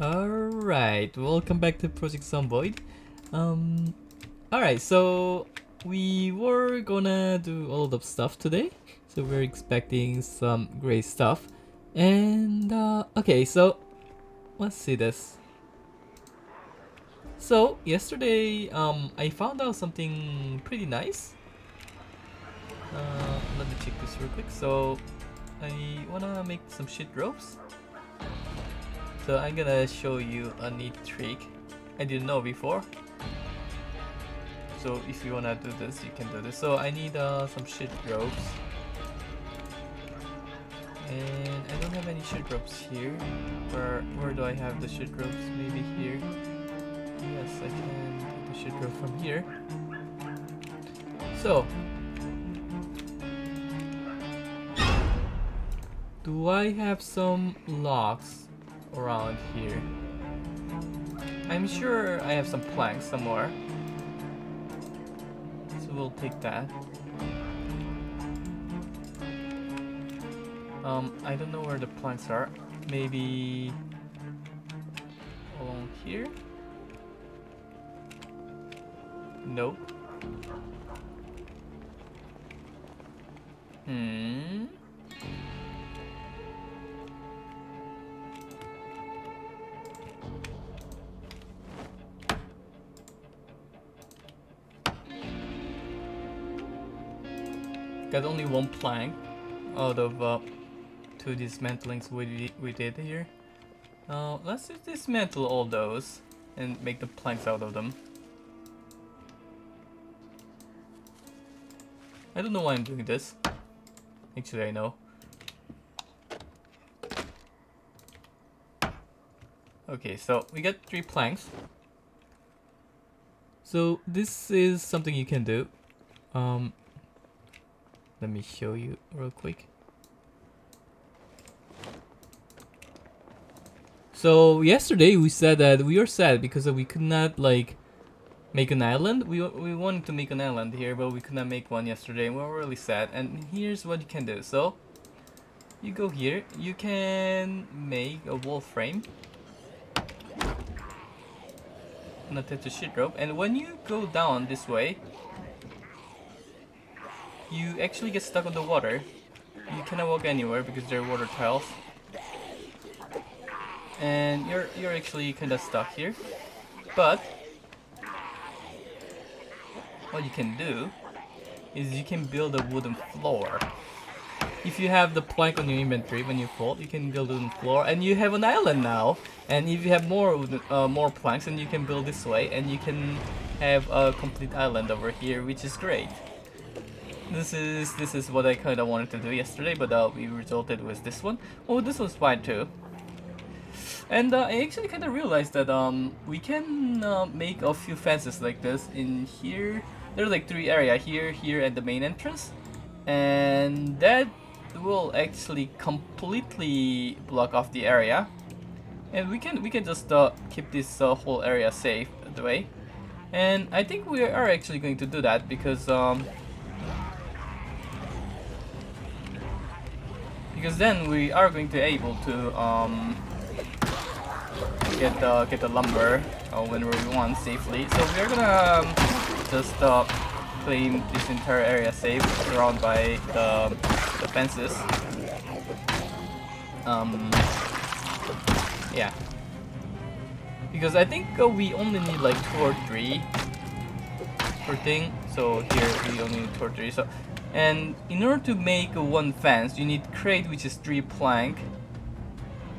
Alright, welcome back to Project Zomboid. Alright, so we were gonna do all the stuff today. So we're expecting some great stuff. And okay, so let's see this. So yesterday I found out something pretty nice. Let me check this real quick. So I wanna make some shit ropes. So I'm gonna show you a neat trick I didn't know before. So if you wanna do this, you can do this. So I need some shit ropes. And I don't have any shit ropes here. Where do I have the shit ropes? Maybe here. Yes, I can get the shit rope from here. So do I have some logs around here? I'm sure I have some planks somewhere. So we'll take that. I don't know where the planks are. Maybe along here? Nope. Got only one plank out of two dismantlings we did here. Let's just dismantle all those and make the planks out of them. I don't know why I'm doing this. Actually, I know. Okay, so we got 3 planks. So this is something you can do. Let me show you real quick. So yesterday we said that we were sad because we could not like make an island. We wanted to make an island here, but we could not make one yesterday, and we were really sad. And here's what you can do. So you go here. You can make a wall frame and attach a shit rope. And when you go down this way, you actually get stuck on the water. You cannot walk anywhere because there are water tiles. And you're actually kind of stuck here. But what you can do is you can build a wooden floor. If you have the plank on your inventory when you fall, you can build a wooden floor, and you have an island now. And if you have more planks, then you can build this way, and you can have a complete island over here, which is great. This is what I kind of wanted to do yesterday, but we resulted with this one. Oh, this one's fine too. And I actually kind of realized that we can make a few fences like this in here. There are like 3 areas here, here, and the main entrance, and that will actually completely block off the area. And we can just keep this whole area safe the way. And I think we are actually going to do that because then we are going to be able to get the lumber whenever we want safely. So we're gonna just claim this entire area safe, surrounded by the fences. Yeah. Because I think we only need like 2 or 3 per thing. So here we only need 2 or 3. So, and in order to make one fence, you need crate, which is 3 plank,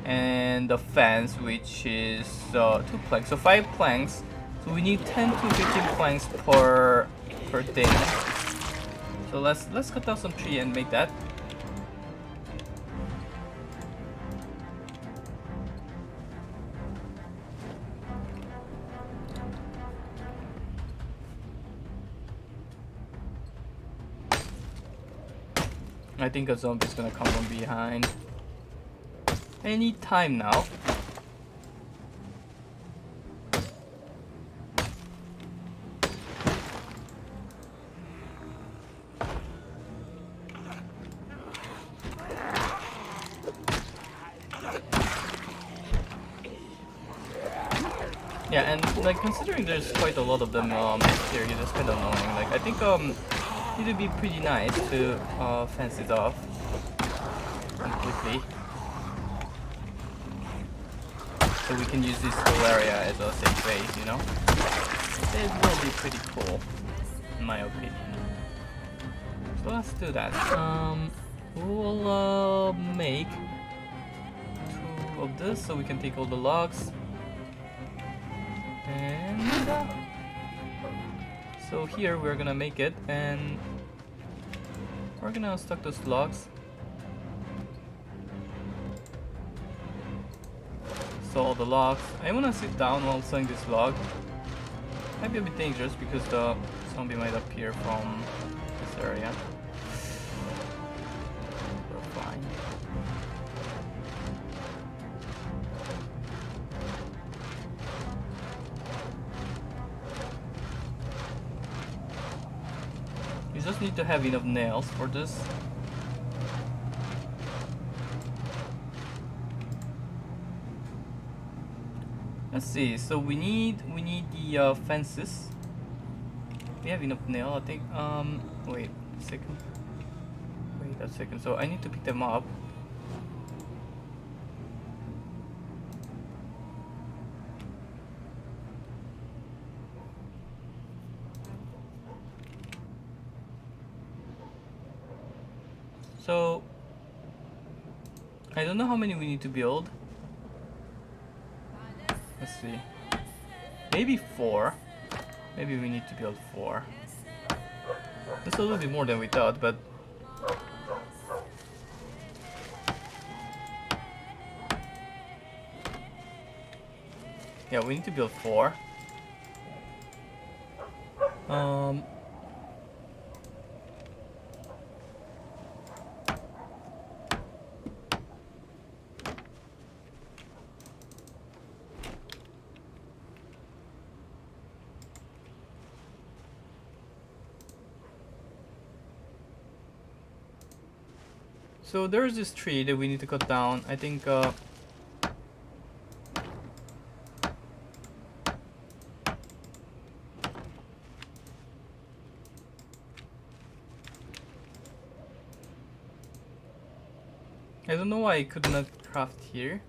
and the fence, which is 2 planks. So 5 planks. So we need 10 to 15 planks per thing. So let's cut down some tree and make that. I think a zombie's gonna come from behind any time now. Yeah, and like considering there's quite a lot of them here, it's kind of annoying. Like I think it would be pretty nice to fence it off completely, so we can use this whole area as a safe base. You know, it will be pretty cool, in my opinion. So let's do that. We'll make 2 of this so we can take all the logs. And so here we're gonna make it, and we're gonna stack those logs. So all the logs. I wanna sit down while sawing this log. Might be a bit dangerous because the zombie might appear from this area. We're fine. You just need to have enough nails for this. Let's see. So we need the fences. We have enough nail, I think. Wait a second. Wait a second. So I need to pick them up. So I don't know how many we need to build. Let's see. Maybe 4. Maybe we need to build 4. That's a little bit more than we thought, but yeah, we need to build 4. So there's this tree that we need to cut down. I think I don't know why I could not craft here.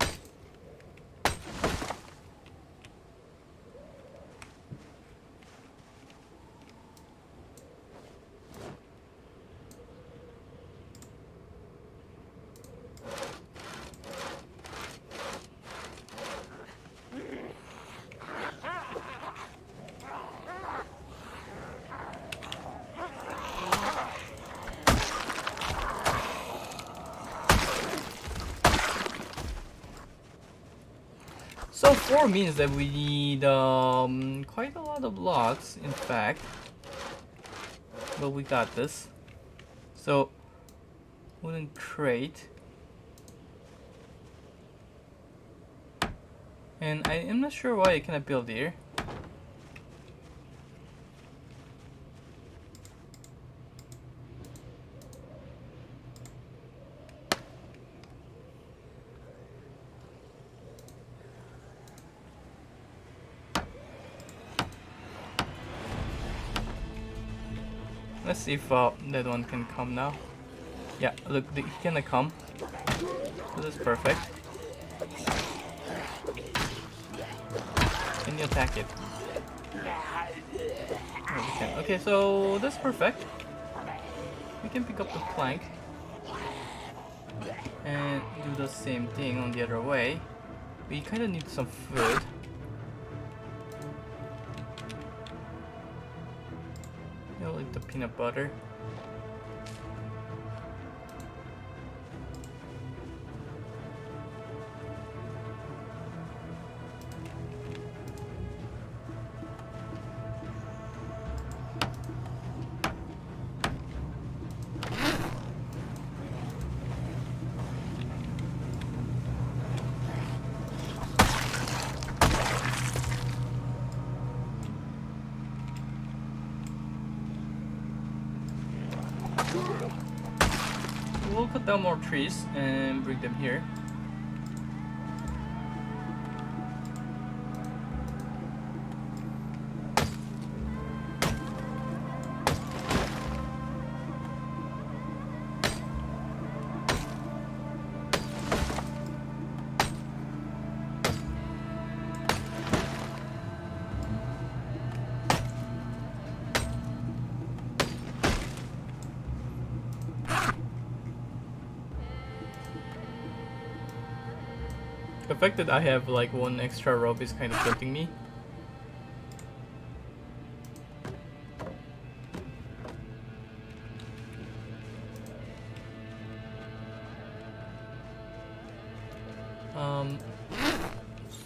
So 4 means that we need quite a lot of logs, in fact. But we got this. So wooden crate. And I am not sure why I cannot build here. Let's see if that one can come now. Yeah, look, he cannot come. So that's perfect. Can you attack it? Oh, we can. Okay, so that's perfect. We can pick up the plank and do the same thing on the other way. We kind of need some food. Like the peanut butter. We'll cut down more trees and bring them here. The fact that I have like one extra rope is kind of tempting me.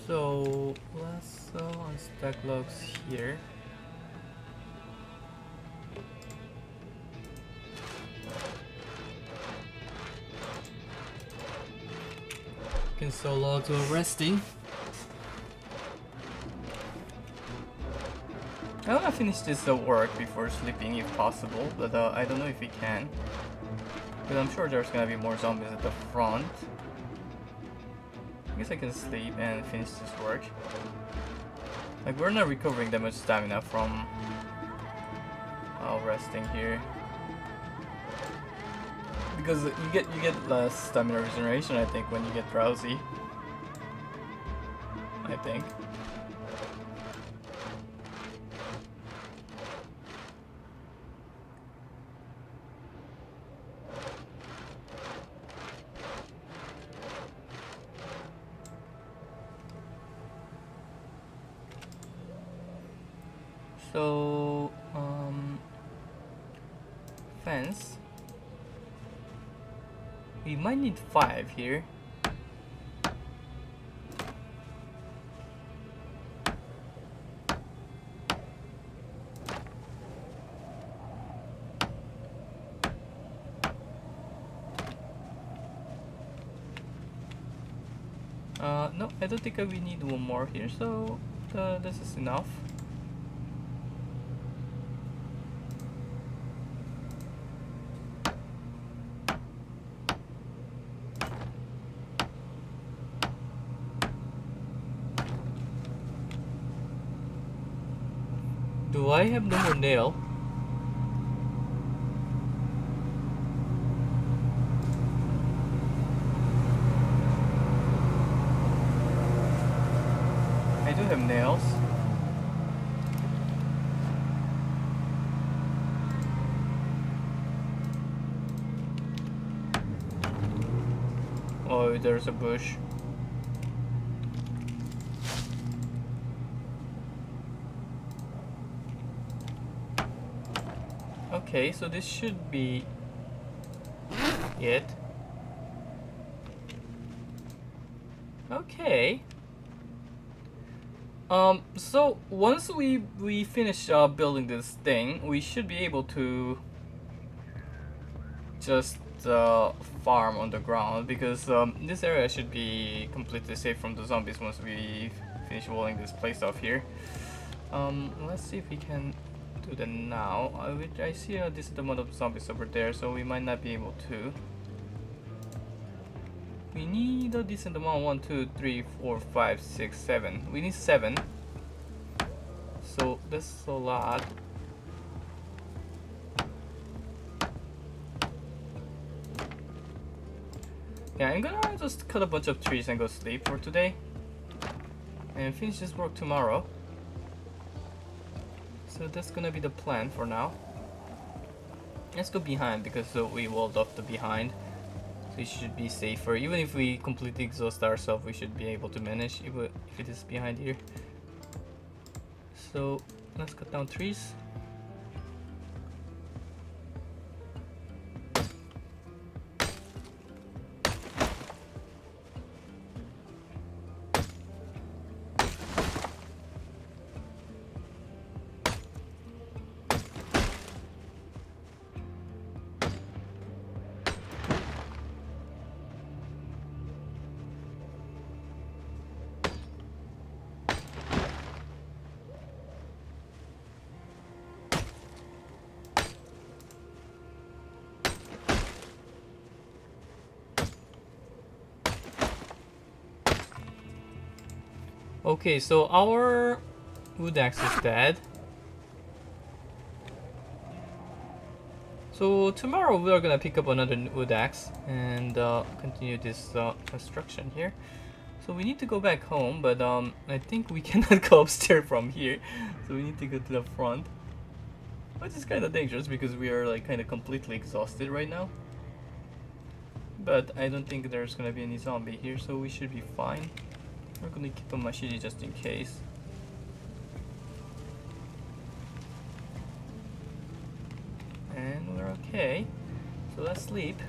So let's unstack logs here. Can sew logs while resting. I wanna finish this work before sleeping if possible, but I don't know if we can. But I'm sure there's gonna be more zombies at the front. I guess I can sleep and finish this work. Like, we're not recovering that much stamina from resting here. Because you get less stamina regeneration, I think, when you get drowsy. I think. So, fence. We might need 5 here. No, I don't think we need one more here, so this is enough. Do I have no more nail? I do have nails. Oh, there's a bush. Okay, so this should be it. Okay. So once we finish building this thing, we should be able to just farm on the ground, because this area should be completely safe from the zombies once we finish walling this place off here. Let's see if we can do that now. I see a decent amount of zombies over there, so we might not be able to. We need a decent amount. 1, 2, 3, 4, 5, 6, 7. We need 7. So that's a lot. Yeah, I'm gonna just cut a bunch of trees and go sleep for today. And finish this work tomorrow. So that's gonna be the plan for now. Let's go behind, because we walled off the behind. So it should be safer. Even if we completely exhaust ourselves, we should be able to manage if it is behind here. So let's cut down trees. Okay, so our wood axe is dead. So tomorrow we are gonna pick up another wood axe and continue this construction here. So we need to go back home, but I think we cannot go upstairs from here. So we need to go to the front, which is kind of dangerous because we are like kind of completely exhausted right now. But I don't think there's gonna be any zombie here, so we should be fine. I'm gonna keep a machete just in case. And we're okay. So let's sleep.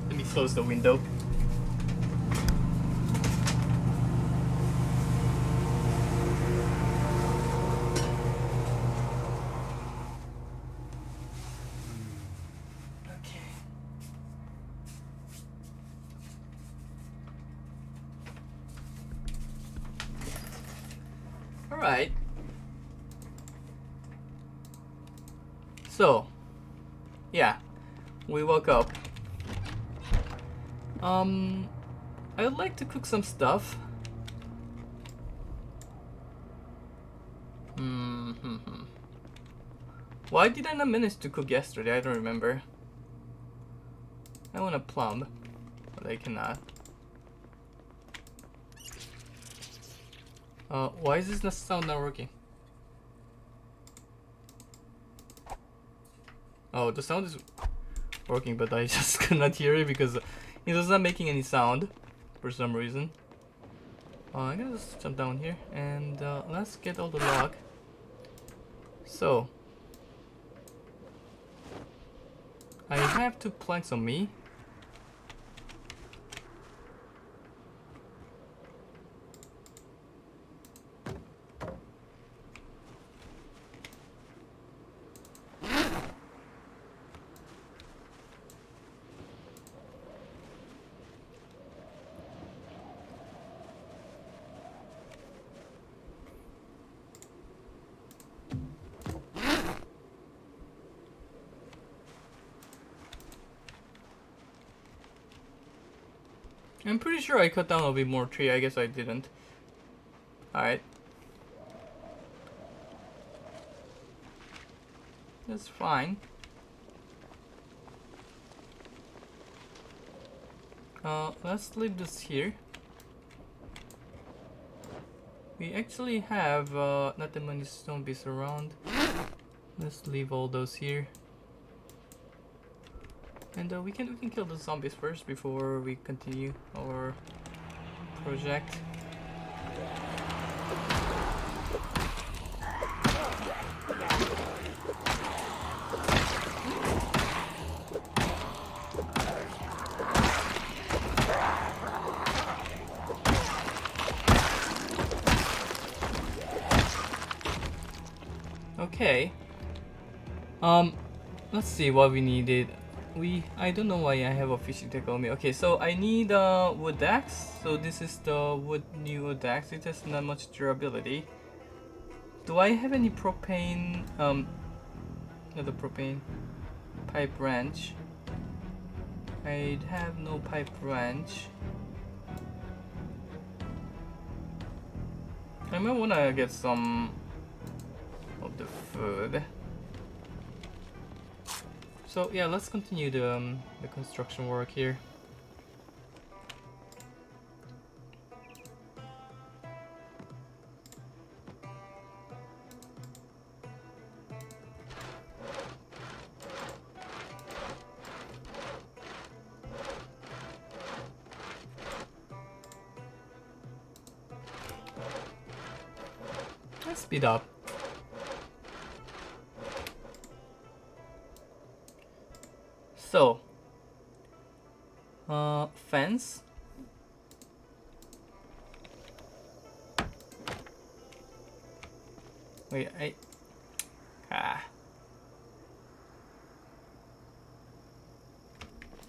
Let me close the window. Okay. All right. So, yeah, we woke up. I would like to cook some stuff. Why did I not manage to cook yesterday? I don't remember. I want a plum, but I cannot. Why is this sound not working? Oh, the sound is working, but I just cannot hear it because it was not making any sound for some reason. I'm gonna just jump down here and let's get all the log. So, I have 2 planks on me. I'm pretty sure I cut down a bit more tree. I guess I didn't. Alright. That's fine. Let's leave this here. We actually have not that many zombies around. Let's leave all those here. And we can kill the zombies first before we continue our project. Okay. Let's see what we needed. I don't know why I have a fishing tackle on me. Okay, so I need a wood axe. So this is the new wood axe. It has not much durability. Do I have any propane? Not the propane. Pipe wrench. I have no pipe wrench. I might wanna get some of the food. So yeah, let's continue the construction work here. Let's speed up. So, fence. Wait,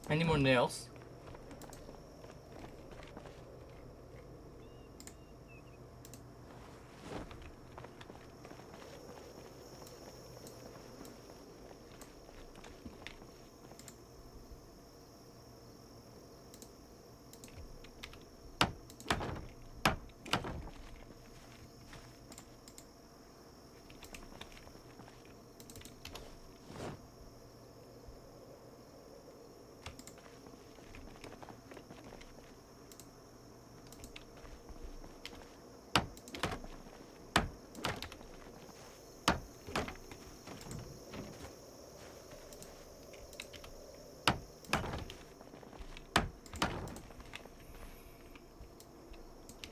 I need more nails.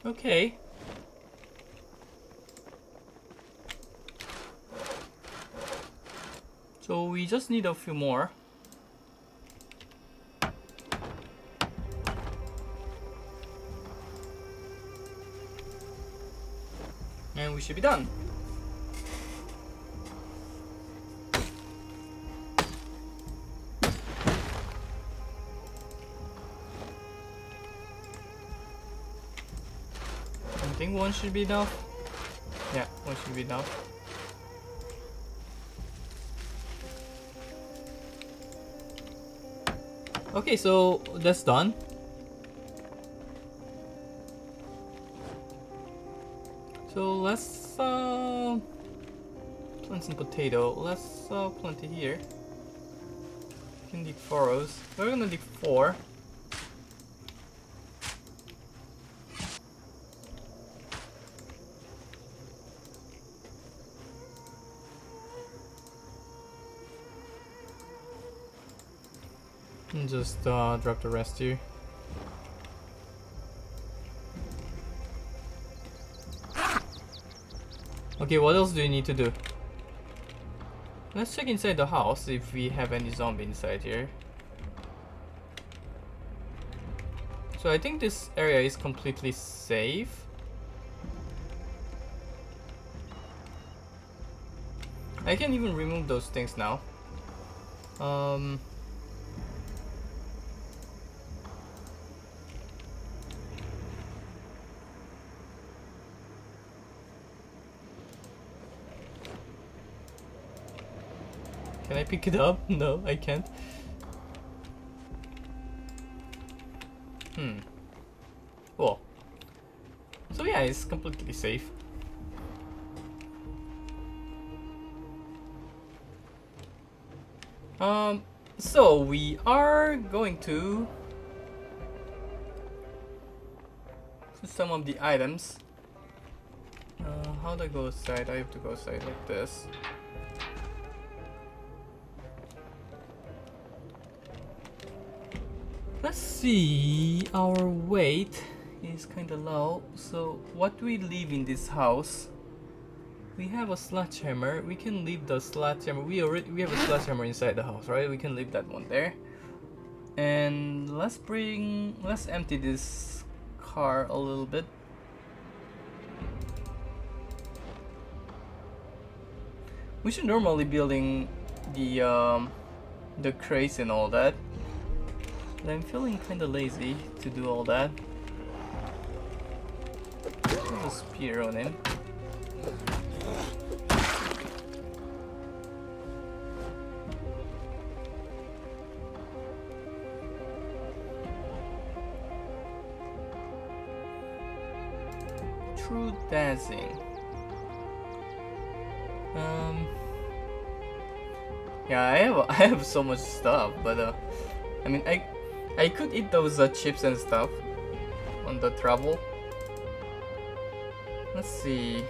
Okay. So we just need a few more. And we should be done. I think one should be enough. Yeah, one should be enough. Okay, so that's done. So let's plant some potato. Let's plant it here. We can dig furrows. We're gonna dig 4. And just drop the rest here. Okay, what else do you need to do? Let's check inside the house if we have any zombie inside here. So I think this area is completely safe. I can even remove those things now. Can I pick it up? No, I can't. Cool. So yeah, it's completely safe. So we are going to put some of the items. How do I go outside? I have to go outside like this. Let's see, our weight is kinda low, so what we leave in this house? We have a sledgehammer. We can leave the sledgehammer. We have a sledgehammer inside the house, right? We can leave that one there. And let's empty this car a little bit. We should normally building the crates and all that. But I'm feeling kinda lazy to do all that. Put a spear on him. True dancing. Yeah, I have so much stuff, but I mean I could eat those chips and stuff on the travel. Let's see.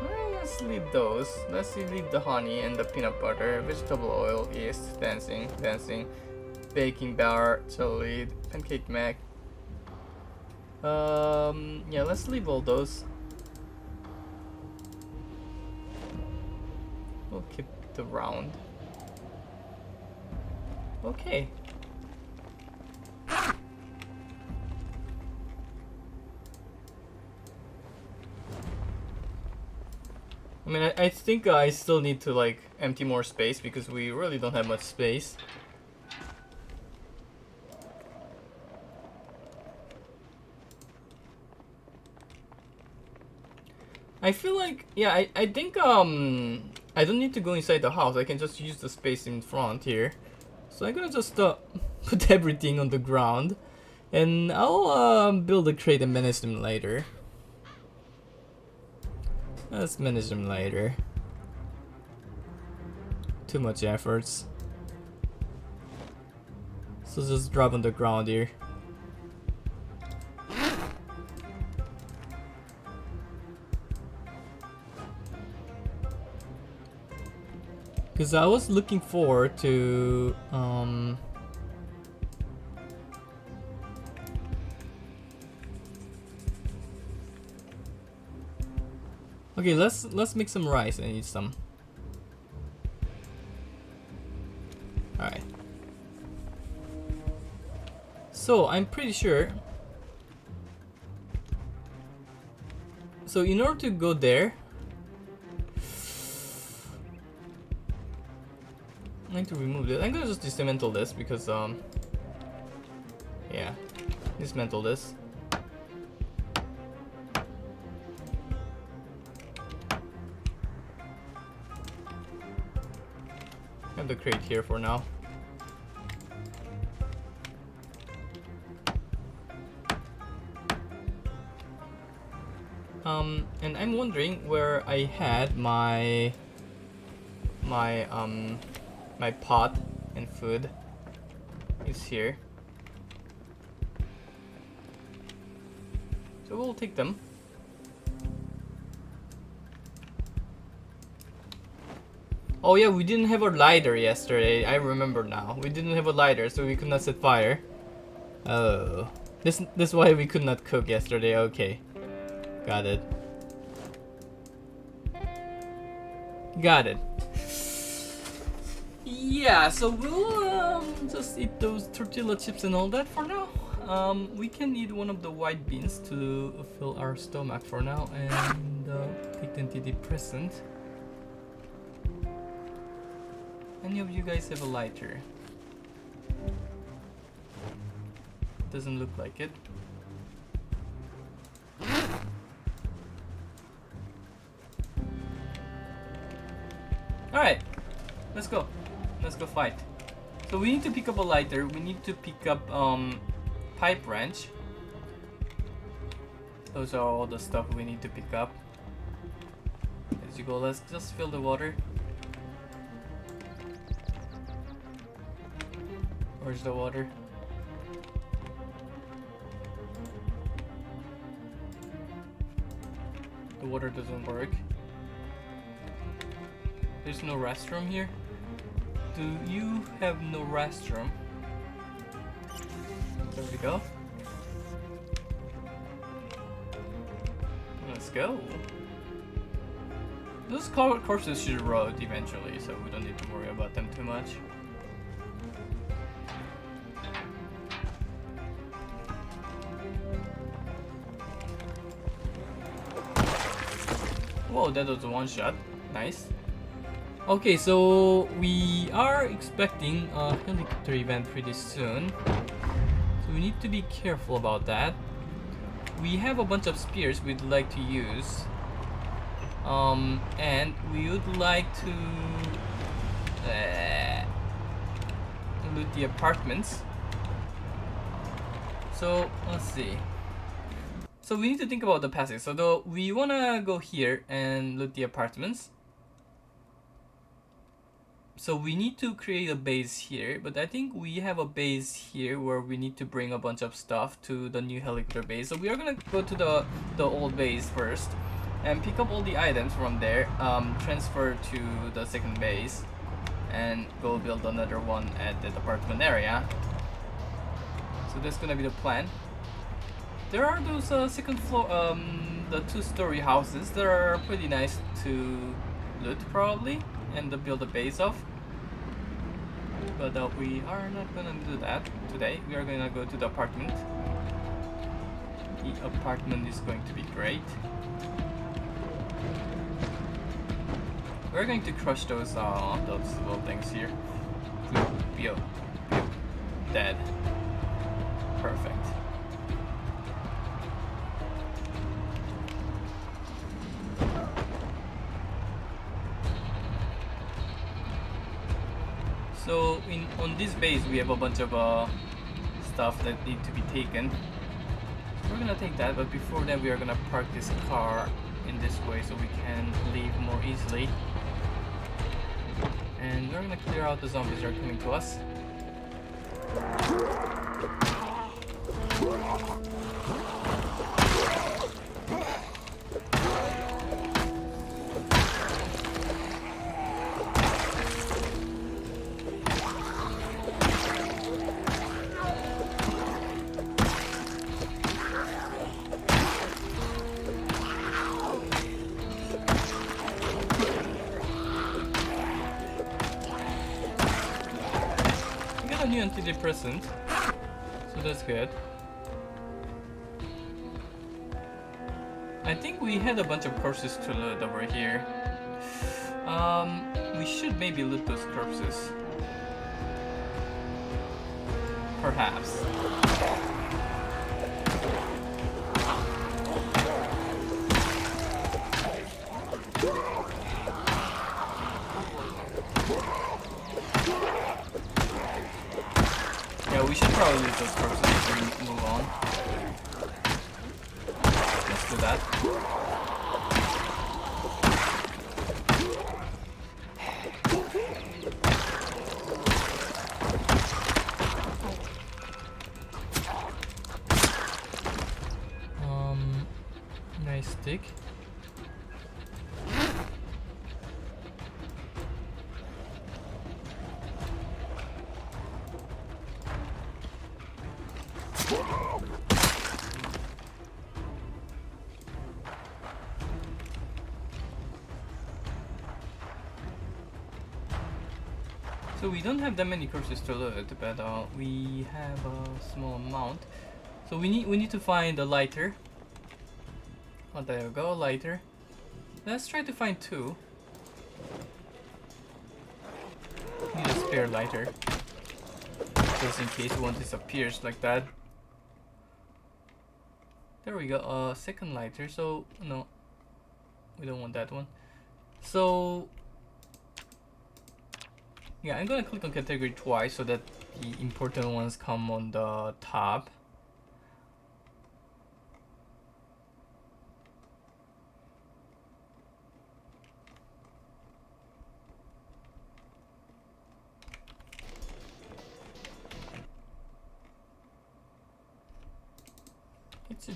Well, let's leave those. Let's leave the honey and the peanut butter, vegetable oil, yeast, dancing, baking bar, chocolate, pancake mac. Yeah, let's leave all those. We'll keep the round. Okay. I mean, I think I still need to like empty more space because we really don't have much space. I feel like, yeah, I think I don't need to go inside the house. I can just use the space in front here. So I'm gonna just put everything on the ground, and I'll build a crate and manage them later. Let's manage them later. Too much efforts. So just drop on the ground here. Because I was looking forward to Okay, let's make some rice. I need some. All right. So I'm pretty sure. So in order to go there, I'm going to remove this. I'm gonna just dismantle this because yeah, dismantle this. I have the crate here for now. And I'm wondering where I had my pot and food is here. So we'll take them. Oh yeah, we didn't have a lighter yesterday. I remember now. We didn't have a lighter, so we could not set fire. Oh, this is why we could not cook yesterday. Okay. Got it. Got it. Yeah, so we'll just eat those tortilla chips and all that for now. We can eat one of the white beans to fill our stomach for now and take the antidepressant. Any of you guys have a lighter? Doesn't look like it. Alright, let's go. Let's go fight. So we need to pick up a lighter. We need to pick up pipe wrench. Those are all the stuff we need to pick up. As you go, let's just fill the water. Where's the water? The water doesn't work. There's no restroom here? Do you have no restroom? There we go. Let's go. Those corpses should rot eventually, so we don't need to worry about them too much. Whoa, that was a one shot. Nice. Okay, so we are expecting a helicopter event pretty soon. So we need to be careful about that. We have a bunch of spears we'd like to use. And we would like to loot the apartments. So let's see. So we need to think about the passage. So we wanna go here and loot the apartments. So we need to create a base here, but I think we have a base here where we need to bring a bunch of stuff to the new helicopter base. So we are gonna go to the old base first and pick up all the items from there, transfer to the second base, and go build another one at the apartment area. So that's gonna be the plan. There are those second floor, the two-story houses that are pretty nice to loot probably and build a base of. But we are not gonna do that today. We are gonna go to the apartment. The apartment is going to be great. We're going to crush those little things here. Pew, pew, dead. Perfect. So on this base we have a bunch of stuff that need to be taken. We're gonna take that, but before that we are gonna park this car in this way so we can leave more easily. And we're gonna clear out the zombies that are coming to us. new antidepressant, so that's good. I think we had a bunch of corpses to loot over here. We should maybe loot those corpses. Perhaps. Yeah, we should probably use those corpses and move on. Let's do that. Nice stick. So we don't have that many corpses to loot, but we have a small amount. So we need to find a lighter. Oh, there we go, lighter. Let's try to find 2. Need a spare lighter, just in case one disappears like that. There we go. Second lighter. So no, we don't want that one. So yeah, I'm gonna click on category twice so that the important ones come on the top.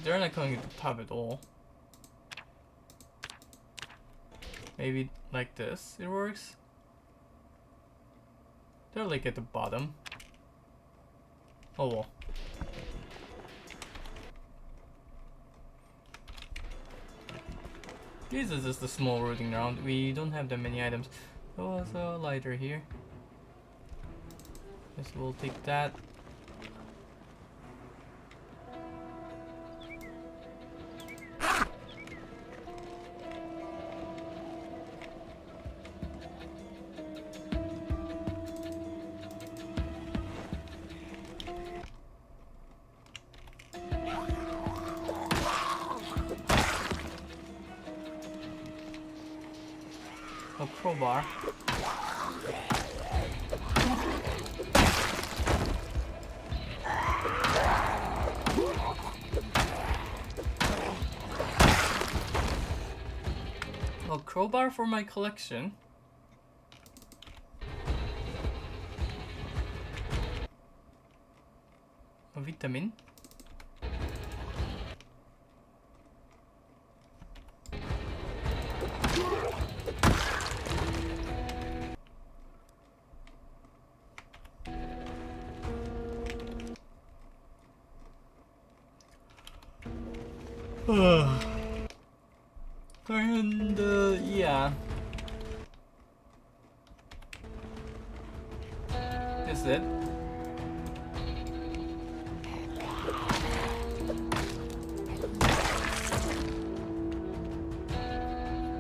They're not coming at the top at all. Maybe like this it works. They're like at the bottom. Oh well. This is just a small routing round. We don't have that many items. There was a lighter here. Guess we'll take that. A crowbar. A crowbar for my collection. A vitamin. And yeah, that's it.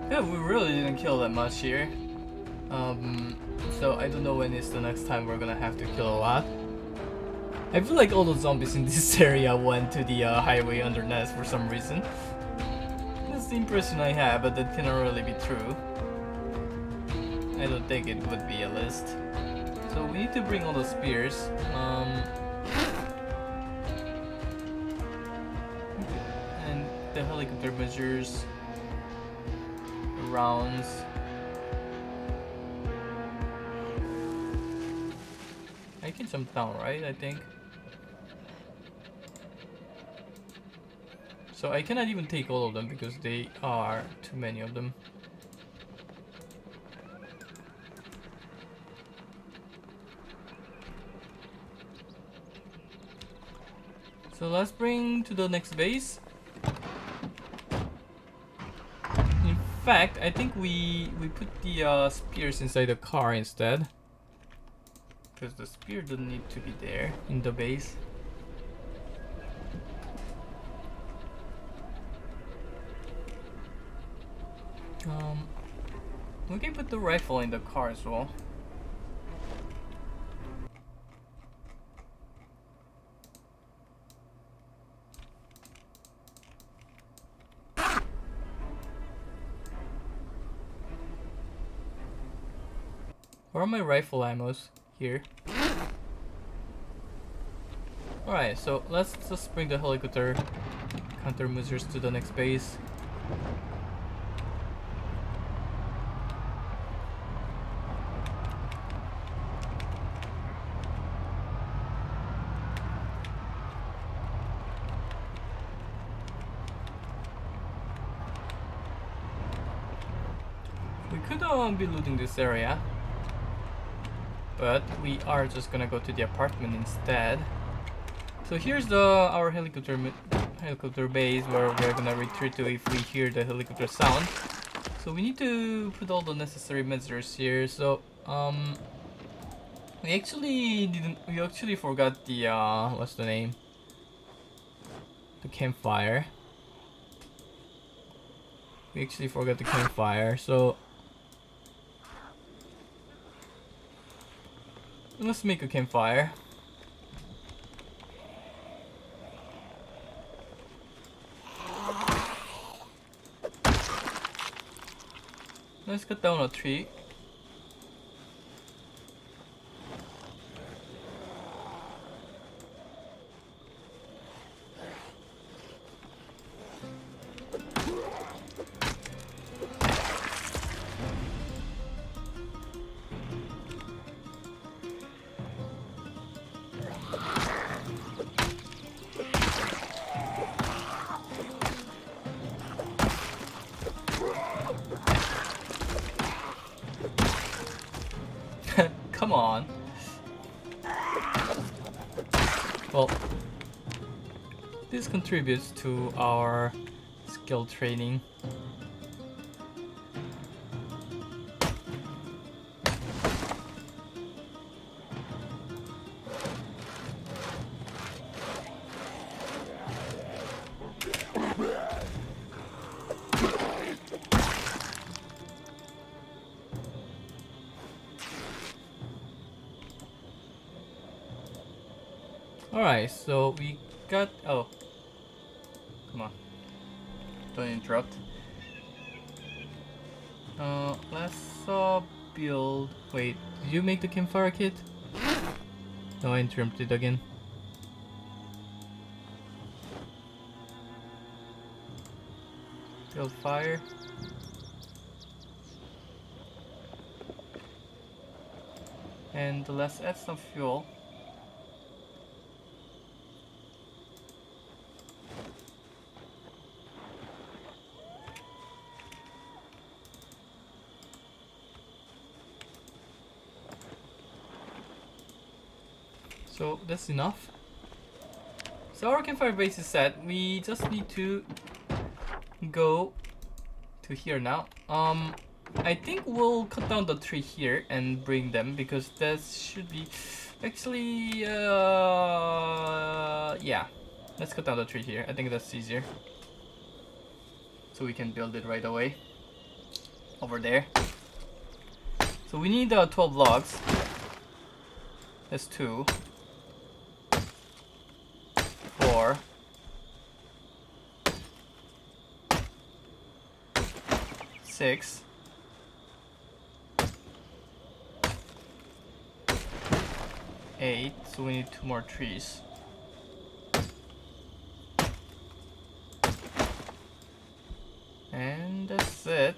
Yeah, we really didn't kill that much here. So I don't know when is the next time we're gonna have to kill a lot. I feel like all the zombies in this area went to the highway under Nest for some reason. That's the impression I have, but that cannot really be true. I don't think it would be at least. So we need to bring all the spears. And the helicopter measures, rounds. I can jump down, right? I think. So I cannot even take all of them because they are too many of them. So let's bring to the next base. In fact, I think we put the spears inside the car instead. because the spear doesn't need to be there in the base. We can put the rifle in the car as well. Where are my rifle ammos? Here. Alright, so let's just bring the helicopter countermeasures to the next base. We could be looting this area, but we are just gonna go to the apartment instead. So here's our helicopter base where we're gonna retreat to if we hear the helicopter sound. So we need to put all the necessary measures here. So we actually forgot the what's the name? The campfire. We actually forgot the campfire. So let's make a campfire. Let's cut down a tree. Come on. Well, this contributes to our skill training. Alright, so we got... Oh. Come on. Don't interrupt. Let's build... Wait, did you make the campfire kit? No, I interrupted again. Build fire. And let's add some fuel. So that's enough. So our campfire base is set. We just need to go to here now. I think we'll cut down the tree here and bring them because that should be actually yeah. Let's cut down the tree here. I think that's easier. So we can build it right away over there. So we need 12 logs. That's 2. 4. 6. 8. So we need 2 more trees. And that's it.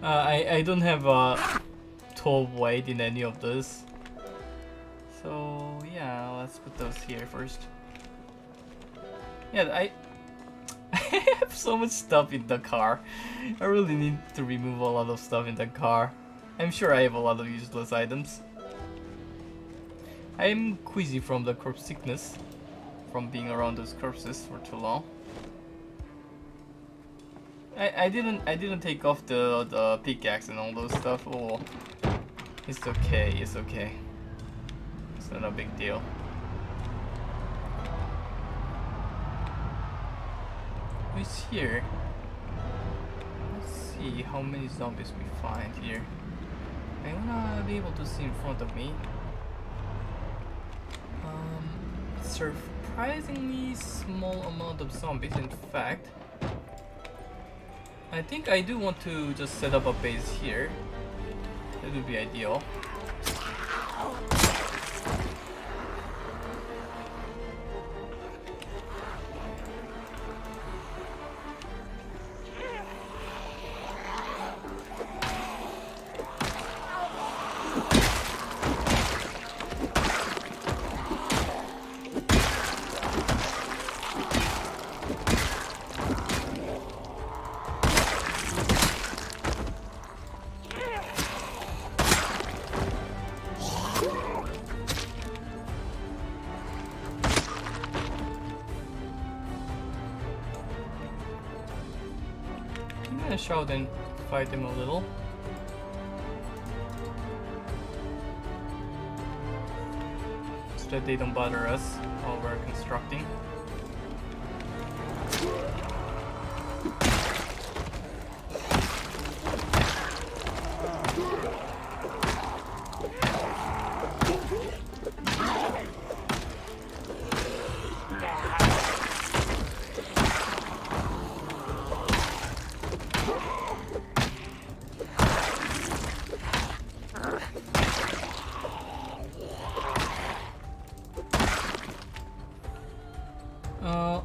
I don't have 12 weight in any of this. So yeah, let's put those here first. Yeah, I have so much stuff in the car. I really need to remove a lot of stuff in the car. I'm sure I have a lot of useless items. I'm queasy from the corpse sickness, from being around those corpses for too long. I didn't take off the pickaxe and all those stuff. Oh, it's okay. It's okay. It's not a big deal. Who's here? Let's see how many zombies we find here. I wanna be able to see in front of me. Surprisingly small amount of zombies, in fact. I think I do want to just set up a base here. That would be ideal. Shout and fight him a little. So that they don't bother us while we're constructing.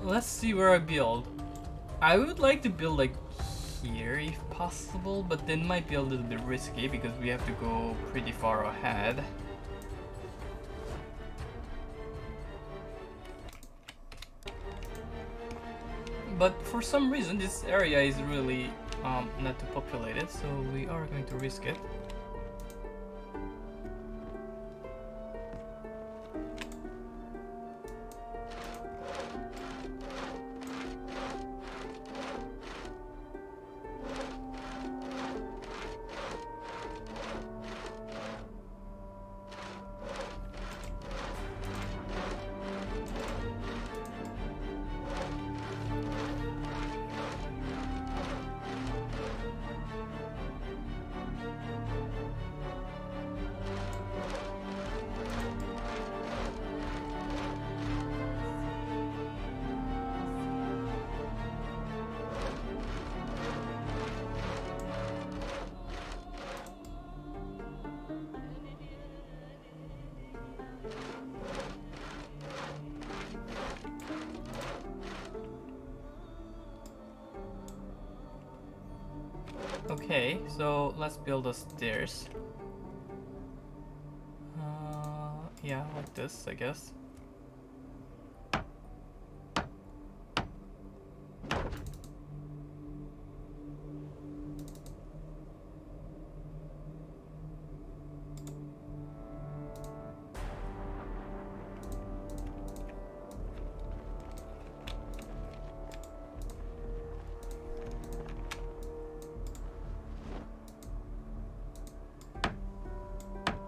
Let's see where I build. I would like to build like here if possible, but that might be a little bit risky because we have to go pretty far ahead. But for some reason this area is really not too populated, so we are going to risk it. Okay, so let's build the stairs. Yeah, like this, I guess.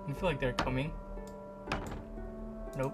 I feel like they're coming. Nope.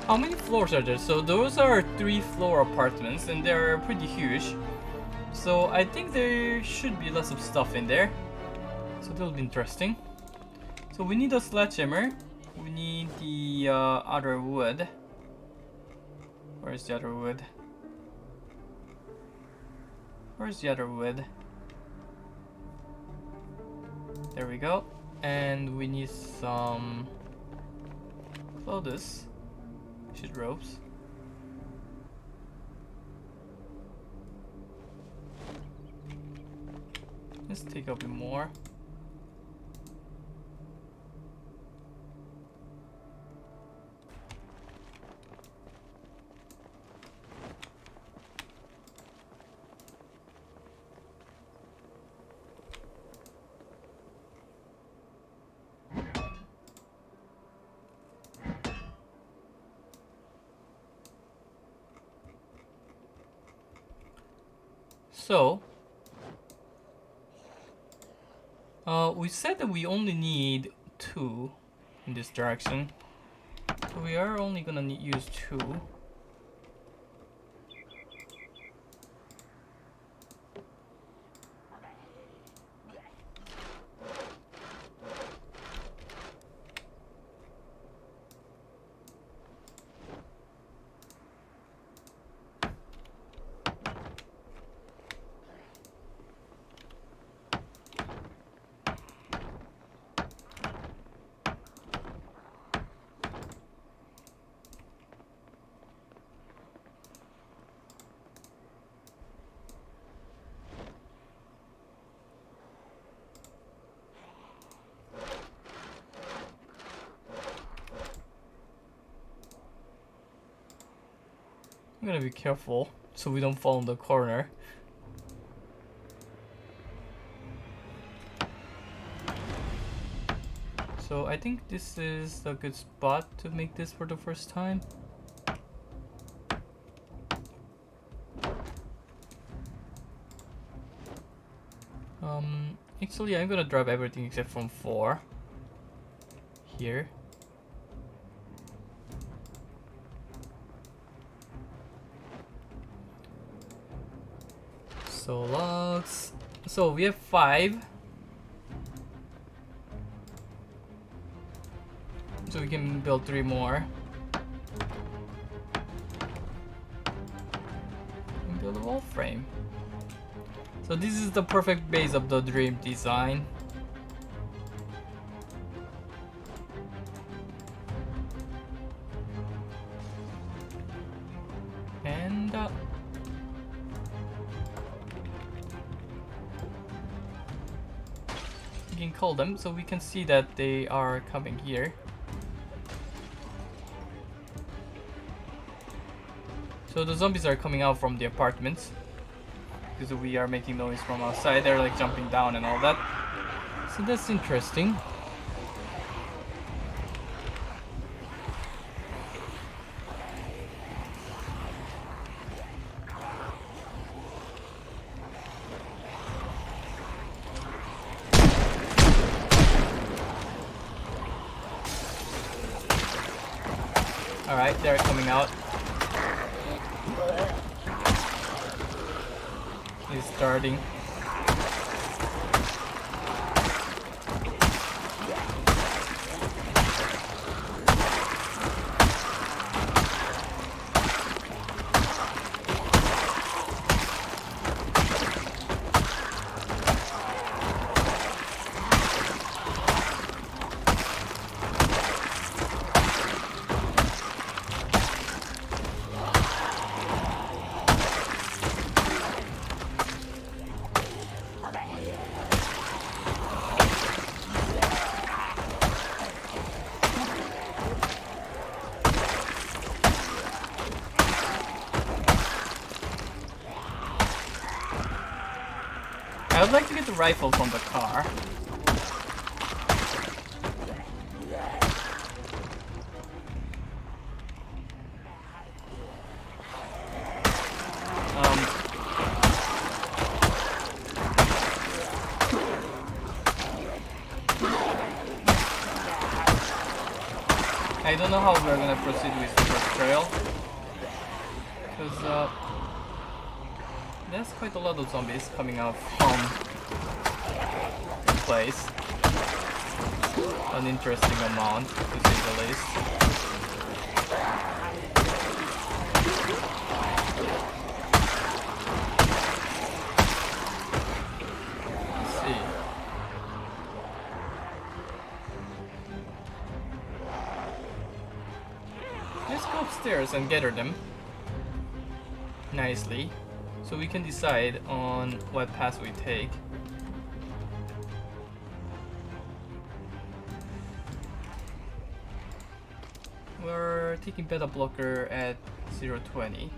How many floors are there? So those are 3-floor apartments and they're pretty huge. So I think there should be lots of stuff in there. So that'll be interesting. So we need a sledgehammer. we need the other wood. Where's the other wood? Where's the other wood? There we go. And we need some clothes. Sheet ropes. Let's take a bit more. So, we said that we only need 2 in this direction. So we are only gonna use 2. I'm gonna be careful so we don't fall in the corner. So I think this is a good spot to make this for the first time. Actually I'm gonna drop everything except from 4 here. So logs. So we have 5. So we can build 3 more. And build a wall frame. So this is the perfect base of the dream design. And we can call them so we can see that they are coming here. So the zombies are coming out from the apartments because we are making noise from outside. They're like jumping down and all that. So that's interesting. Alright, they're coming out. He's starting. I would like to get the rifle from the car. I don't know how we're gonna proceed with the first trail, because there's quite a lot of zombies coming out from the place. an interesting amount, to say the least. Let's see. Let's go upstairs and gather them nicely, so we can decide on what path we take. We're taking beta blocker at 0.20.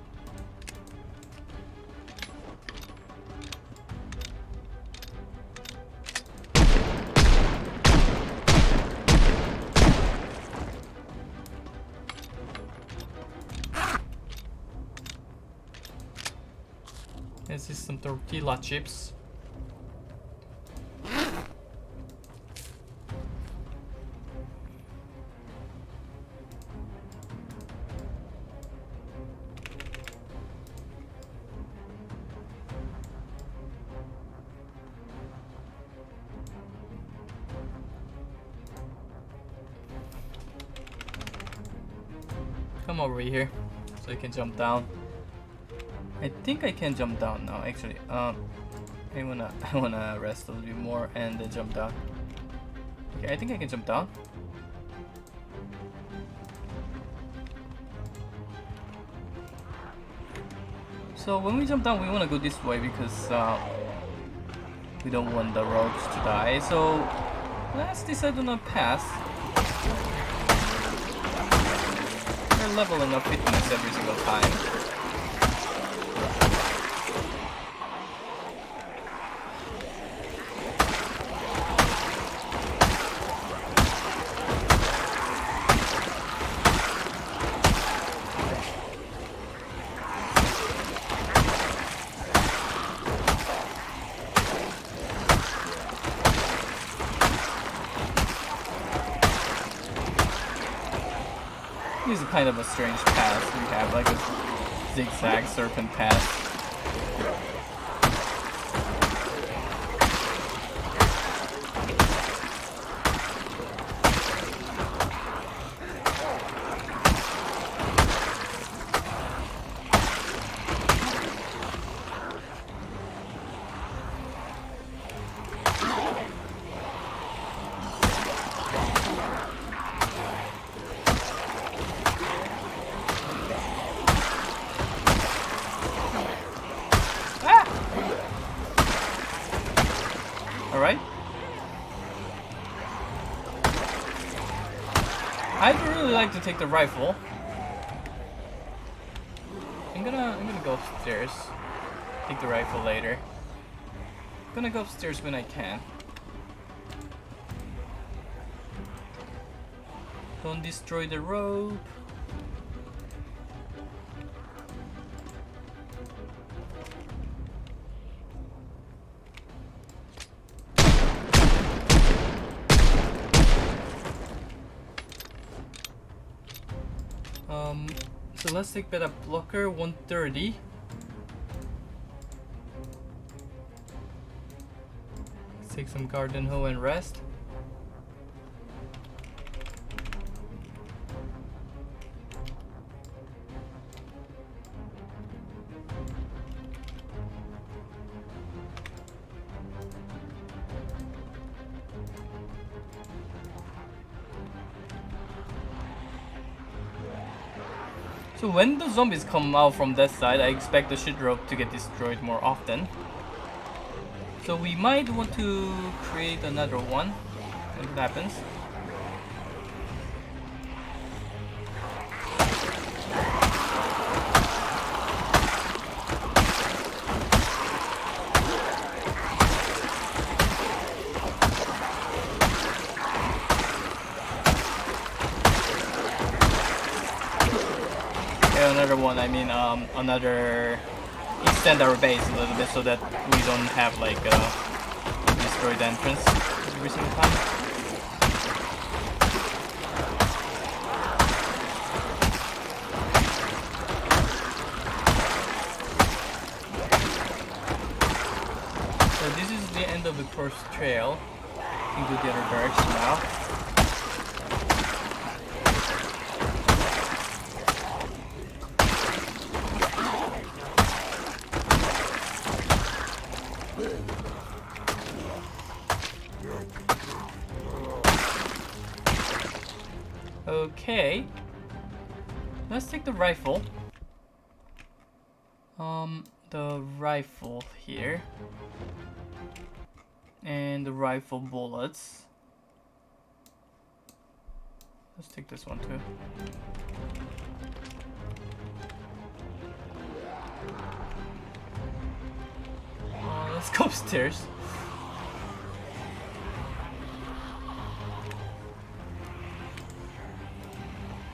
This is some tortilla chips. Come over here so you can jump down. I think I can jump down now. Actually, I wanna rest a little bit more and then jump down. Okay, I think I can jump down. So when we jump down, we wanna go this way because we don't want the rogues to die. So let's decide on a path. We're leveling up fitness every single time. This is kind of a strange path. We have like a zigzag serpent path. Alright. I'd really like to take the rifle. I'm gonna go upstairs. Take the rifle later. I'm gonna go upstairs when I can. Don't destroy the rope. So let's take beta blocker 130. Let's take some garden hoe and rest. So when the zombies come out from that side, I expect the shit rope to get destroyed more often. So we might want to create another one when it happens. Another one, I mean another extend our base a little bit so that we don't have like a destroyed entrance every single time. So this is the end of the first trail. can go the other direction now. Okay. Let's take the rifle. The rifle here. And the rifle bullets. Let's take this one too. Let's go upstairs.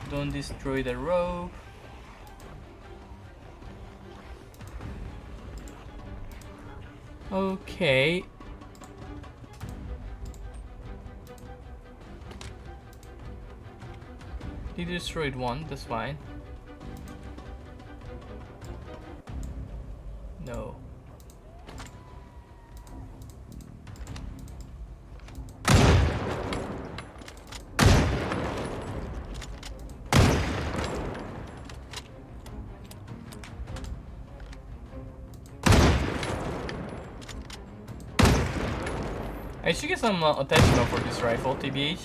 Don't destroy the rope. Okay. You destroyed one, that's fine. No. I should get some attachment for this rifle, TBH.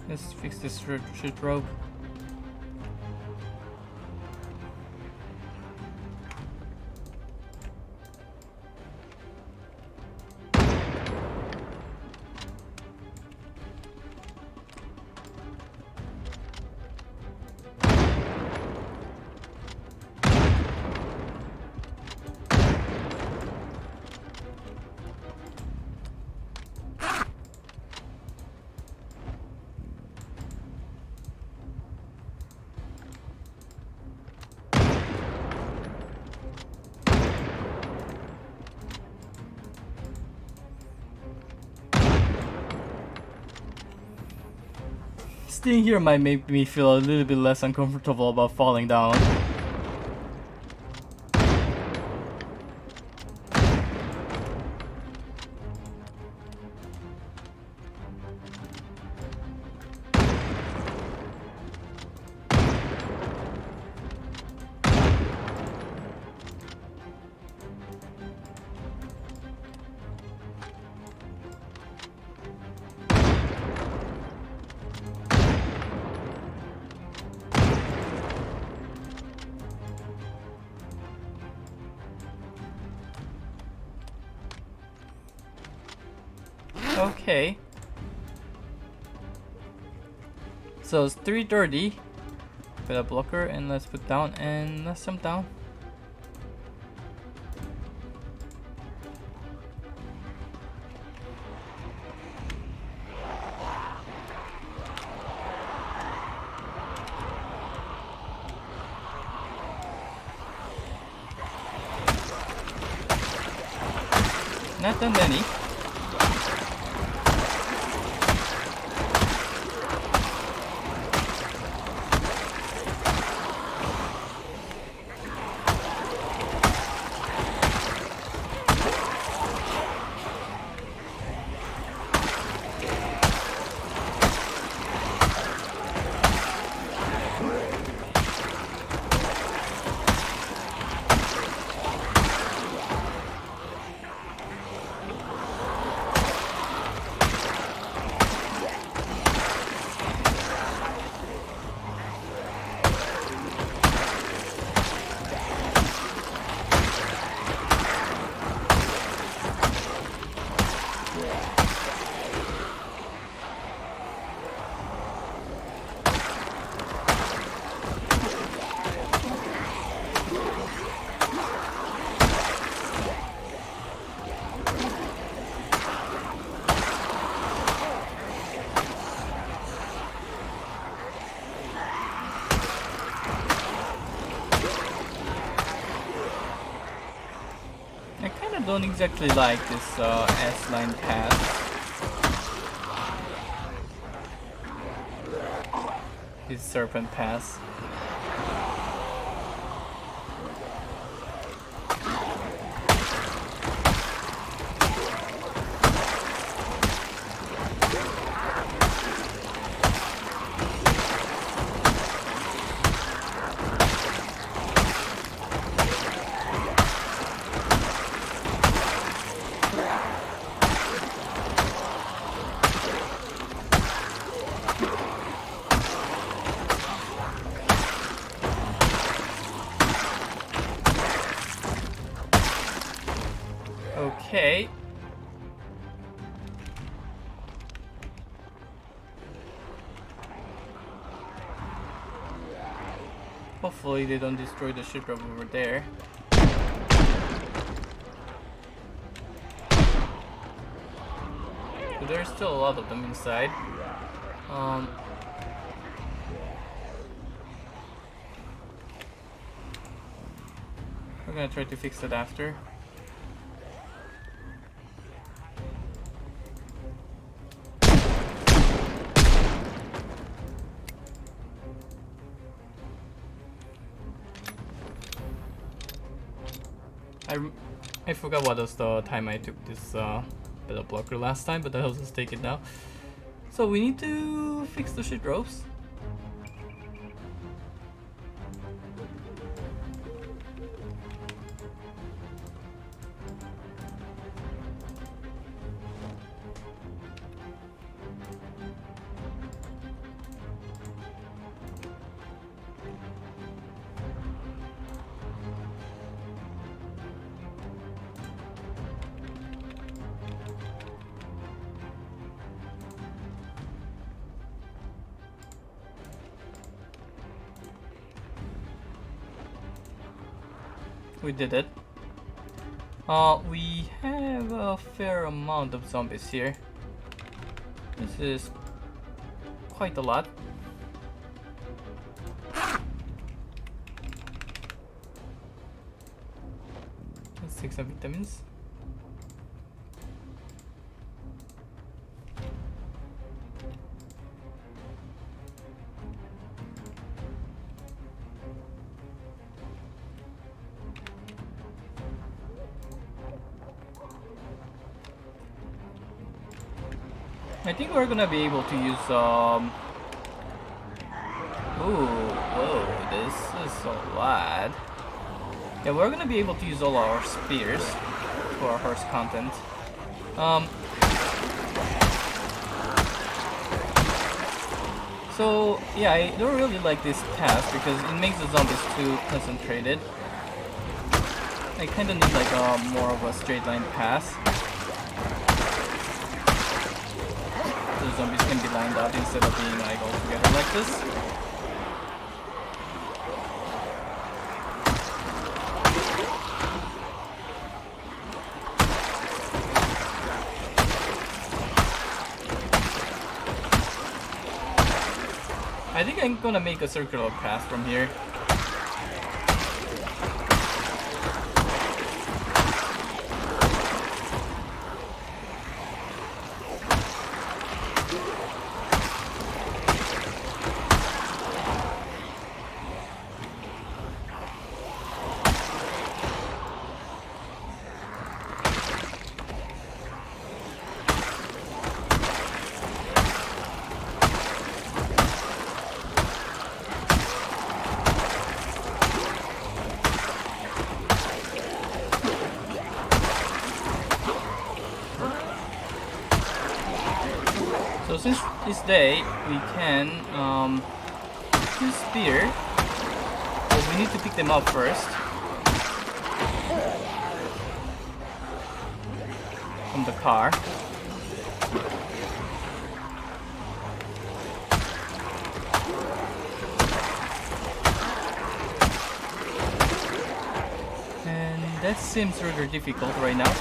Let's fix this shoot rope. Staying here might make me feel a little bit less uncomfortable about falling down. Okay. So it's 3:30. Put a blocker and let's put down and let's jump down. Not that many. don't exactly like this S-line path. This serpent pass. Okay. Hopefully they don't destroy the ship over there. But there's still a lot of them inside. We're gonna try to fix it after. I forgot what was the time I took this beta blocker last time, but I'll just take it now. So we need to fix the ship ropes. We did it. We have a fair amount of zombies here. This is quite a lot. Let's take some vitamins. I think we're gonna be able to use ooh, whoa, this is a lot. Yeah, we're gonna be able to use all our spears for our horse content. So yeah, I don't really like this task because it makes the zombies too concentrated. I kinda need like more of a straight line pass. The zombies can be lined up instead of being like all together like this. I think I'm gonna make a circular path from here. So since this day we can use spear, but we need to pick them up first from the car. And that seems rather difficult right now.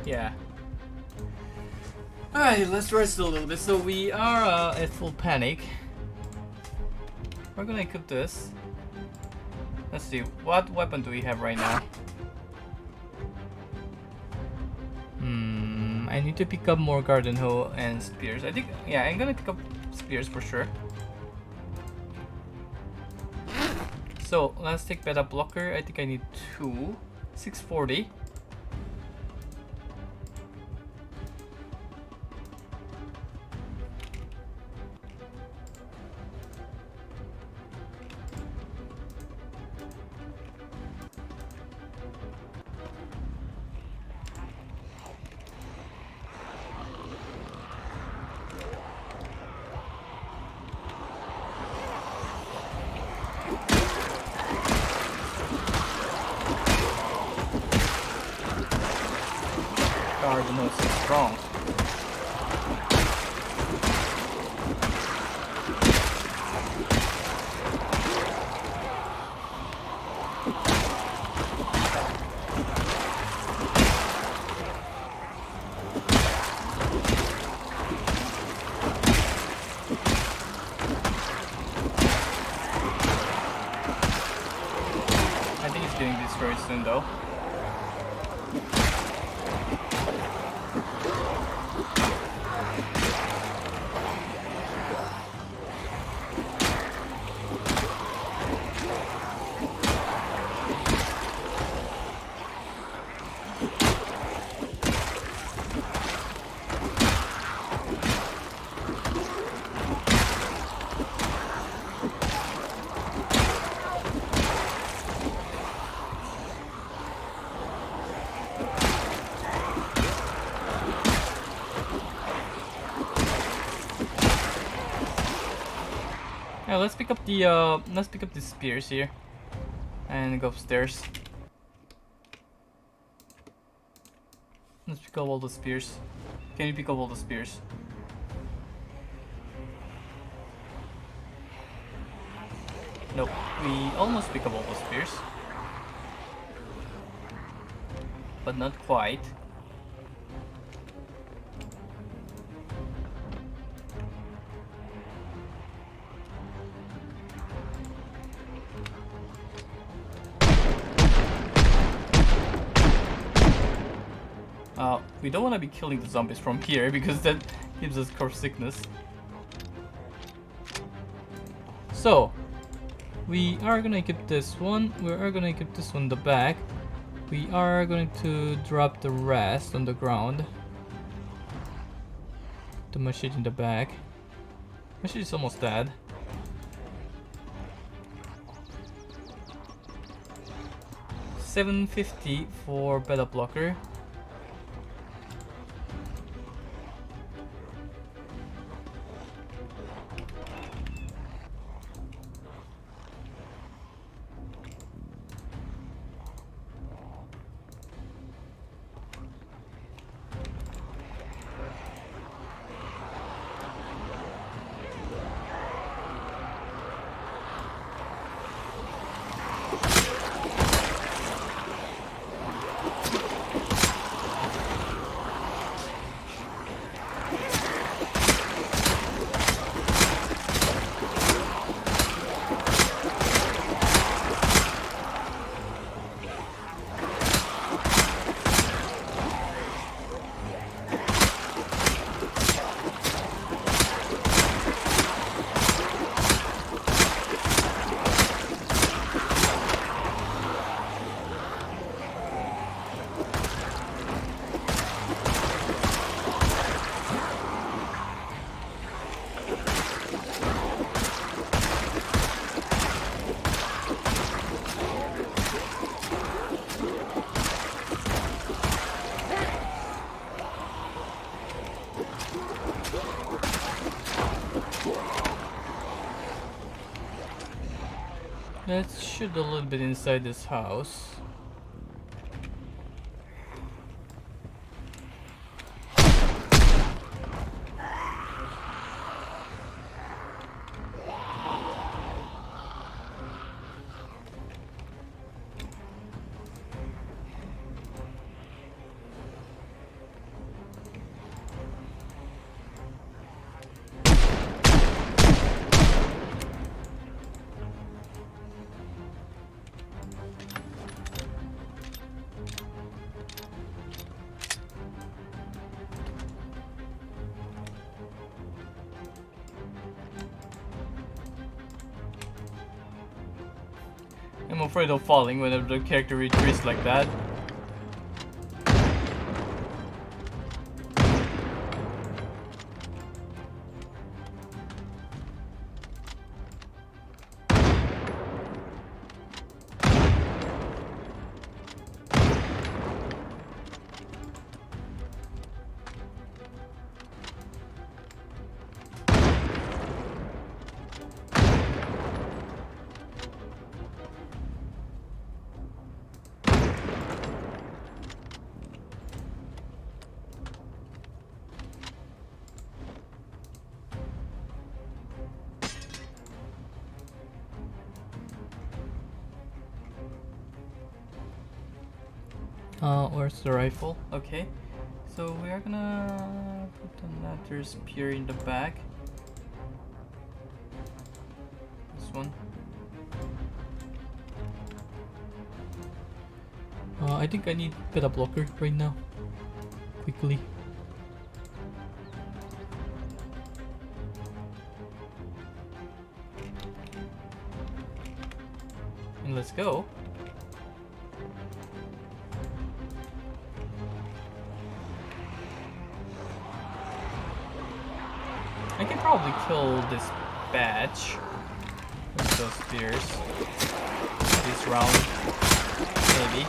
Yeah. Alright, let's rest a little bit. So we are at full panic. We're gonna equip this. Let's see, what weapon do we have right now? I need to pick up more garden hoe and spears. I think, yeah, I'm gonna pick up spears for sure. So let's take beta blocker. I think I need 2. 640. Garden hoe is so strong. I think he's getting destroyed soon though. Yeah, let's pick up the spears here and go upstairs. Let's pick up all the spears. Can you pick up all the spears? Nope, we almost pick up all the spears, but not quite. We don't want to be killing the zombies from here because that gives us corpse sickness. So, we are gonna equip this one. We are gonna equip this one in the back. We are going to drop the rest on the ground. The machine in the back. Machine is almost dead. $750 for beta blocker. Let's shoot a little bit inside this house. I'm afraid of falling whenever the character retreats like that. Where's the rifle? Okay, so we are gonna put another spear in the back. This one. I think I need beta blocker right now. Quickly. And let's go. I can probably kill this batch with those spears this round, maybe.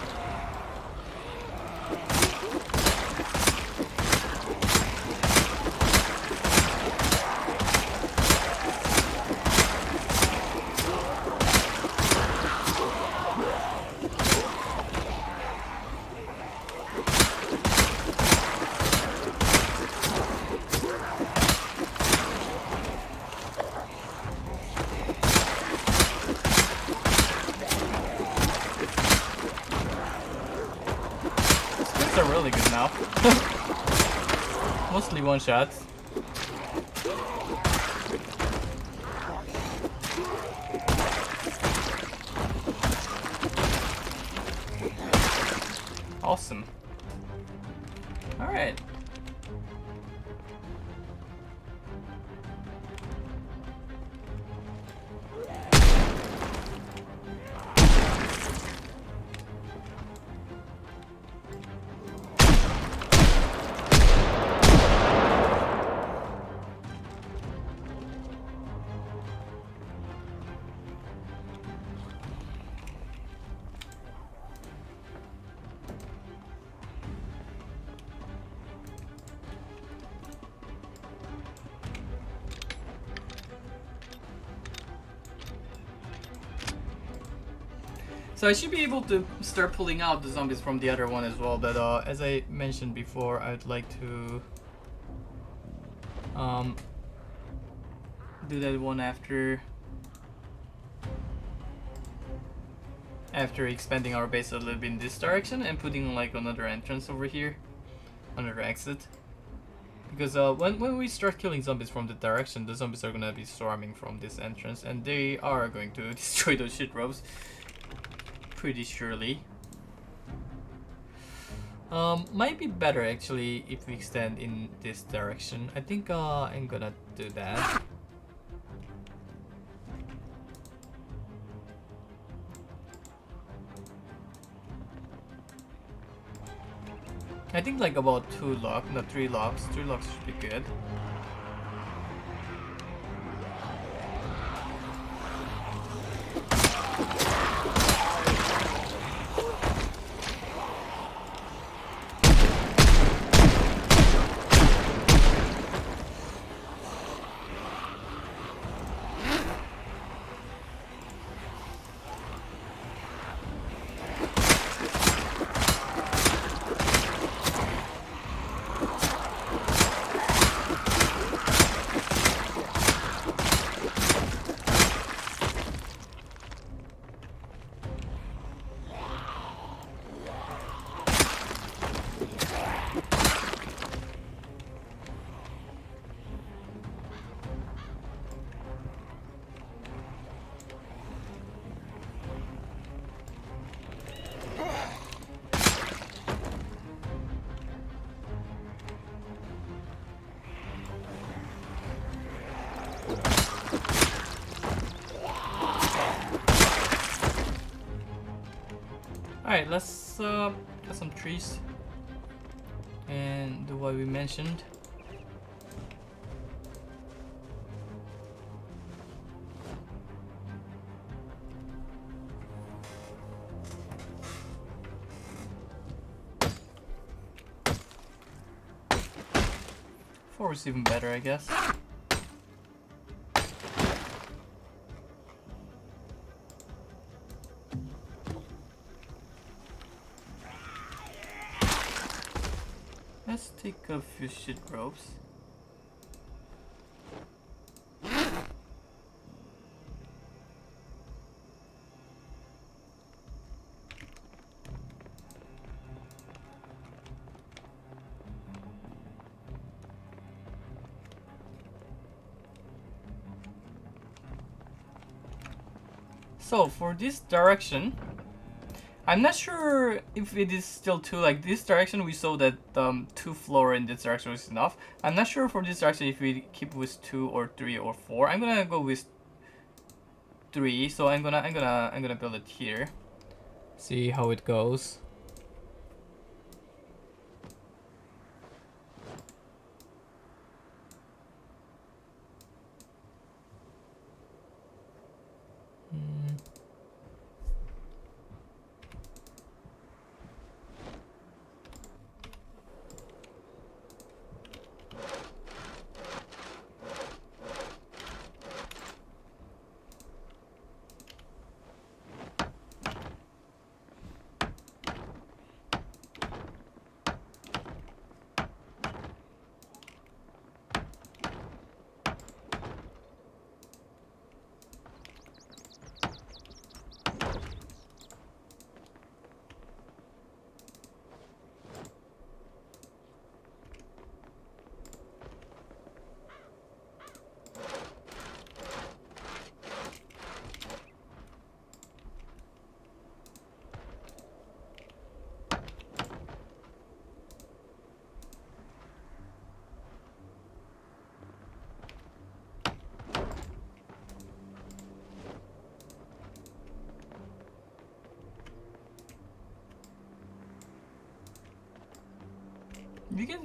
Are really good now. Mostly one shots. Awesome. All right. So I should be able to start pulling out the zombies from the other one as well, but as I mentioned before, I'd like to do that one after expanding our base a little bit in this direction and putting like another entrance over here, another exit. Because when we start killing zombies from that direction, the zombies are gonna be swarming from this entrance, and they are going to destroy those shit ropes. Pretty surely. Might be better actually if we extend in this direction. I think I'm gonna do that. I think like about 2 locks, not 3 locks. 3 locks should be good. Alright, let's get some trees and do what we mentioned. Four is even better, I guess. Let's take a few shit ropes. So for this direction, I'm not sure if it is still two, like this direction we saw that 2 floor in this direction was enough. I'm not sure for this direction if we keep with 2 or 3 or 4. I'm gonna go with 3, so I'm gonna build it here. See how it goes.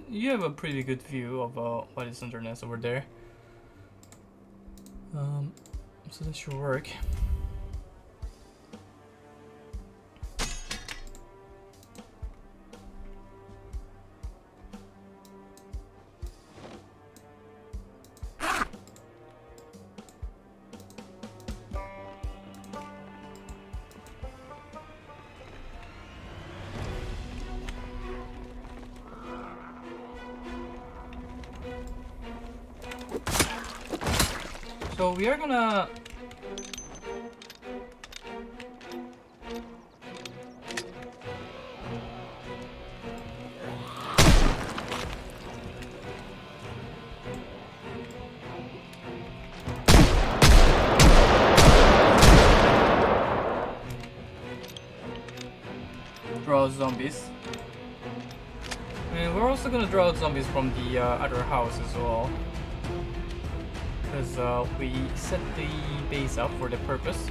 You have a pretty good view of what is underneath over there. So that should work. So we are gonna draw zombies, and we're also gonna draw zombies from the other house as well. Because we set the base up for the purpose.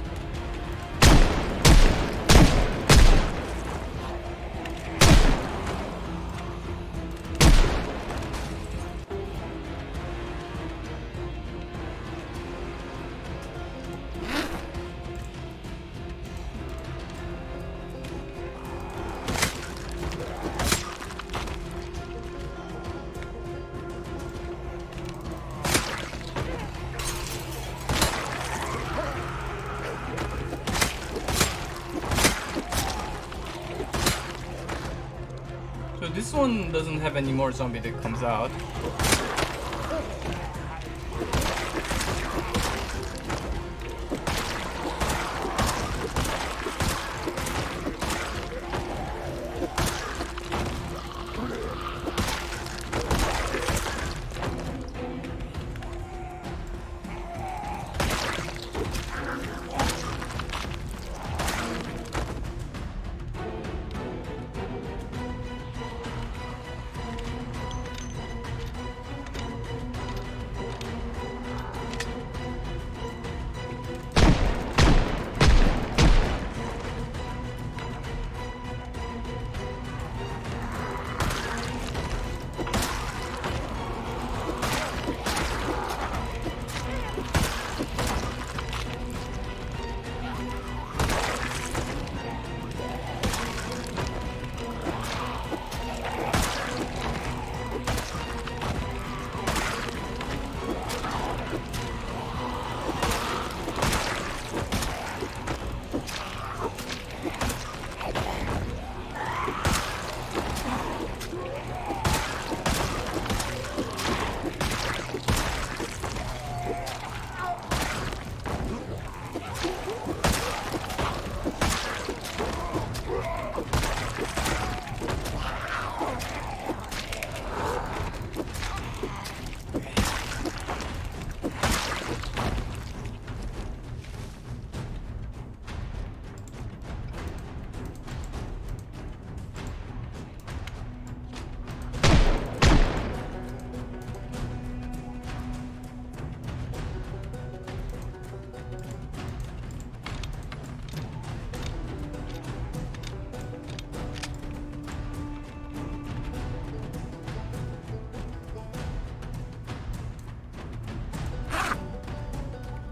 So this one doesn't have any more zombie that comes out.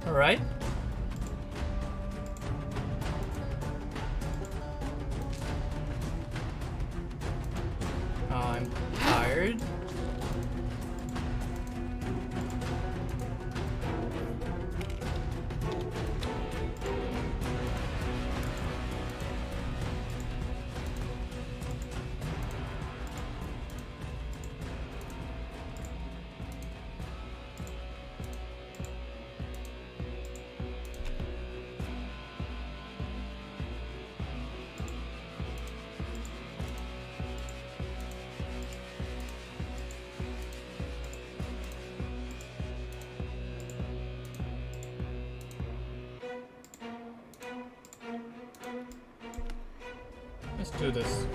Alright. I'm tired. Let's do this.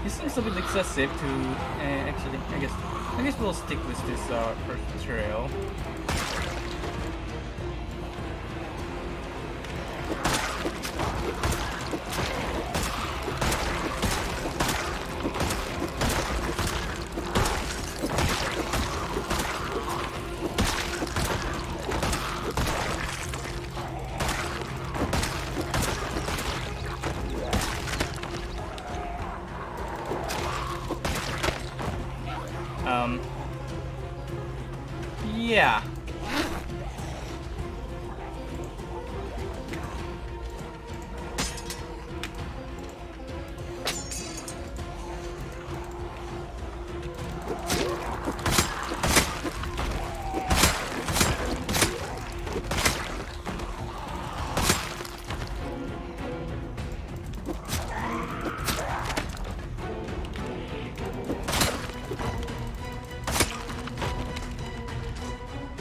It seems a bit excessive to actually. I guess we'll stick with this first trail. Yeah.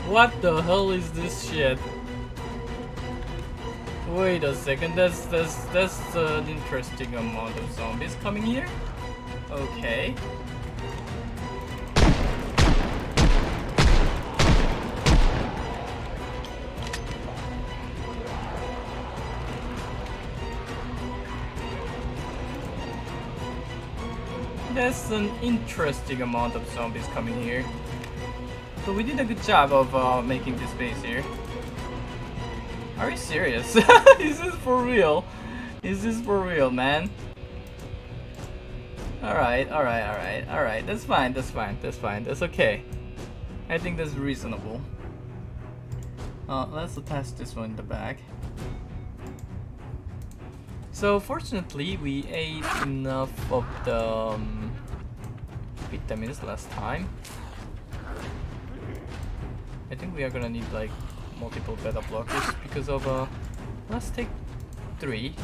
What the hell is this shit? Wait a second, that's an interesting amount of zombies coming here. Okay. That's an interesting amount of zombies coming here. So we did a good job of making this base here. Are you serious? Is this for real? Is this for real, man? Alright. That's fine, that's okay. I think that's reasonable. Let's attach this one in the back. So fortunately, we ate enough of the vitamins last time. I think we are gonna need like multiple beta blockers because of let's take 3.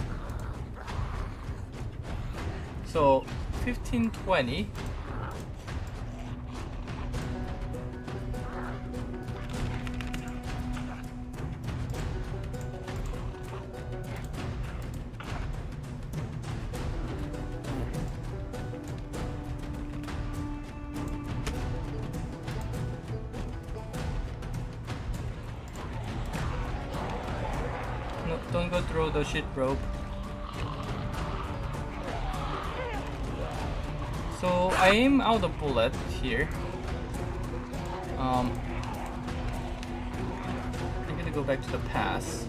So 15, 20. No, don't go through the shit rope. So I am out of bullet here. I'm gonna go back to the pass.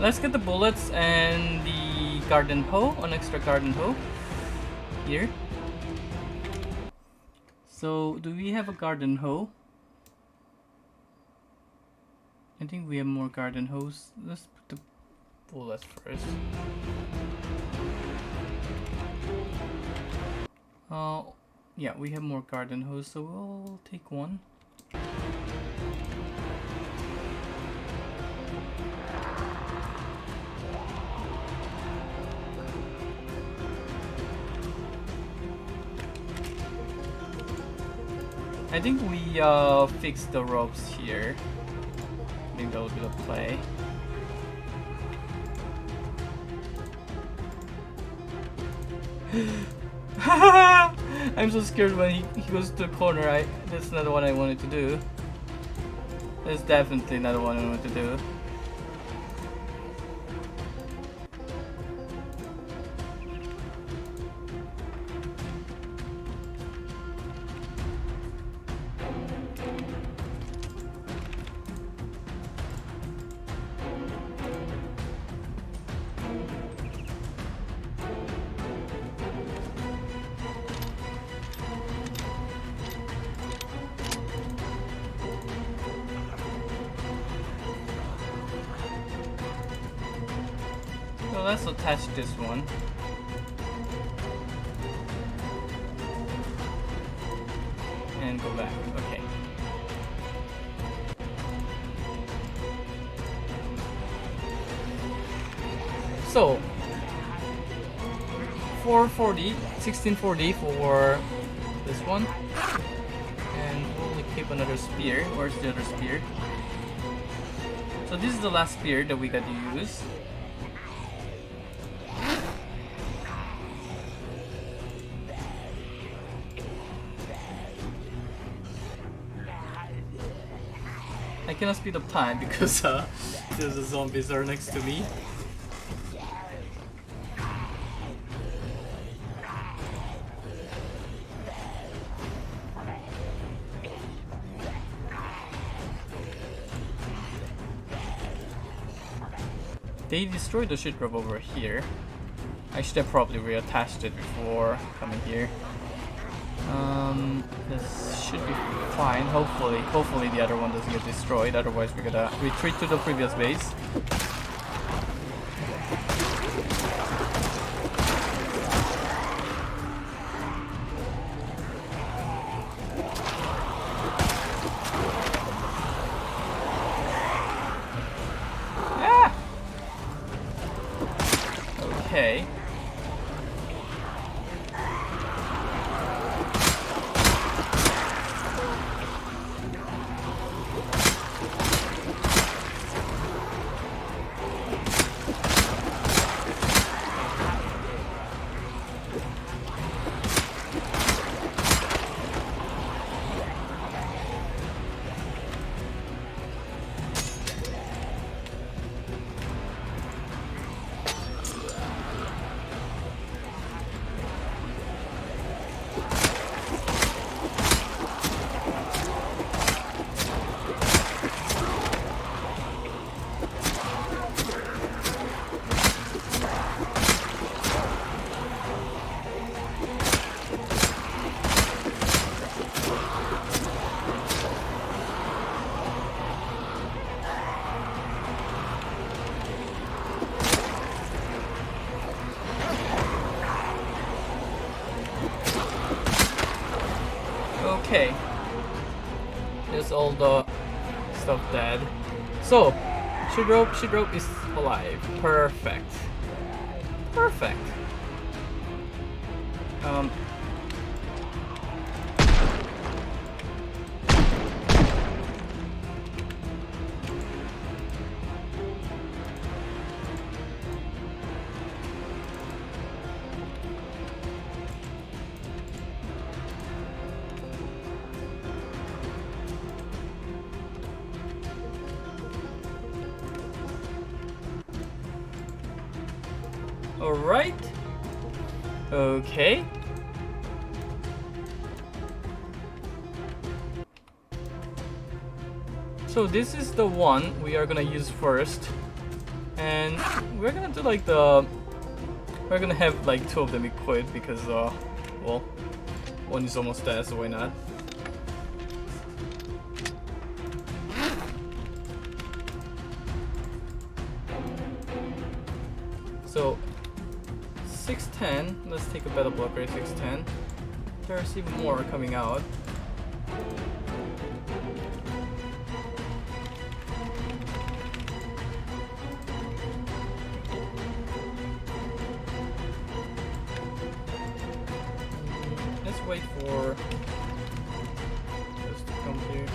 let's get the bullets and the garden hoe, an extra garden hoe here. So, do we have a garden hoe? I think we have more garden hose. Let's put the bullets first. Yeah, we have more garden hose, so we'll take one. I think we fixed the ropes here. I think that will be the play. I'm so scared when he goes to the corner. That's not what I wanted to do. That's definitely not what I wanted to do. So let's attach this one. And go back. Okay. So 1640 for this one. And we'll keep another spear. Where's the other spear? So this is the last spear that we got to use. I cannot speed up time because the zombies are next to me. They destroyed the shit rope over here. I should have probably reattached it before coming here. This should be fine. Hopefully the other one doesn't get destroyed. Otherwise, we're gonna retreat to the previous base. Ah! Okay. Okay. Is all the stuff dead. So, shit rope is alive. Perfect. Perfect. Alright. Okay. So this is the one we are gonna use first. And we're gonna do like the... We're gonna have like 2 of them equipped because, well, one is almost dead, so why not? So, 610, let's take a battle block, right? 610. There's even more coming out. Let's wait for this to come here.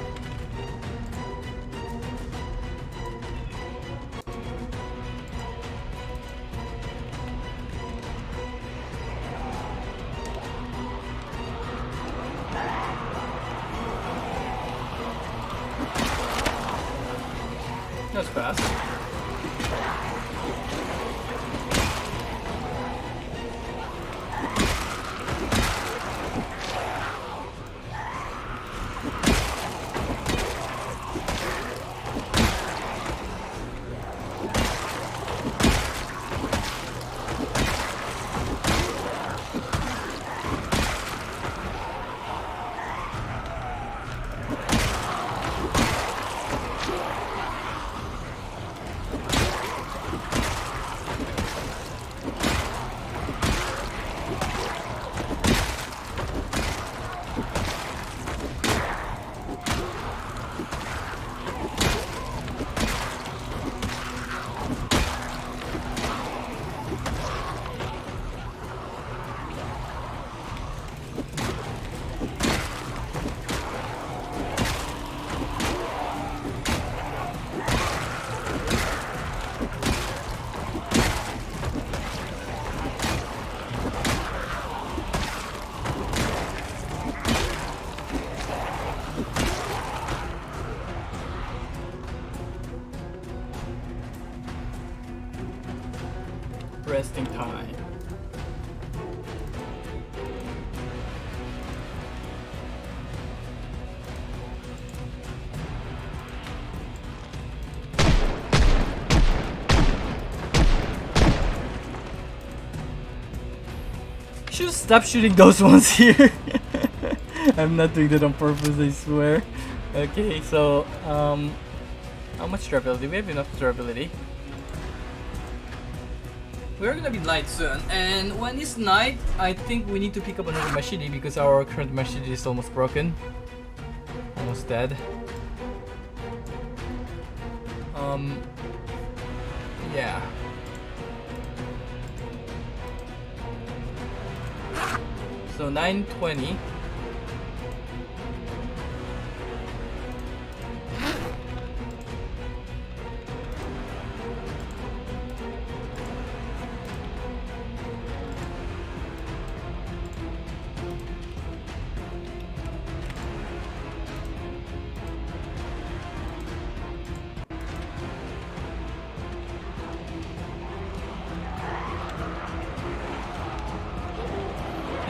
That's fast. Resting time. Should stop shooting those ones here. I'm not doing that on purpose, I swear. Okay, so how much durability? We have enough durability. We're gonna be night soon, and when it's night, I think we need to pick up another machete because our current machete is almost broken. Almost dead. Yeah. So 9:20.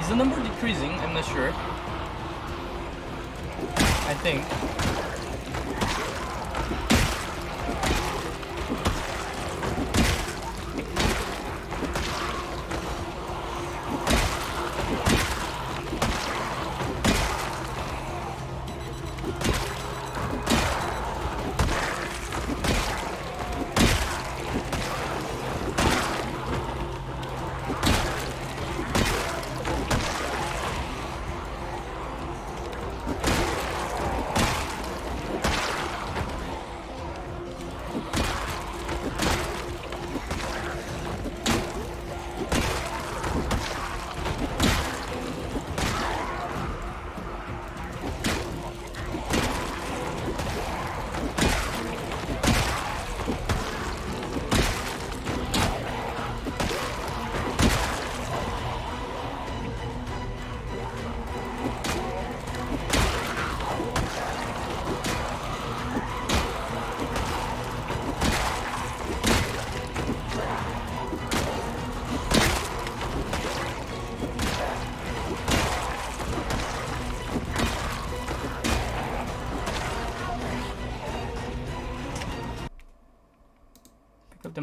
Is the number decreasing? I'm not sure. I think.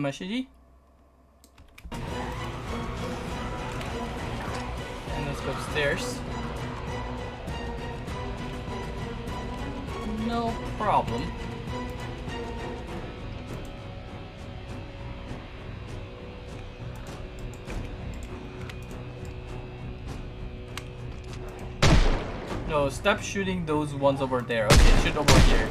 machete. And let's go upstairs. No problem. No, stop shooting those ones over there. Okay, shoot over here.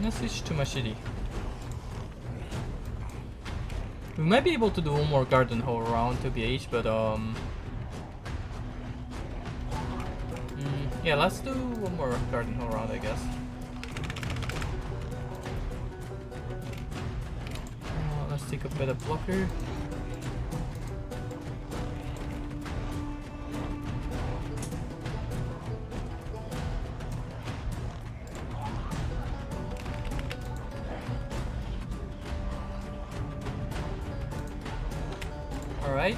Let's switch to machete. We might be able to do one more garden hole round to BH, but yeah, let's do one more garden hole round, I guess. Let's take a bit of blocker. Alright.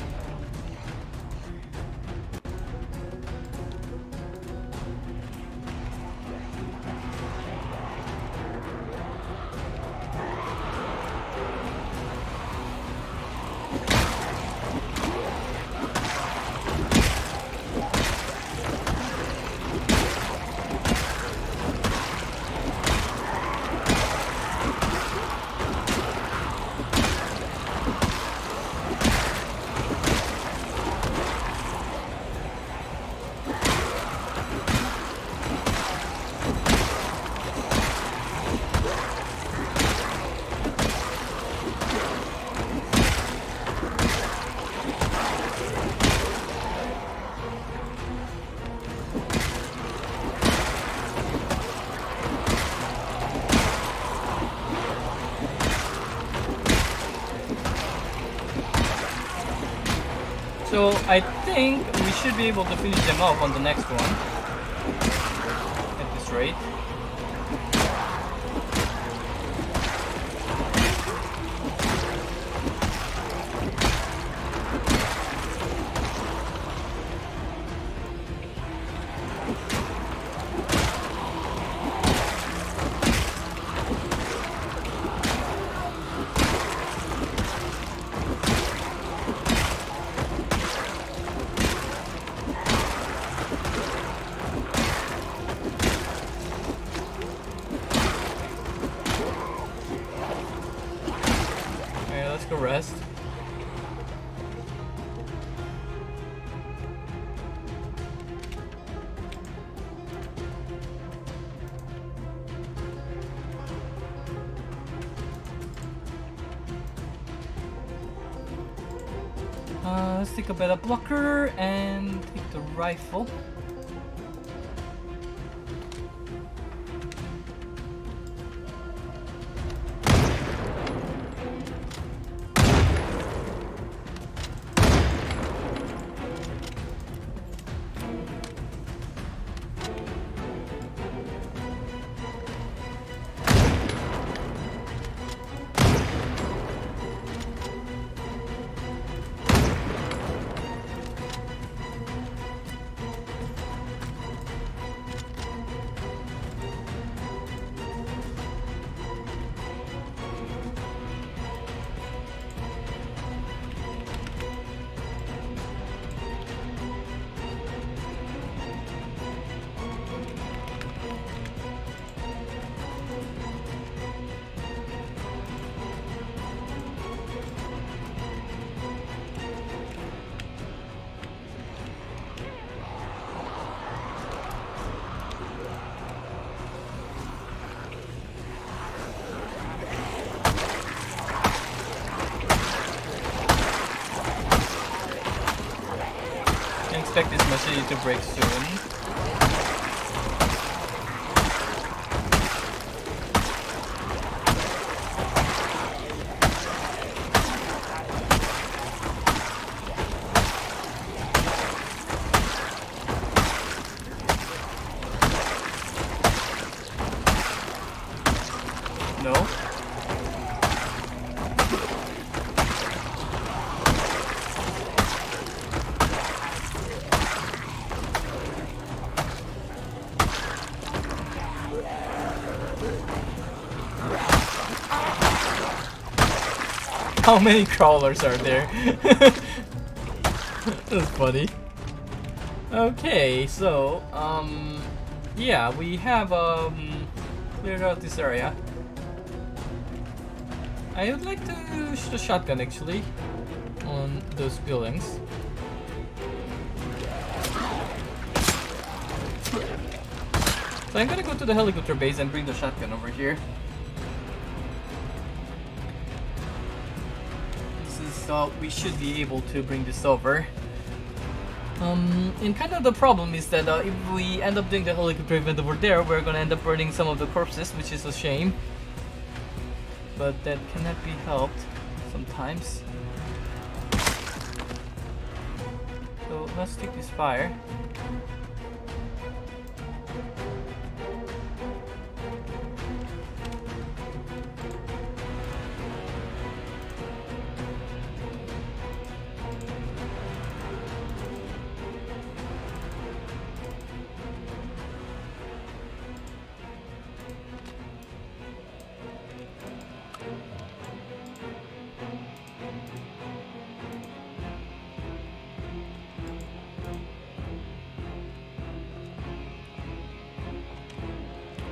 So I think we should be able to finish them off on the next one. At this rate. Go rest. Let's take a better blocker and take the rifle. Expect this machine to break soon. No. How many crawlers are there? That's funny. Okay, so yeah, we have cleared out this area. I would like to shoot a shotgun actually on those buildings. So I'm gonna go to the helicopter base and bring the shotgun over here. This is we should be able to bring this over. And kind of the problem is that if we end up doing the helicopter event over there, we're gonna end up burning some of the corpses, which is a shame. But that cannot be helped sometimes. So let's take this fire.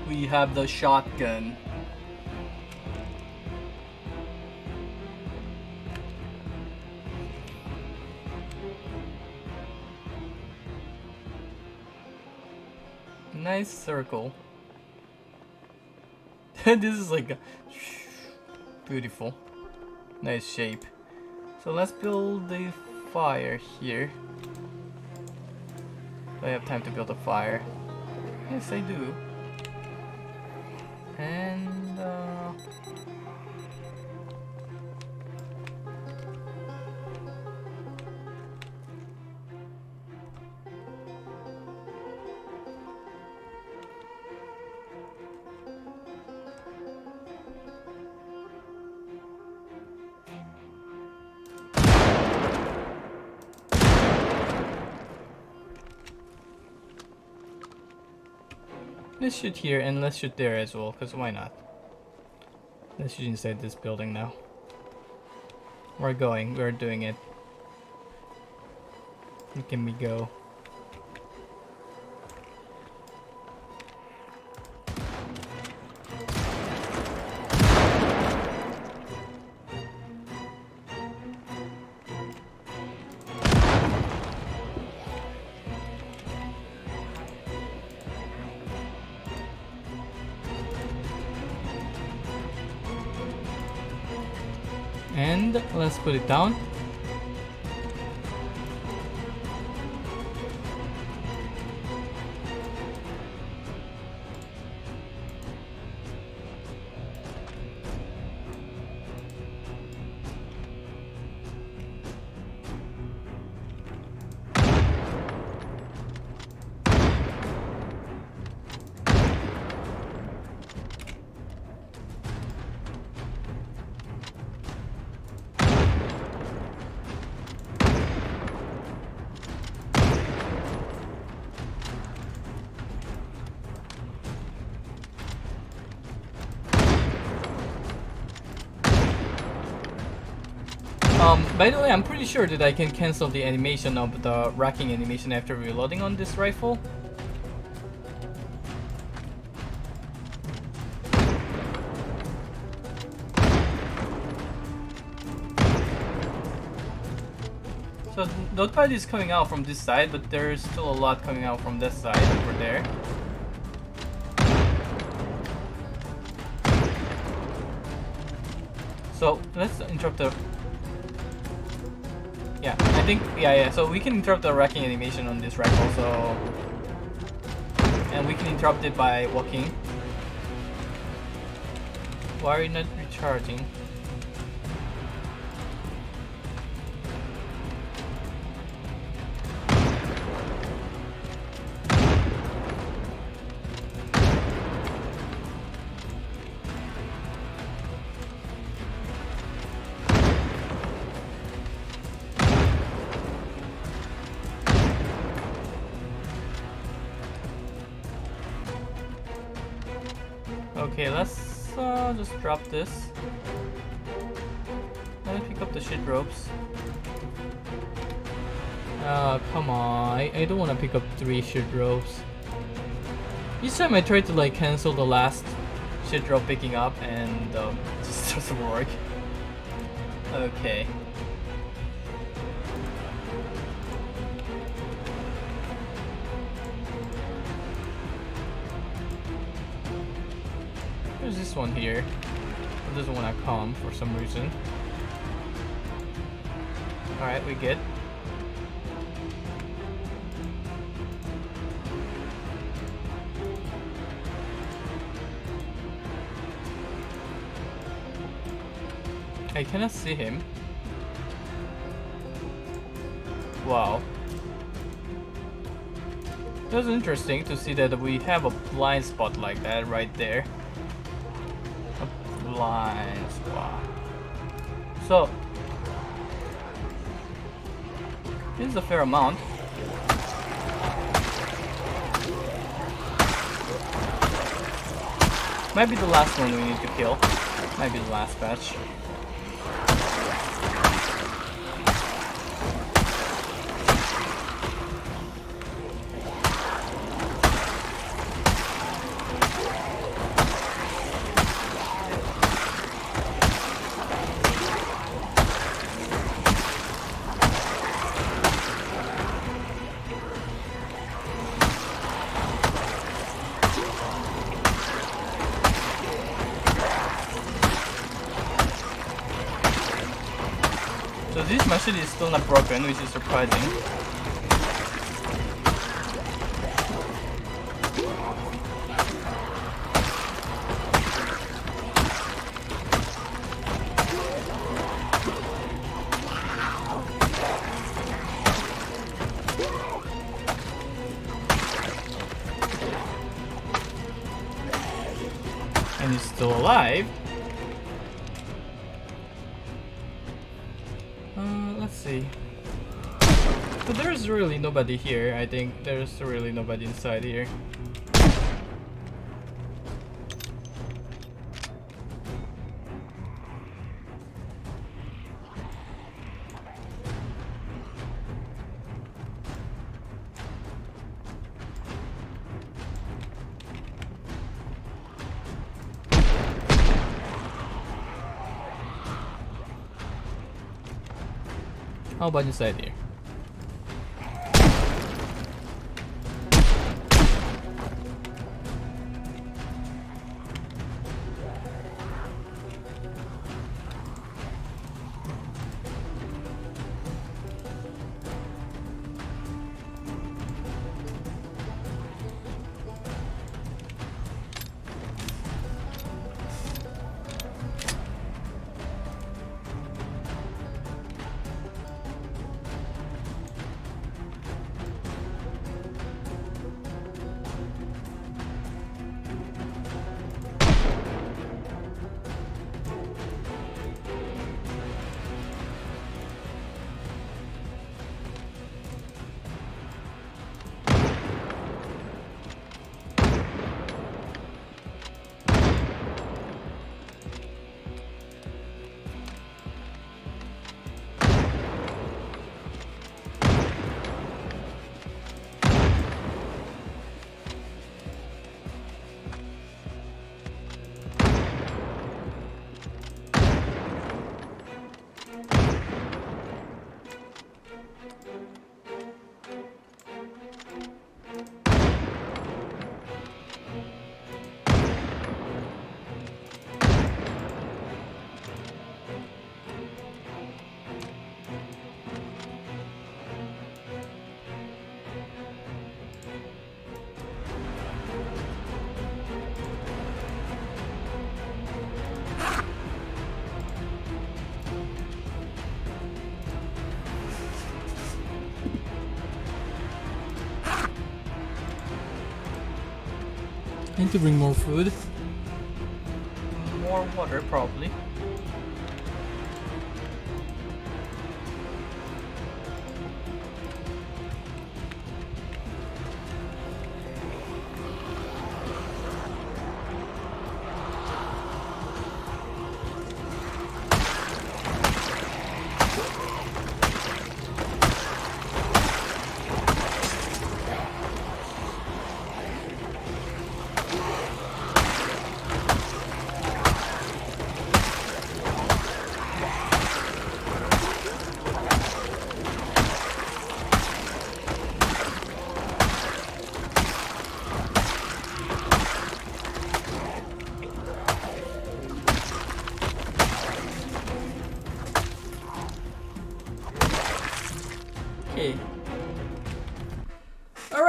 We have the shotgun. Nice circle. This is like a beautiful. Nice shape. So let's build the fire here. Do I have time to build a fire? Yes, I do. And let's shoot here and let's shoot there as well, because why not? Let's shoot inside this building now. We're doing it. Where can we go? And let's put it down. By the way, I'm pretty sure that I can cancel the animation of the racking animation after reloading on this rifle. So notepad is coming out from this side, but there's still a lot coming out from this side over there. So let's interrupt the... Yeah, I think, yeah, so we can interrupt the racking animation on this rifle, so... And we can interrupt it by walking. Why are you not recharging? Okay, let's just drop this. And if we pick up the shit ropes. Come on. I don't want to pick up 3 shit ropes. Each time I try to like cancel the last shit rope picking up and it just doesn't work. Okay. There's this one here. It doesn't want to come for some reason. Alright, we good. I cannot see him. Wow. It was interesting to see that we have a blind spot like that right there. A blind spot. So, this is a fair amount. Might be the last one we need to kill. Might be the last batch. So this machine is still not broken, which is surprising. And he's still alive. Let's see. But there's really nobody here. I think there's really nobody inside here. How about inside here? I need to bring more food. More water, probably.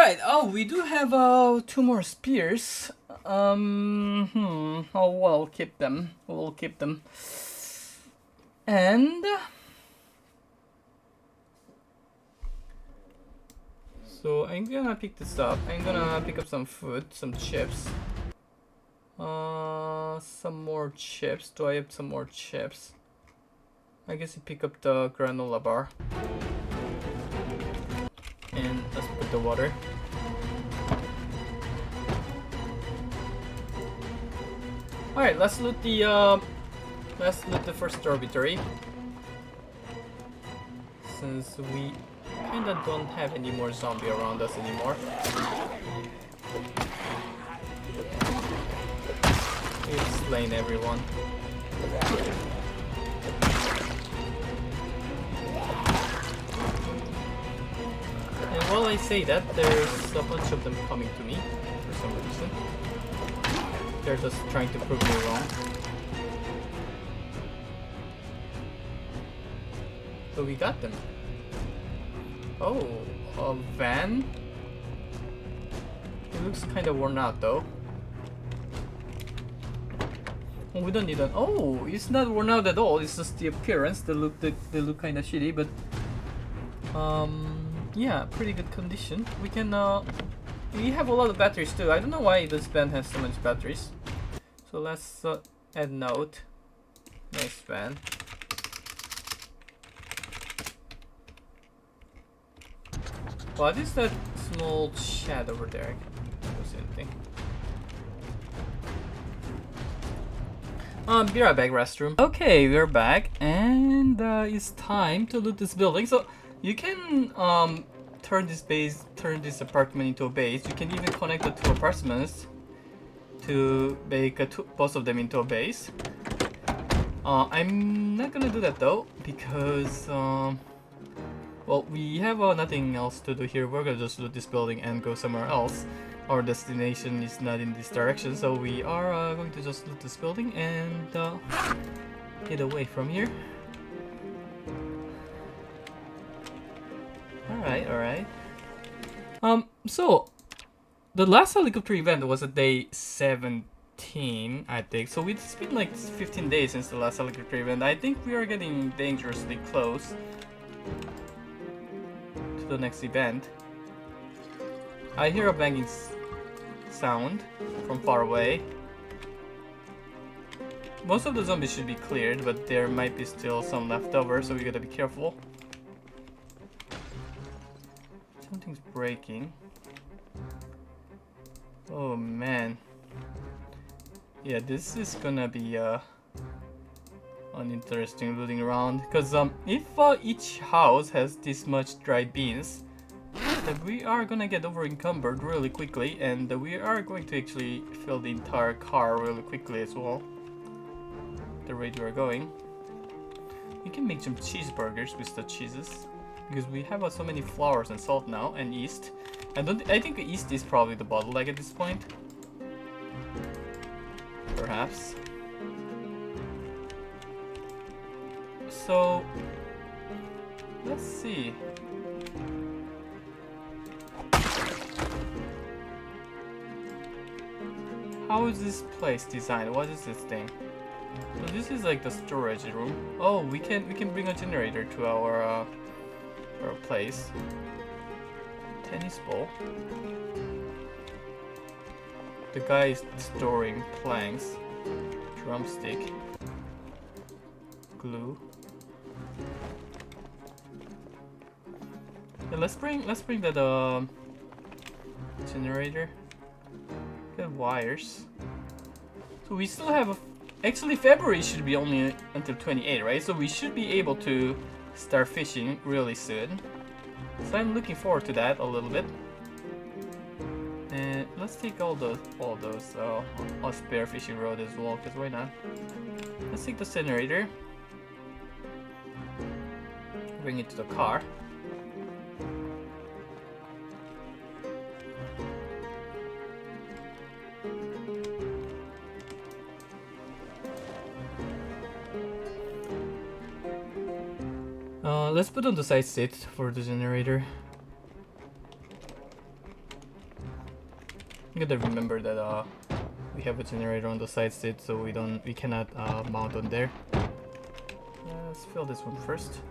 Alright, oh, we do have 2 more spears. Oh, we'll keep them. We'll keep them. And... so I'm gonna pick this up. I'm gonna pick up some food, some chips. Some more chips. Do I have some more chips? I guess you pick up the granola bar. And let's put the water. Alright, let's loot the first dormitory. Since we kinda don't have any more zombie around us anymore. We've slain everyone. And while I say that, there's a bunch of them coming to me for some reason. They're just trying to prove me wrong. So we got them. Oh, a van? It looks kind of worn out though. Oh, we don't need that. Oh, it's not worn out at all. It's just the appearance. They look kind of shitty, but yeah, pretty good condition. We can we have a lot of batteries too. I don't know why this van has so much batteries. So let's add note. Nice van. What is that small shed over there? I don't see anything. Be right back, restroom. Okay, we're back, and it's time to loot this building. So you can turn this apartment into a base. You can even connect the 2 apartments to make both of them into a base. I'm not gonna do that though, because well, we have nothing else to do here. We're gonna just loot this building and go somewhere else. Our destination is not in this direction, so we are going to just loot this building and get away from here. Alright. So the last helicopter event was at day 17, I think. So it's been like 15 days since the last helicopter event. I think we are getting dangerously close to the next event. I hear a banging sound from far away. Most of the zombies should be cleared, but there might be still some left over, so we gotta be careful. Something's breaking. Oh man. Yeah, this is gonna be uninteresting looting around, because if each house has this much dried beans, then we are gonna get over encumbered really quickly, and we are going to actually fill the entire car really quickly as well. The rate we're going. We can make some cheeseburgers with the cheeses, because we have so many flours and salt now, and yeast. I think the yeast is probably the bottleneck at this point. Perhaps. So let's see. How is this place designed? What is this thing? So this is like the storage room. Oh, we can bring a generator to our place. Tennis ball. The guy is storing planks, drumstick, glue. Yeah, let's bring that generator. Good wires. So we still have actually February should be only until 28, right? So we should be able to start fishing really soon. So I'm looking forward to that a little bit. And let's take all those a spare fishing rod as well, because why not? Let's take the generator. Bring it to the car. Let's put on the side seat for the generator. You gotta remember that we have a generator on the side seat, so we cannot mount on there. Let's fill this one first.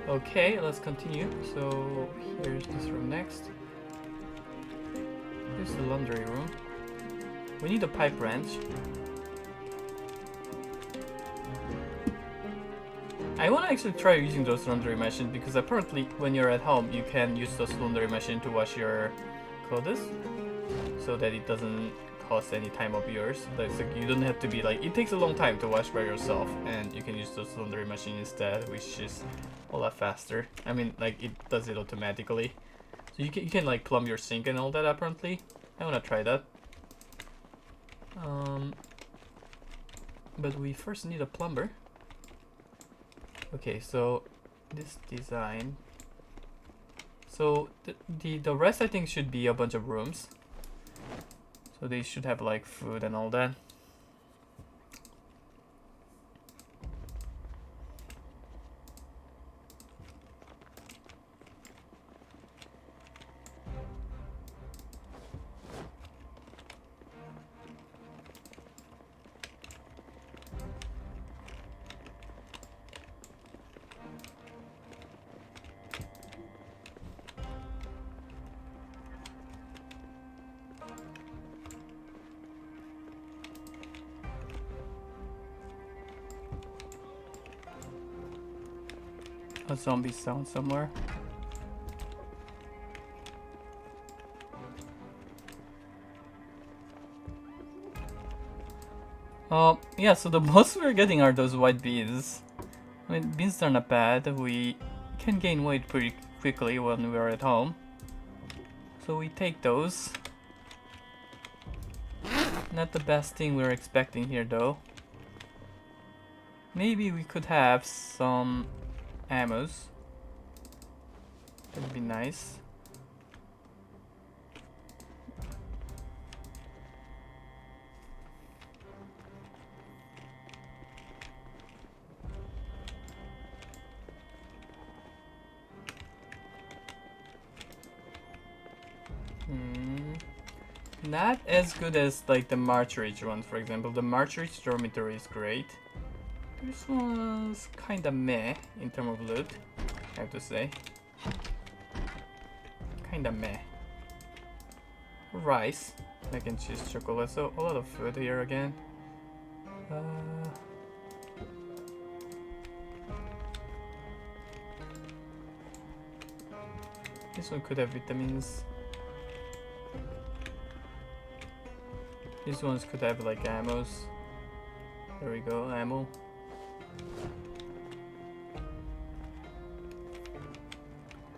Okay, let's continue. So here's this room next. Here's the laundry room. We need a pipe wrench. I want to actually try using those laundry machines because apparently when you're at home you can use those laundry machines to wash your clothes so that it doesn't cost any time of yours. Like you don't have to be like, it takes a long time to wash by yourself and you can use those laundry machines instead, which is a lot faster. I mean, like it does it automatically. So you can like plumb your sink and all that apparently. I want to try that. But we first need a plumber. Okay, so this design. So the rest I think should be a bunch of rooms. So they should have like food and all that. A zombie sound somewhere. Yeah, so the most we're getting are those white beans. I mean, beans are not bad. We can gain weight pretty quickly when we are at home. So we take those. Not the best thing we're expecting here though. Maybe we could have some ammos. That'd be nice. Not as good as like the March Ridge one, for example. The March Ridge dormitory is great. This one's kinda meh in terms of loot, I have to say. Kinda meh. Rice, mac and cheese, chocolate, so a lot of food here again. This one could have vitamins. These ones could have like ammos. There we go, ammo.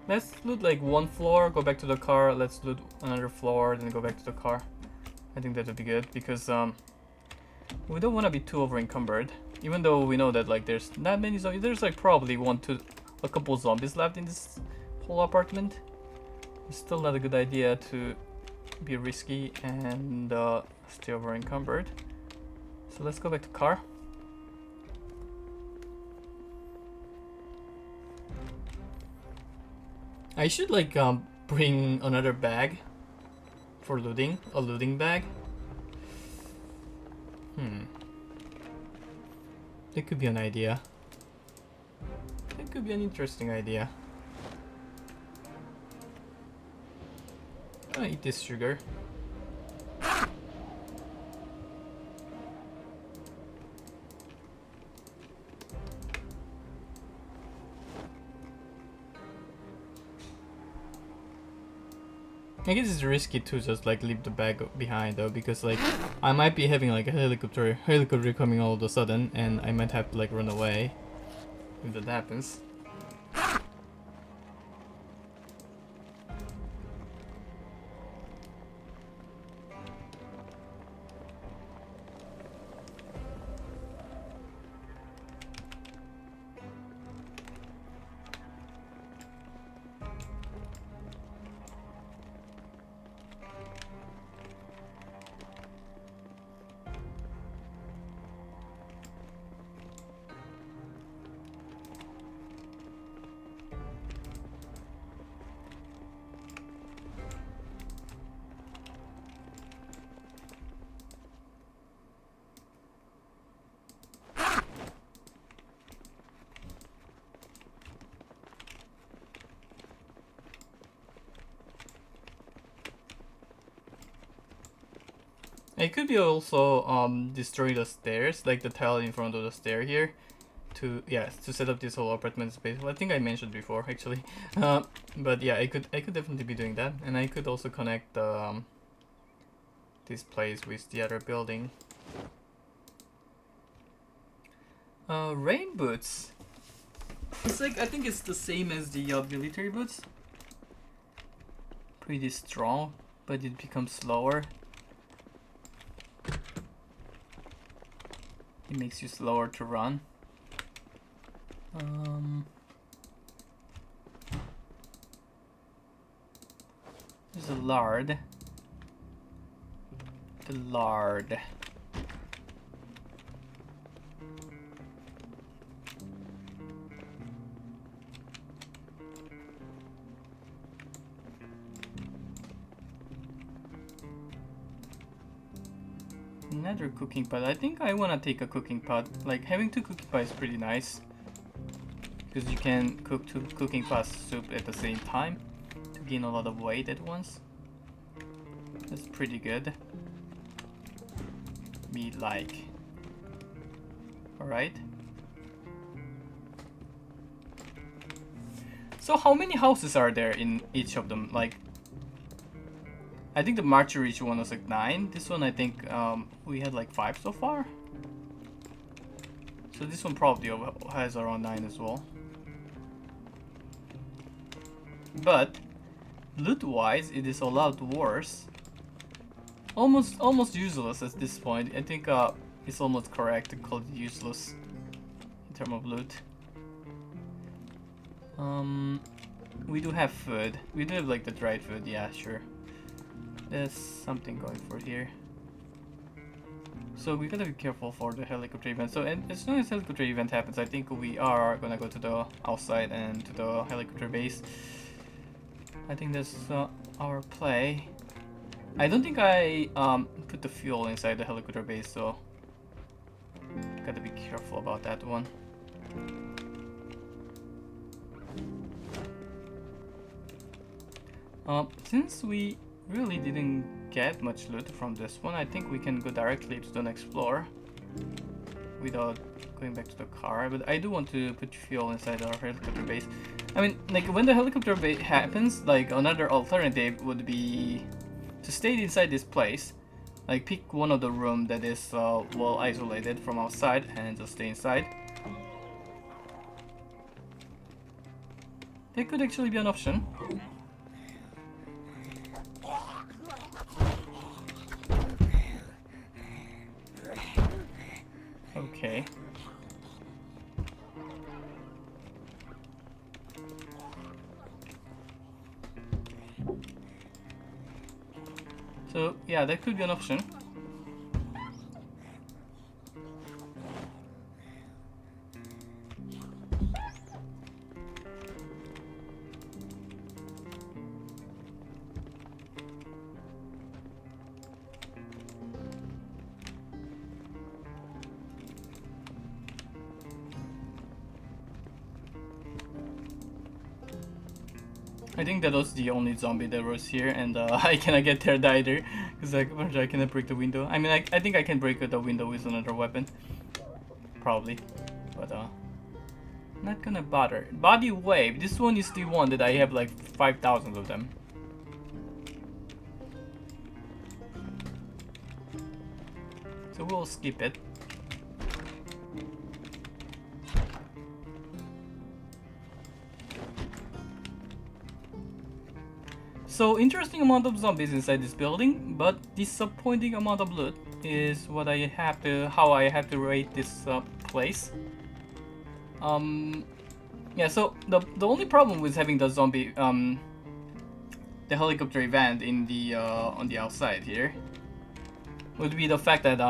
Let's loot like one floor, go back to the car, let's loot another floor, then go back to the car. I think that would be good because we don't want to be too over encumbered. Even though we know that like there's not many zombies, there's like probably a couple zombies left in this whole apartment. It's still not a good idea to be risky and stay over encumbered. So let's go back to car. I should like bring another bag for looting, a looting bag. That could be an idea. That could be an interesting idea. I'm gonna eat this sugar. I guess it's risky to just like leave the bag behind though, because like I might be having like a helicopter coming all of a sudden and I might have to like run away if that happens. It could be also destroying the stairs, like the tile in front of the stair here, to to set up this whole apartment space. Well, I think I mentioned before actually, but yeah, I could definitely be doing that, and I could also connect this place with the other building. Rain boots. It's like I think it's the same as the military boots. Pretty strong, but it becomes slower. It makes you slower to run. There's a lard. The lard. Another cooking pot. I think I wanna take a cooking pot. Like having two cooking pots is pretty nice because you can cook two cooking pots soup at the same time to gain a lot of weight at once. That's pretty good. Me like. Alright. So how many houses are there in each of them? Like, I think the March Reach one was like 9. This one I think we had like 5 so far. So this one probably has around 9 as well. But loot wise it is a lot worse. Almost useless at this point. I think it's almost correct to call it useless in terms of loot. We do have food. We do have like the dried food, yeah, sure. There's something going for here. So we gotta be careful for the helicopter event. So as soon as helicopter event happens, I think we are gonna go to the outside and to the helicopter base. I think that's our play. I don't think I put the fuel inside the helicopter base, so gotta be careful about that one. Since we really didn't get much loot from this one, I think we can go directly to the next floor without going back to the car. But I do want to put fuel inside our helicopter base. I mean, like when the helicopter base happens, like another alternative would be to stay inside this place. Like pick one of the room that is well isolated from outside and just stay inside. That could actually be an option. Okay. So yeah, that could be an option. I think that was the only zombie that was here, and I cannot get there either because I cannot break the window. I mean, I think I can break the window with another weapon, probably, but not gonna bother. Body wave. This one is the one that I have like 5,000 of them. So we'll skip it. So interesting amount of zombies inside this building, but disappointing amount of loot is what I have to, how I have to rate this place. Yeah. So the only problem with having the zombie, the helicopter event in the on the outside here, would be the fact that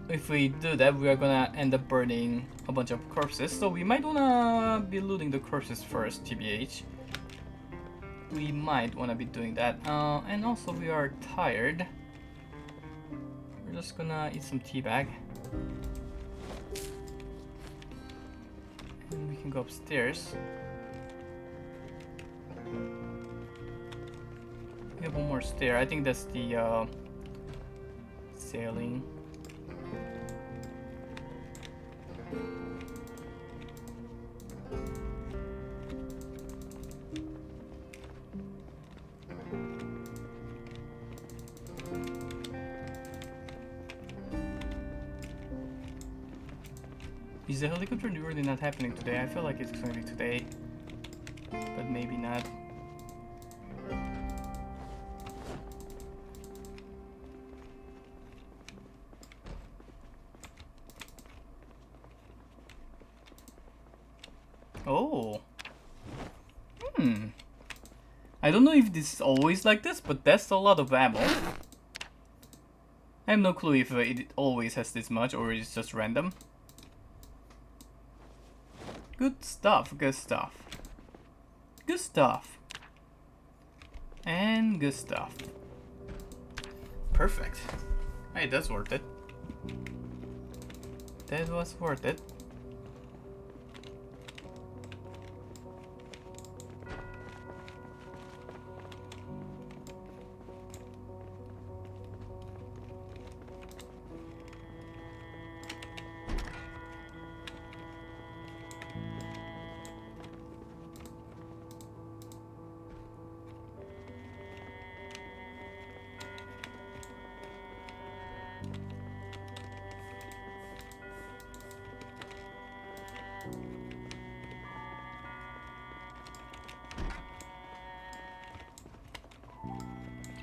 if we do that, we are gonna end up burning a bunch of corpses. So we might wanna be looting the corpses first, TBH. We might want to be doing that, and also we are tired. We're just gonna eat some tea bag, and we can go upstairs. We have one more stair. I think that's the sailing. Is the helicopter really not happening today? I feel like it's going to be today, but maybe not. Oh. I don't know if this is always like this, but that's a lot of ammo. I have no clue if it always has this much or it's just random. Good stuff, good stuff. Good stuff. And good stuff. Perfect. Hey, that's worth it. That was worth it.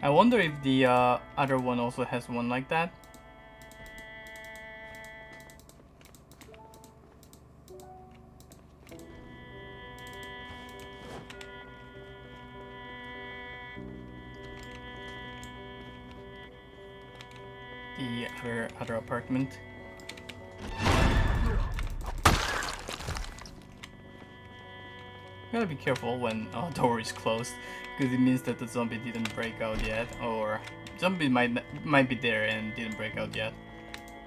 I wonder if the other one also has one like that. The other apartment. Gotta be careful when a door is closed, because it means that the zombie didn't break out yet, or zombie might be there and didn't break out yet,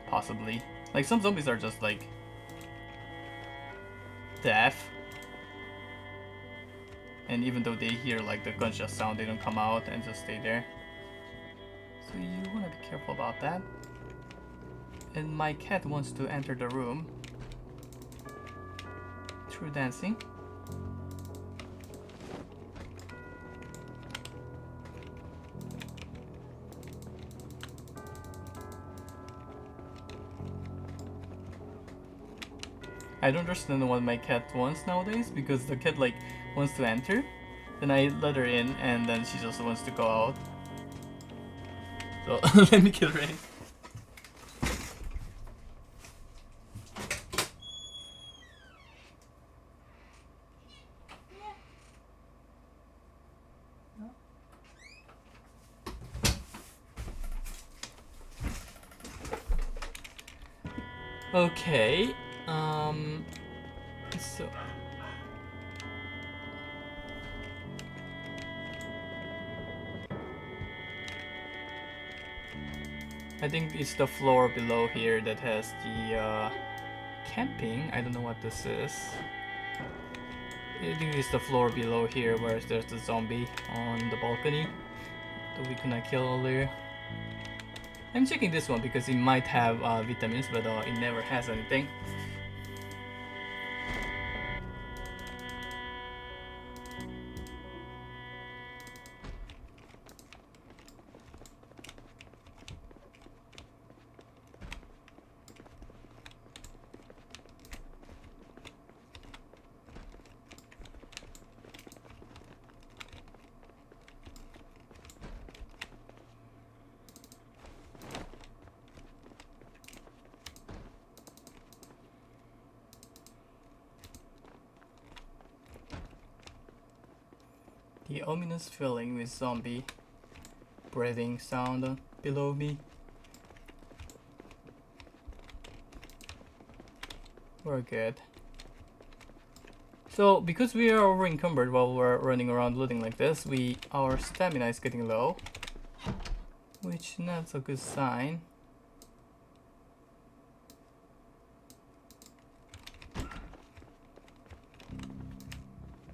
possibly. Like some zombies are just like deaf, and even though they hear like the gunshot sound, they don't come out and just stay there. So you wanna be careful about that. And my cat wants to enter the room through dancing. I don't understand what my cat wants nowadays, because the cat like wants to enter, then I let her in, and then she just wants to go out. So let me get ready. Okay, so I think it's the floor below here that has the camping. I don't know what this is. I think it's the floor below here where there's the zombie on the balcony that we could not kill earlier. I'm checking this one because it might have vitamins, but it never has anything. The ominous feeling with zombie breathing sound below me. We're good. So because we are over encumbered while we're running around looting like this, our stamina is getting low, which not a good sign.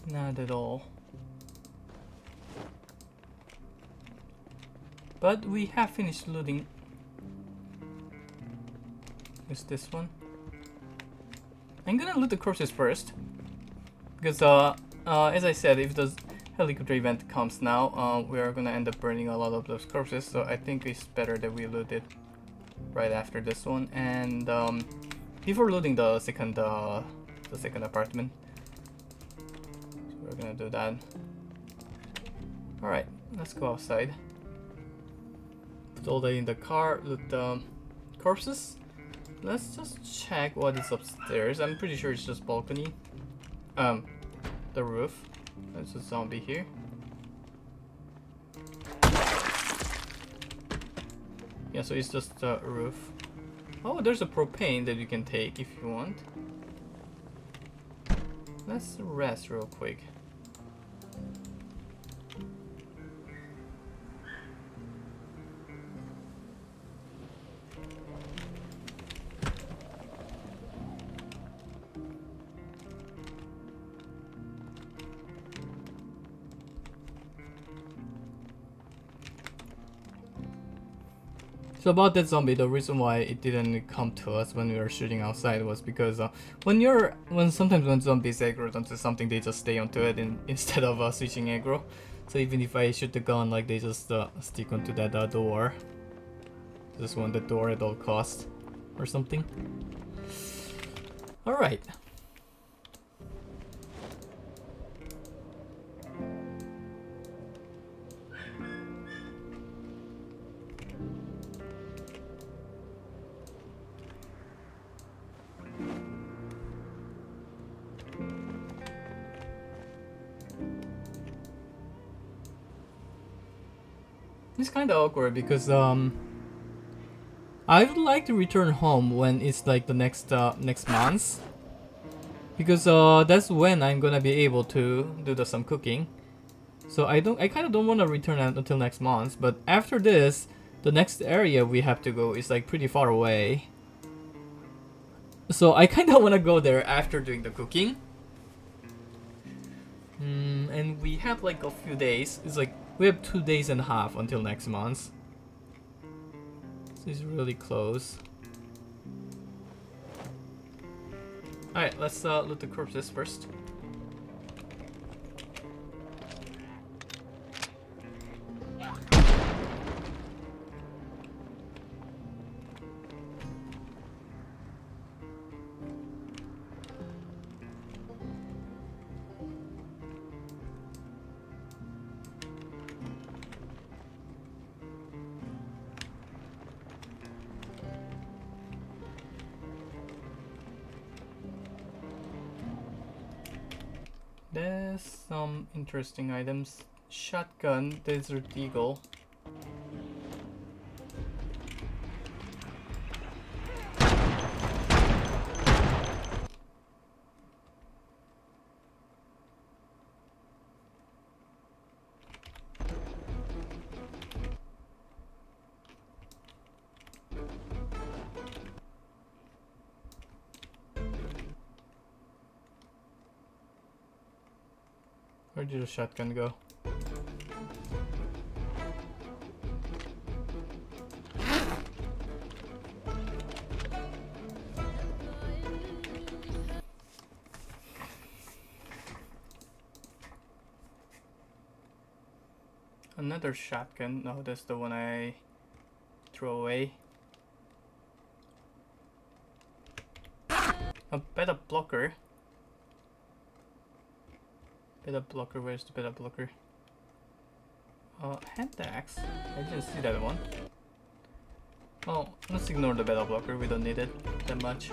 Not at all. But we have finished looting Is this one? I'm gonna loot the corpses first. Because, as I said, if the helicopter event comes now, we are gonna end up burning a lot of those corpses. So I think it's better that we loot it right after this one. And before looting the second apartment. So we're gonna do that. Alright, let's go outside. Put all that in the car, loot the corpses. Let's just check what is upstairs. I'm pretty sure it's just balcony. The roof. There's a zombie here. Yeah, so it's just the roof. Oh, there's a propane that you can take if you want. Let's rest real quick. So about that zombie, the reason why it didn't come to us when we were shooting outside was because sometimes when zombies aggro onto something, they just stay onto it instead of switching aggro. So even if I shoot the gun, like they just stick onto that door. Just want the door at all costs, or something. All right. It's kind of awkward because I would like to return home when it's like the next month, because that's when I'm gonna be able to do some cooking. So I kind of don't want to return until next month, but after this, the next area we have to go is like pretty far away. So I kind of want to go there after doing the cooking. And we have like a few days. It's like we have 2.5 days until next month. So it's really close. Alright, let's loot the corpses first. There's some interesting items. Shotgun, Desert Eagle. Where did the shotgun go? Another shotgun. No, that's the one I threw away. A beta blocker. Beta blocker, where's the beta blocker? Hand axe. I didn't see that one. Oh, let's ignore the beta blocker, we don't need it that much.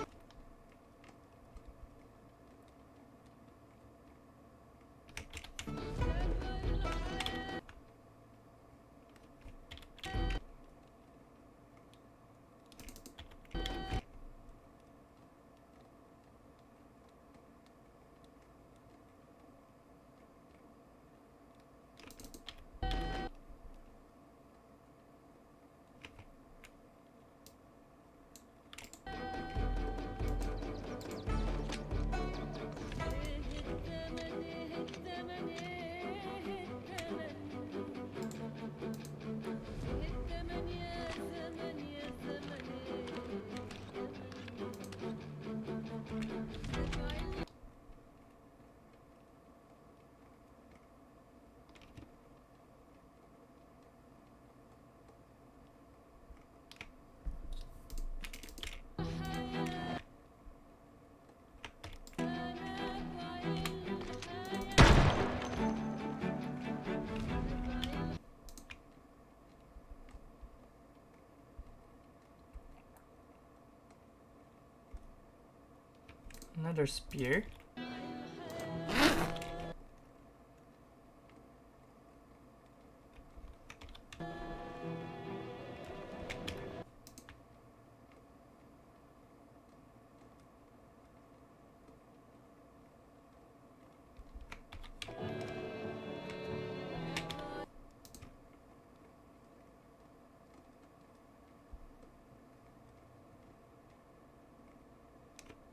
Another spear.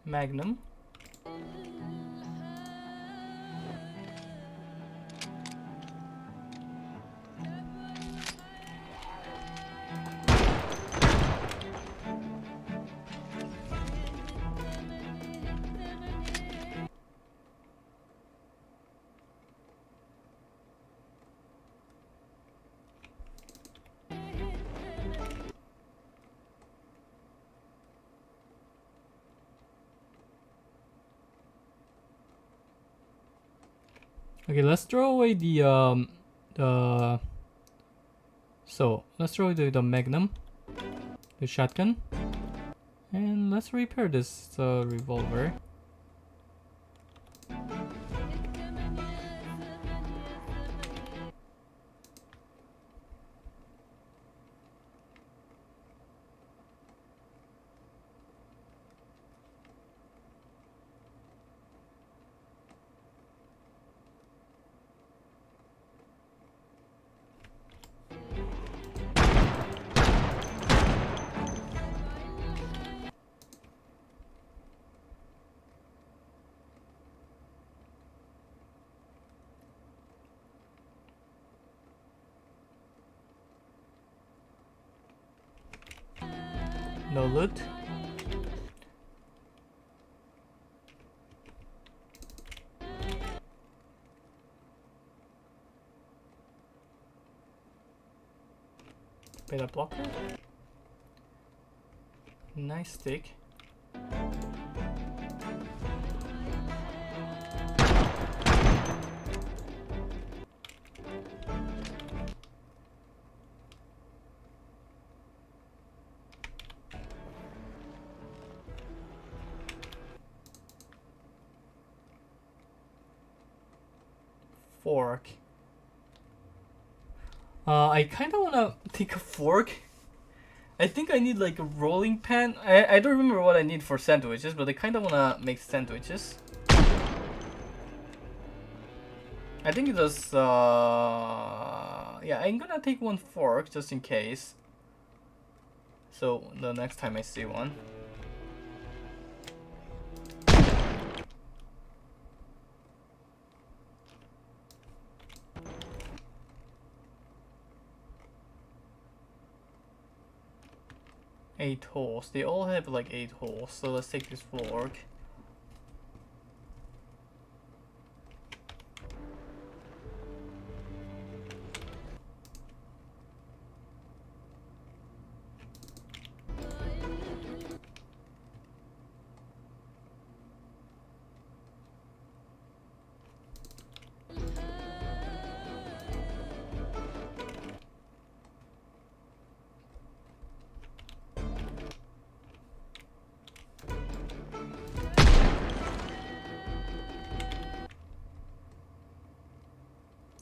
Magnum. Okay, let's throw away the so let's throw away the Magnum, the shotgun, and let's repair this revolver. No loot. Beta blocker. Nice stick. Fork. I kind of want to take a fork. I think I need like a rolling pan. I don't remember what I need for sandwiches, but I kind of want to make sandwiches. I think it does, yeah, I'm gonna take one fork just in case. So the next time I see one. Eight holes. They all have like 8 holes. So let's take this fork.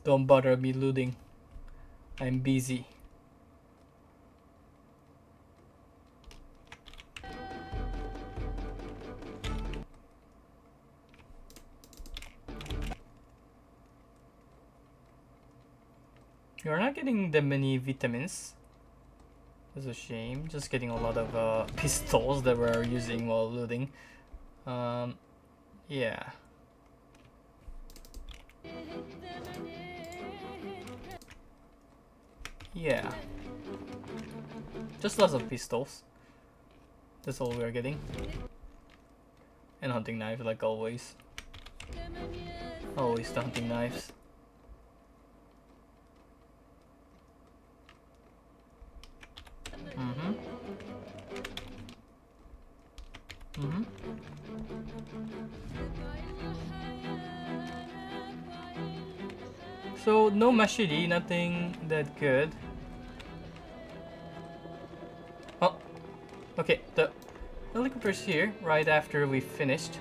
Don't bother me looting. I'm busy. You're not getting that many vitamins. That's a shame. Just getting a lot of pistols that we're using while looting. Yeah. Yeah. Just lots of pistols. That's all we're getting. And hunting knives, like always. Always the hunting knives. Mm-hmm. Mm-hmm. So no machete, nothing that good. Oh, okay. The helicopter's here right after we finished.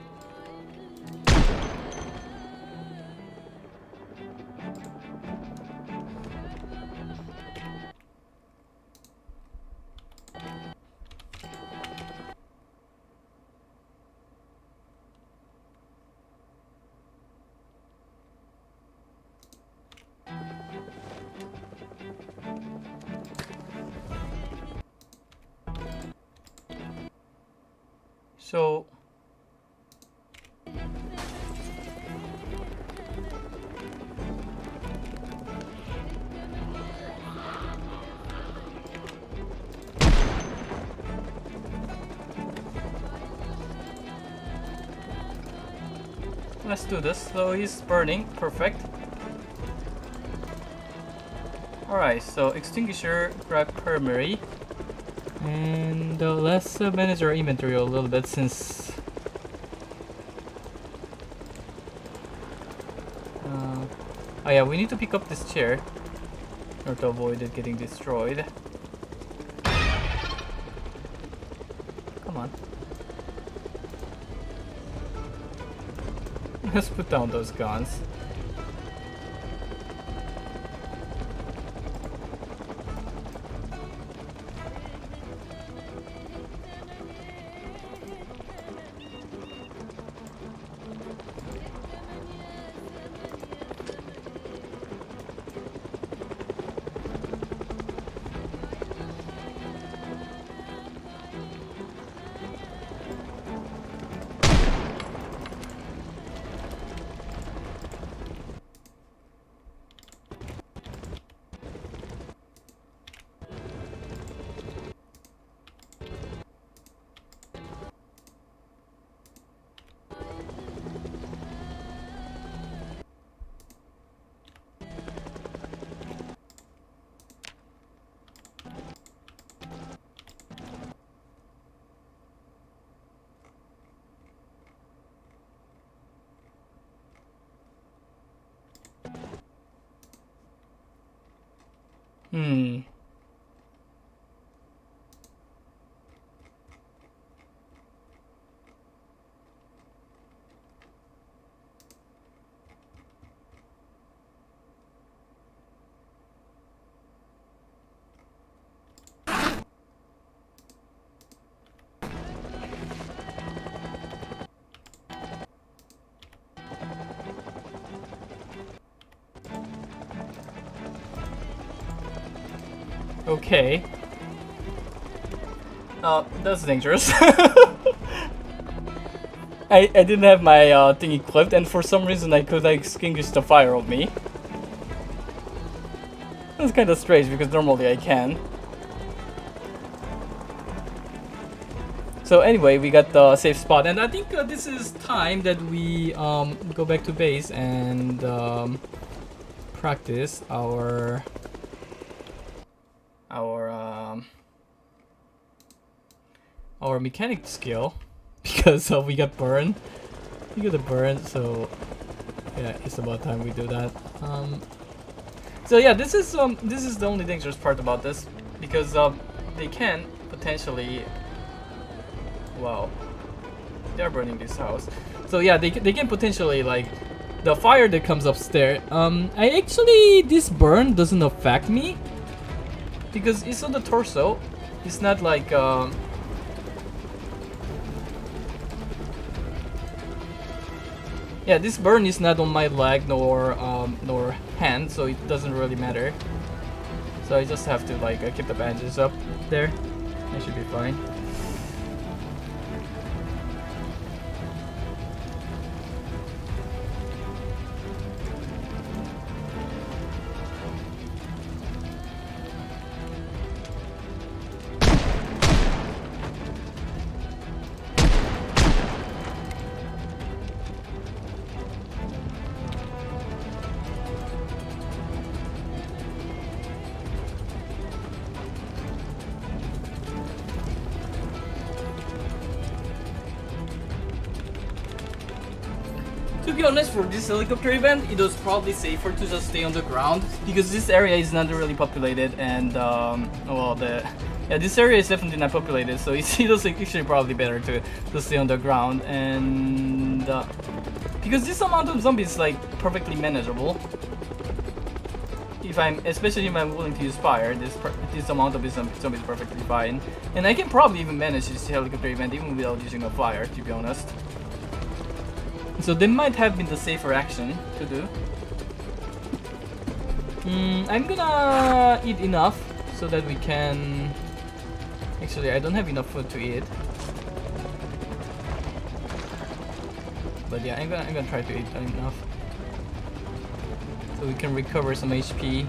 So let's do this. So he's burning. Perfect. Alright, so extinguisher, grab primary. And let's manage our inventory a little bit since... oh yeah, we need to pick up this chair in order to avoid it getting destroyed. Come on. Let's put down those guns. Okay. That's dangerous. I didn't have my thing equipped, and for some reason I could extinguish the fire of me. That's kind of strange because normally I can. So anyway, we got the safe spot, and I think this is time that we go back to base and practice our mechanic skill because we got burned. We got the burn, so yeah, it's about time we do that. So yeah, this is the only dangerous part about this because they can potentially. Wow, they're burning this house. So yeah, they can potentially, like, the fire that comes upstairs. I actually, this burn doesn't affect me because it's on the torso. It's not like yeah, this burn is not on my leg nor hand, so it doesn't really matter. So I just have to, like, keep the bandages up there. I should be fine. To be honest, for this helicopter event, it was probably safer to just stay on the ground because this area is not really populated, and well, this area is definitely not populated, so it was actually probably better to stay on the ground, and because this amount of zombies is, like, perfectly manageable. Especially if I'm willing to use fire, this amount of zombies is perfectly fine, and I can probably even manage this helicopter event even without using a fire, to be honest. So they might have been the safer action to do. I'm gonna eat enough so that we can... Actually, I don't have enough food to eat. But yeah, I'm gonna try to eat enough so we can recover some HP.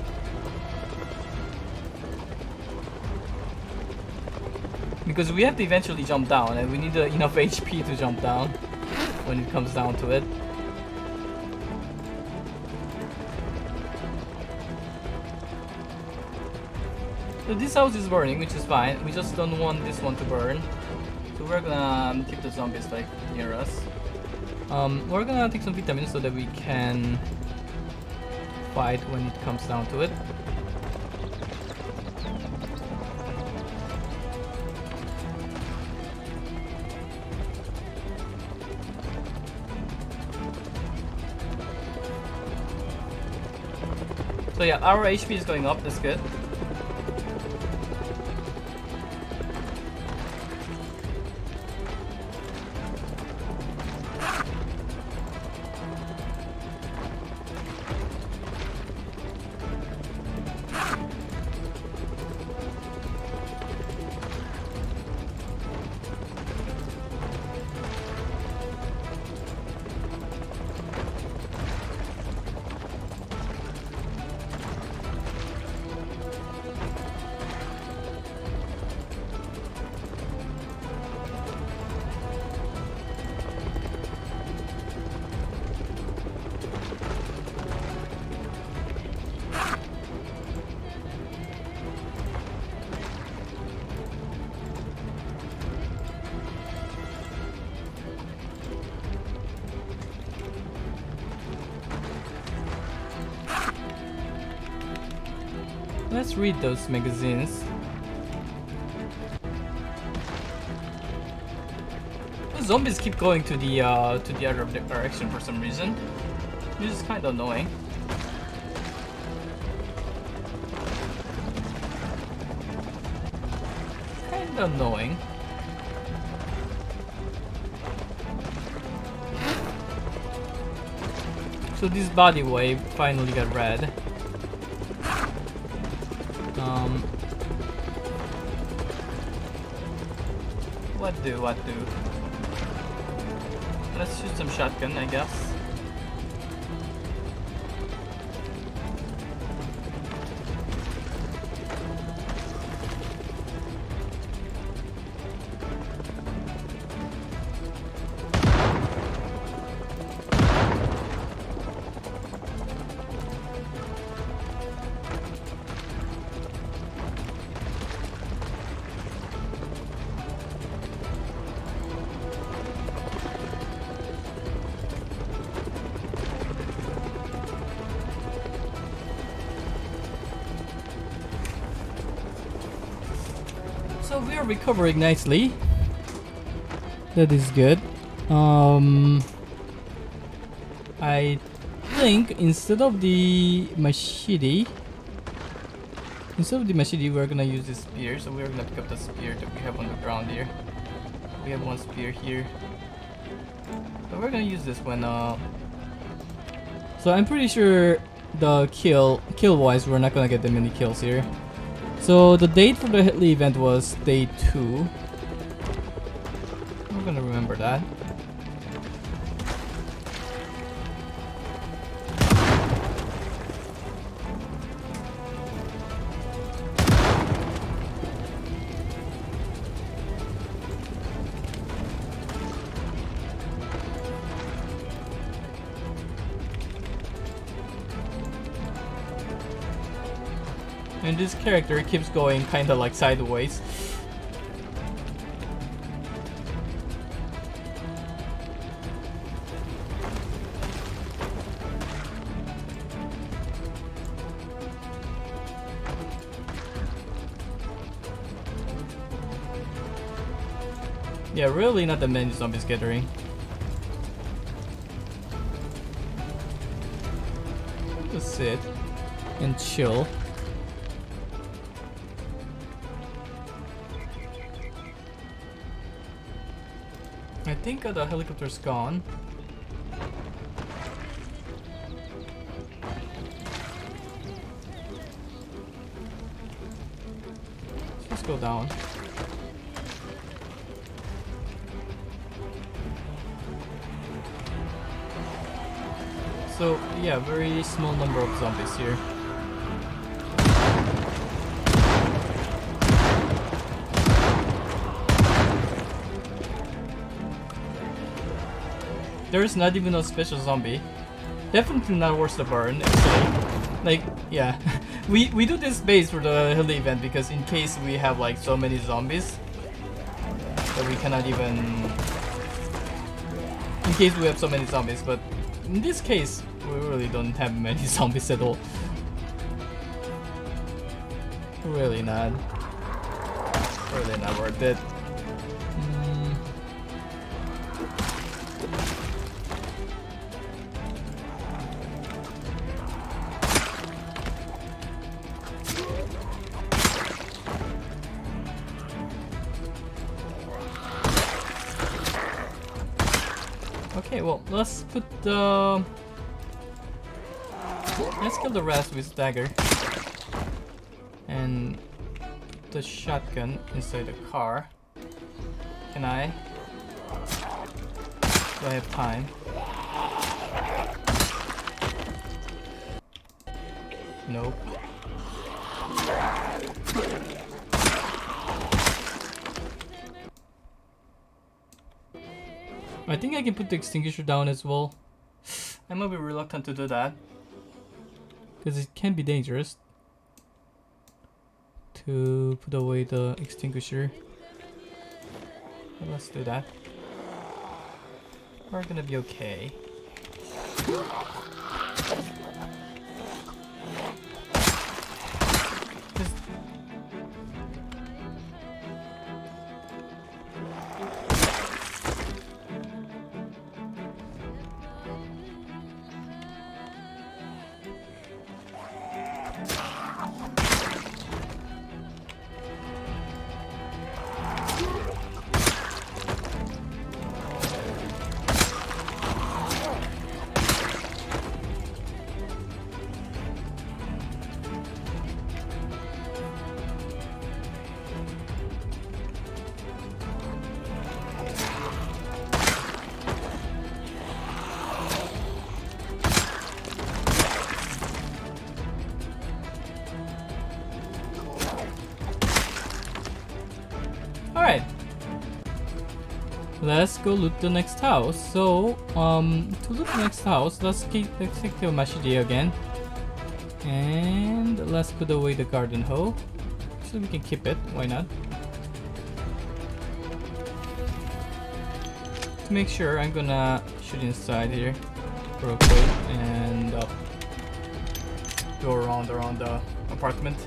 Because we have to eventually jump down, and we need enough HP to jump down when it comes down to it. So this house is burning, which is fine. We just don't want this one to burn. So we're gonna keep the zombies like near us. We're gonna take some vitamins so that we can fight when it comes down to it. So yeah, our HP is going up, that's good. Let's read those magazines. The zombies keep going to the other direction for some reason. This is kind of annoying. Kind of annoying. So this body wave finally got red. What do? Let's shoot some shotgun, I guess. So we are recovering nicely. That is good. I think instead of the machete, we're gonna use the spear. So we're gonna pick up the spear that we have on the ground here. We have one spear here. So we're gonna use this when so I'm pretty sure the kill wise we're not gonna get that many kills here. So the date for the Hitler event was day 2. I'm gonna remember that. And this character keeps going kinda like sideways. Yeah, really not that many zombies gathering. Just sit and chill. I think the helicopter's gone. Let's go down. So yeah, very small number of zombies here. There's not even a special zombie. Definitely not worth the burn, actually. Like, yeah. we do this base for the hilly event because in case we have like so many zombies that we cannot even... In case we have so many zombies, but in this case, we really don't have many zombies at all. Really not worth it. Okay, well, let's put the... Let's kill the rest with dagger. And put the shotgun inside the car. Can I? Do I have time? Nope. I think I can put the extinguisher down as well. I might be reluctant to do that because it can be dangerous to put away the extinguisher. But let's do that. We're gonna be okay. Alright. Let's go loot the next house. So, to loot the next house, let's take the machete again. And let's put away the garden hoe. So we can keep it, why not? To make sure, I'm gonna shoot inside here real quick and go around the apartment.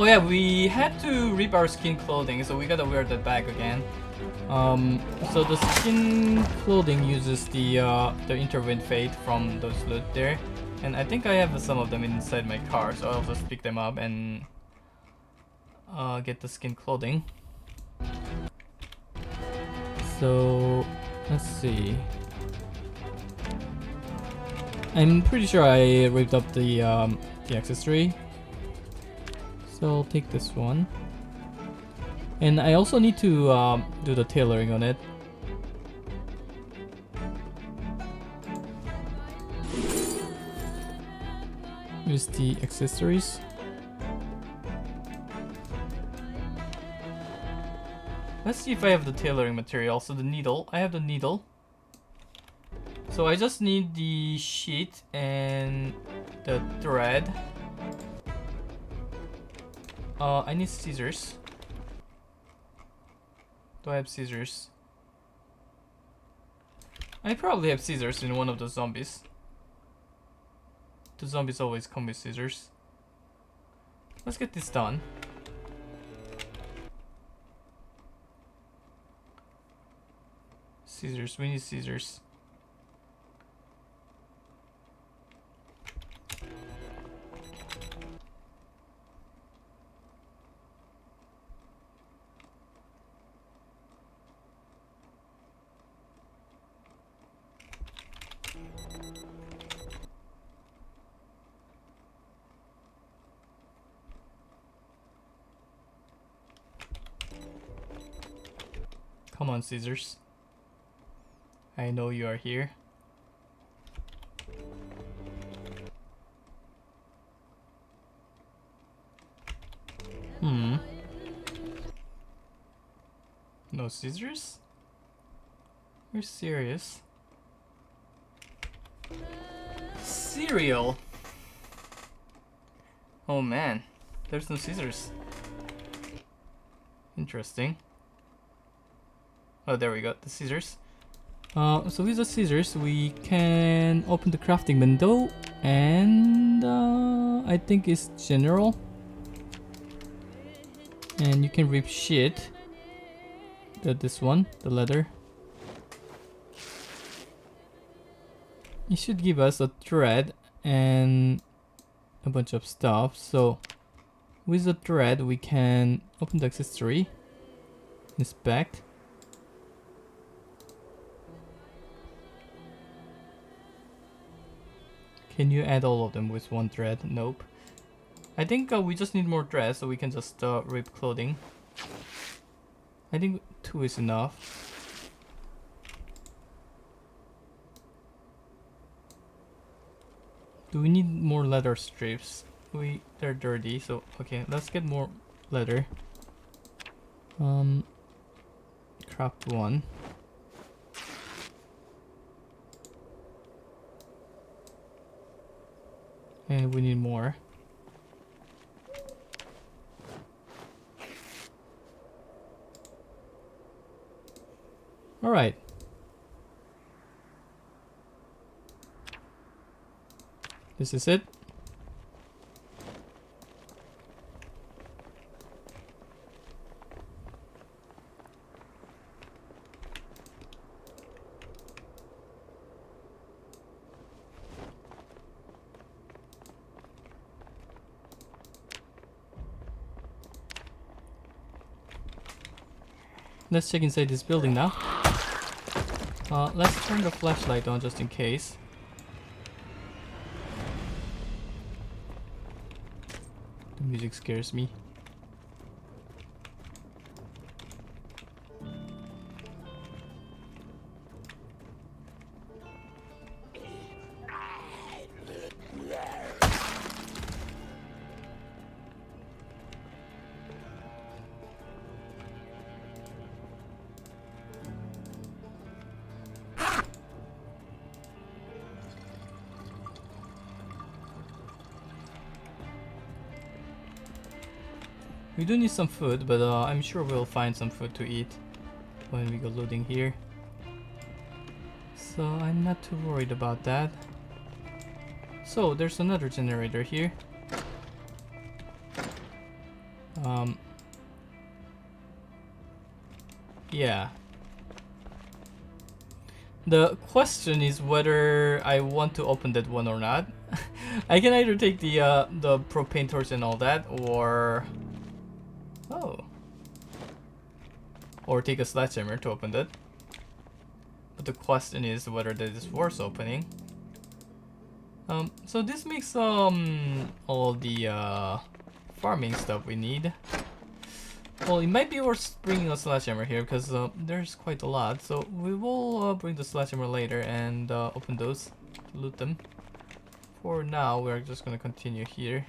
yeah, we had to rip our skin clothing, so we gotta wear that back again. So the skin clothing uses the intervened fate from those loot there, and I think I have some of them inside my car, so I'll just pick them up and get the skin clothing. So let's see. I'm pretty sure I ripped up the accessory, so I'll take this one. And I also need to do the tailoring on it. Here's the accessories. Let's see if I have the tailoring material. So the needle, I have the needle. So I just need the sheet and the thread. I need scissors. Do I have scissors? I probably have scissors in one of the zombies. The zombies always come with scissors. Let's get this done. Scissors, we need scissors. Come on, scissors. I know you are here. No scissors? You're serious? Cereal? Oh man, there's no scissors. Interesting. Oh, there we go, the scissors. So with the scissors, we can open the crafting window, and I think it's general. And you can rip sheet. This one, the leather. It should give us a thread and a bunch of stuff. So with the thread, we can open the accessory, inspect. Can you add all of them with one thread? Nope. I think we just need more thread, so we can just rip clothing. I think 2 is enough. Do we need more leather strips? They're dirty, so okay, let's get more leather. Craft 1. And we need more. All right. This is it. Let's check inside this building now. Let's turn the flashlight on just in case. The music scares me. We do need some food, but I'm sure we'll find some food to eat when we go looting here. So I'm not too worried about that. So there's another generator here. Yeah. The question is whether I want to open that one or not. I can either take the propane torch and all that, or or take a sledgehammer to open that. But the question is whether that is worth opening. So this makes all the farming stuff we need. Well, it might be worth bringing a sledgehammer here because there's quite a lot. So we will bring the sledgehammer later and open those, loot them. For now, we're just gonna continue here.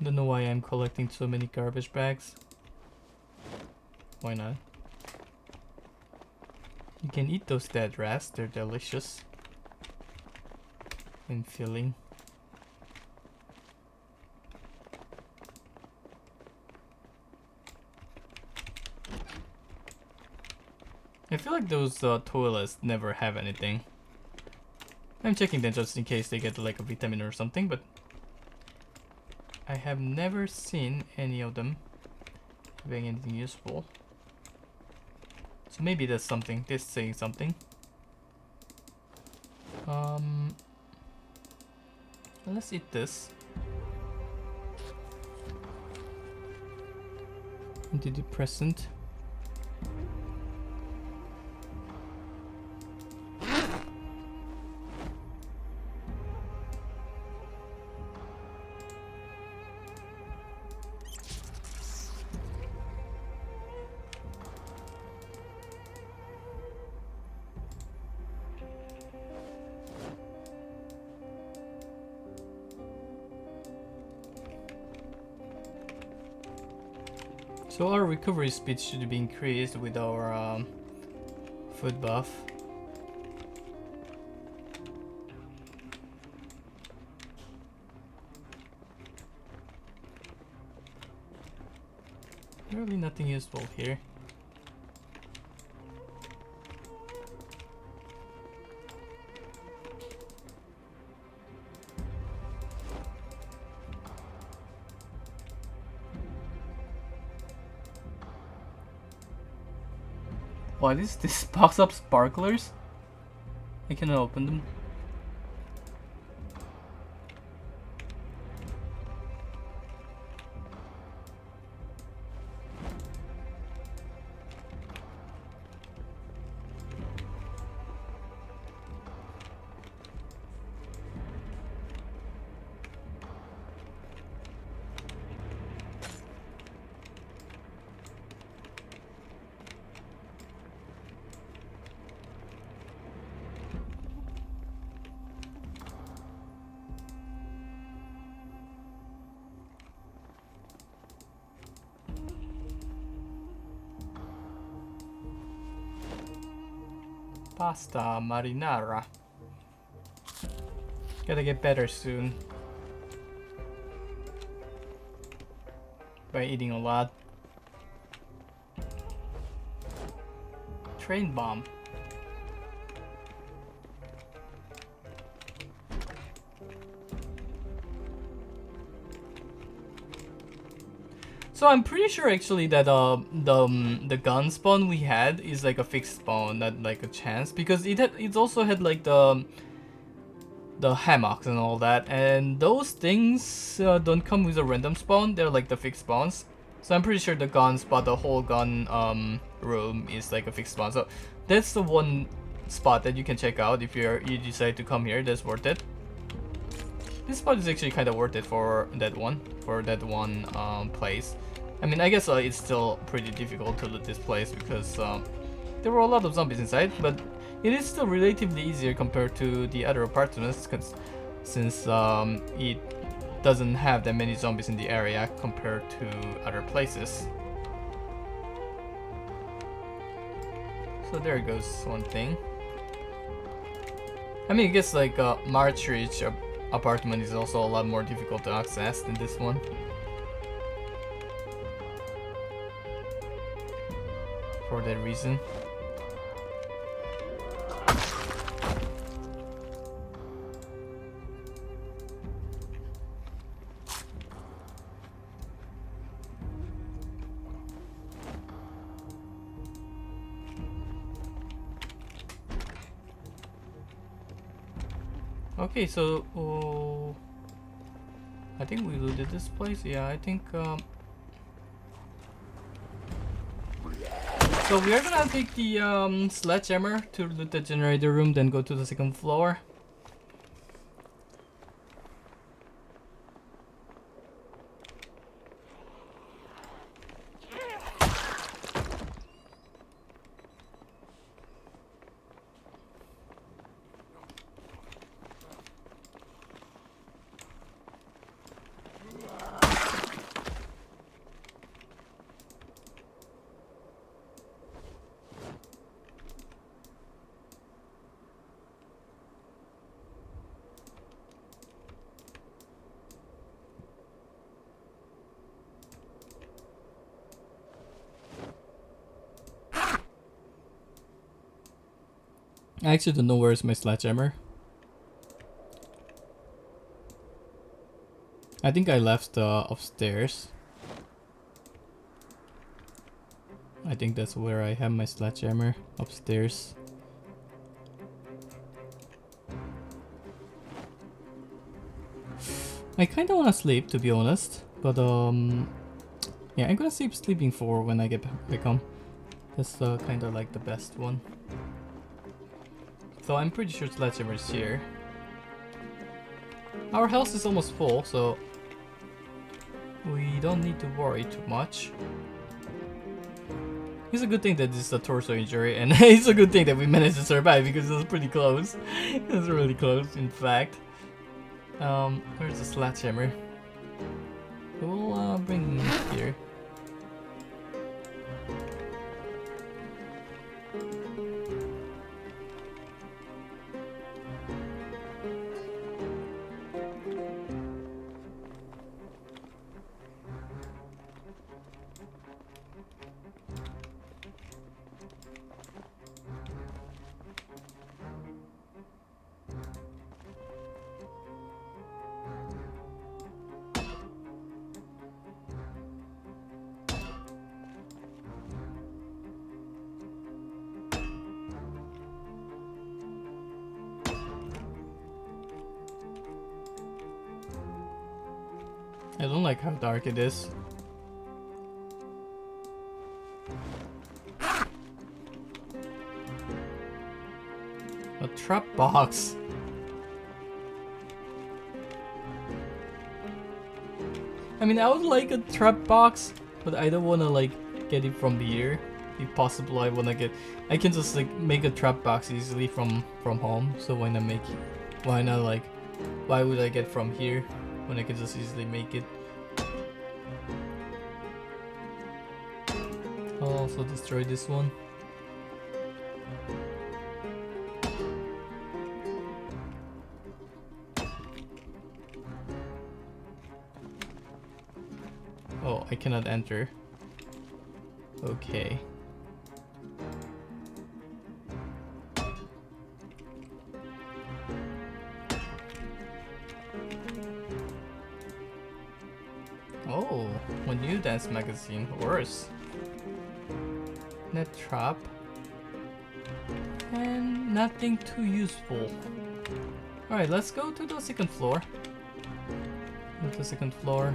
Don't know why I'm collecting so many garbage bags. Why not? You can eat those dead rats, they're delicious and filling. I feel like those toilets never have anything. I'm checking them just in case they get like a vitamin or something, but I have never seen any of them having anything useful. So maybe that's something, this saying something. Let's eat this. Antidepressant. So our recovery speed should be increased with our food buff. Really nothing useful here. What is this box of sparklers? I cannot open them. Pasta marinara. Gotta get better soon. By eating a lot. Train bomb. So I'm pretty sure actually that the gun spawn we had is like a fixed spawn, not like a chance, because it also had like the hammocks and all that, and those things don't come with a random spawn. They're like the fixed spawns. So I'm pretty sure the gun spot, the whole gun room is like a fixed spawn. So that's the one spot that you can check out if you decide to come here. That's worth it. This spot is actually kind of worth it for that one place. I mean, I guess it's still pretty difficult to loot this place because there were a lot of zombies inside, but it is still relatively easier compared to the other apartments since it doesn't have that many zombies in the area compared to other places. So there goes one thing. I mean, I guess like Marchridge apartment is also a lot more difficult to access than this one. For that reason. Okay, so I think we looted this place. Yeah, I think so we are gonna take the sledgehammer to loot the generator room, then go to the second floor. I actually don't know where's my sledgehammer. I think I left upstairs. I think that's where I have my sledgehammer, upstairs. I kinda wanna sleep, to be honest, but yeah, I'm gonna save sleeping for when I get back home. That's kinda like the best one. So I'm pretty sure sledgehammer is here. Our health is almost full, so we don't need to worry too much. It's a good thing that this is a torso injury, and it's a good thing that we managed to survive because it was pretty close. It was really close, in fact. Where's the sledgehammer? We'll bring him here. I don't like how dark it is. A trap box. I mean, I would like a trap box, but I don't wanna like get it from here. If possible, I wanna get. I can just like make a trap box easily from home. So why not make it? Why not like? Why would I get from here when I can just easily make it? I'll also destroy this one. Oh, I cannot enter. Okay. Oh, one new dance magazine. Worse. Net trap. And nothing too useful. Alright, let's go to the second floor. Go to the second floor.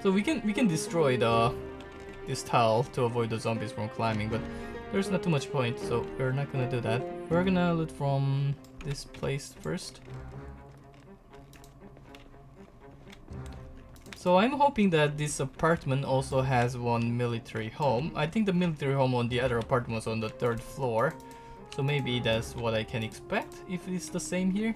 So we can destroy this tile to avoid the zombies from climbing, but there's not too much point, so we're not gonna do that. We're gonna loot from this place first. So I'm hoping that this apartment also has one military home. I think the military home on the other apartment was on the 3rd floor. So maybe that's what I can expect if it's the same here.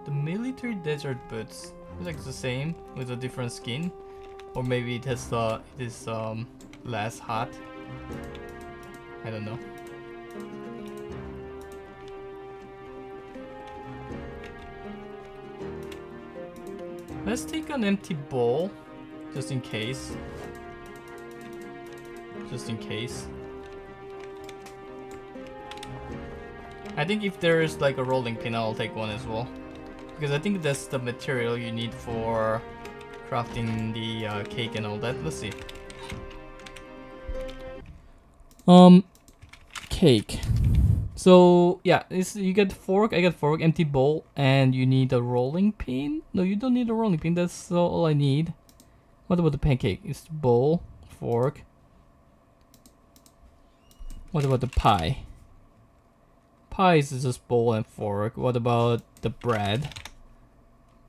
The military desert boots. It's like the same with a different skin, or maybe it has it is less hot. I don't know. Let's take an empty bowl, just in case. Just in case. I think if there's like a rolling pin, I'll take one as well. Because I think that's the material you need for crafting the cake and all that. Let's see. Cake. So yeah, you get fork, I get fork, empty bowl, and you need a rolling pin. No, you don't need a rolling pin. That's all I need. What about the pancake? It's the bowl, fork. What about the pie? Pie is just bowl and fork. What about the bread?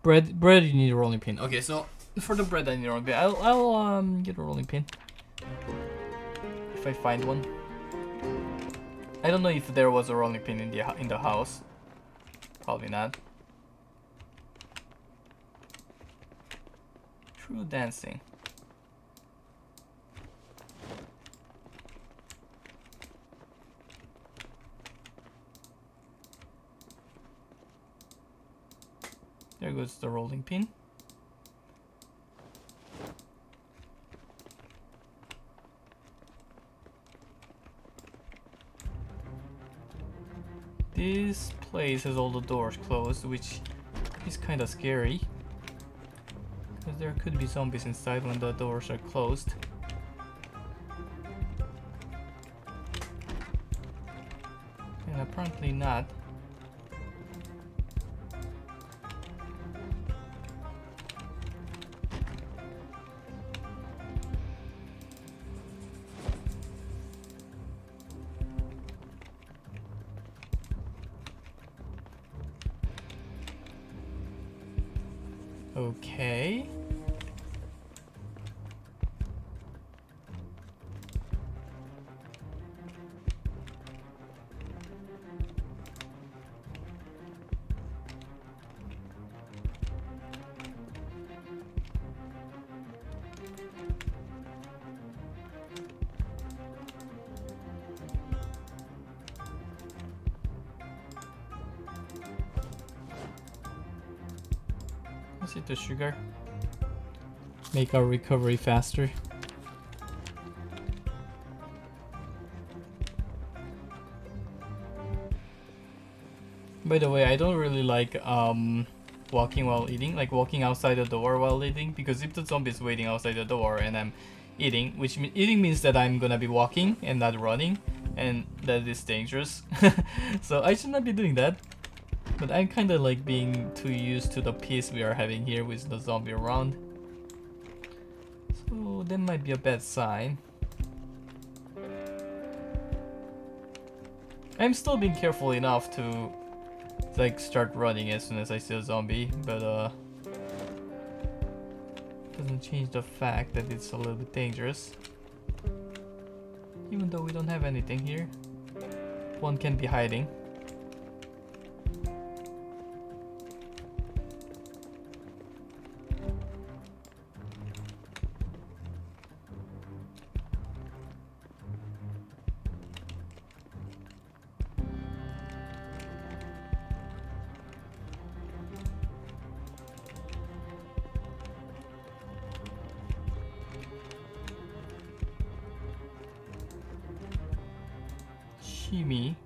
Bread you need a rolling pin. Okay, so for the bread I need a rolling pin. I'll get a rolling pin if I find one. I don't know if there was a rolling pin in the house. Probably not. True dancing. There goes the rolling pin. This place has all the doors closed, which is kind of scary. Because there could be zombies inside when the doors are closed. And apparently not. Okay. Let's eat the sugar. Make our recovery faster. By the way, I don't really like walking while eating, like walking outside the door while eating, because if the zombie is waiting outside the door and I'm eating, which eating means that I'm gonna be walking and not running, and that is dangerous. So I should not be doing that. But I'm kind of like being too used to the peace we are having here with the zombie around. So that might be a bad sign. I'm still being careful enough to like start running as soon as I see a zombie, but doesn't change the fact that it's a little bit dangerous. Even though we don't have anything here, one can be hiding. Shimmy.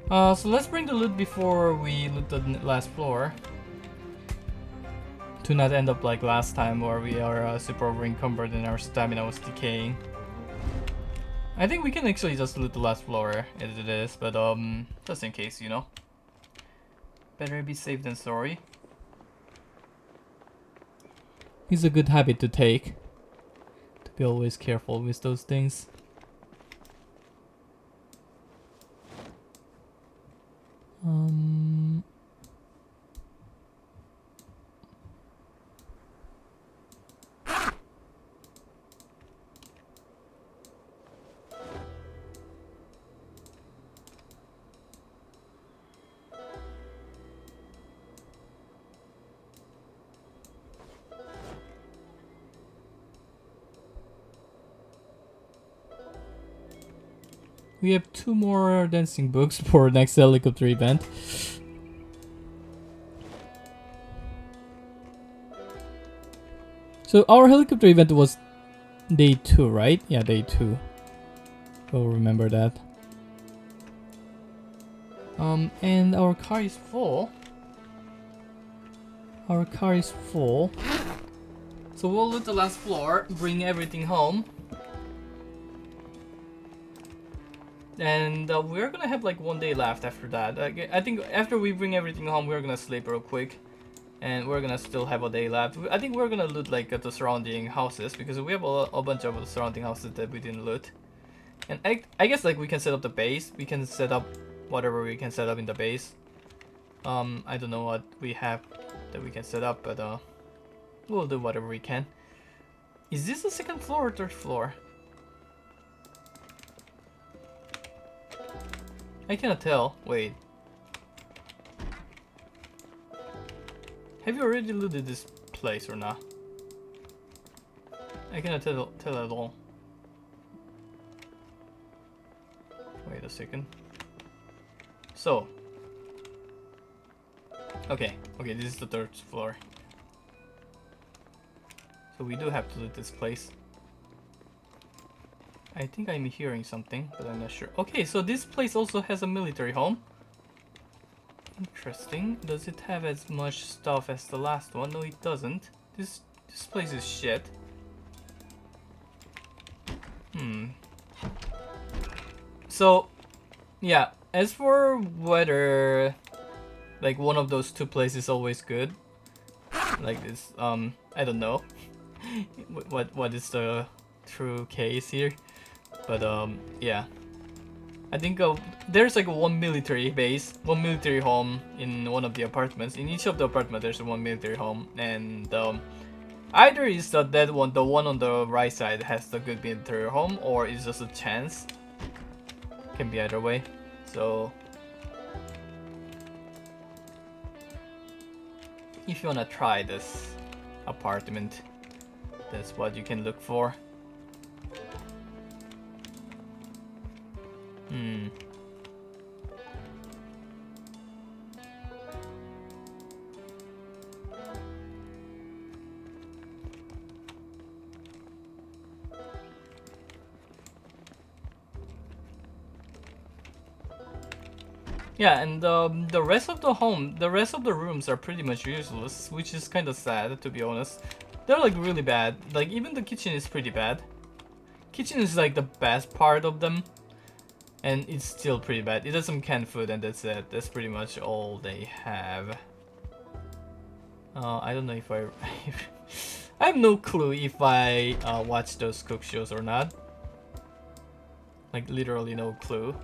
So let's bring the loot before we loot the last floor. to not end up like last time where we are super over encumbered and our stamina was decaying. I think we can actually just loot the last floor as it is, but just in case, you know. Better be safe than sorry. It's a good habit to take. To be always careful with those things. We have 2 more dancing books for next helicopter event. So our helicopter event was day 2, right? Yeah, day 2. We'll remember that. And our car is full. Our car is full. So we'll loot the last floor, bring everything home. And we're gonna have like 1 day left after that. I think after we bring everything home, we're gonna sleep real quick. And we're gonna still have a day left. I think we're gonna loot like the surrounding houses because we have a bunch of surrounding houses that we didn't loot. And I guess like we can set up the base. We can set up whatever we can set up in the base. I don't know what we have that we can set up, but we'll do whatever we can. Is this the 2nd floor or 3rd floor? I cannot tell. Wait. Have you already looted this place or not? I cannot tell at all. Wait a second. So. Okay, this is the 3rd floor. So we do have to loot this place. I think I'm hearing something, but I'm not sure. Okay, so this place also has a military home. Interesting. Does it have as much stuff as the last one? No, it doesn't. This place is shit. So, yeah. As for whether like one of those 2 places is always good, like this, I don't know. what is the true case here? But yeah. I think there's like 1 military base, 1 military home in one of the apartments. In each of the apartments, there's 1 military home, and either is that one, the one on the right side, has the good military home, or it's just a chance. Can be either way. So if you wanna try this apartment, that's what you can look for. Yeah, and the rest of the rooms are pretty much useless, which is kind of sad, to be honest. They're like really bad. Like even the kitchen is pretty bad. Kitchen is like the best part of them, and it's still pretty bad. It does some canned food, and that's it. That's pretty much all they have. I don't know if I have no clue if I watch those cook shows or not. Like literally no clue.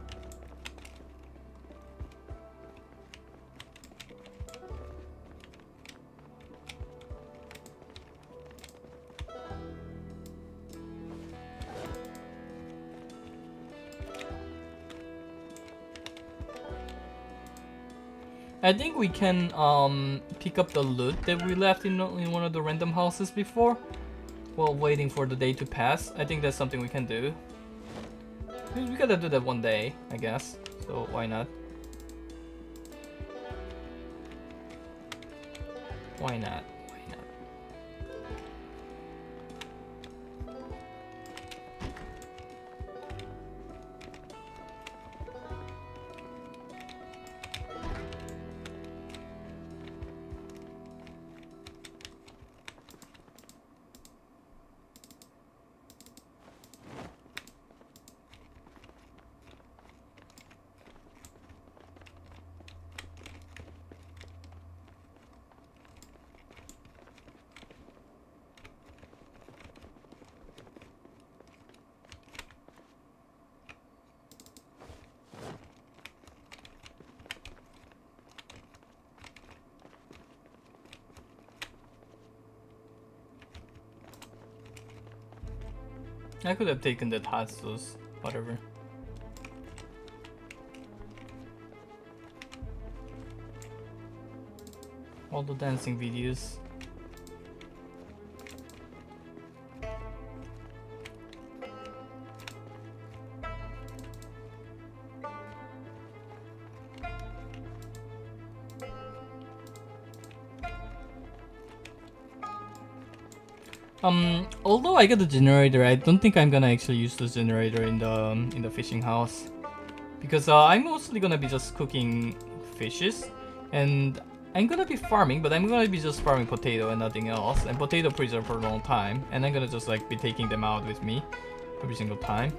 I think we can pick up the loot that we left in one of the random houses before, while waiting for the day to pass. I think that's something we can do. We gotta do that 1 day, I guess. So why not? Why not? I could have taken the hot sauce, whatever. All the dancing videos. Although I got the generator, I don't think I'm gonna actually use the generator in the fishing house, because I'm mostly gonna be just cooking fishes, and I'm gonna be farming, but I'm gonna be just farming potato and nothing else, and potato preserve for a long time, and I'm gonna just like be taking them out with me every single time.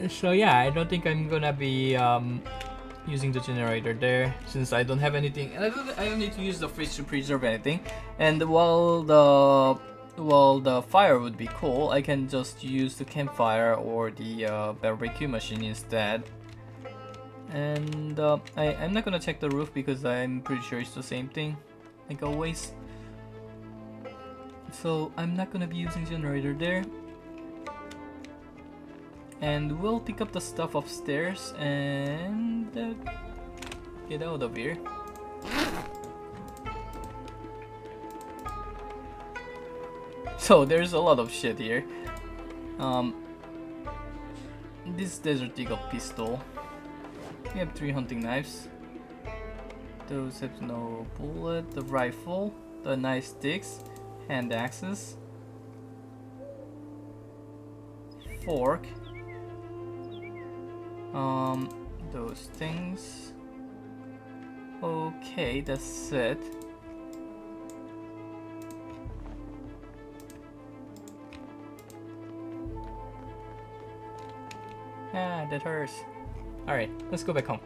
So yeah, I don't think I'm gonna be using the generator there, since I don't have anything, and I don't need to use the fridge to preserve anything. And while the fire would be cool, I can just use the campfire or the barbecue machine instead. And I'm not gonna check the roof because I'm pretty sure it's the same thing, like always. So I'm not gonna be using generator there. And we'll pick up the stuff upstairs and get out of here. So there's a lot of shit here. This Desert Eagle pistol. We have 3 hunting knives. Those have no bullet. The rifle, the knife sticks, hand axes, fork. Those things. Okay, that's it. Ah, that hurts. Alright, let's go back home.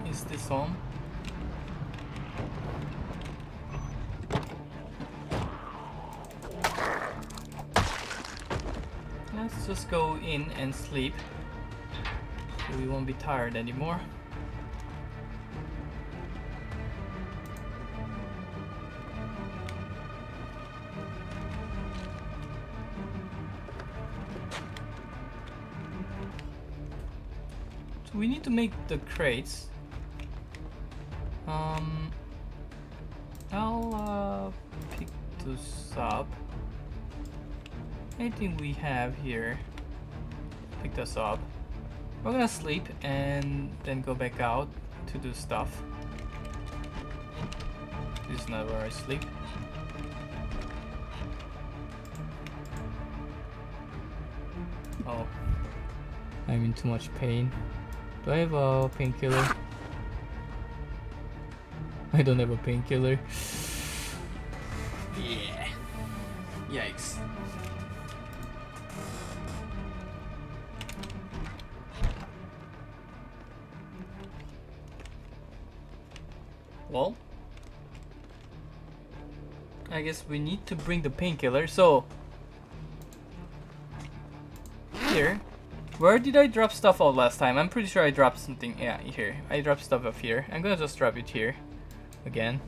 Is this home? Let's just go in and sleep, so we won't be tired anymore. So we need to make the crates. I'll pick this up. Anything we have here, pick this up. We're gonna sleep and then go back out to do stuff. This is not where I sleep. Oh, I'm in too much pain. Do I have a painkiller? I don't have a painkiller. Yeah. Yikes. Well, I guess we need to bring the painkiller. So here, where did I drop stuff out last time? I'm pretty sure I dropped something. Yeah, here. I dropped stuff up here. I'm gonna just drop it here again.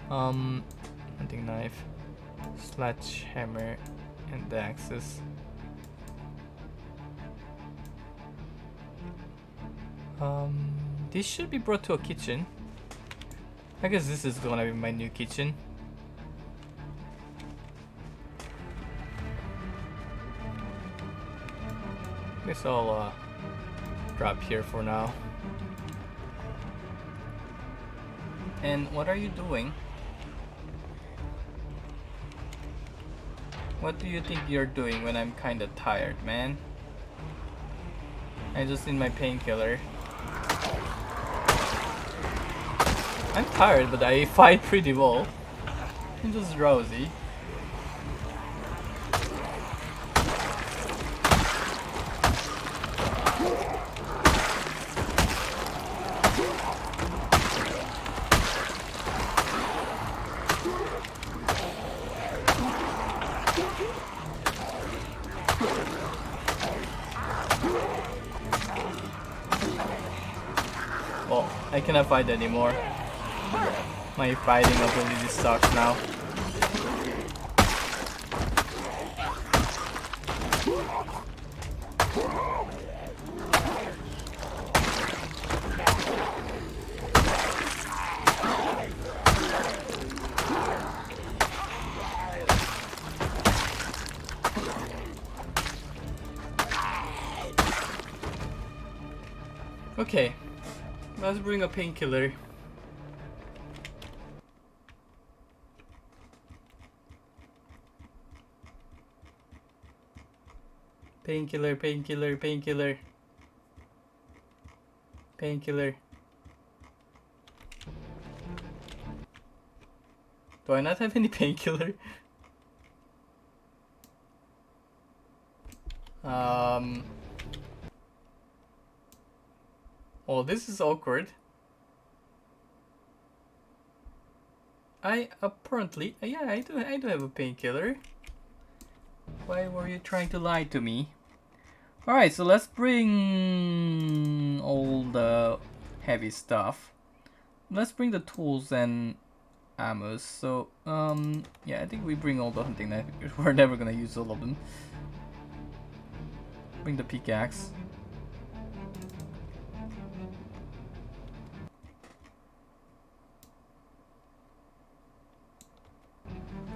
Hunting knife, sledgehammer, and the axes. This should be brought to a kitchen. I guess this is gonna be my new kitchen. Guess I'll drop here for now. And what are you doing? What do you think you're doing when I'm kinda tired, man? I just need my painkiller. I'm tired, but I fight pretty well. I'm just drowsy. Well, I cannot fight anymore. My fighting ability sucks now. Okay, let's bring a painkiller. Painkiller, painkiller, painkiller. Painkiller. Do I not have any painkiller? Oh, this is awkward. I apparently, yeah, I do have a painkiller. Why were you trying to lie to me? Alright, so let's bring all the heavy stuff. Let's bring the tools and ammo. So, yeah, I think we bring all the hunting knife. We're never gonna use all of them. Bring the pickaxe.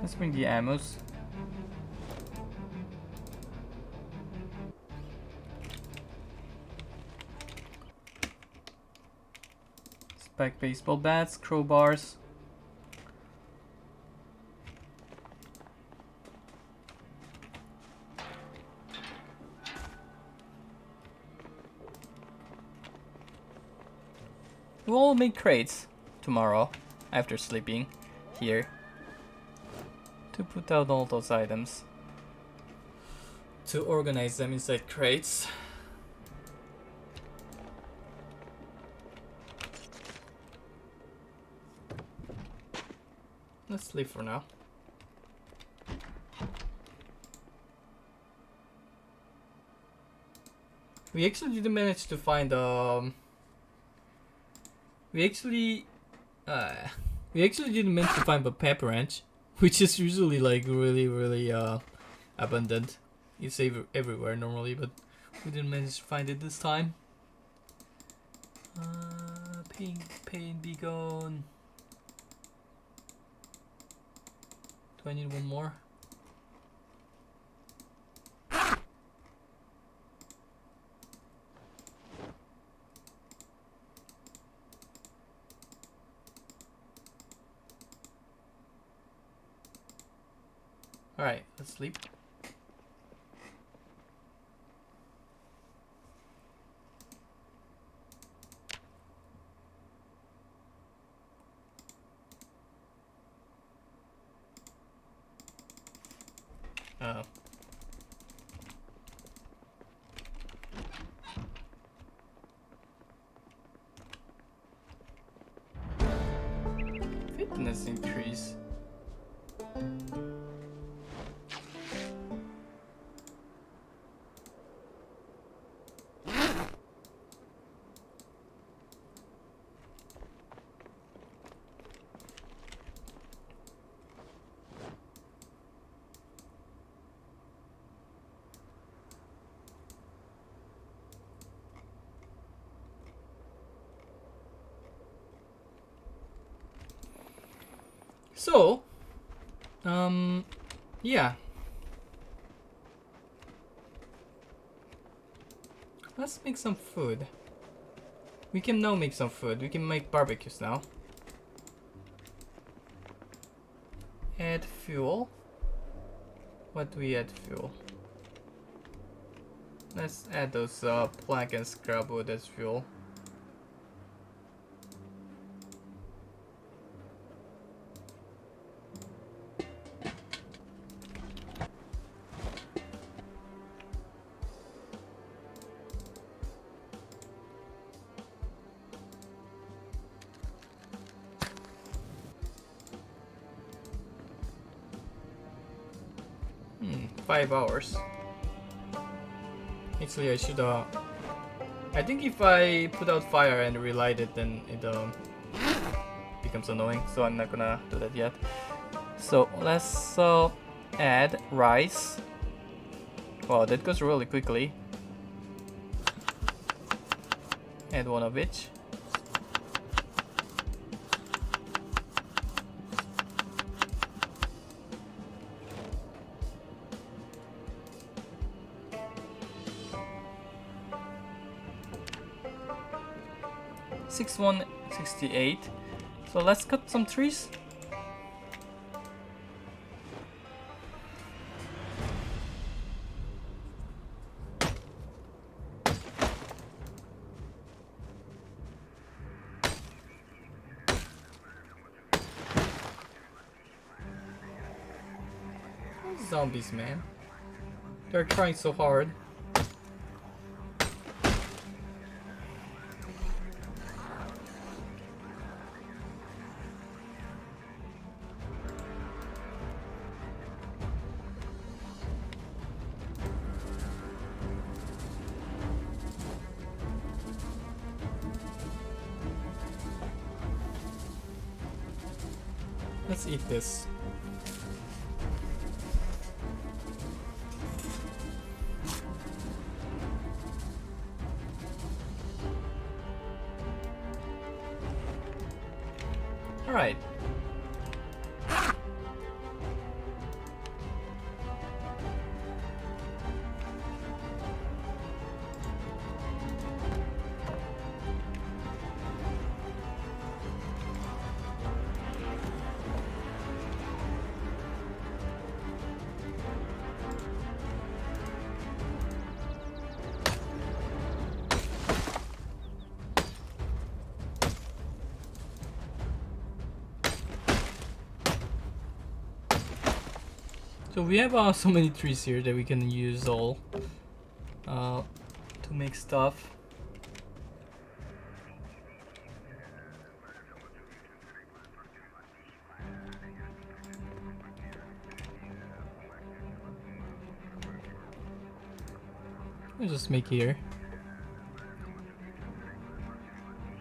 Let's bring the ammos. Spike baseball bats, crowbars. We'll make crates tomorrow after sleeping here to put out all those items, to organize them inside crates. Let's sleep for now. We actually didn't manage to find we actually didn't manage to find the pepper ranch, which is usually like really abundant. It's everywhere normally, but we didn't manage to find it this time. Pain be gone. Do I need one more? Alright, let's sleep. Fitness increase. So, yeah. Let's make some food. We can now make some food. We can make barbecues now. Add fuel. What do we add fuel? Let's add those plank and scrap wood as fuel. Hmm, 5 hours. Actually, I should I think if I put out fire and relight it, then it becomes annoying. So I'm not gonna do that yet. So let's add rice. Wow, that goes really quickly. Add one of each. $61.68. So let's cut some trees. Zombies, man. They're trying so hard. Let's eat this. All right. So we have so many trees here that we can use all to make stuff. I'll just make here.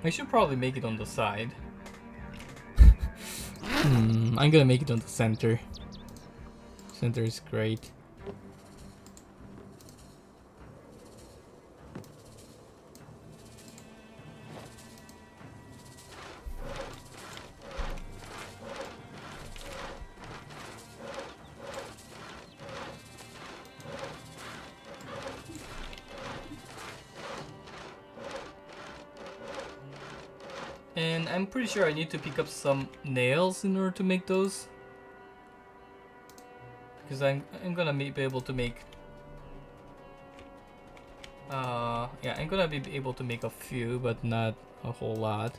I should probably make it on the side. I'm gonna make it on the center. Center is great. And I'm pretty sure I need to pick up some nails in order to make those. Because I'm gonna be able to make yeah, I'm gonna be able to make a few, but not a whole lot.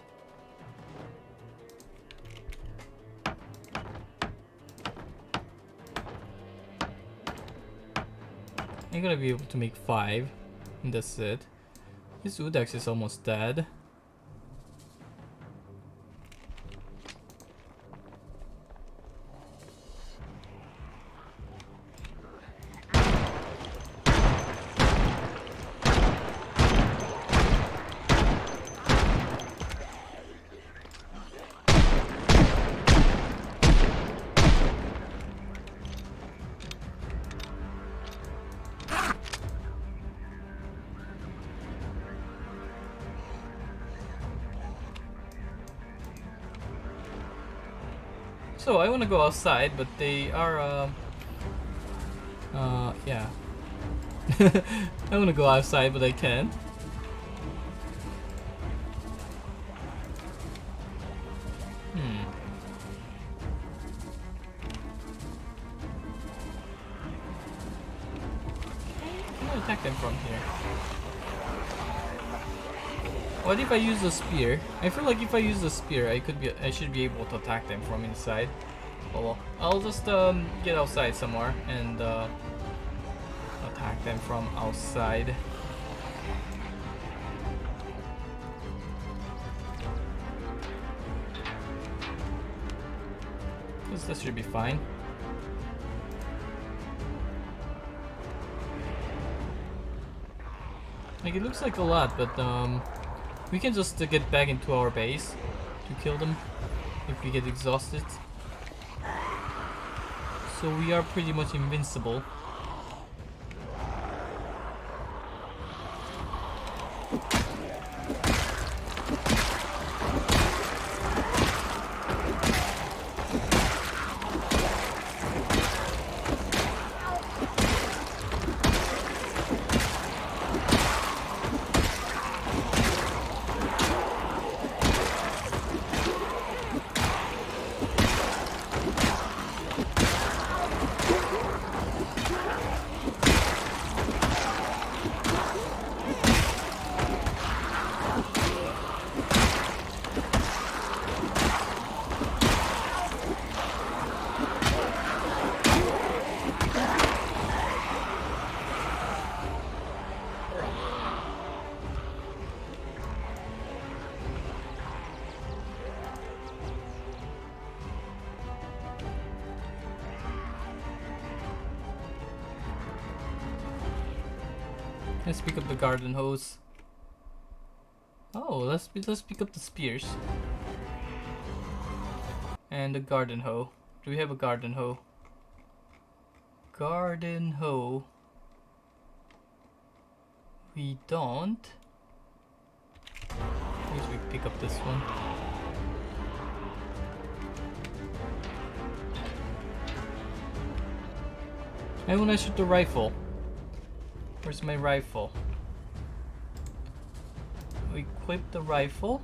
I'm gonna be able to make 5, and that's it. This wood axe is almost dead. So I want to go outside, but they are yeah. I wanna go outside, but I can't. Can I attack them from here? What if I use the spear? I feel like if I use the spear, I should be able to attack them from inside. Oh well, I'll just get outside somewhere and attack them from outside. This should be fine. Like, it looks like a lot, but we can just get back into our base to kill them if we get exhausted. So we are pretty much invincible. Let's pick up the garden hose. Oh, let's pick up the spears and the garden hoe. Do we have a garden hoe? Garden hoe. We don't. I guess we pick up this one. I want to shoot the rifle. Where's my rifle? We equip the rifle.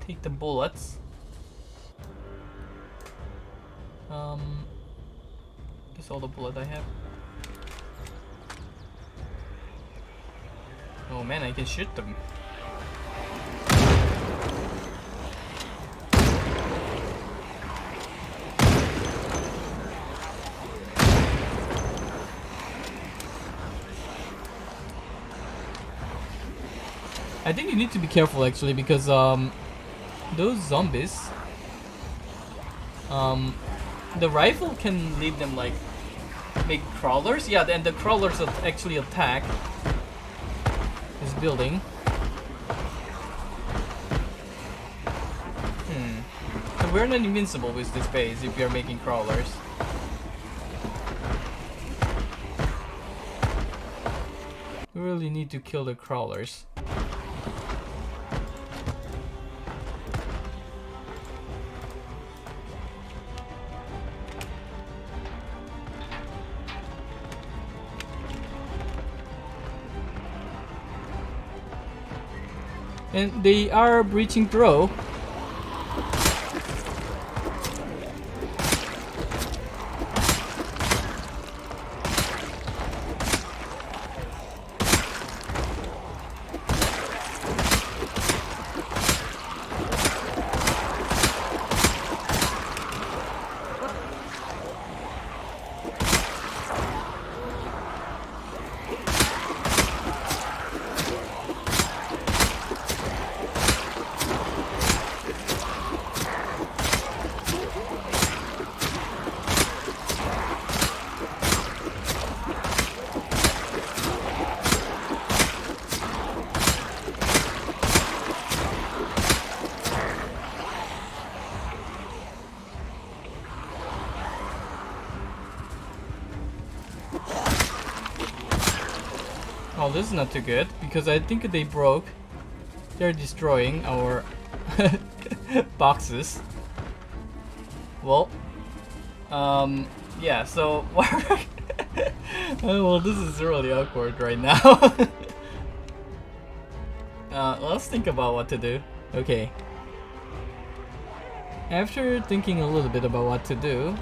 Take the bullets. That's all the bullet I have. Oh man, I can shoot them. I think you need to be careful actually because those zombies, the rifle can leave them like make crawlers. Yeah, and the crawlers actually attack this building. So we're not invincible with this base if we are making crawlers. We really need to kill the crawlers. And they are breaching through. Oh, this is not too good because I think they broke. They're destroying our boxes. Well, yeah, so Oh, well, this is really awkward right now. Let's think about what to do. Okay. After thinking a little bit about what to do,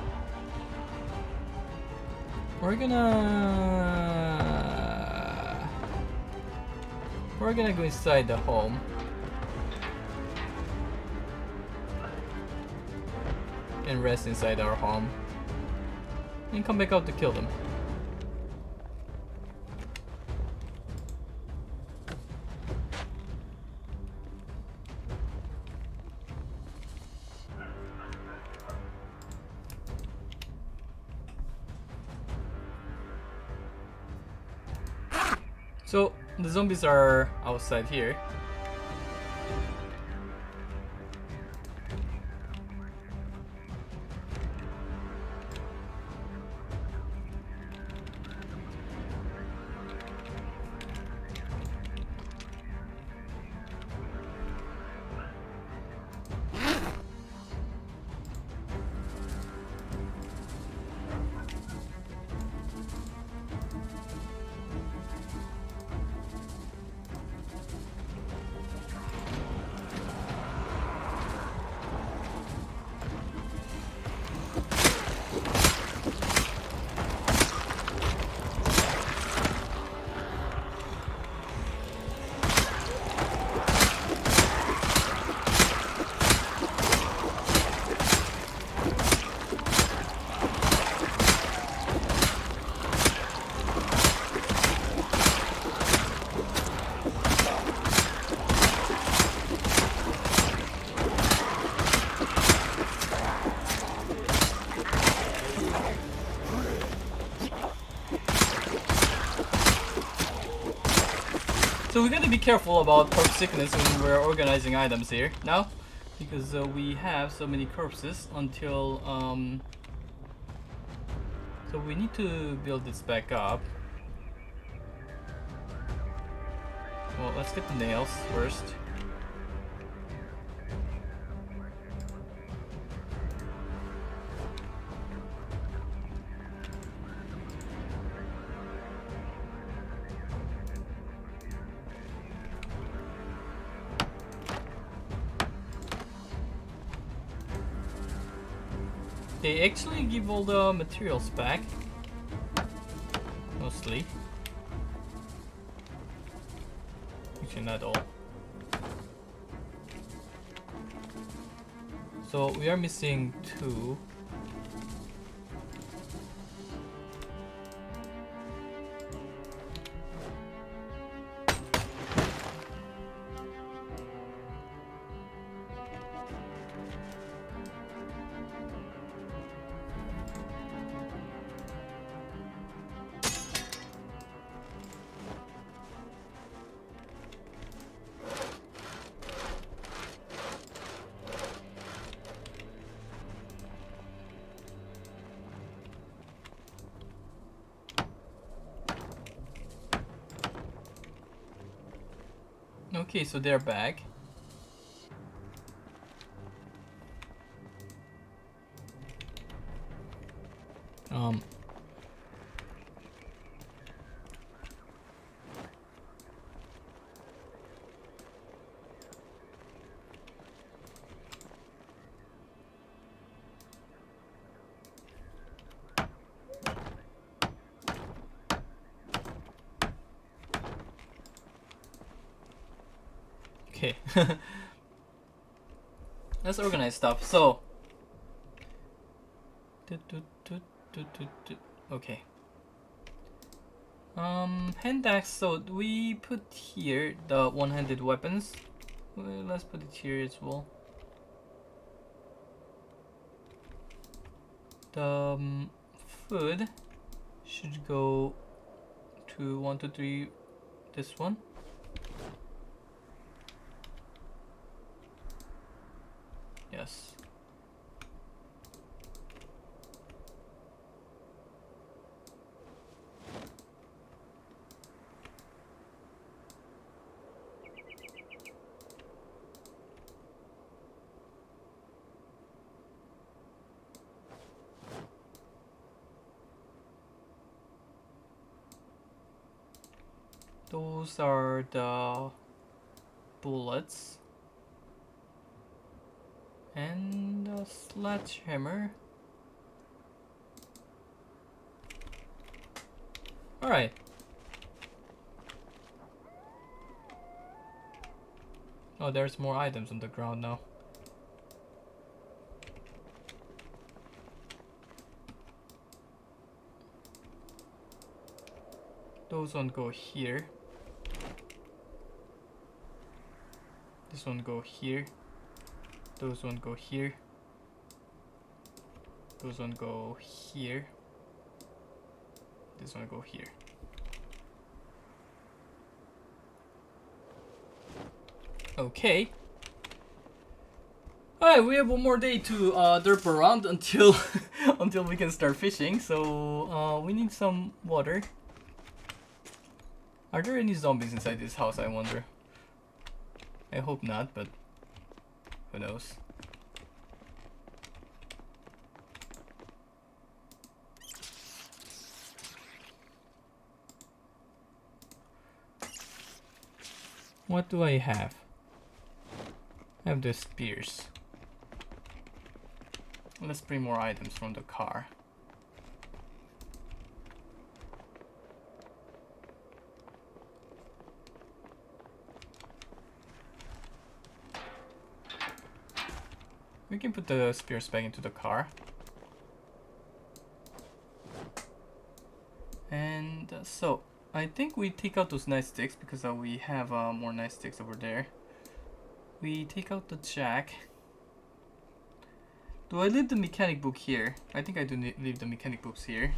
we're gonna go inside the home and rest inside our home and come back out to kill them. So the zombies are outside here. So we gotta be careful about corpse sickness when we're organizing items here now, because we have so many corpses until so we need to build this back up. Well, let's get the nails first. They actually give all the materials back, mostly. Actually, not all. So we are missing 2. Okay, so they're back. Okay. Let's organize stuff. So okay. Hand axe. So we put here the one-handed weapons. Well, let's put it here as well. The food should go to 1, 2, 3. This one. Yes. Those are the bullets. And a sledgehammer. Alright. Oh, there's more items on the ground now. Those one go here. This one go here. Those one go here. Those one go here. This one go here. Okay. Alright, we have one more day to derp around until until we can start fishing. So we need some water. Are there any zombies inside this house, I wonder? I hope not, but who knows? What do I have? I have the spears. Let's bring more items from the car. We can put the spears back into the car. And so, I think we take out those nightsticks because we have more nightsticks over there. We take out the jack. Do I leave the mechanic book here? I think I do leave the mechanic books here.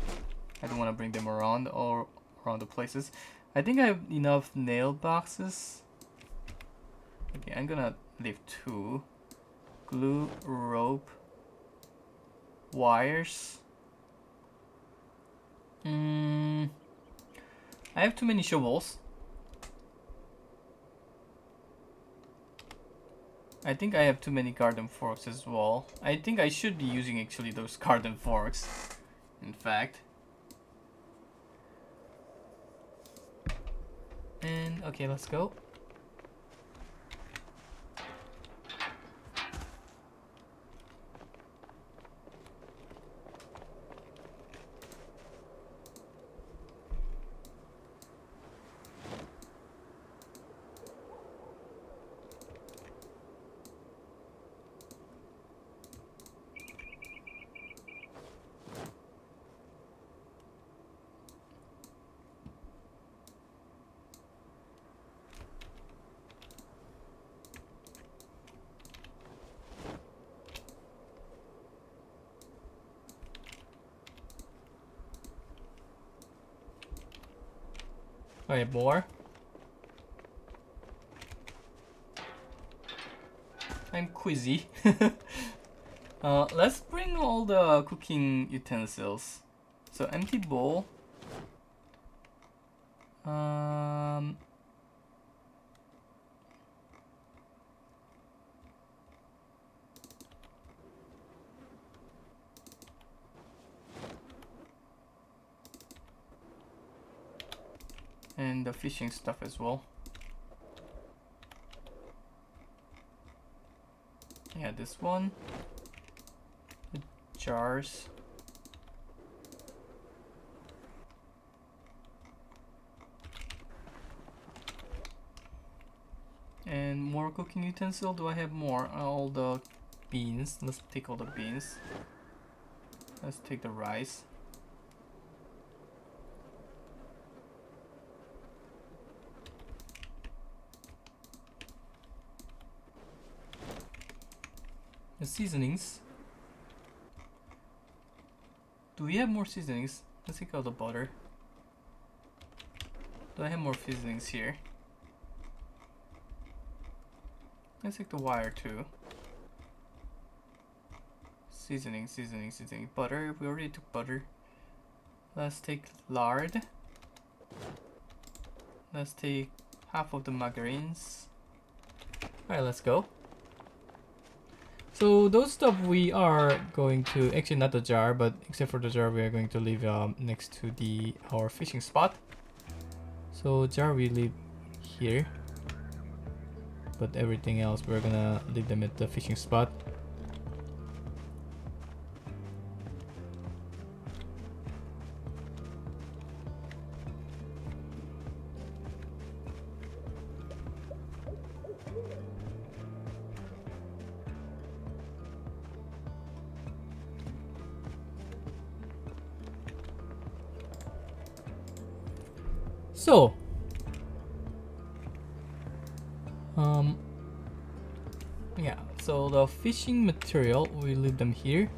I don't want to bring them around or around the places. I think I have enough nail boxes. Okay, I'm gonna leave 2. Glue, rope, wires. I have too many shovels. I think I have too many garden forks as well. I think I should be using actually those garden forks, in fact. And okay, let's go. Okay, more. I'm quizzy. Let's bring all the cooking utensils. So empty bowl. And the fishing stuff as well. Yeah, this one. The jars. And more cooking utensil. Do I have more? All the beans. Let's take all the beans. Let's take the rice. The seasonings. Do we have more seasonings? Let's take out the butter. Do I have more seasonings here? Let's take the wire too. Seasoning, seasoning, seasoning. Butter, we already took butter. Let's take lard. Let's take half of the margarines. Alright, let's go. So those stuff we are going to, actually not the jar, but except for the jar we are going to leave next to our fishing spot. So jar we leave here, but everything else we're gonna leave them at the fishing spot. So, yeah, so the fishing material, we leave them here.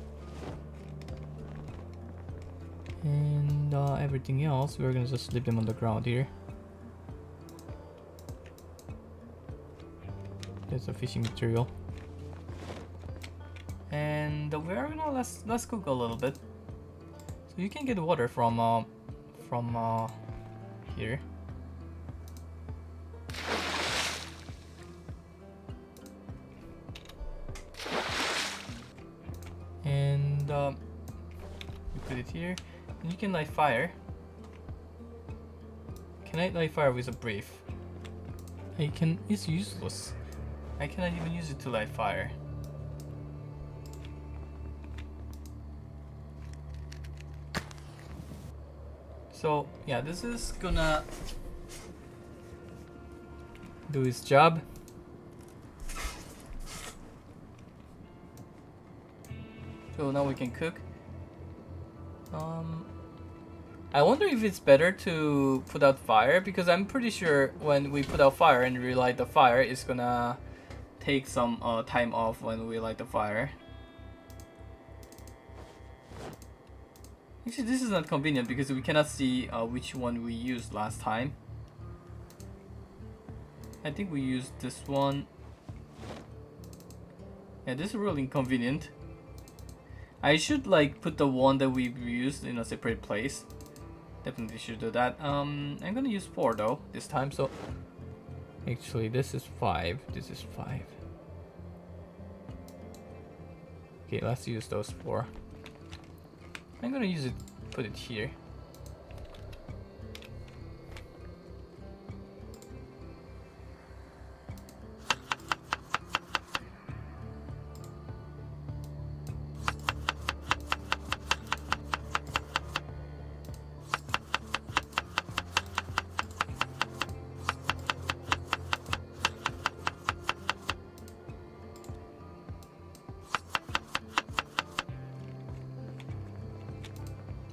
And everything else, we're gonna just leave them on the ground here. That's the fishing material. And we're gonna, let's cook a little bit. So you can get water from here. And you put it here, and you can light fire. Can I light fire with a brief? I can. It's useless. I cannot even use it to light fire. So yeah, this is gonna do its job. So now we can cook. I wonder if it's better to put out fire, because I'm pretty sure when we put out fire and relight the fire, it's gonna take some time off when we light the fire. Actually, this is not convenient because we cannot see which one we used last time. I think we used this one. Yeah, this is really inconvenient. I should like put the one that we've used in a separate place. Definitely should do that. I'm gonna use 4 though this time. So actually, this is 5. This is 5. Okay, let's use those 4. I'm gonna use it. Put it here.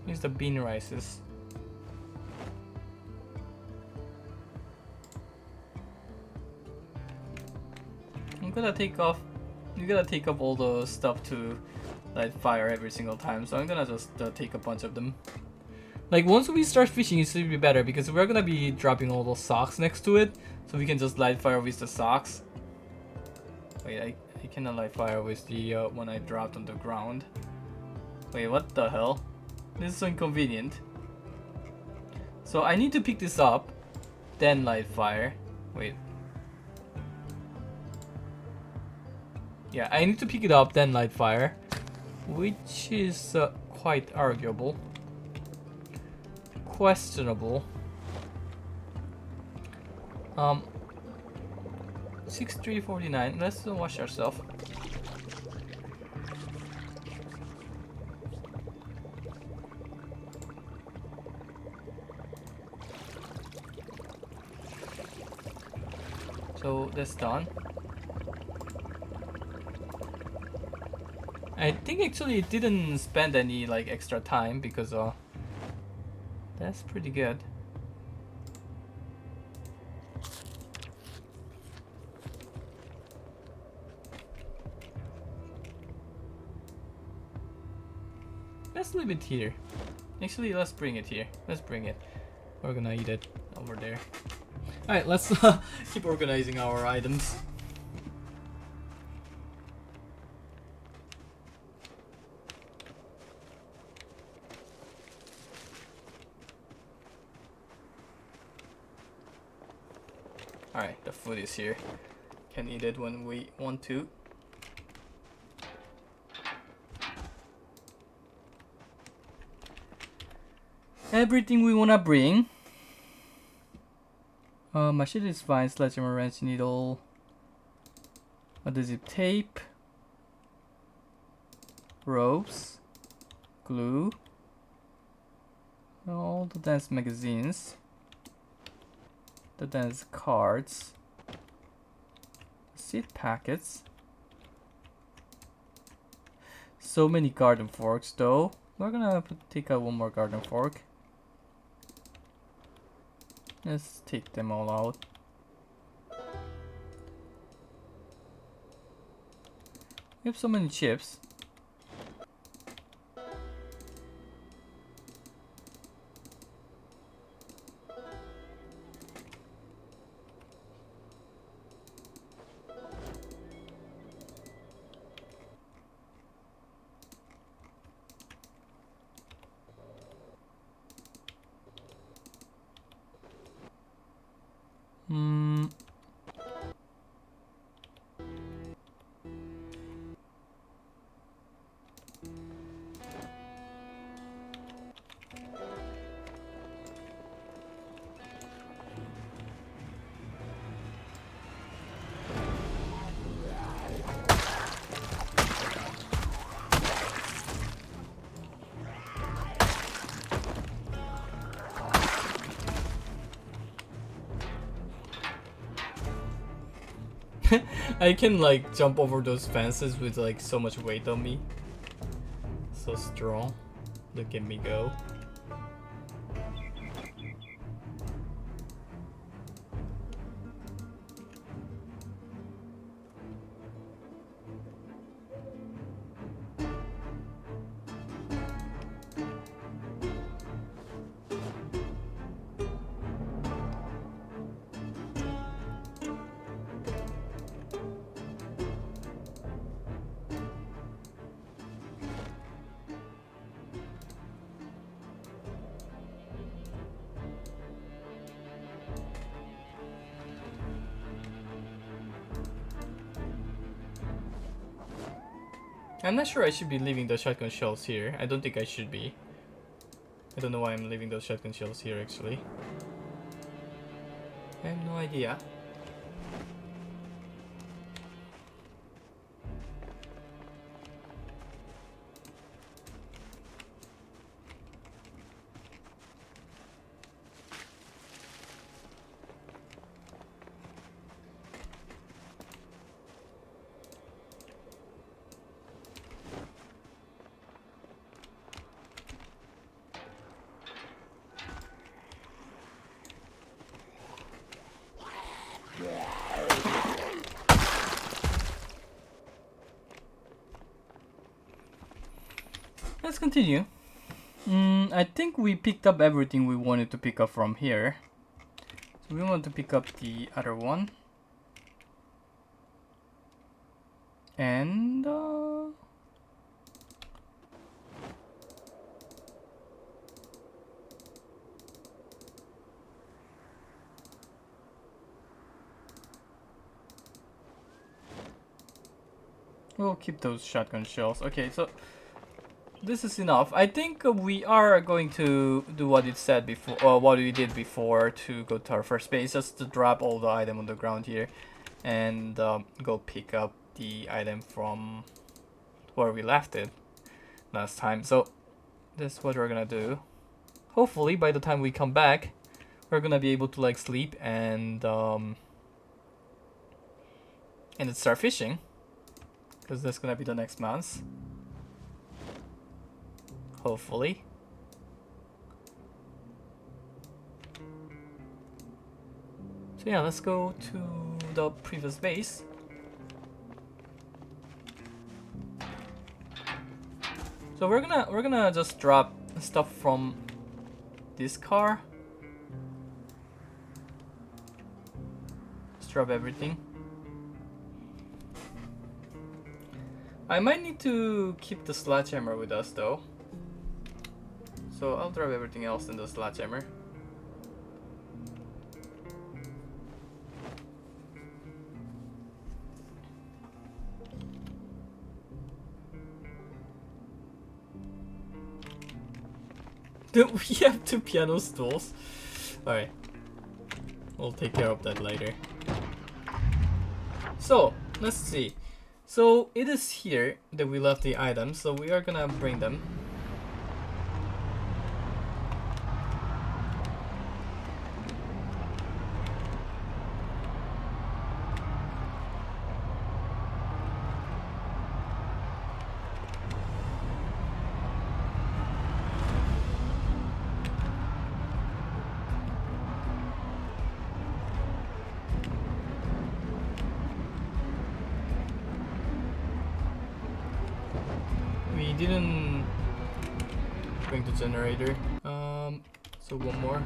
Use the bean rices. I'm gonna take off. You gotta take up all the stuff to light fire every single time. So I'm gonna just take a bunch of them. Like once we start fishing, it should be better because we're gonna be dropping all those socks next to it, so we can just light fire with the socks. Wait, I cannot light fire with the one I dropped on the ground. Wait, what the hell? This is so inconvenient. So I need to pick this up, then light fire. Wait. Yeah, I need to pick it up, then light fire, which is quite arguable. Questionable. 6349. Let's wash ourselves. So that's done. I think actually it didn't spend any like extra time because that's pretty good. Let's leave it here. Actually, let's bring it here. Let's bring it. We're gonna eat it over there. Alright, let's keep organizing our items. Alright, the food is here. Can eat it when we want to. Everything we wanna bring. Machete is fine. Sledgehammer, wrench, needle, adhesive tape, ropes, glue, all the dance magazines, the dance cards, seed packets. So many garden forks though. We're gonna take out one more garden fork. Let's take them all out. We have so many chips. I can like jump over those fences with like so much weight on me. So strong. Look at me go. I'm not sure I should be leaving the shotgun shells here. I don't think I should be. I don't know why I'm leaving those shotgun shells here actually. I have no idea. Let's continue. I think we picked up everything we wanted to pick up from here. So we want to pick up the other one. And we'll keep those shotgun shells. Okay, so this is enough. I think we are going to do what it said before, or what we did before, to go to our first base, just to drop all the item on the ground here, and go pick up the item from where we left it last time. So this is what we're gonna do. Hopefully, by the time we come back, we're gonna be able to like sleep and start fishing, because that's gonna be the next month. Hopefully. So yeah, let's go to the previous base. So we're gonna just drop stuff from this car. Let's drop everything. I might need to keep the sledgehammer with us though. So I'll drop everything else in the sledgehammer. We have 2 piano stools. Alright. we'll take care of that later. So let's see. So it is here that we left the items, so we are gonna bring them. We didn't bring the generator. So one more.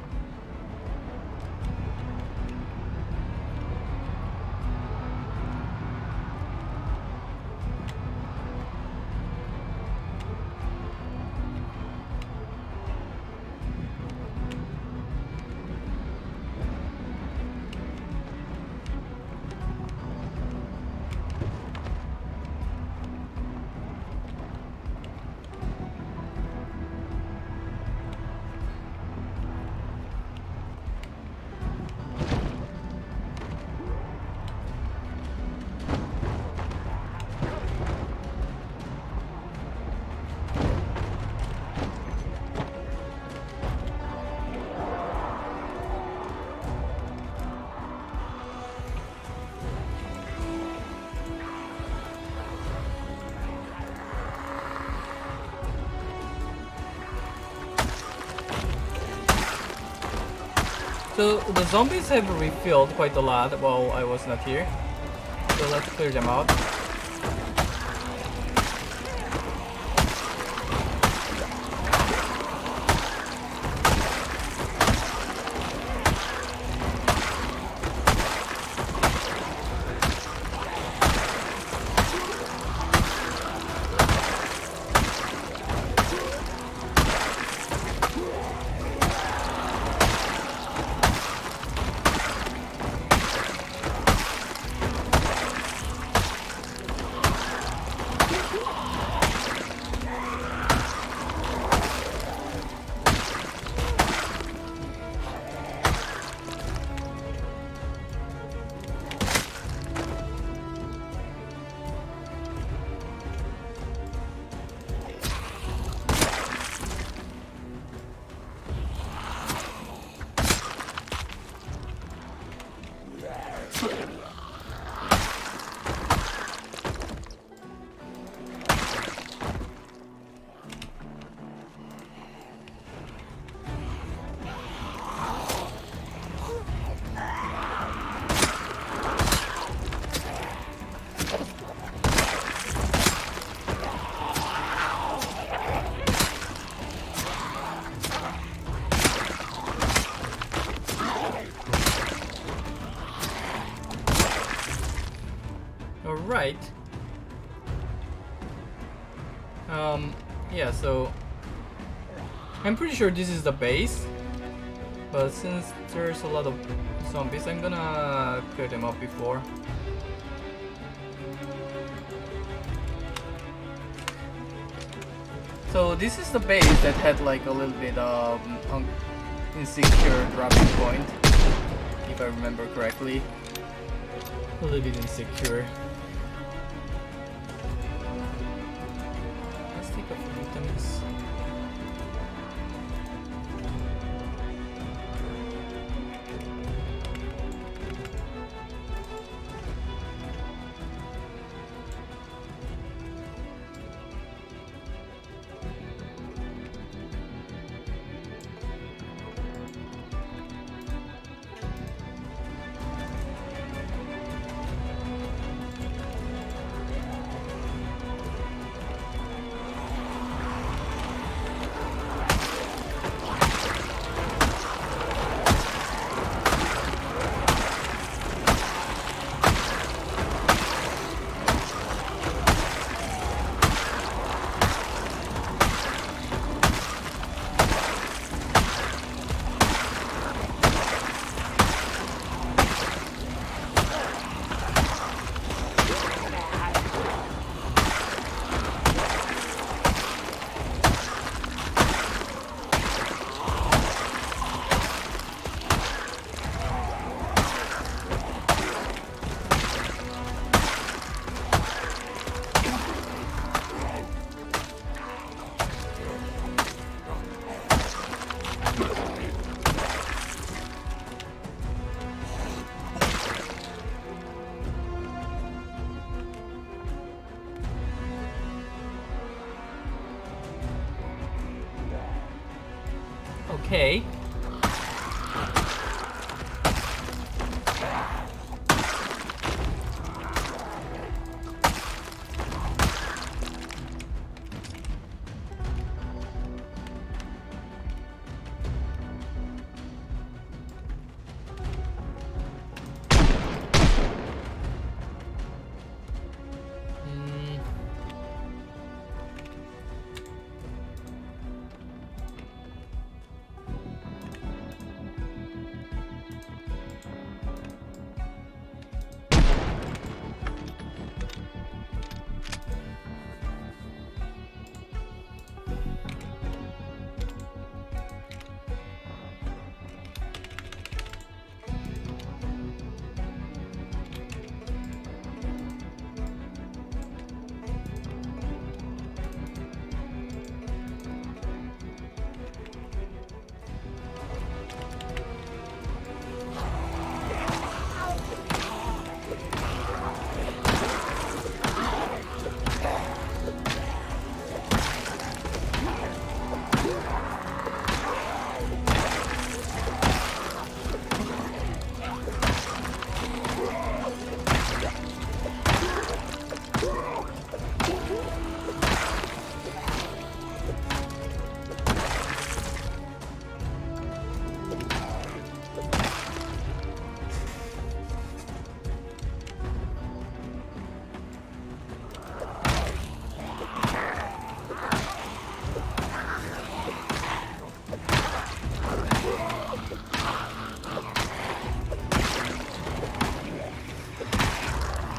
So the zombies have refilled quite a lot while I was not here. So let's clear them out. Alright. Yeah, so I'm pretty sure this is the base, but since there's a lot of zombies, I'm gonna clear them up before. So this is the base that had like a little bit of insecure dropping point, if I remember correctly. A little bit insecure. Let's take a few items. Okay.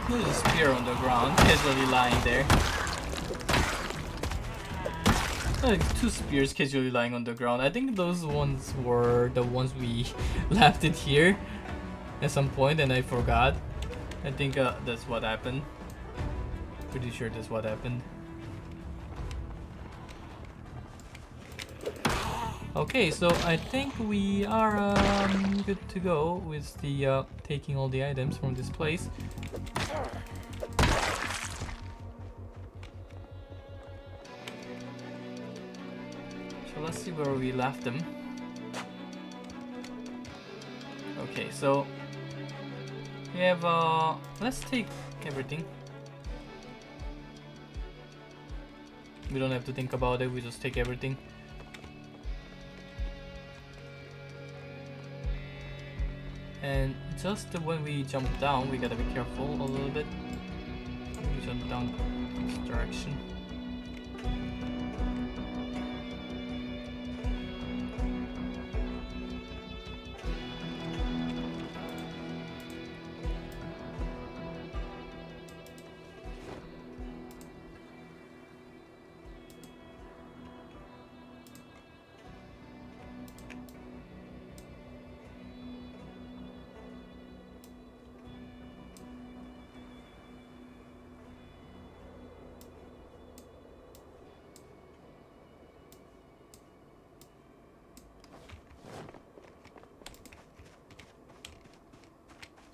There's a spear on the ground, casually lying there. Two spears casually lying on the ground. I think those ones were the ones we left it here at some point and I forgot. I think that's what happened. Pretty sure that's what happened. Okay, so I think we are good to go with the taking all the items from this place. So let's see where we left them. Okay, so we have let's take everything. We don't have to think about it, we just take everything. And just when we jump down, we gotta be careful a little bit. We jump down this direction.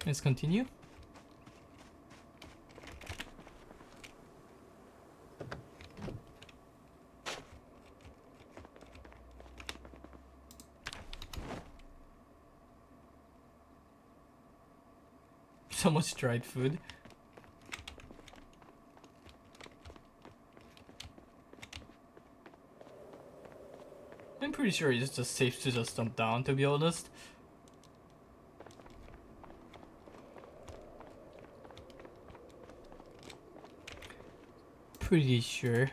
Let's continue. So much dried food. I'm pretty sure it's just safe to just jump down, to be honest. Pretty sure.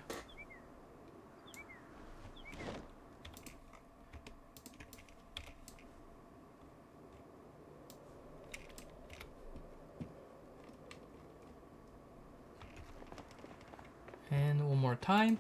And one more time.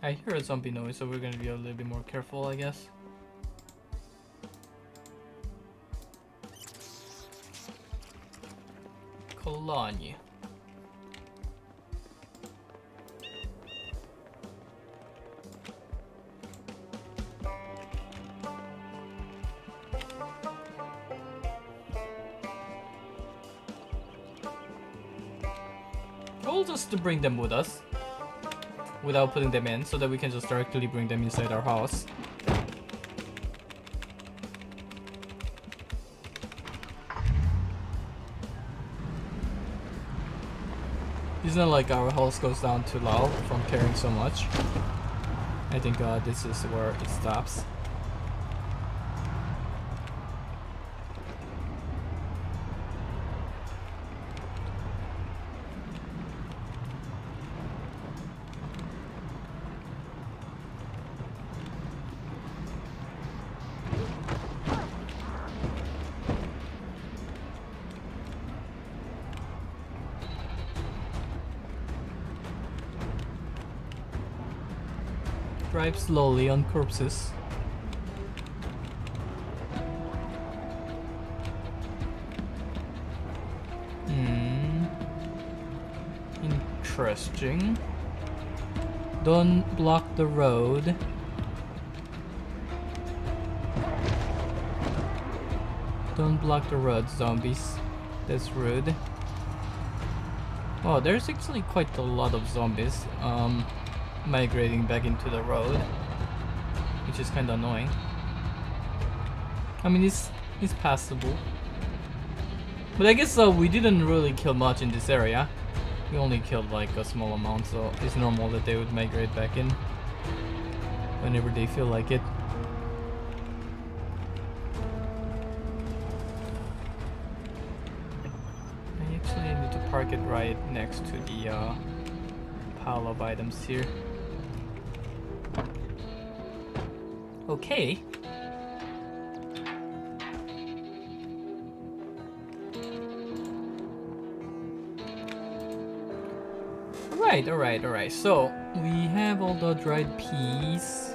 I hear a zombie noise, so we're gonna be a little bit more careful, I guess. Colony. possible just to bring them with us without putting them in, so that we can just directly bring them inside our house. It's not like our house goes down too low from carrying so much. I think this is where it stops. Drive slowly on corpses. Interesting. Don't block the road. Don't block the road, zombies. That's rude. Oh, there's actually quite a lot of zombies migrating back into the road, which is kind of annoying. I mean, it's passable, but I guess we didn't really kill much in this area. We only killed like a small amount, so it's normal that they would migrate back in whenever they feel like it. I actually need to park it right next to the pile of items here. Okay. Alright. So we have all the dried peas.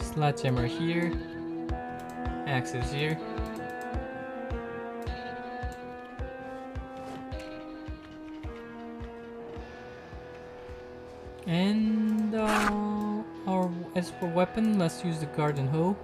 Sledgehammer here. Axes here. And as for weapon, let's use the garden hoe.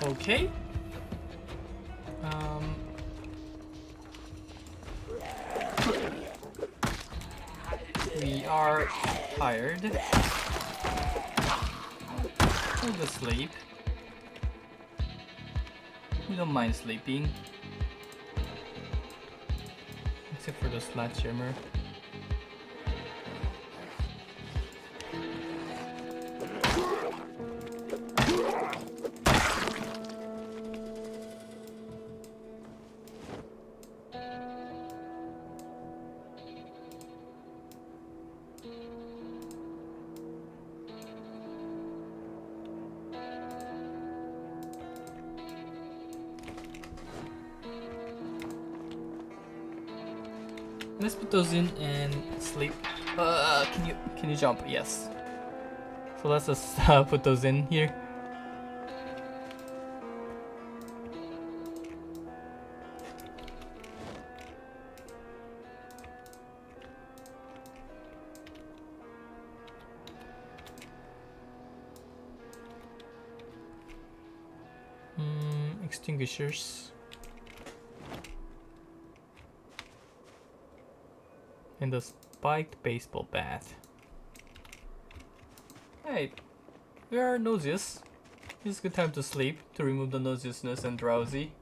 Okay. We are tired. We'll just sleep. We don't mind sleeping. Except for the sledgehammer. Let's put those in and sleep. Can you jump? Yes. So let's just put those in here. Extinguishers. And the spiked baseball bat. Hey, we are nauseous. It's a good time to sleep to remove the nauseousness and drowsy.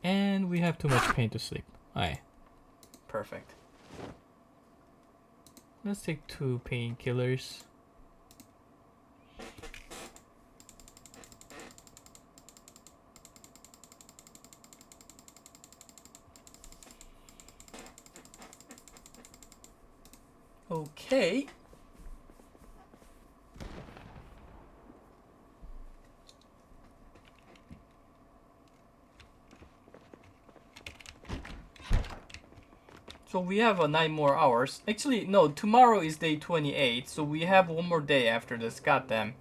And we have too much pain to sleep. Aye. Perfect. Let's take 2 painkillers. Okay. So we have 9 more hours. Actually, no, tomorrow is day 28, so we have 1 more day after this. Goddamn.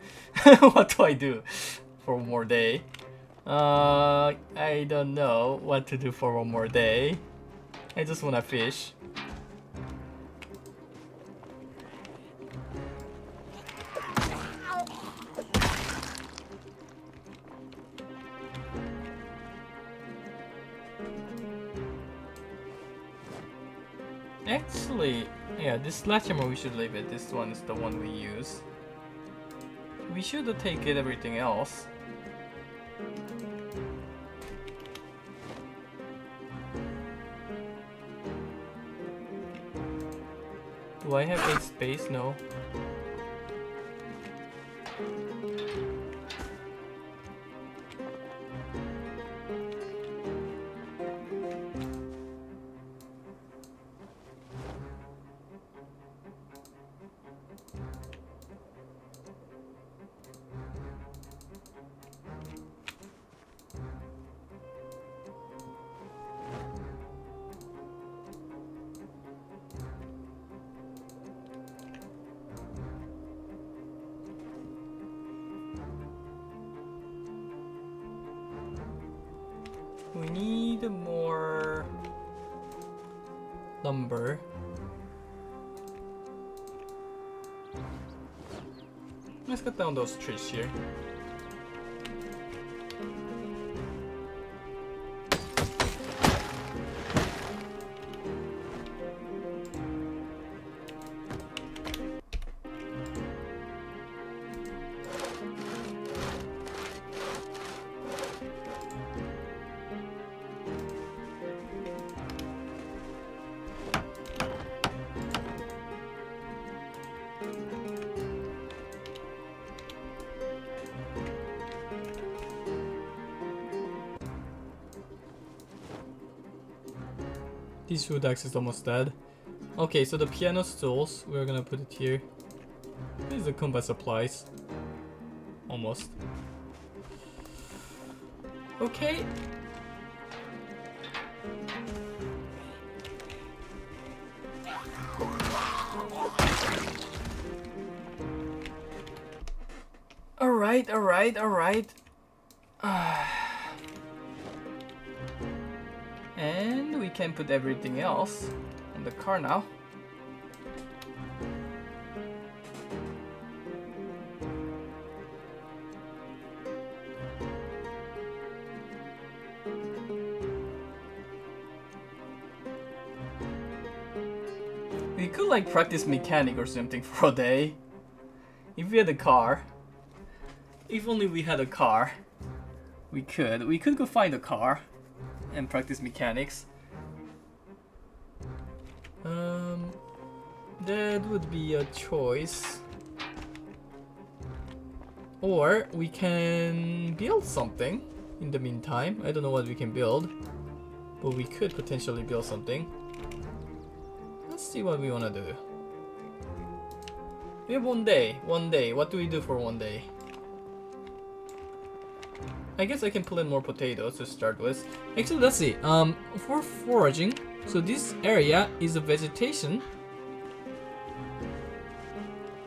What do I do for 1 more day? I don't know what to do for 1 more day. I just wanna fish. Actually, yeah, this sledgehammer we should leave it. This one is the one we use. We should take it everything else. Do I have 8 space? No. We need more lumber. Let's cut down those trees here. This food axe is almost dead. Okay, so the piano stools, we're gonna put it here. This is the combat supplies. Almost. Okay. Alright. And we can put everything else in the car now. We could like practice mechanic or something for a day. If we had a car. If only we had a car. We could go find a car and practice mechanics. That would be a choice. Or we can build something in the meantime. I don't know what we can build, but we could potentially build something. Let's see what we want to do. We have 1 day. 1 day. What do we do for 1 day? I guess I can plant more potatoes to start with. Actually, let's see. For foraging, so this area is a vegetation.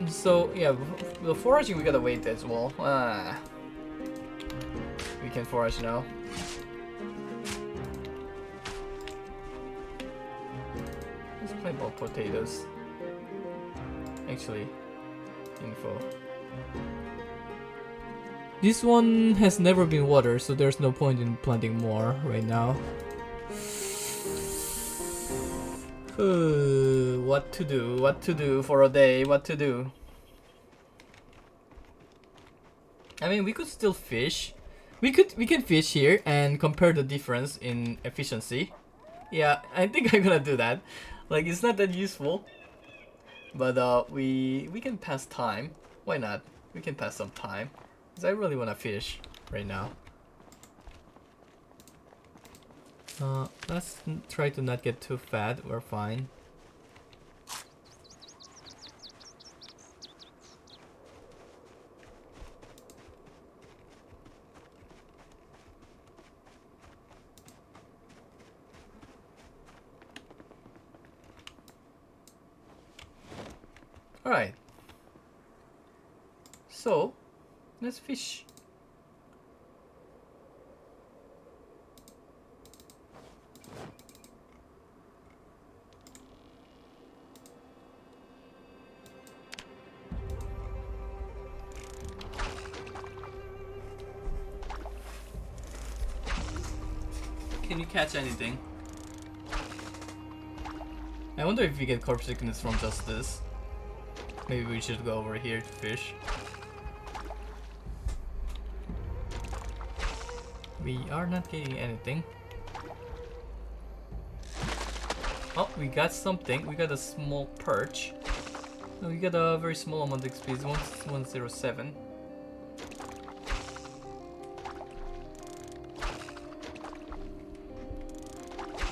So yeah, the foraging we gotta wait as well. We can forage now. Let's plant more potatoes. Actually, info. This one has never been watered, so there's no point in planting more right now. What to do? What to do for a day? What to do? I mean, we could still fish. We can fish here and compare the difference in efficiency. Yeah, I think I'm gonna do that. Like, it's not that useful, but we can pass time. Why not? We can pass some time. Cause I really wanna fish right now. Let's try to not get too fat. We're fine. Alright. So, let's fish. Can you catch anything? I wonder if we get corpse sickness from just this. Maybe we should go over here to fish. We are not getting anything. Oh, we got something. We got a small perch. Oh, we got a very small amount of XP. 107.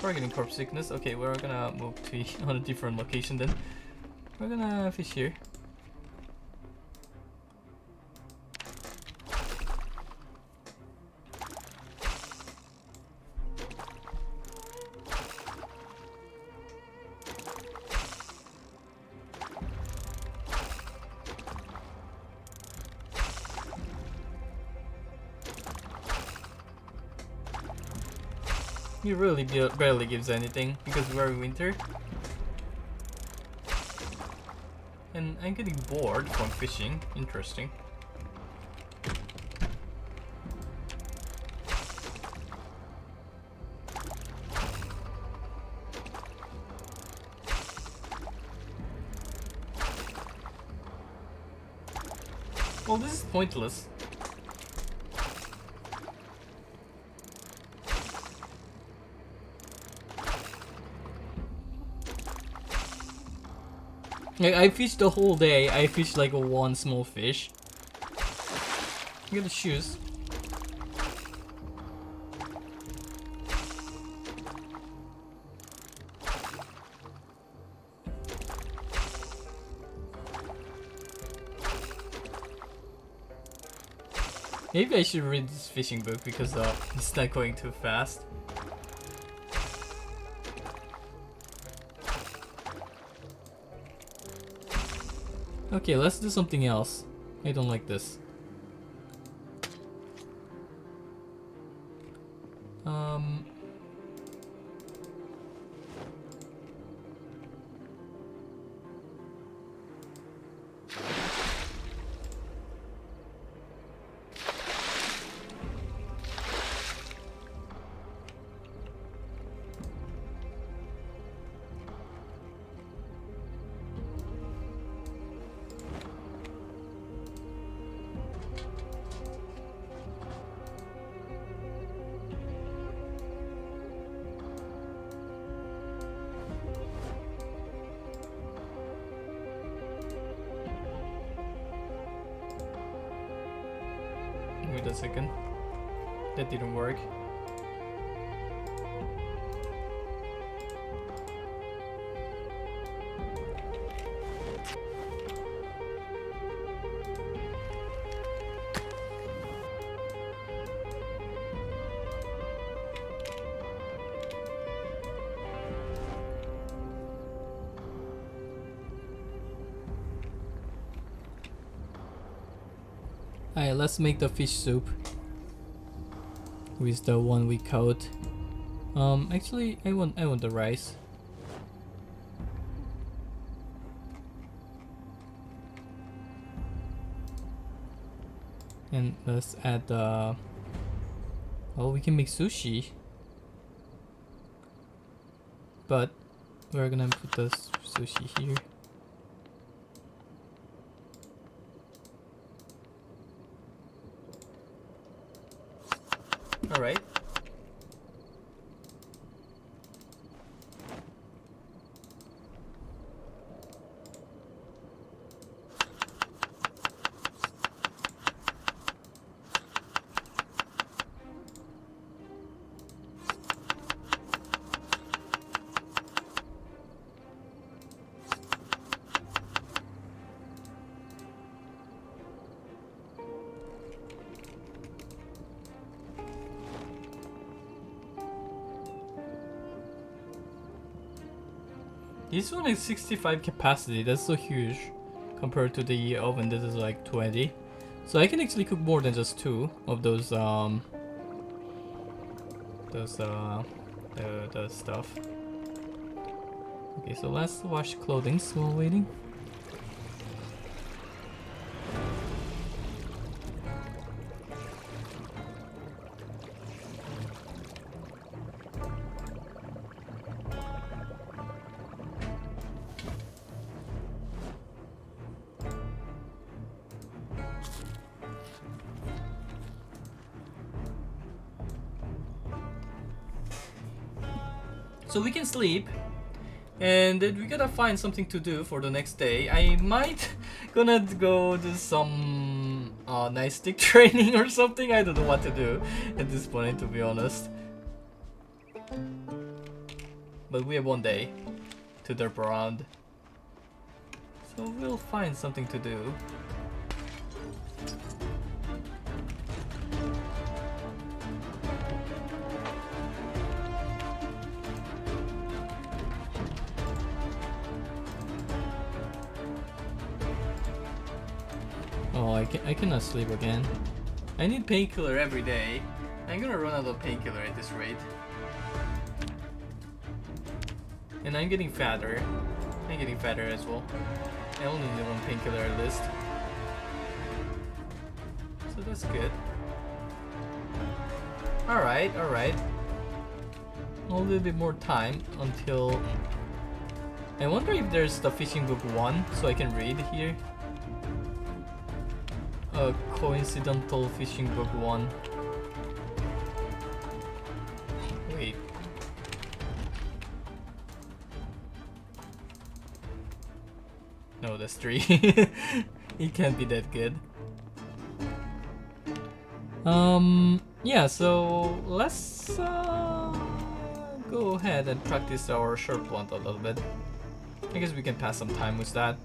We're getting corpse sickness. Okay, we're gonna move to on a different location then. We're gonna fish here. He really barely gives anything because we're in winter. And I'm getting bored from fishing. Interesting. Well, this is pointless. Like, I fished the whole day. I fished like one small fish. Get the shoes. Maybe I should read this fishing book because it's not going too fast. Okay, let's do something else. I don't like this. Wait a second. That didn't work. Alright, let's make the fish soup with the one we coat. Actually, I want the rice. And let's add the. Oh, we can make sushi. But we're gonna put the sushi here. All right. This one is 65 capacity, that's so huge compared to the oven. This is like 20. So I can actually cook more than just 2 of those the stuff. Okay, so let's wash clothing while waiting. So we can sleep, and then we gotta find something to do for the next day. I might gonna go do some nice stick training or something. I don't know what to do at this point, to be honest. But we have one day to derp around, so we'll find something to do. Oh, I cannot sleep again. I need painkiller every day. I'm gonna run out of painkiller at this rate. And I'm getting fatter. I'm getting fatter as well. I only need one painkiller at least. So that's good. Alright, alright. A little bit more time until... I wonder if there's the fishing book 1 so I can read here. Coincidental fishing book 1. Wait. No, that's 3. It can't be that good. Yeah, so let's go ahead and practice our short blunt a little bit. I guess we can pass some time with that.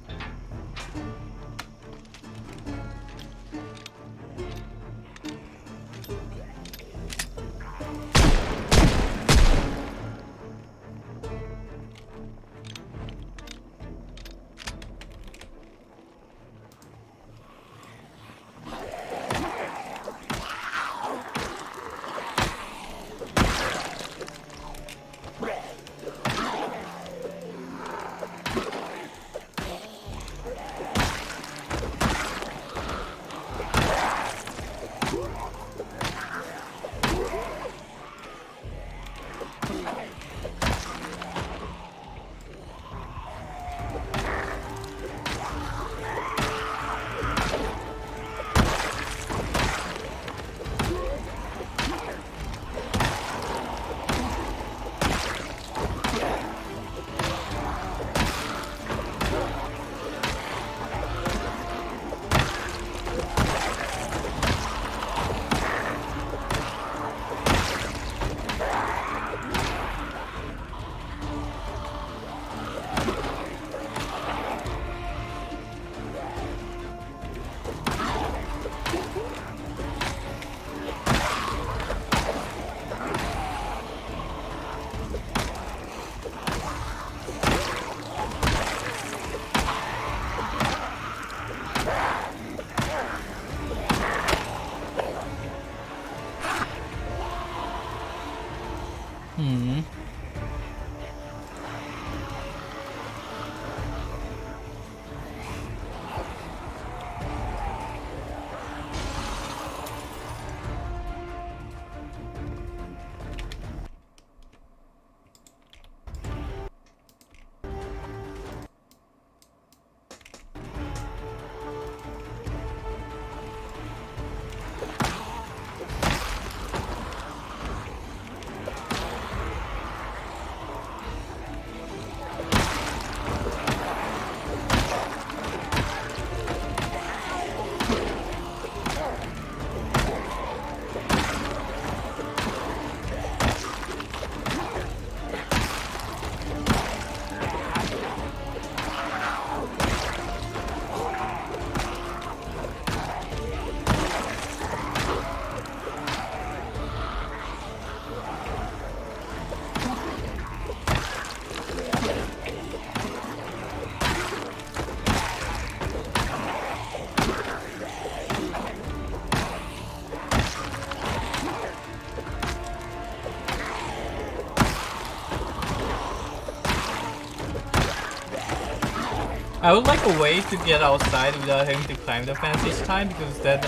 I would like a way to get outside without having to climb the fence each time, because that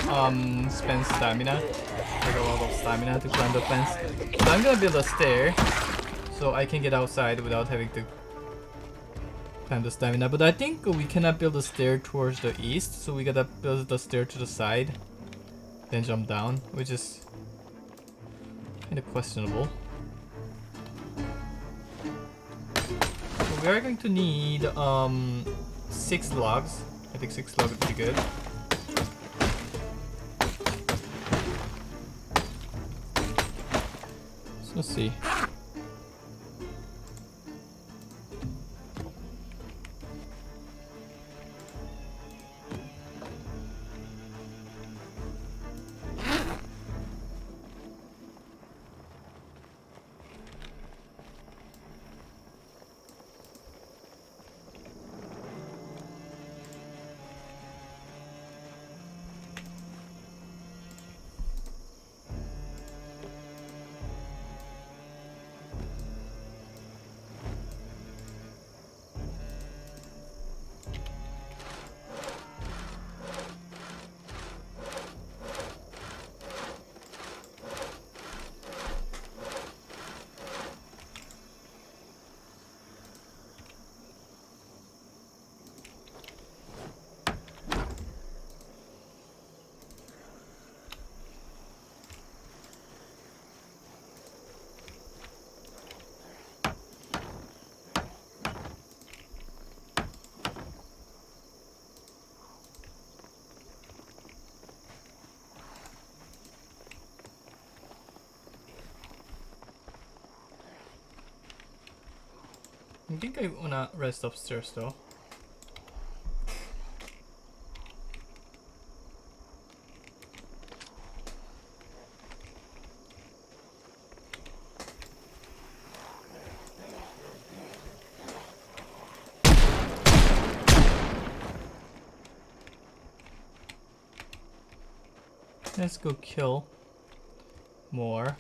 spends stamina. Like a lot of stamina to climb the fence. So I'm gonna build a stair so I can get outside without having to climb the stamina. But I think we cannot build a stair towards the east, so we gotta build the stair to the side, then jump down, which is kind of questionable. So we are going to need 6 logs. I think 6 logs would be good. So let's see. I think I wanna rest upstairs though. Let's go kill more.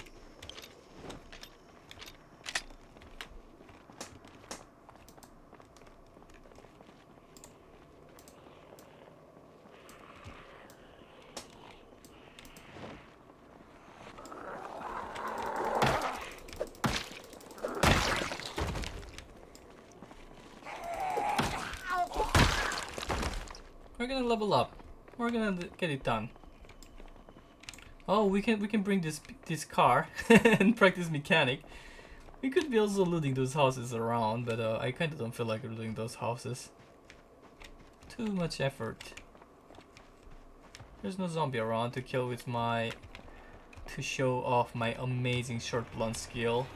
We're gonna level up. We're gonna get it done. Oh, we can bring this car and practice mechanic. We could be also looting those houses around, but I kind of don't feel like looting those houses. Too much effort. There's no zombie around to kill with to show off my amazing short blunt skill.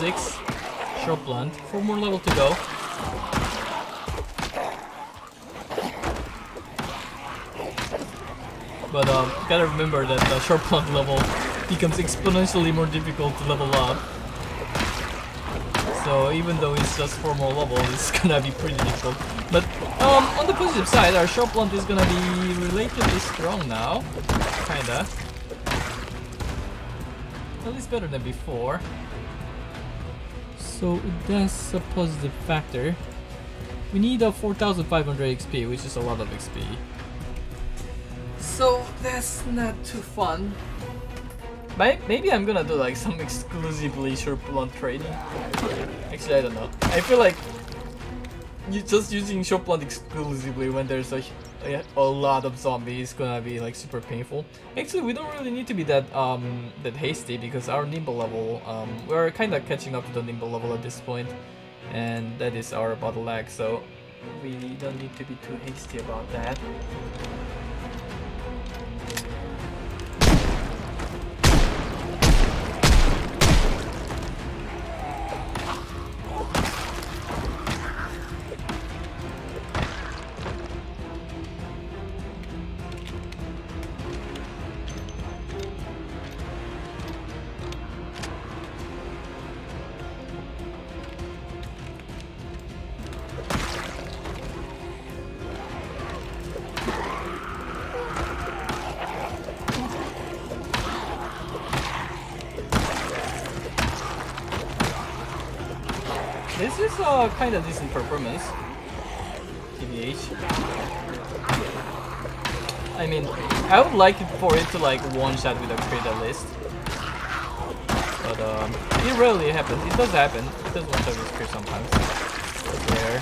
6 short plant. 4 more level to go. But gotta remember that the short plant level becomes exponentially more difficult to level up. So even though it's just 4 more level, it's gonna be pretty difficult. But on the positive side, our short plant is gonna be relatively strong now. Kinda. At least better than before. So that's a positive factor. We need a 4,500 XP, which is a lot of XP. So that's not too fun. Maybe I'm gonna do like some exclusively short plant training. Actually, I don't know. I feel like you just using short plant exclusively when there's a lot of zombies is gonna be like super painful. Actually, we don't really need to be that hasty because our nimble level, we're kind of catching up to the nimble level at this point, and that is our bottleneck. So we don't need to be too hasty about that. This is a kind of decent performance, TBH. I mean, I would like it for it to like one-shot with a crit at least. But it rarely happens. It does happen. It does one-shot with crit sometimes. It's rare.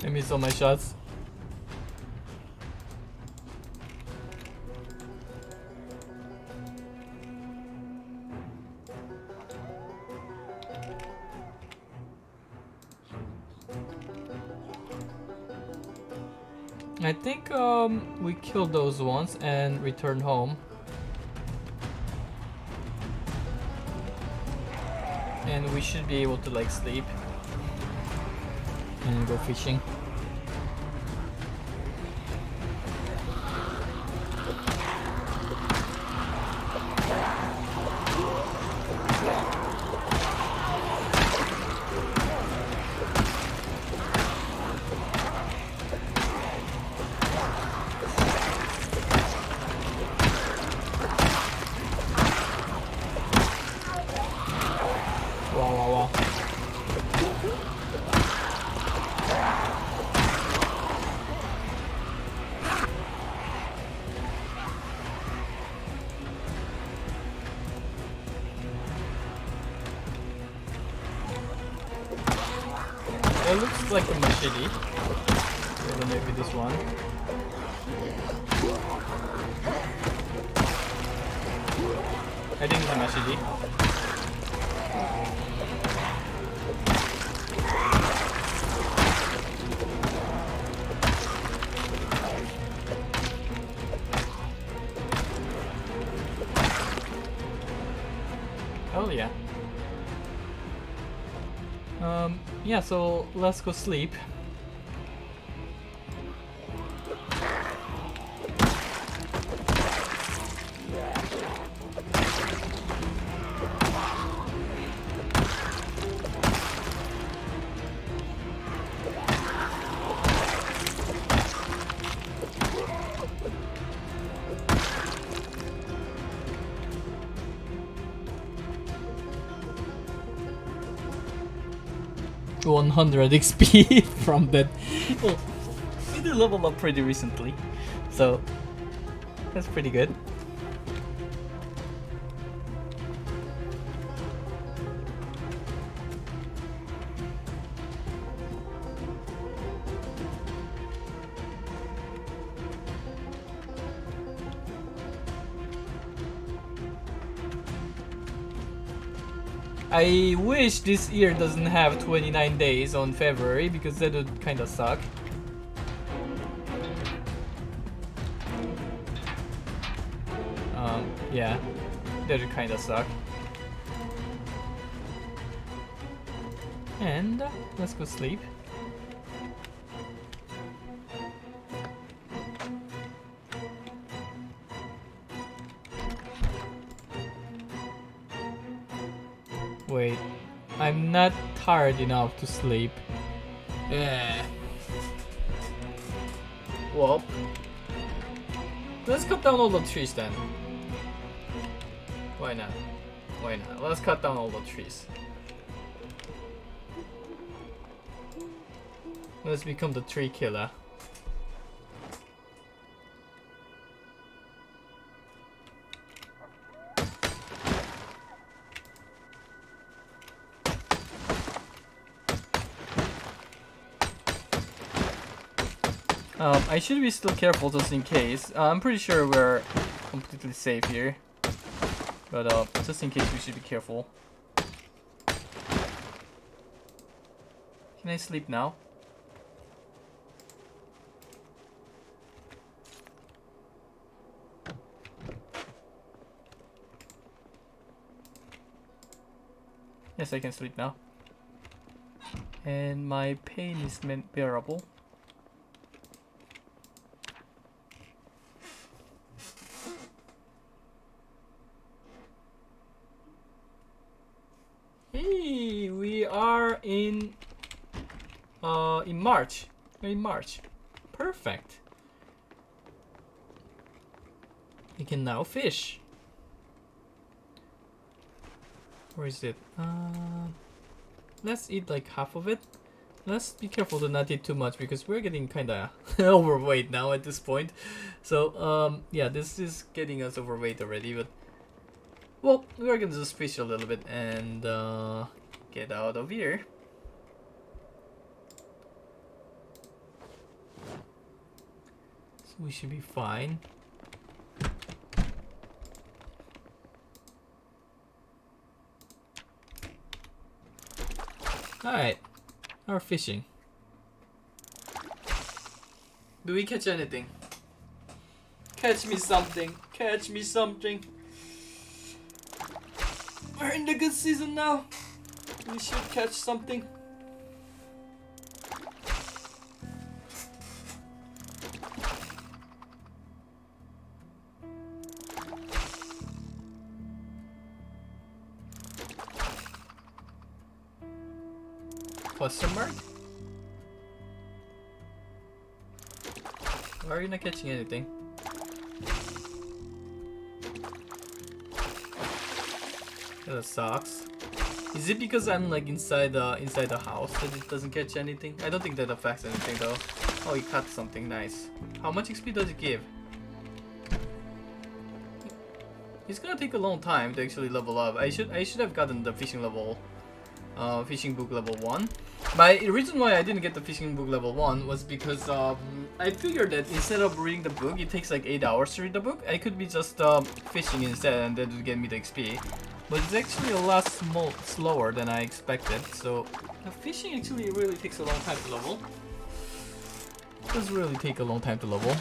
I missed all my shots. I think we killed those ones and returned home. And we should be able to like sleep and go fishing. Wow. It looks like a machete. So maybe this one. I think it's a machete. yeah. Yeah, so let's go sleep. $100 XP from that. Well, we did level up pretty recently, so that's pretty good. I wish this year doesn't have 29 days on February because that would kind of suck. Yeah, that would kind of suck. And let's go sleep. Wait, I'm not tired enough to sleep. Well, let's cut down all the trees then. Why not? Why not? Let's cut down all the trees. Let's become the tree killer. I should be still careful just in case. I'm pretty sure we're completely safe here. But just in case we should be careful. Can I sleep now? Yes, I can sleep now. And my pain is bearable. Hey, we are in March. We're in March. Perfect. We can now fish. Where is it? Let's eat like half of it. Let's be careful to not eat too much because we're getting kinda overweight now at this point. So yeah, this is getting us overweight already, but well, we're gonna just fish a little bit and get out of here. So we should be fine. Alright, our fishing. Do we catch anything? Catch me something. Catch me something. We're in the good season now. We should catch something. Question mark? Why are you not catching anything? That sucks. Is it because I'm like inside the house that it doesn't catch anything? I don't think that affects anything though. Oh, he caught something nice. How much XP does it give? It's gonna take a long time to actually level up. I should have gotten the fishing level, fishing book level 1. But the reason why I didn't get the fishing book level 1 was because I figured that instead of reading the book, it takes like 8 hours to read the book. I could be just fishing instead, and that would get me the XP. But it's actually a lot slower than I expected. So the fishing actually really takes a long time to level. It does really take a long time to level.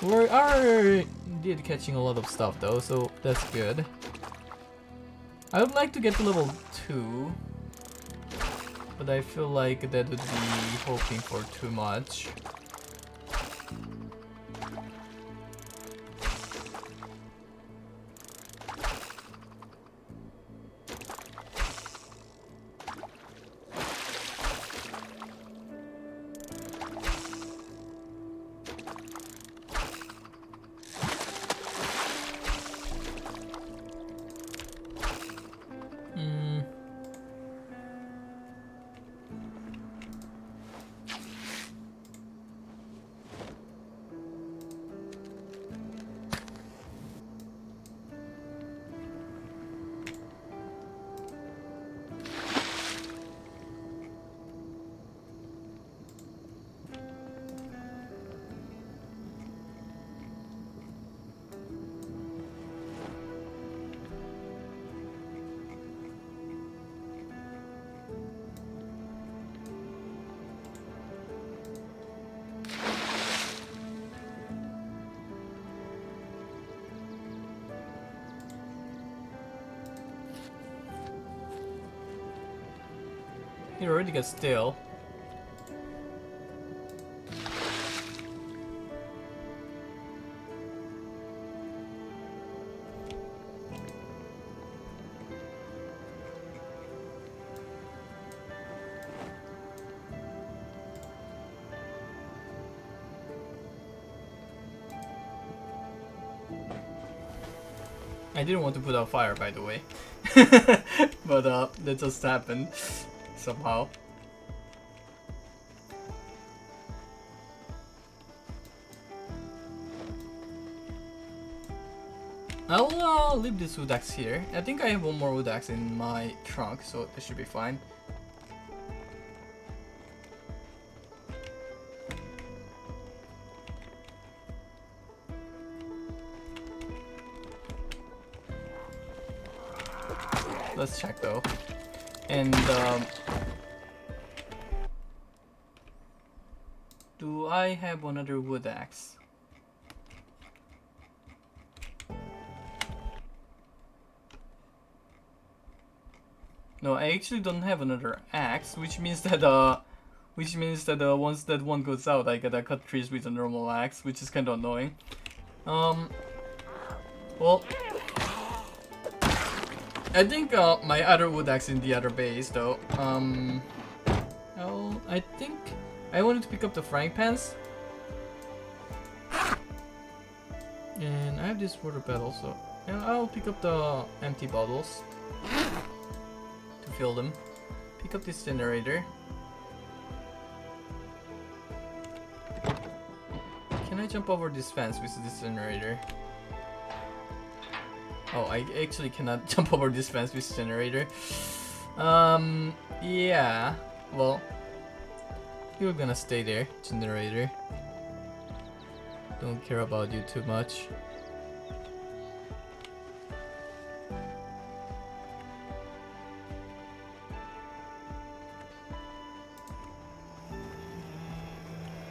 We are indeed catching a lot of stuff though, so that's good. I would like to get to level 2, but I feel like that would be hoping for too much. He already got stale. I didn't want to put out fire, by the way. But that just happened somehow. I'll leave this wood axe here. I think I have one more wood axe in my trunk, so it should be fine. Let's check though. And do I have another wood axe? No, I actually don't have another axe, which means that once that one goes out, I gotta cut trees with a normal axe, which is kind of annoying. Well, I think my other wood axe in the other base though. I think I wanted to pick up the frying pans, and I have this water bottle, so yeah, I'll pick up the empty bottles to fill them. Pick up this generator. Can I jump over this fence with this generator? Oh, I actually cannot jump over this fence with this generator. Yeah. Well, you're gonna stay there, generator. Don't care about you too much.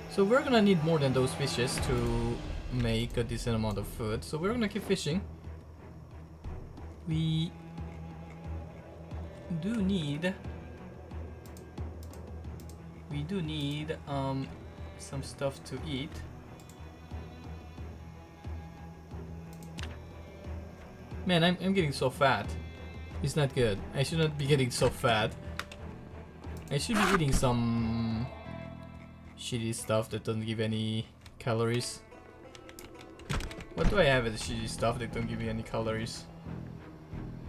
So we're gonna need more than those fishes to make a decent amount of food. So we're gonna keep fishing. We do need some stuff to eat. Man, I'm getting so fat. It's not good. I should not be getting so fat. I should be eating some shitty stuff that doesn't give any calories. What do I have as shitty stuff that don't give me any calories?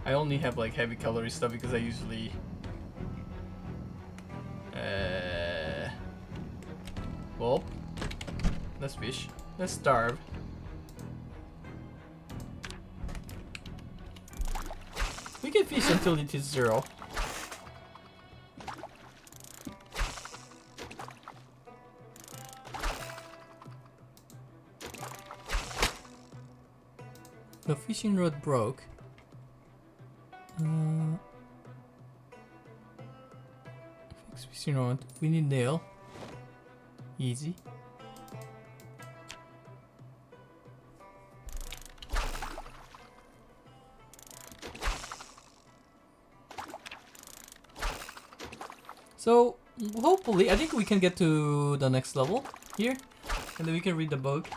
I only have like heavy calorie stuff because I usually well, let's fish. Let's starve. We can fish until it is 0. The fishing rod broke. Fix fishing rod. We need nail. Easy. So hopefully, I think we can get to the next level here, and then we can read the book.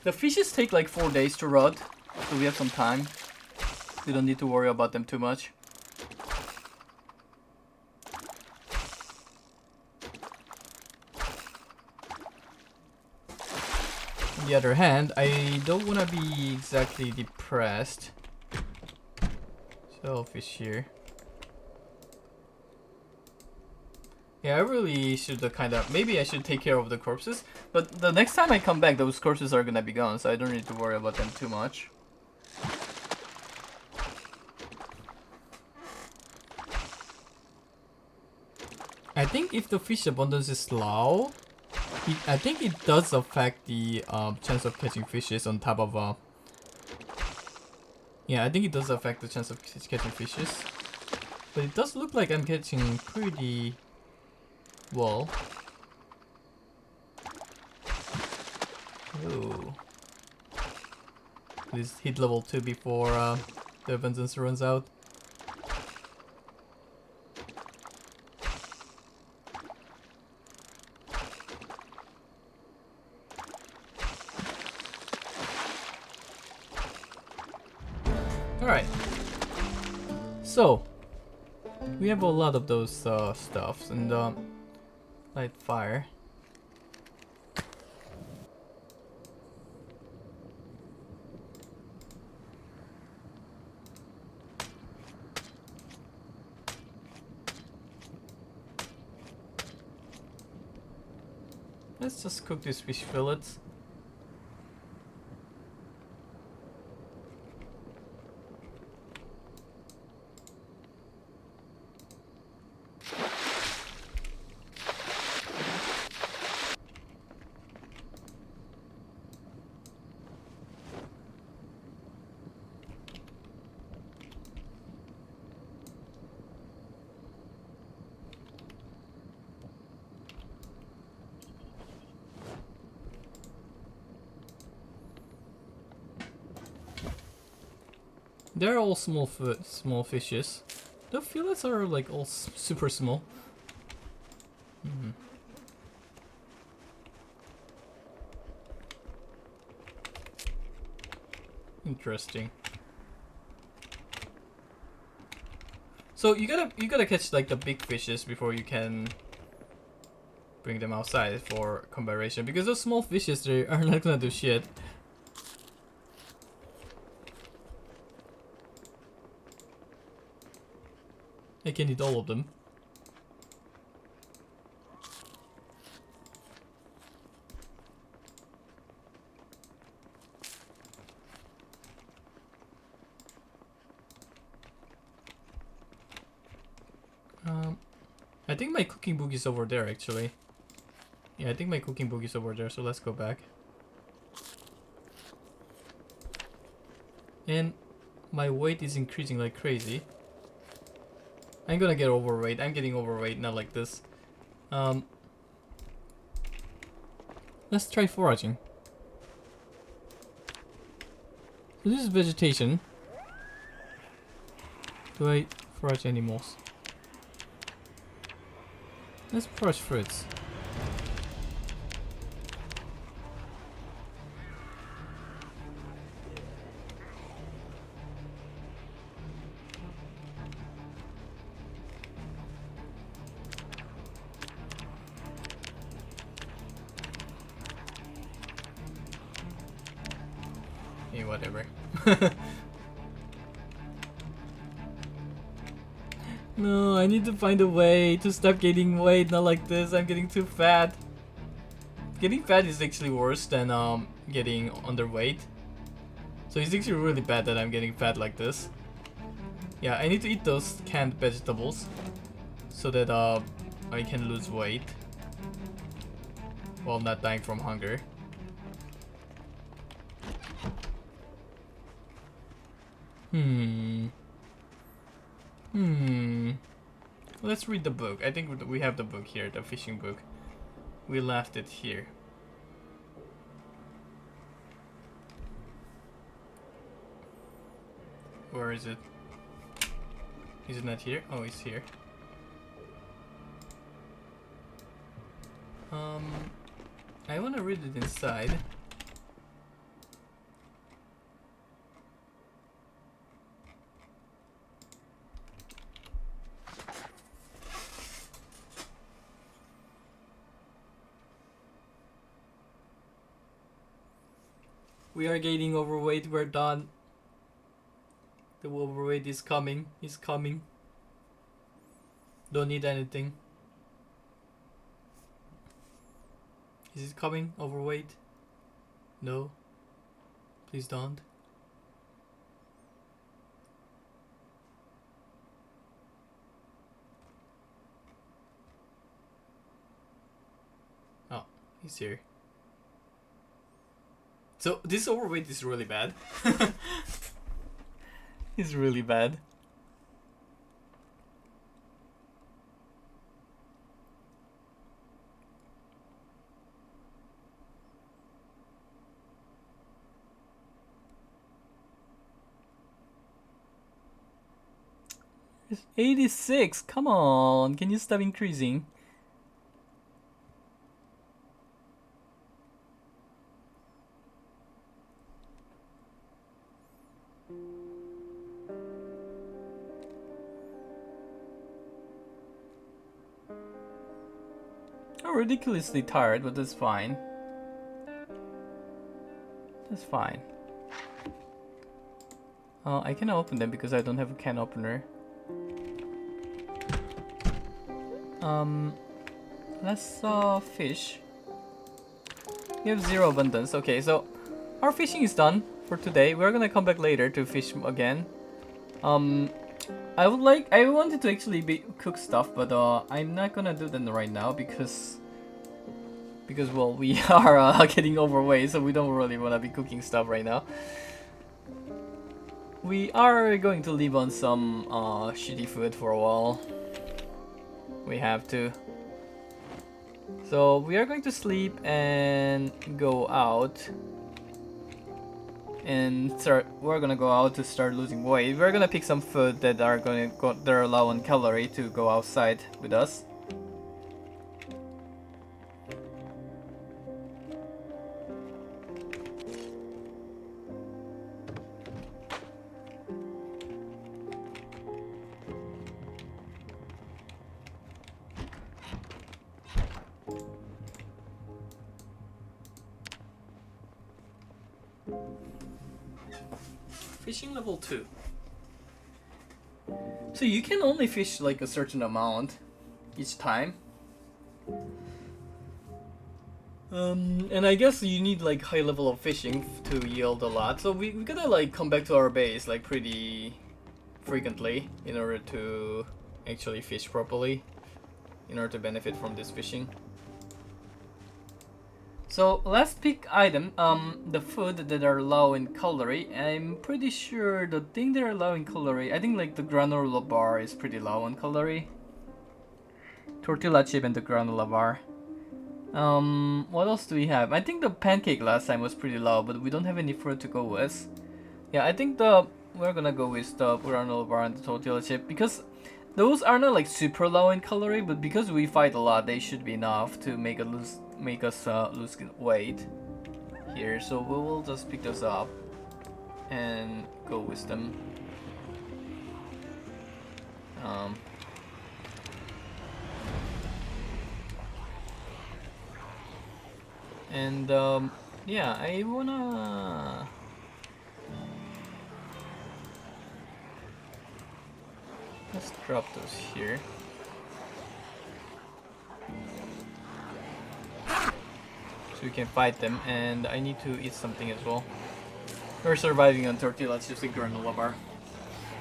The fishes take like 4 days to rot, so we have some time. We don't need to worry about them too much. On the other hand, I don't want to be exactly depressed. Selfish here. Yeah, I really should maybe I should take care of the corpses. But the next time I come back, those corpses are gonna be gone, so I don't need to worry about them too much. I think if the fish abundance is low, I think it does affect the chance of catching fishes on top of yeah, I think it does affect the chance of catching fishes. But it does look like I'm catching pretty well. Ooh. Please hit level 2 before the abundance runs out. Alright. So, we have a lot of those stuffs and light fire. Let's just cook these fish fillets. They're all small fishes. The fillets are like all super small. Interesting. So you gotta catch like the big fishes before you can bring them outside for comparison, because those small fishes, they are not gonna do shit. I can eat all of them. I think my cooking book is over there actually. Yeah, I think my cooking book is over there, so let's go back. And my weight is increasing like crazy. I'm gonna get overweight. I'm getting overweight, not like this. Let's try foraging. So this is vegetation. Do I forage animals? Let's forage fruits. Hey, whatever. No, I need to find a way to stop gaining weight, not like this. I'm getting too fat. Getting fat is actually worse than getting underweight. So it's actually really bad that I'm getting fat like this. Yeah, I need to eat those canned vegetables so that I can lose weight while not dying from hunger. Let's read the book. I think we have the book here, the fishing book. We left it here. is it? Is it not here? Oh, it's here. I want to read it inside. We are getting overweight, we're done. The overweight is coming, he's coming. Don't need anything. Is it coming? Overweight? No. Please don't. Oh, he's here. So this overweight is really bad. It's really bad. It's 86. Come on, can you stop increasing? I'm ridiculously tired, but that's fine. That's fine. I cannot open them because I don't have a can opener. Let's fish. We have 0 abundance. Okay, so our fishing is done for today. We're gonna come back later to fish again. I wanted to actually cook stuff, but I'm not gonna do that right now because well, we are getting overweight, so we don't really wanna be cooking stuff right now. We are going to live on some shitty food for a while. We have to. So we are going to sleep and go out. And we're gonna go out to start losing weight. We're gonna pick some food that are they're low on calorie to go outside with us. Fishing level 2. So you can only fish like a certain amount each time. And I guess you need like high level of fishing to yield a lot. So we gotta like come back to our base like pretty frequently in order to actually fish properly, in order to benefit from this fishing. So last pick item, the food that are low in calorie. I'm pretty sure the thing that are low in calorie, I think like the granola bar is pretty low on calorie. Tortilla chip and the granola bar. What else do we have? I think the pancake last time was pretty low, but we don't have any fruit to go with. Yeah, I think we're gonna go with the granola bar and the tortilla chip because those are not like super low in calorie, but because we fight a lot, they should be enough to make us lose weight here. So we will just pick those up and go with them. Yeah, I wanna. Let's drop those here. So we can fight them, and I need to eat something as well. We're surviving on tortilla chips and granola bar.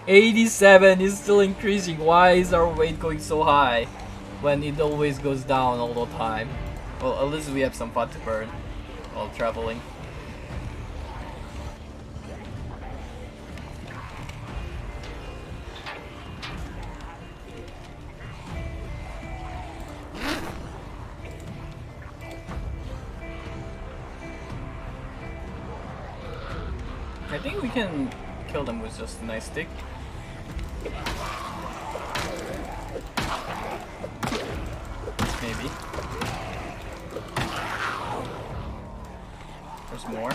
87 is still increasing. Why is our weight going so high when it always goes down all the time? Well, at least we have some fat to burn while traveling. I think we can kill them with just a nice stick. Maybe. There's more.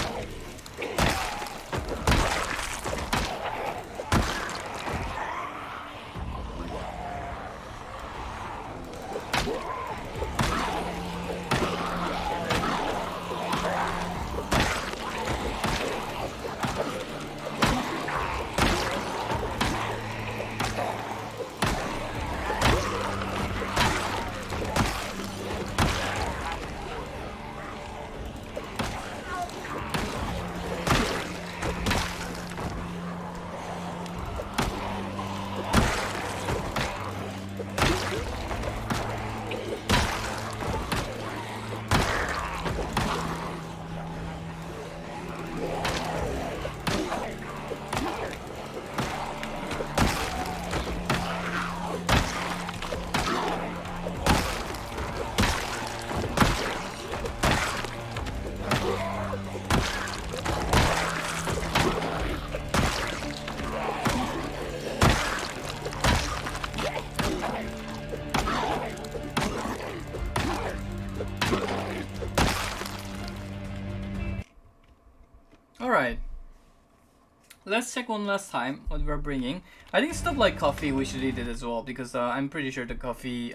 Alright. Let's check one last time what we're bringing. I think stuff like coffee we should eat it as well, because I'm pretty sure the coffee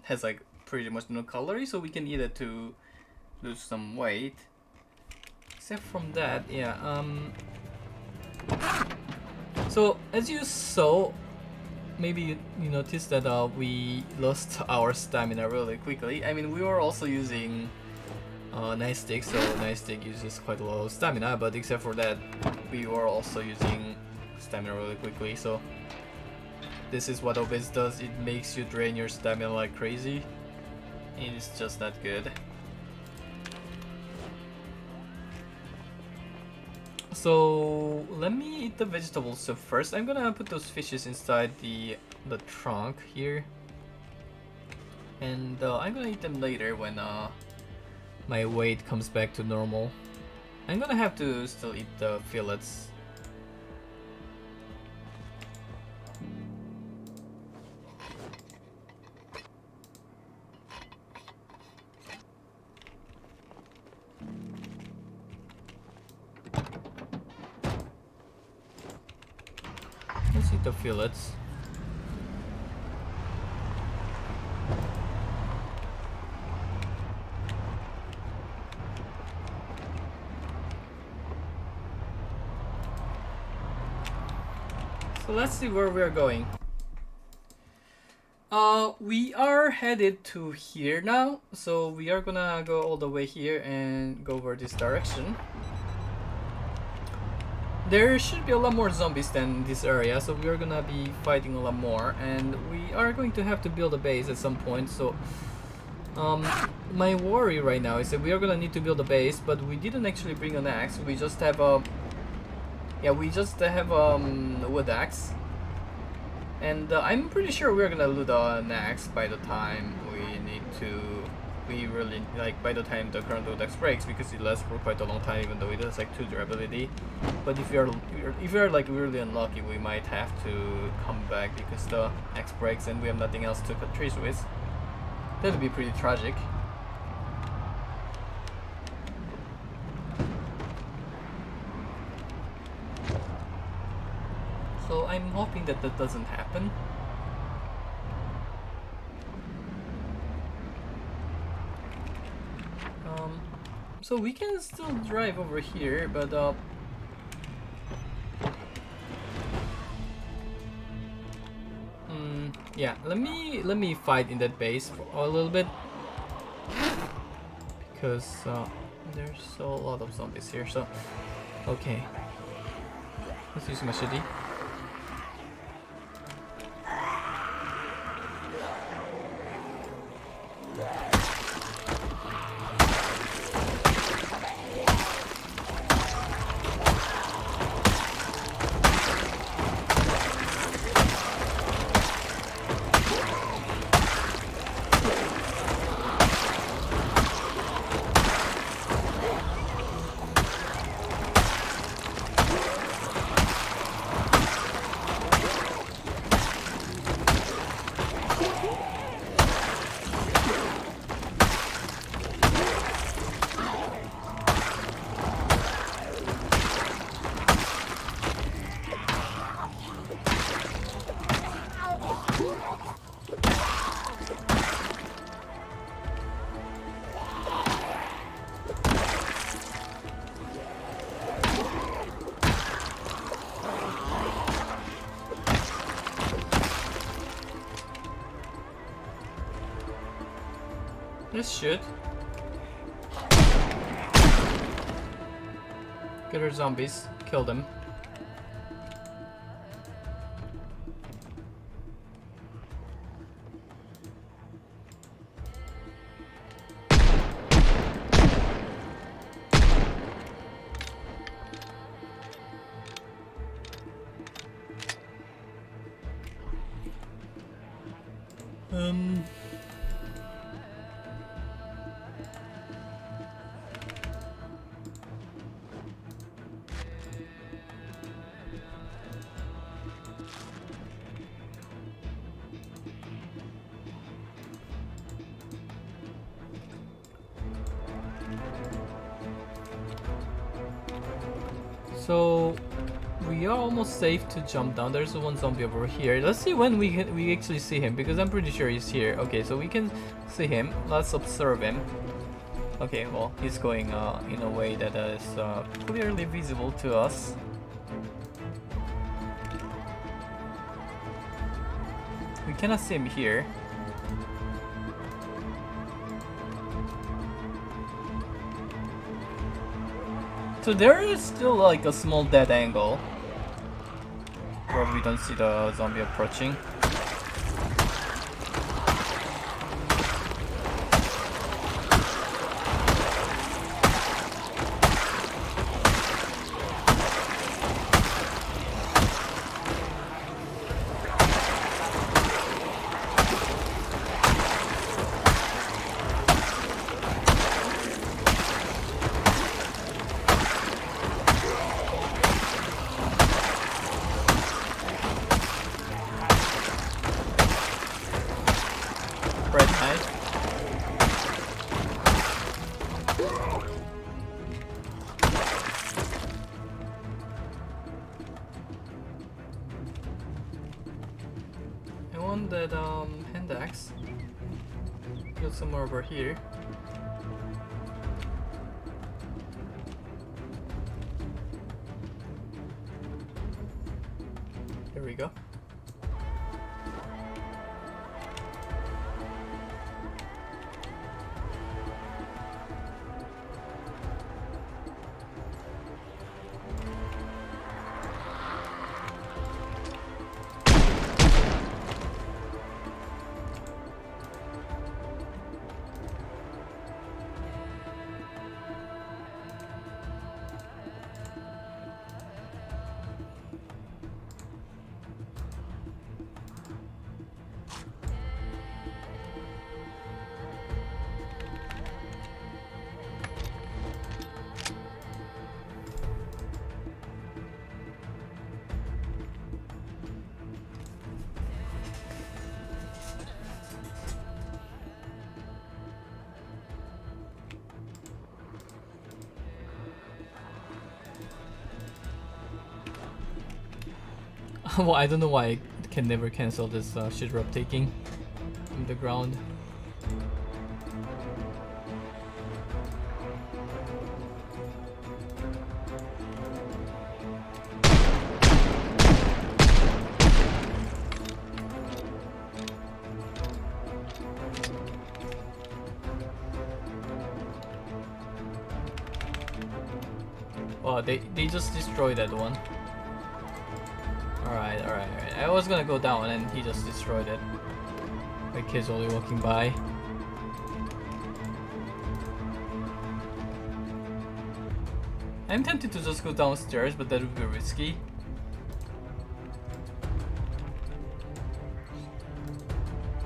has like pretty much no calories, so we can eat it to lose some weight. Except from that, yeah. So as you saw, maybe you noticed that we lost our stamina really quickly. I mean, we were also using nice stick, so nice stick uses quite a lot of stamina, but except for that, we were also using stamina really quickly. So this is what Obis does. It makes you drain your stamina like crazy. It is just not good. So let me eat the vegetables. So first, I'm gonna put those fishes inside the trunk here, and I'm gonna eat them later when my weight comes back to normal. I'm gonna have to still eat the fillets. Let's eat the fillets. So let's see where we are going. We are headed to here now, so we are gonna go all the way here and go over this direction. There should be a lot more zombies than this area, so we are gonna be fighting a lot more, and we are going to have to build a base at some point. So my worry right now is that we are gonna need to build a base, but we didn't actually bring an axe. We just have a wood axe, and I'm pretty sure we're gonna loot an axe by the time by the time the current wood axe breaks, because it lasts for quite a long time, even though it has like 2 durability. But if you're like really unlucky, we might have to come back because the axe breaks and we have nothing else to cut trees with. That would be pretty tragic. So I'm hoping that that doesn't happen. So we can still drive over here, but yeah, let me fight in that base for a little bit, because there's a lot of zombies here. So okay, let's use machete. Let's shoot. Get our zombies. Kill them. So we are almost safe to jump down. There's one zombie over here. Let's see when we actually see him, because I'm pretty sure he's here. Okay, so we can see him. Let's observe him. Okay, well, he's going in a way that is clearly visible to us. We cannot see him here. So there is still like a small dead angle where we don't see the zombie approaching. That hand axe. Got some more over here. There we go. Well, I don't know why I can never cancel this shit drop taking from the ground. Wow, they just destroyed that one. Alright. I was gonna go down and he just destroyed it. My kid's only walking by. I'm tempted to just go downstairs, but that would be risky.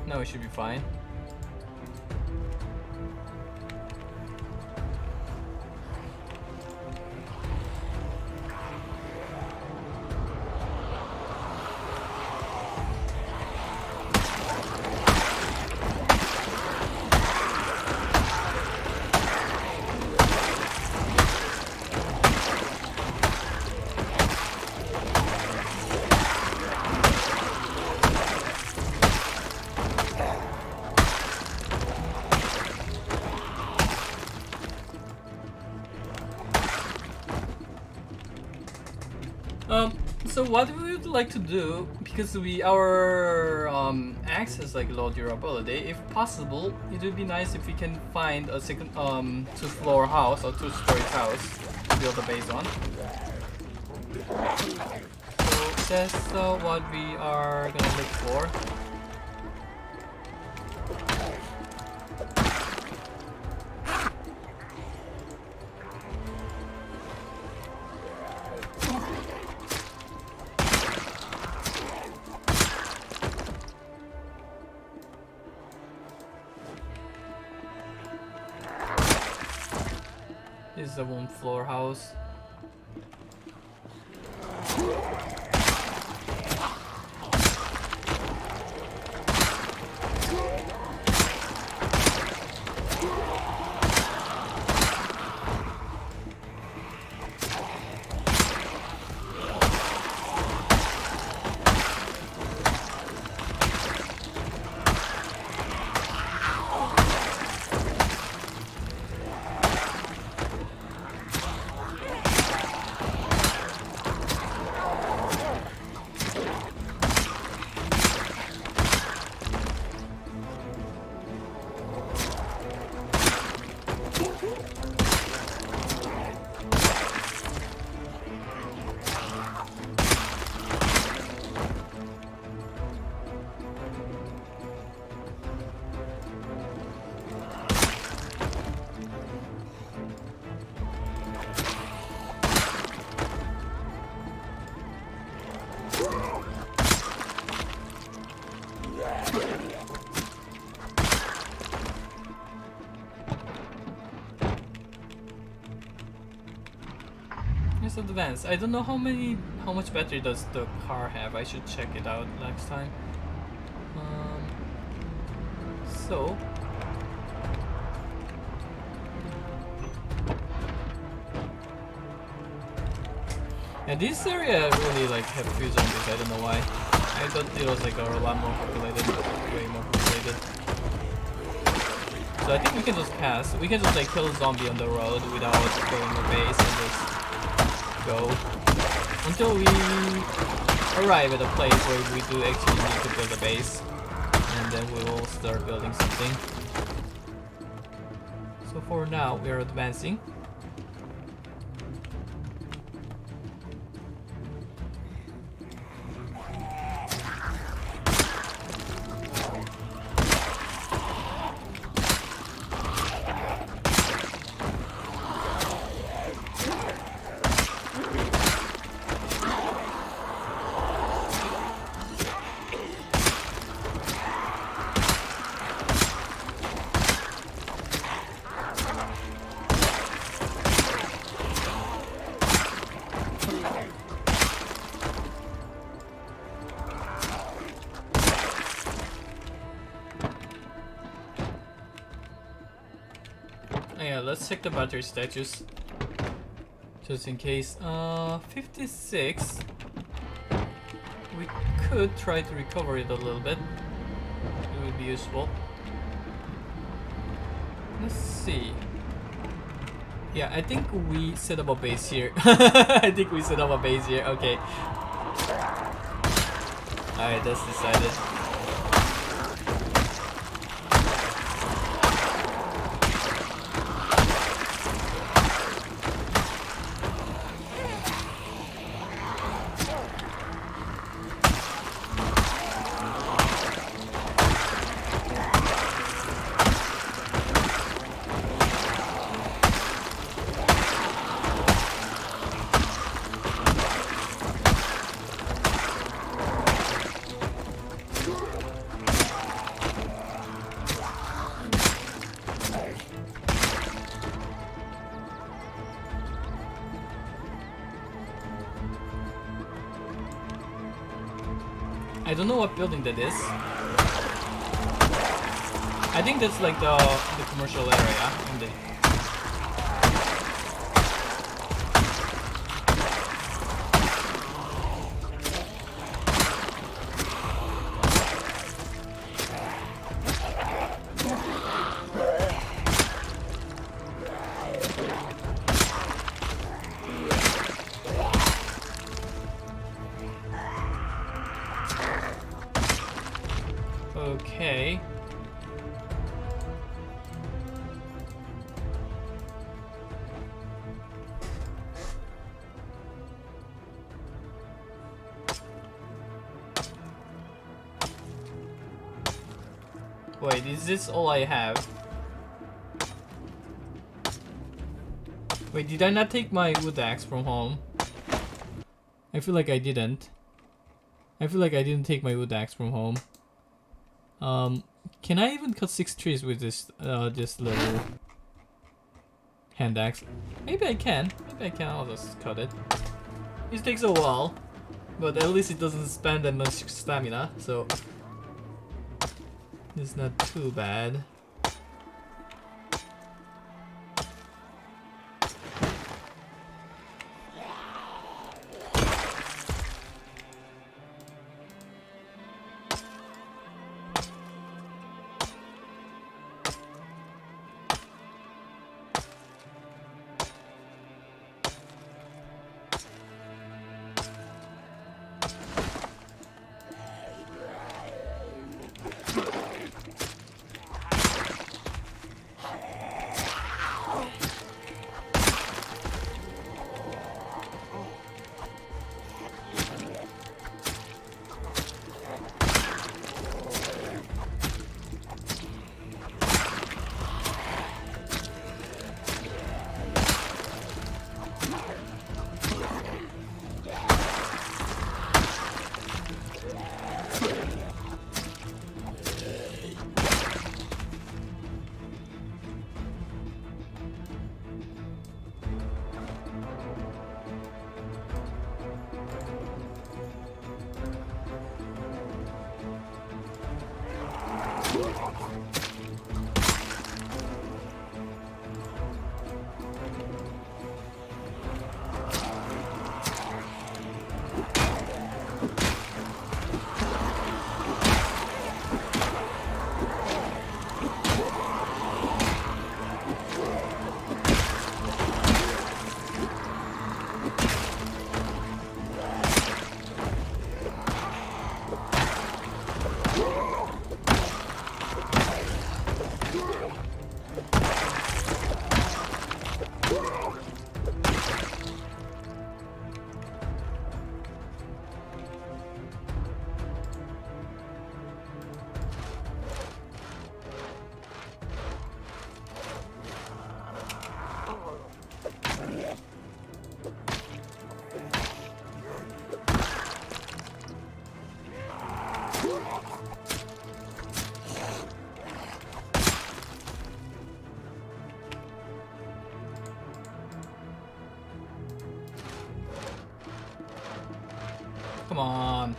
No, it should be fine. So what we would like to do, because our axe has like low durability, if possible, it would be nice if we can find a second 2-floor house or 2-story house to build a base on. So that's what we are gonna look for. This is a 1-floor house. Let's advance. I don't know how much battery does the car have. I should check it out next time. So yeah, this area really like have few zombies. I don't know why. I thought it was like a lot more populated, way more populated. So I think we can just pass. We can just like kill a zombie on the road without building a base and just go until we arrive at a place where we do actually need to build a base, and then we will start building something. So for now we are advancing. Yeah, let's check the battery status just in case. 56. We could try to recover it a little bit. It would be useful. Let's see. Yeah, I think we set up a base here. I think we set up a base here. Okay. Alright, that's decided. I don't know what building that is. I think that's like the commercial area. Wait, is this all I have? Wait, did I not take my wood axe from home? I feel like I didn't. I feel like I didn't take my wood axe from home. Can I even cut 6 trees with this this little hand axe? Maybe I can. Maybe I can. I'll just cut it. It takes a while, but at least it doesn't spend that much stamina, so it's not too bad. Come on.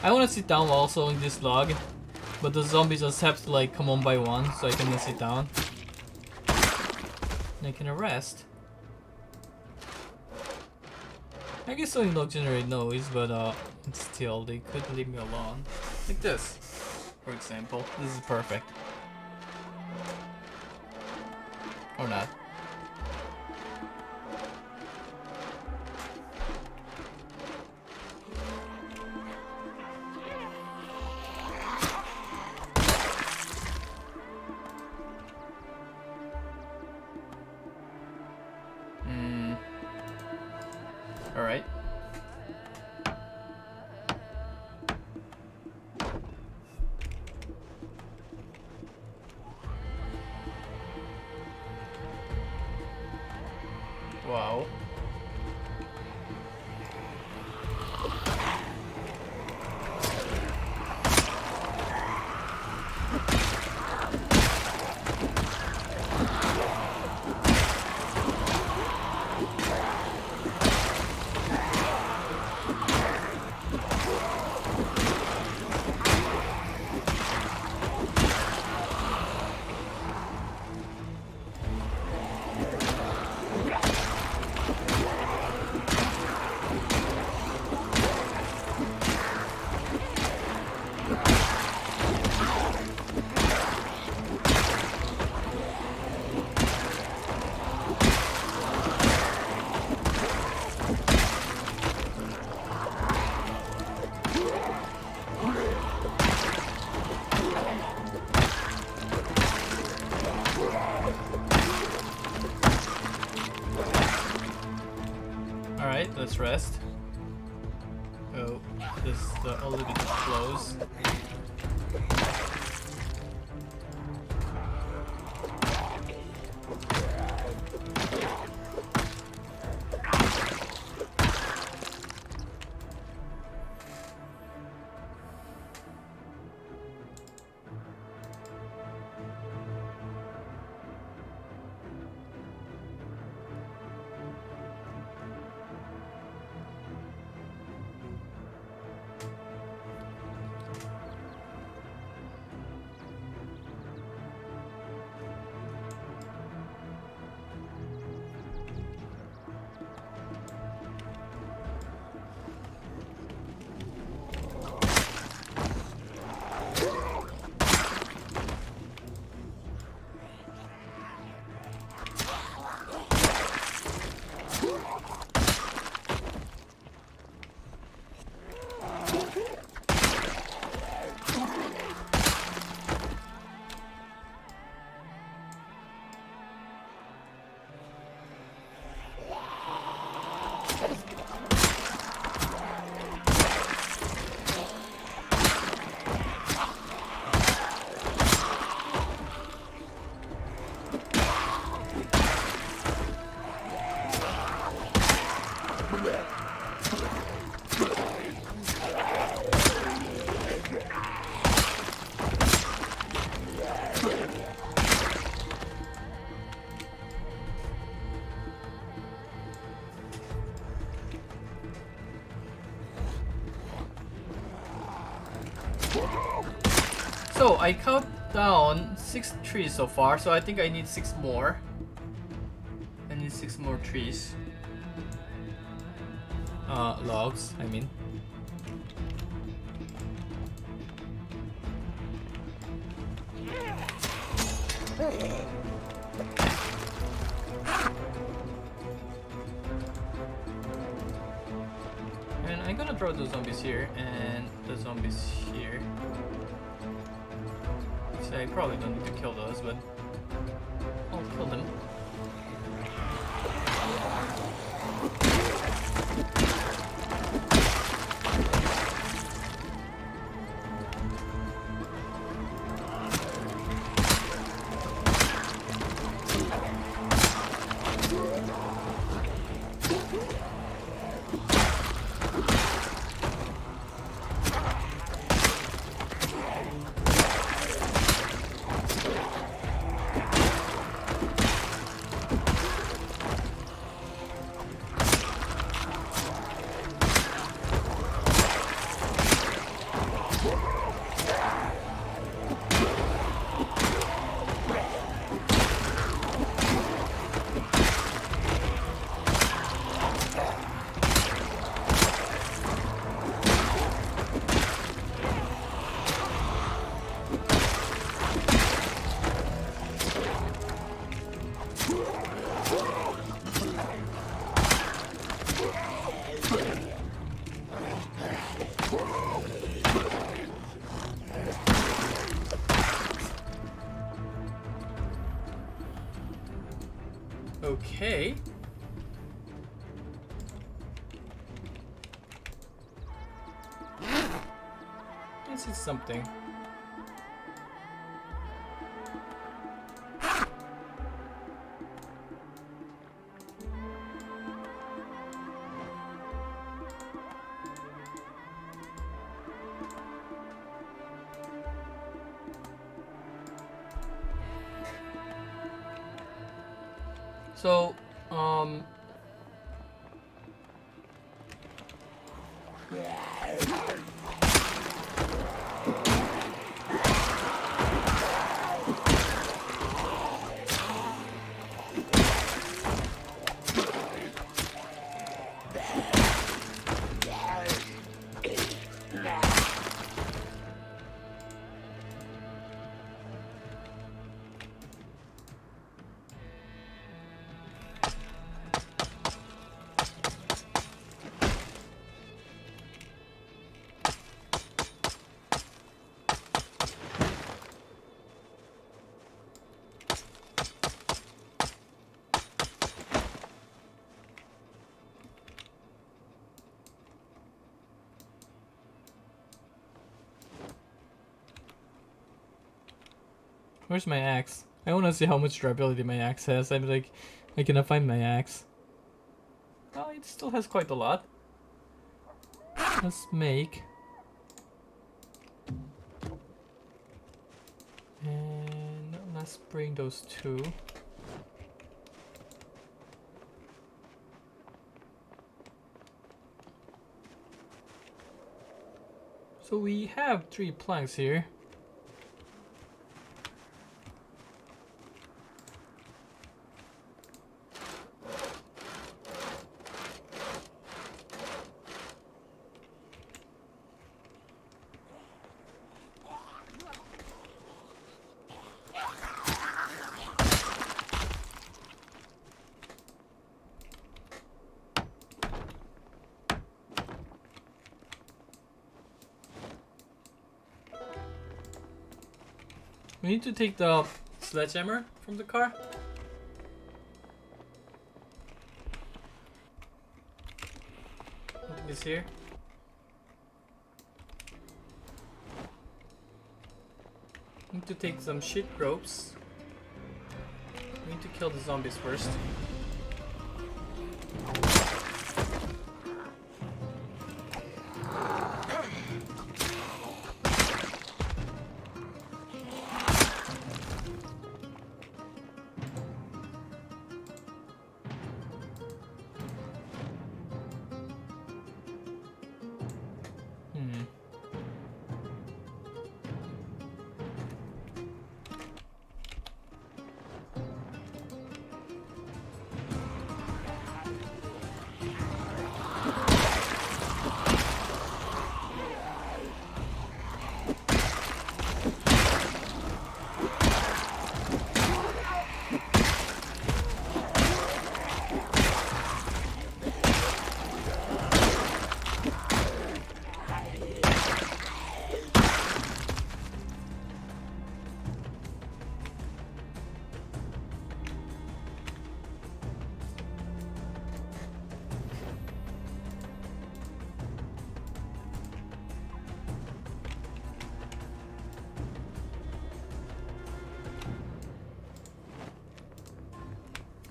I want to sit down while sewing this log, but the zombies just have to like come on by one, so I can just sit down. And I can rest. I guess sewing logs generate noise, but still, they could leave me alone. Like this, for example. This is perfect. Or not. Alright. Wow. Alright, let's rest. Oh, this is a little bit close. So I count down 6 trees so far, so I think I need 6 more. I need 6 more trees. Logs, I mean. And I'm gonna throw the zombies here and the zombies here. So I probably don't need to kill those, but I'll kill them. Okay. This is something. So, where's my axe? I want to see how much durability my axe has. I'm like, I cannot find my axe. Oh, it still has quite a lot. Let's make. And let's bring those two. So we have 3 planks here. We need to take the sledgehammer from the car. I think it's here. Need to take some shit ropes. We need to kill the zombies first.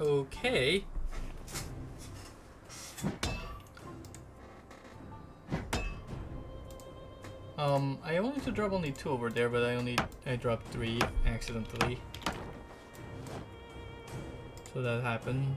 Okay. I wanted to drop only 2 over there, but I dropped 3 accidentally. So that happened.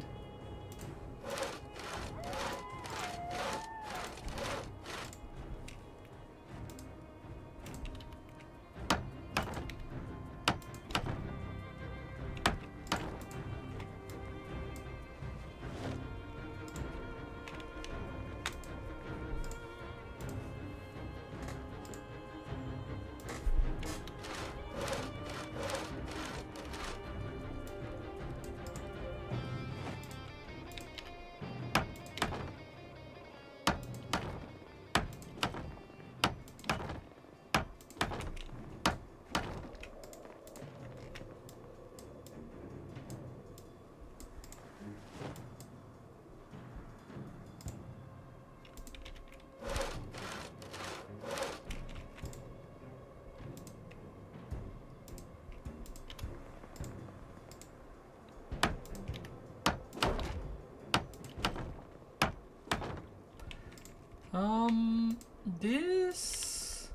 This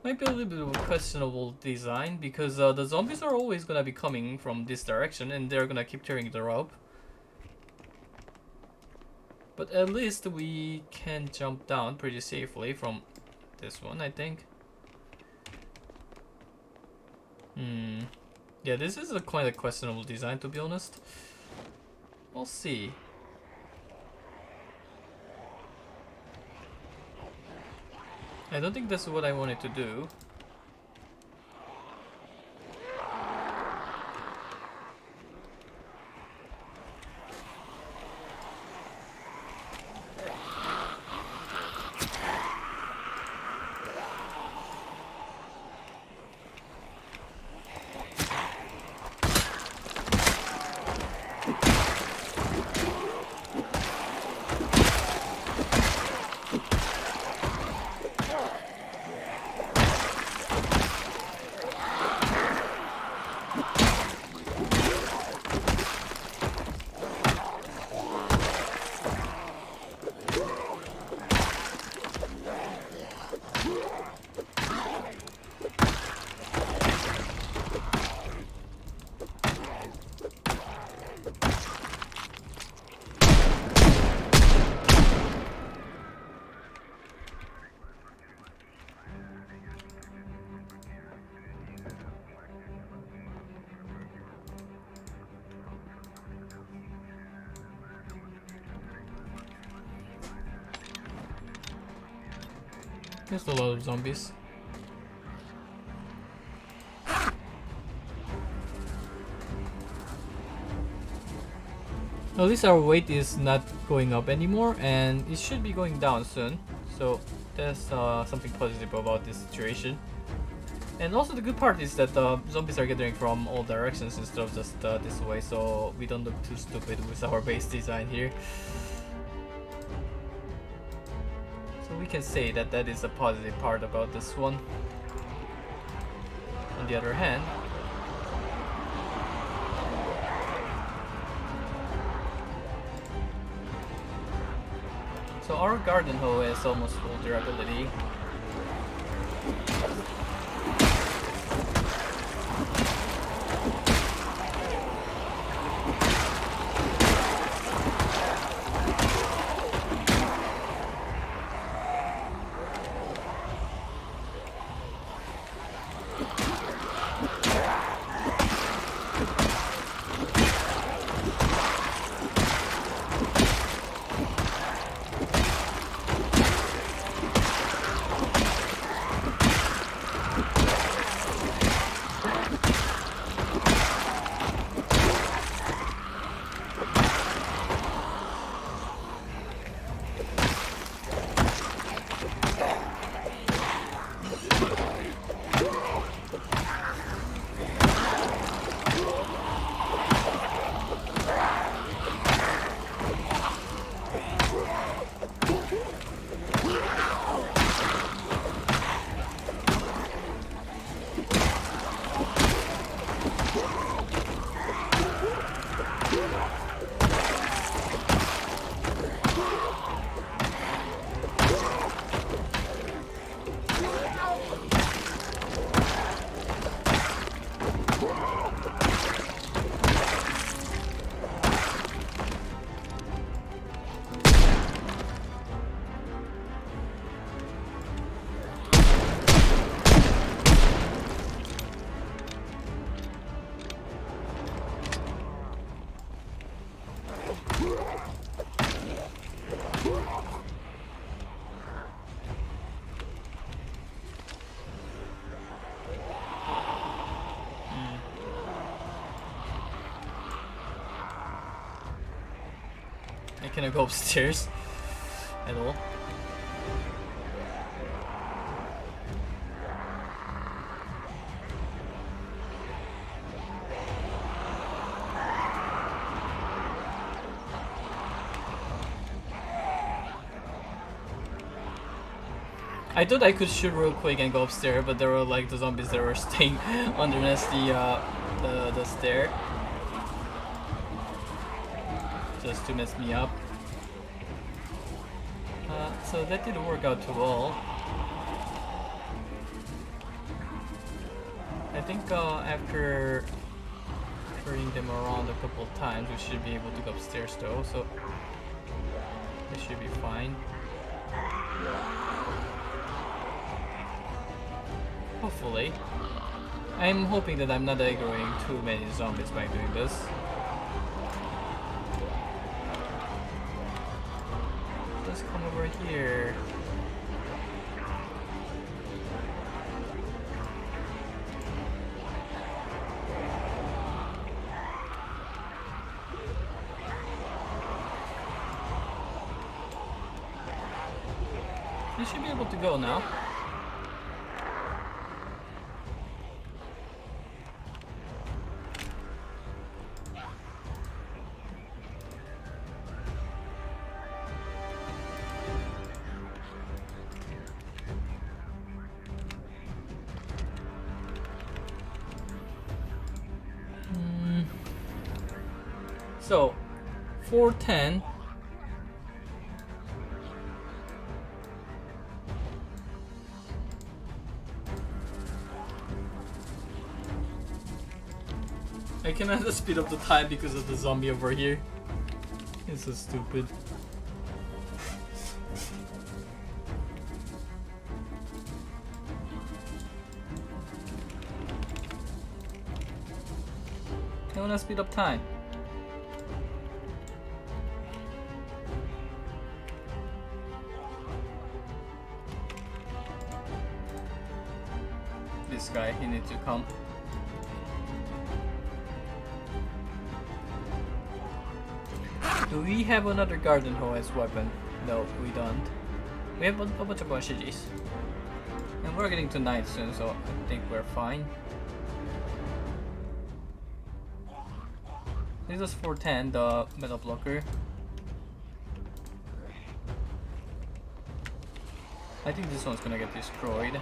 might be a little bit of a questionable design because the zombies are always gonna be coming from this direction and they're gonna keep tearing the rope. But at least we can jump down pretty safely from this one, I think. Yeah, this is a quite a questionable design, to be honest. We'll see. I don't think that's what I wanted to do. There's a lot of zombies. At least our weight is not going up anymore and it should be going down soon. So there's something positive about this situation. And also the good part is that zombies are gathering from all directions instead of just this way, so we don't look too stupid with our base design here. So we can say that that is a positive part about this one. On the other hand, so our garden hoe has almost full durability. cannot go upstairs at all. I thought I could shoot real quick and go upstairs, but there were like the zombies that were staying underneath the stair, just to mess me up. So that didn't work out too well. I think after turning them around a couple of times, we should be able to go upstairs though, so it should be fine. Hopefully. I'm hoping that I'm not aggroing too many zombies by doing this. Just come over here. You should be able to go now. So, 410. I cannot speed up the time because of the zombie over here. It's so stupid. I wanna speed up time. This guy, he needs to come. Do we have another garden hose weapon? No, we don't. We have a bunch of bandages. And we're getting to night soon, so I think we're fine. This is 410, the metal blocker. I think this one's gonna get destroyed.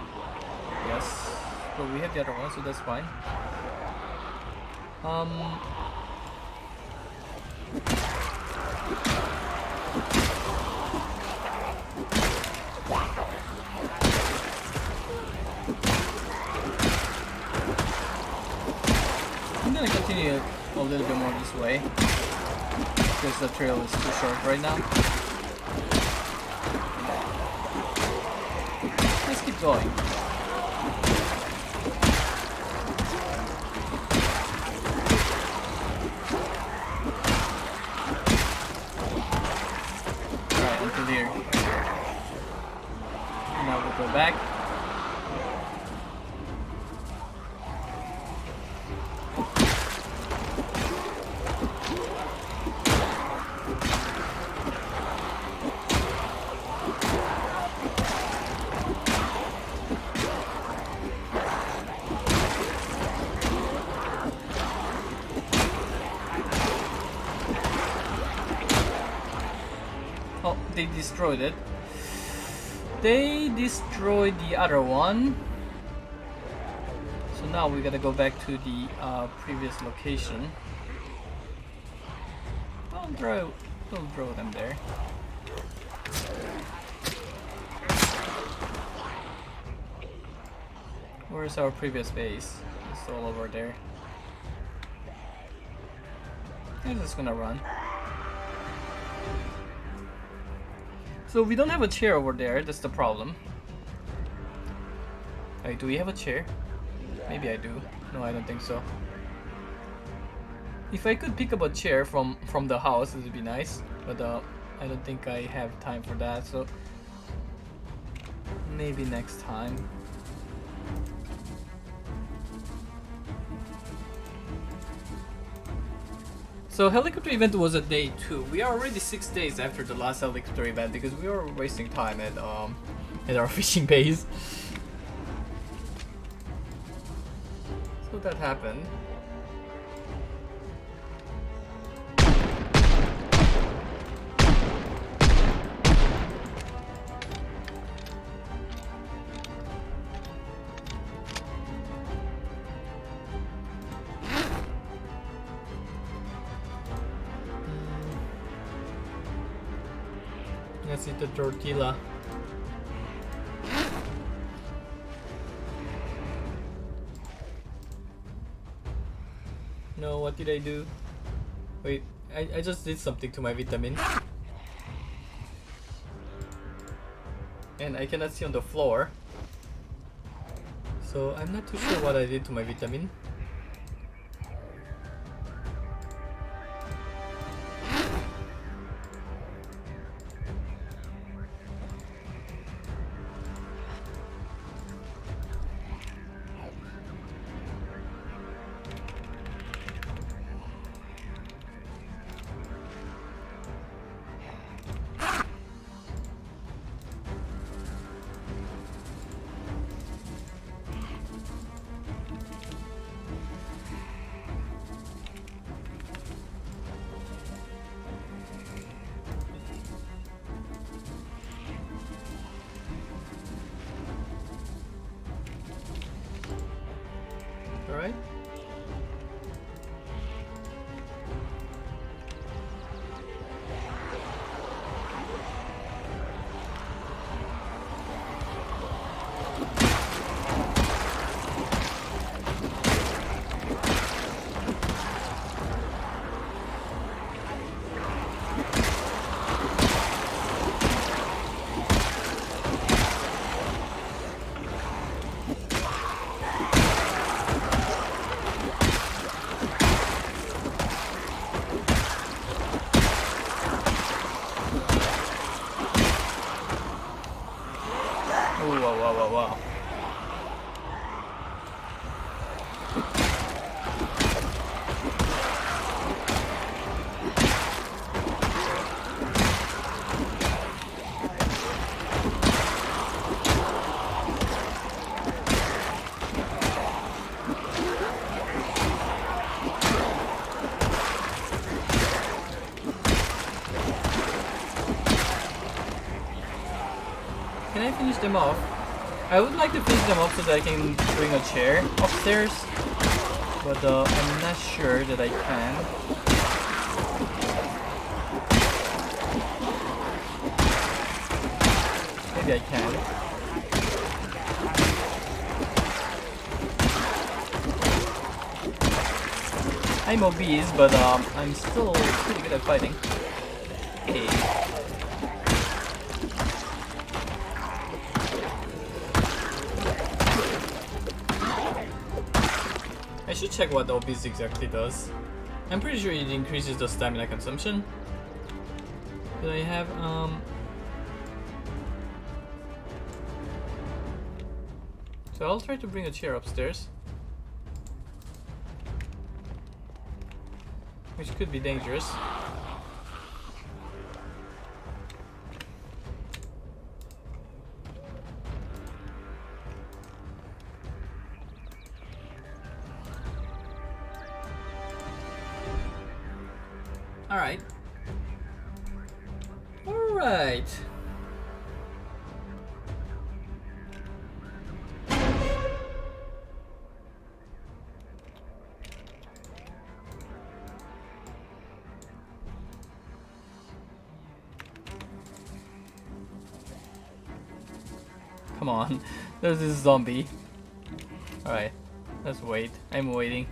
Yes. But we have the other one, so that's fine. I'm gonna continue a little bit more this way because the trail is too short right now. Let's keep going. Alright, until here. Now we'll go back. Oh, they destroyed it. They destroyed the other one. So now we gotta go back to the previous location. Don't throw them there. Where's our previous base? It's all over there. I'm just gonna run. So we don't have a chair over there, that's the problem. Hey, do we have a chair? Maybe I do. No, I don't think so. If I could pick up a chair from the house, it would be nice. But I don't think I have time for that, so maybe next time. So helicopter event was a day 2. We are already 6 days after the last helicopter event because we were wasting time at our fishing base. So that happened. Let's eat the tortilla. No, what did I do? Wait, I just did something to my vitamin. And I cannot see on the floor. So I'm not too sure what I did to my vitamin. Alright. Wow. Can I finish them off? I would like to finish them off so that I can bring a chair upstairs, but I'm not sure that I can. Maybe I can. I'm obese, but I'm still pretty good at fighting. Hey. I should check what the obese exactly does. I'm pretty sure it increases the stamina consumption. Do I have So I'll try to bring a chair upstairs, which could be dangerous. Alright. Alright. Come on. There's this zombie. Alright. Let's wait. I'm waiting.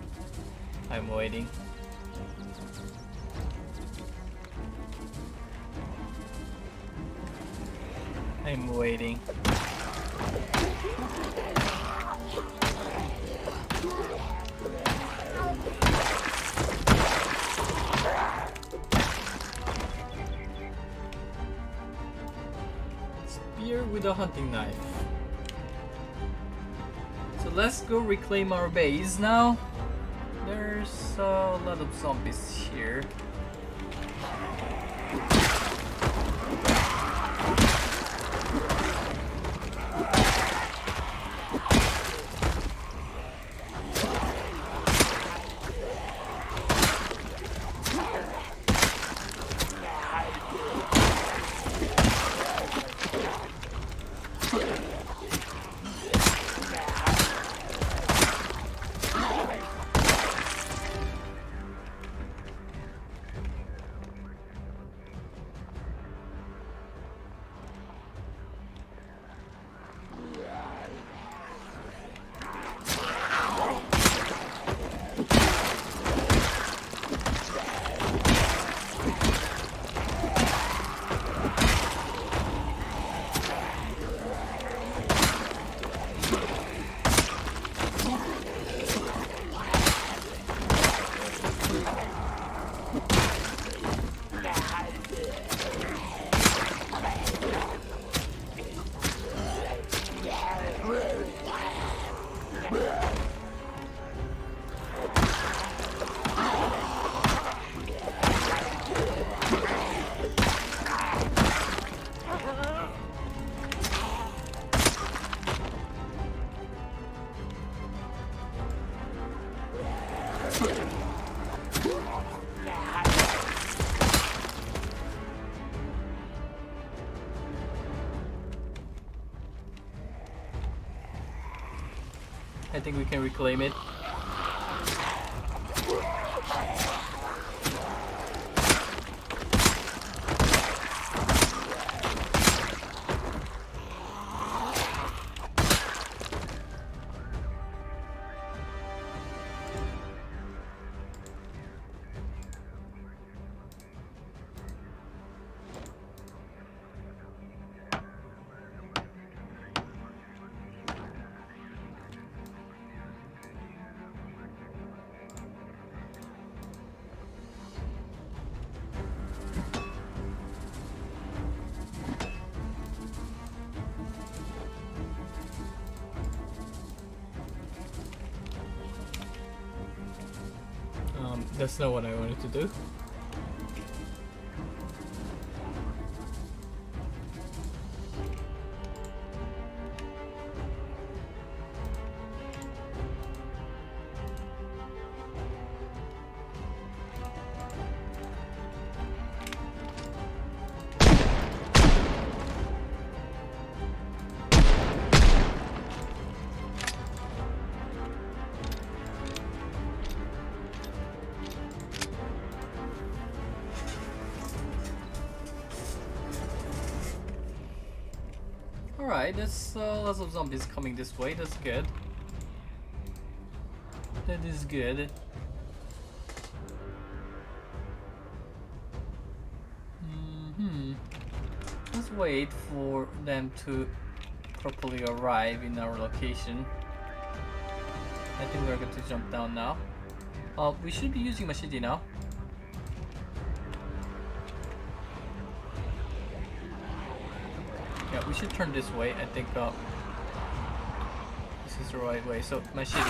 I'm waiting. I'm waiting. Spear with a hunting knife. So let's go reclaim our base now. There's there's a lot of zombies here. I think we can reclaim it. That's not what I wanted to do. Alright, there's lots of zombies coming this way, that's good. That is good. Let's wait for them to properly arrive in our location. I think we're going to jump down now. We should be using machete now. Yeah, we should turn this way. I think this is the right way. So machete.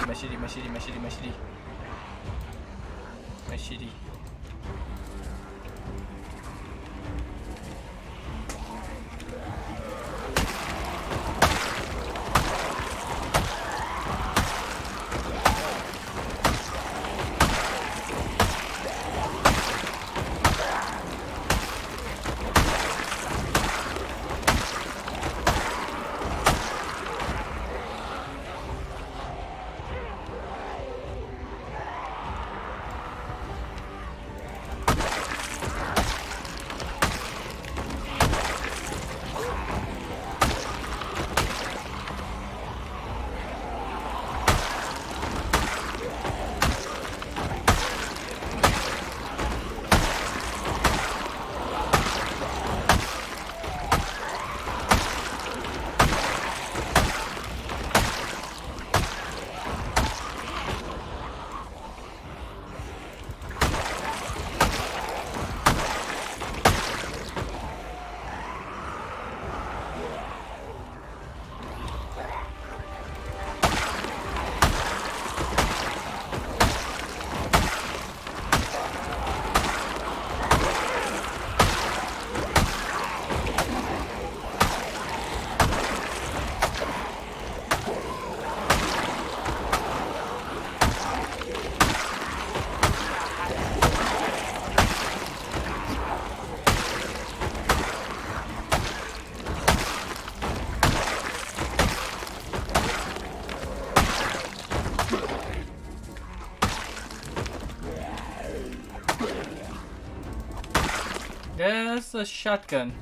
There's a shotgun.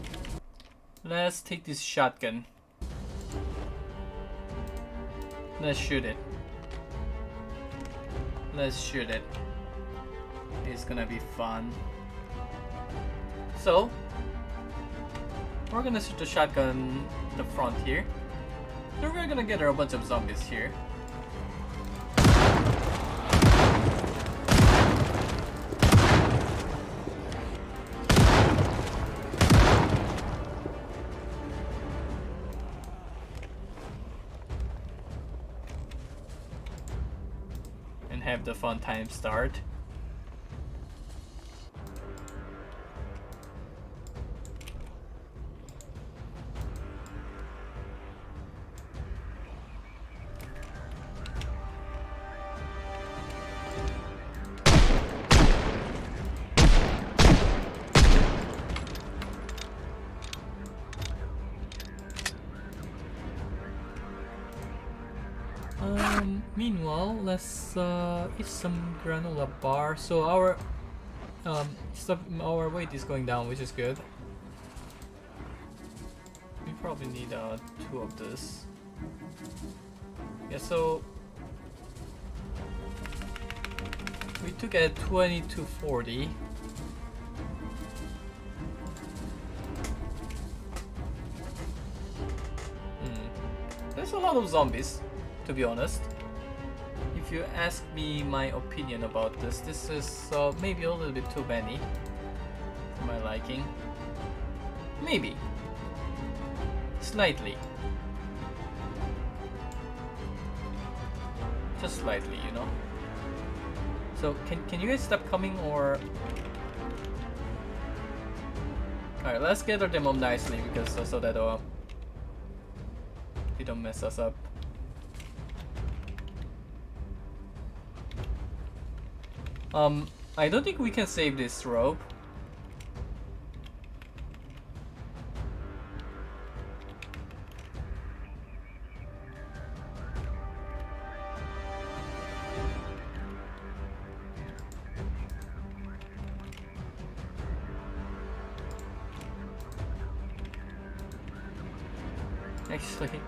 Let's take this shotgun. Let's shoot it. Let's shoot it. It's gonna be fun. So, we're gonna shoot the shotgun in the front here. So we're gonna get a bunch of zombies here. And have the fun time start. Meanwhile, let's eat some granola bar. So our our weight is going down, which is good. We probably need 2 of this. Yeah, so we took at 2240. There's a lot of zombies, to be honest. If you ask me my opinion about this, this is maybe a little bit too many for my liking. Maybe. Slightly. Just slightly, you know. So can you guys stop coming, or... Alright, let's gather them up nicely because so that they don't mess us up. I don't think we can save this rope. Actually,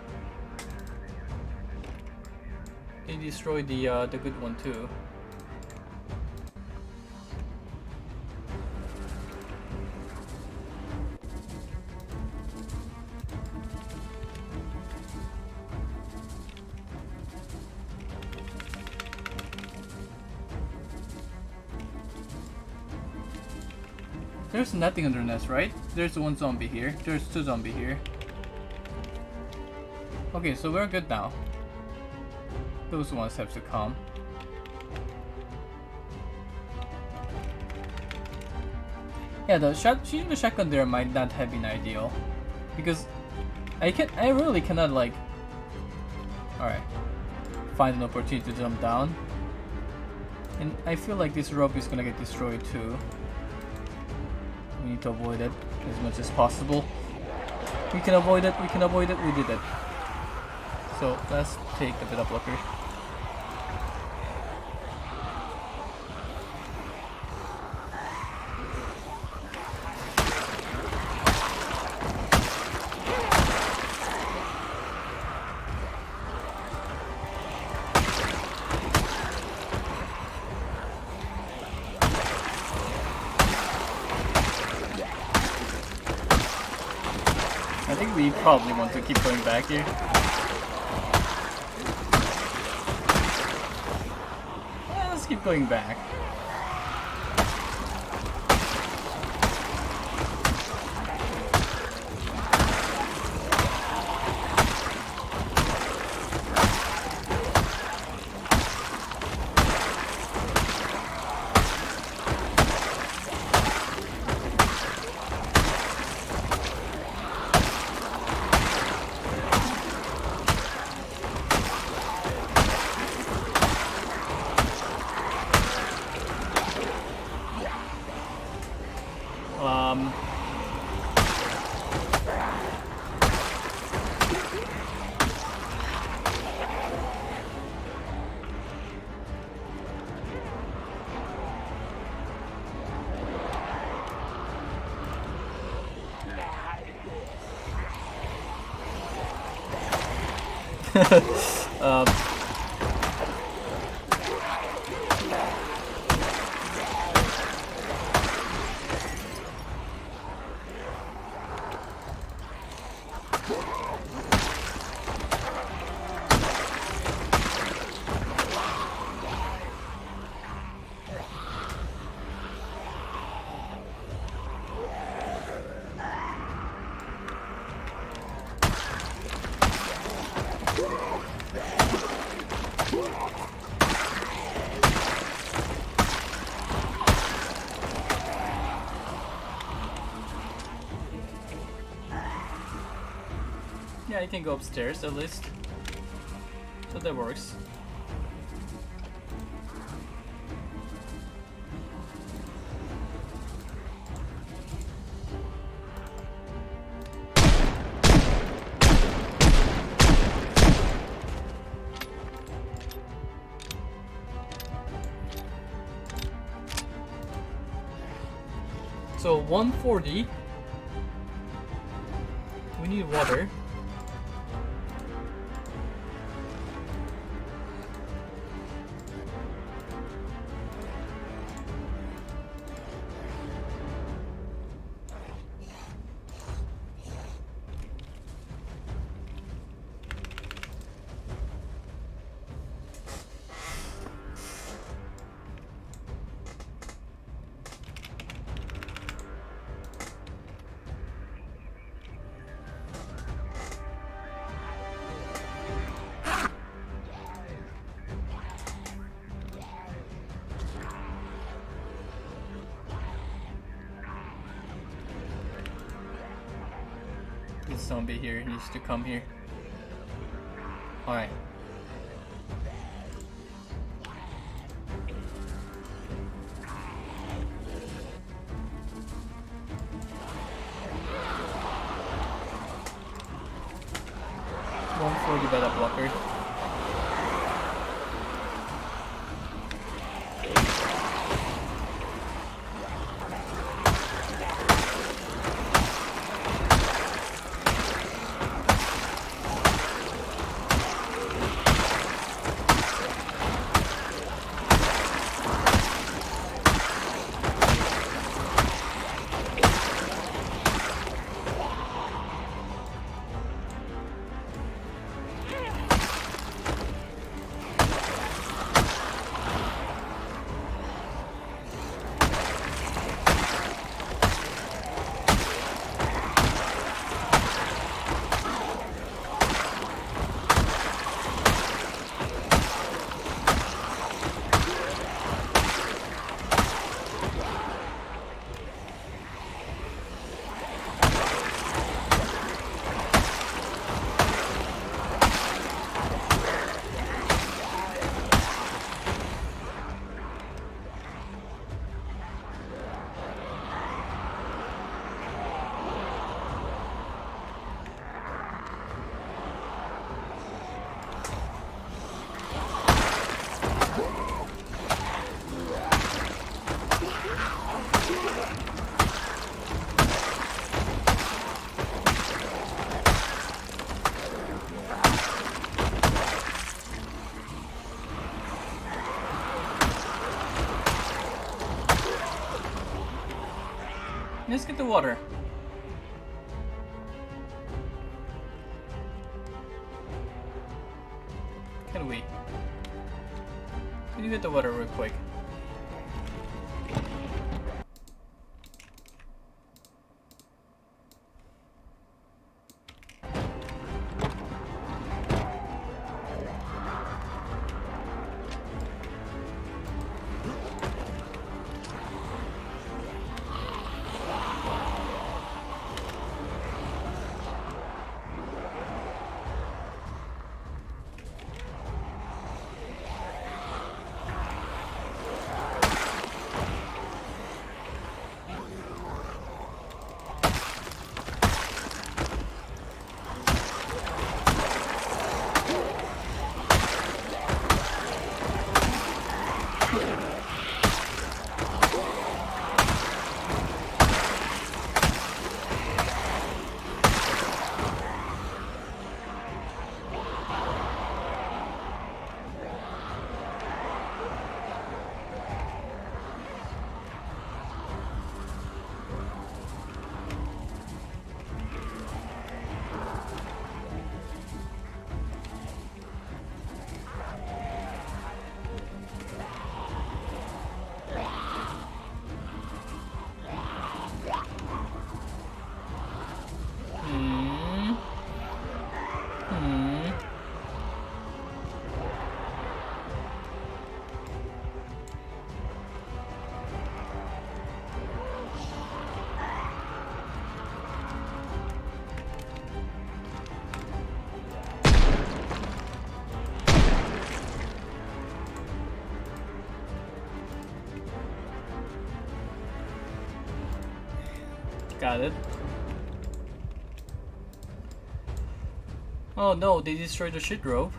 they destroyed the good one too. There's nothing under the nest, right? There's 1 zombie here. There's 2 zombies here. Okay, so we're good now. Those ones have to come. Yeah, shooting the shotgun there might not have been ideal, because I really cannot, like, alright, find an opportunity to jump down, and I feel like this rope is gonna get destroyed too. We need to avoid it as much as possible. We can avoid it, we did it. So let's take the beta blocker. I think we probably want to keep going back here. Yeah, let's keep going back. um, yeah, you can go upstairs at least. So that works. So 140. We need water. This zombie here needs to come here. Alright. For the beta blocker. Let's get the water. Can we? Can you get the water real quick? Got it. Oh no, they destroyed the shit rope.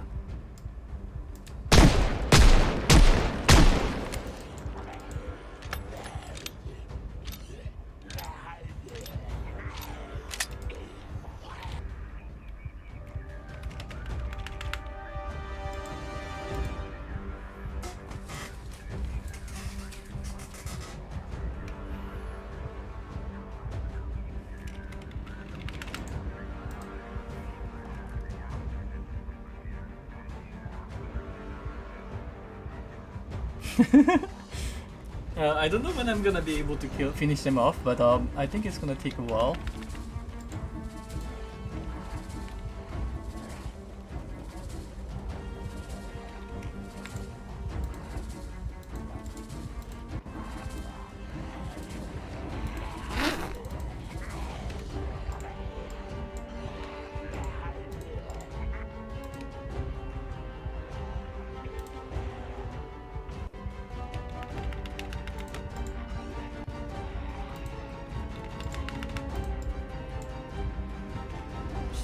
I don't know when I'm gonna be able to finish them off, but I think it's gonna take a while.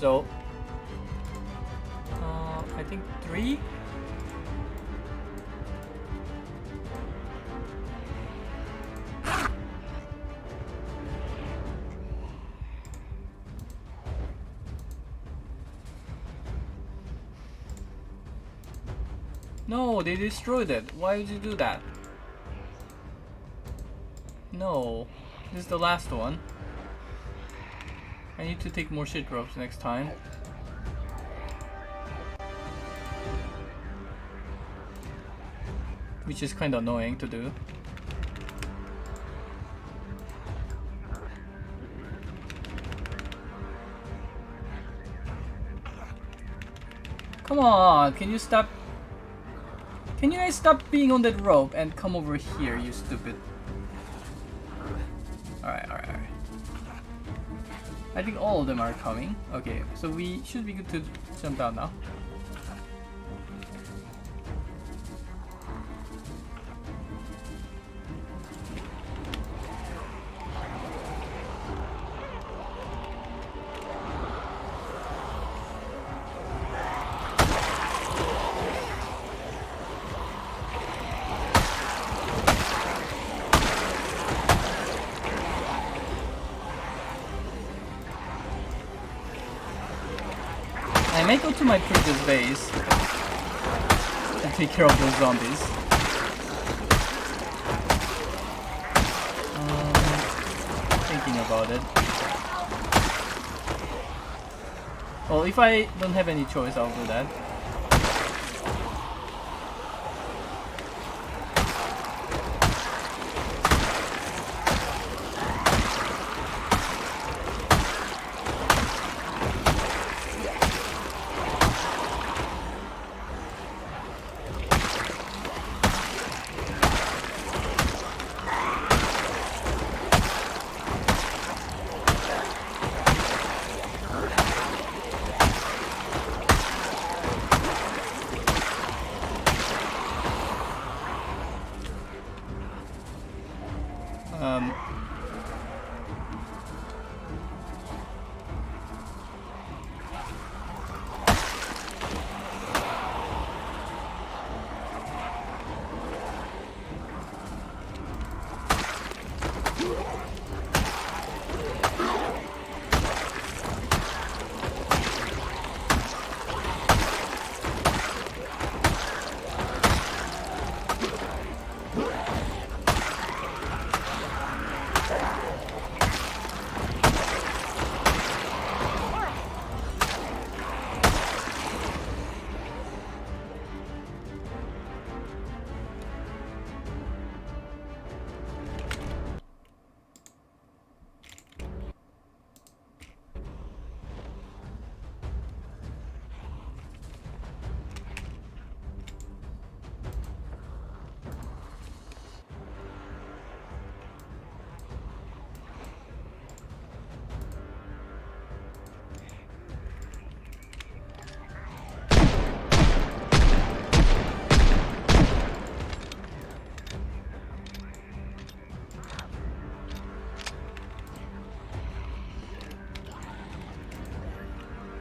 So, I think 3? No, they destroyed it. Why would you do that? No, this is the last one. I need to take more shit ropes next time. Which is kinda annoying to do. Come on, can you stop? Can you guys stop being on that rope and come over here, you stupid? Alright. I think all of them are coming. Okay, so we should be good to jump down now. I might go to my previous base and take care of those zombies. Thinking about it. Well, if I don't have any choice, I'll do that.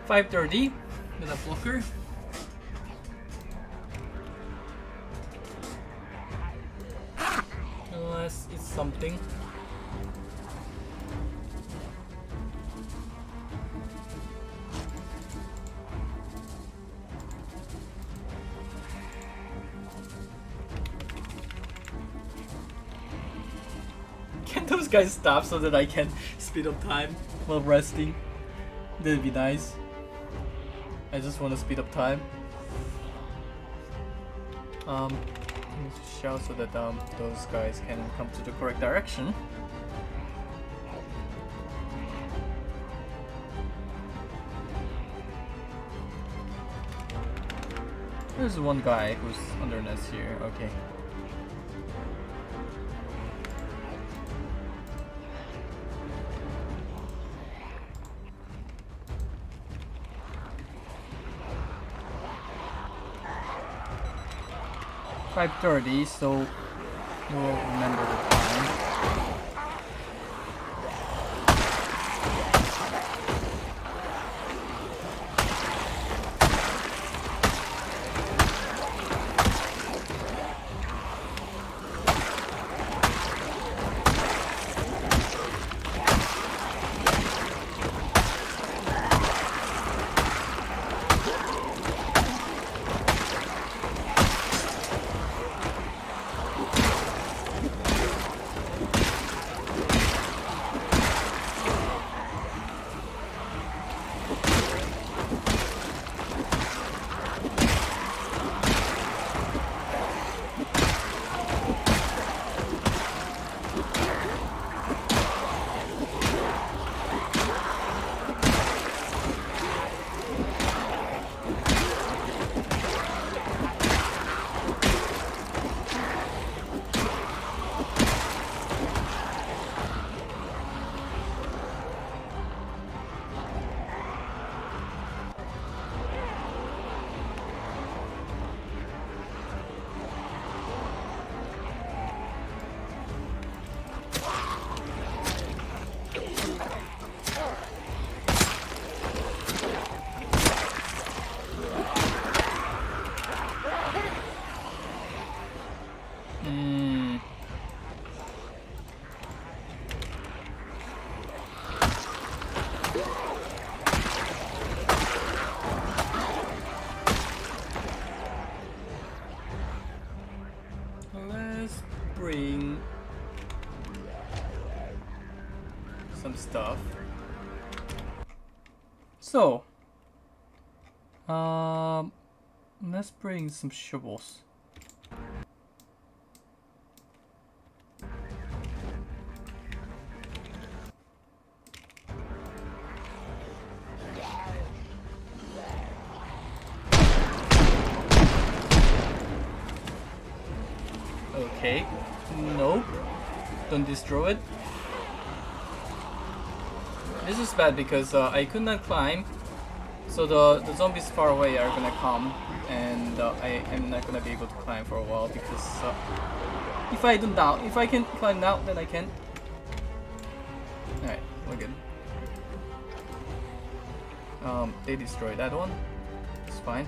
5:30. Gonna blocker. Unless it's something. Can those guys stop so that I can speed up time while resting? That'd be nice. I just want to speed up time. Let me just shout so that those guys can come to the correct direction. There's one guy who's under nest here. Okay. $5:30, so we'll remember the time. Bring some stuff. So, let's bring some shovels. Okay. Nope. Don't destroy it. This is bad because I could not climb, so the zombies far away are gonna come, and I am not gonna be able to climb for a while because if I can climb now, then I can. Alright, we're good. They destroyed that one. It's fine.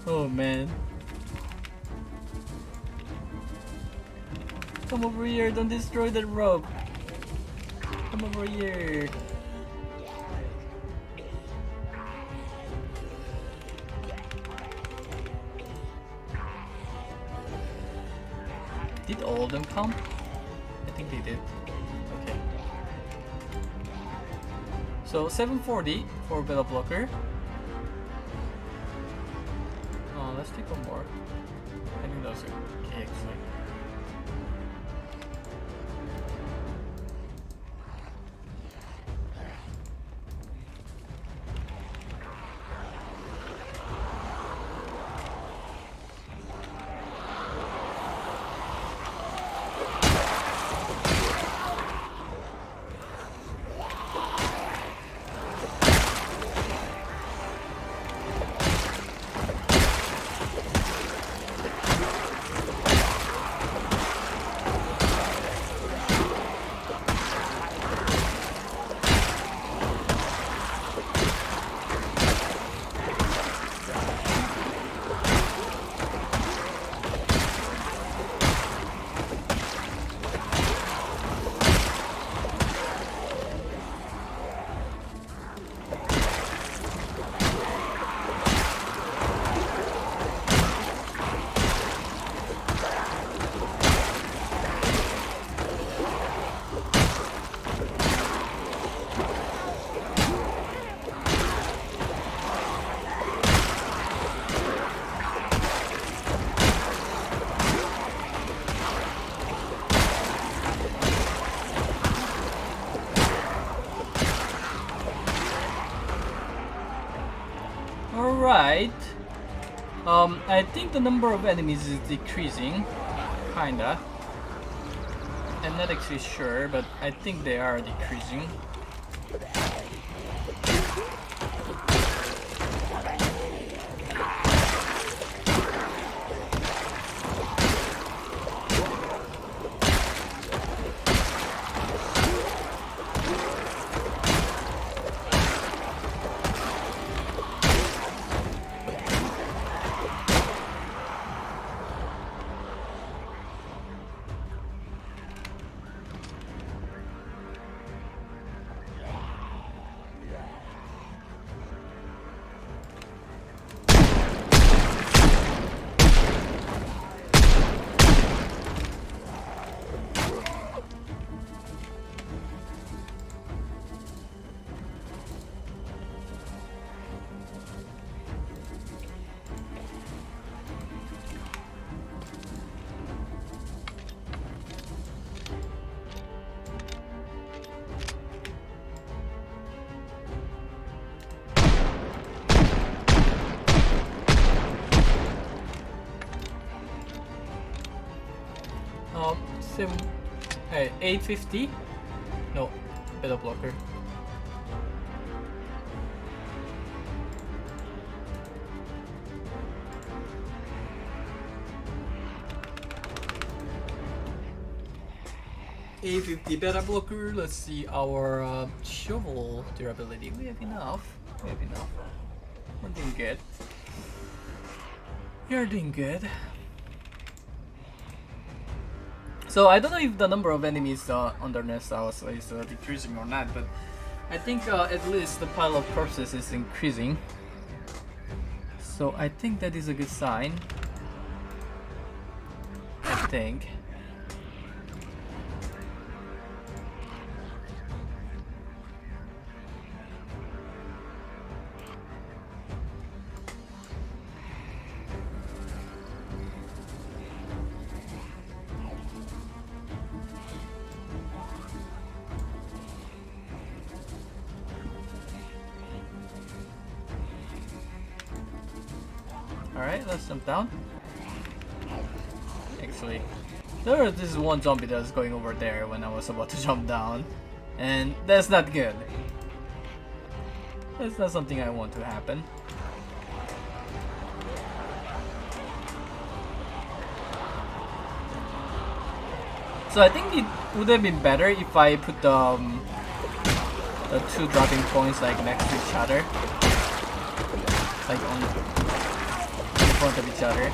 Oh man. come over here. Don't destroy the rope. Come over here. Did all of them come? I think they did. Okay. So 740 for Beta Blocker. Let's take one more. I think those are okay, excellent. Alright. I think the number of enemies is decreasing. Kinda. I'm not actually sure, but I think they are decreasing. Sim, 850? No, Beta Blocker. A50 Beta Blocker. Let's see our shovel durability. We have enough. We have enough. We're doing good. You're doing good. So I don't know if the number of enemies on the nest house is decreasing or not, but I think at least the pile of corpses is increasing. So I think that is a good sign. I think. Alright, let's jump down. Actually, there is this one zombie that's going over there when I was about to jump down. And that's not good. That's not something I want to happen. So I think it would have been better if I put the two dropping points like next to each other. Like on in front of each other.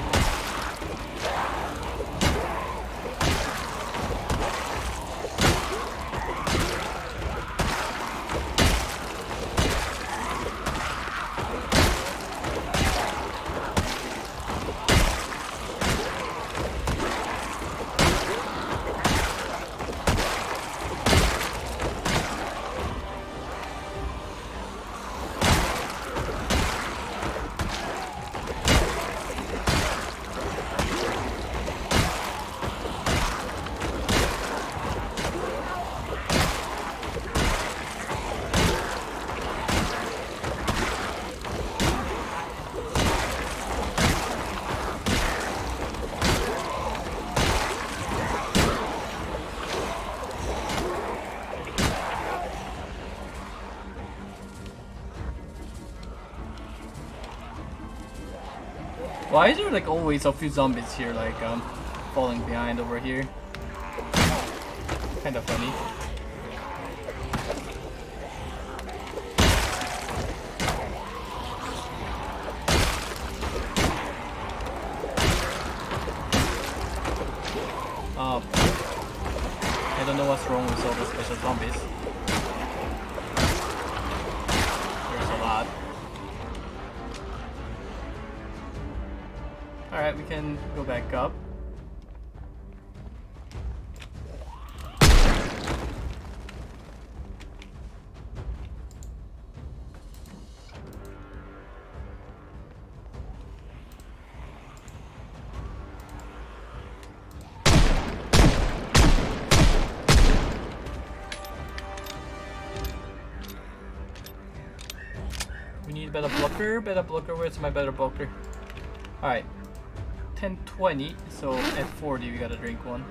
Why is there like always a few zombies here, like falling behind over here? Kind of funny. I don't know what's wrong with all the special zombies. There's a lot. Alright, we can go back up. We need better blocker, where's my better blocker? Alright. 10:20, so at 40 we gotta drink one.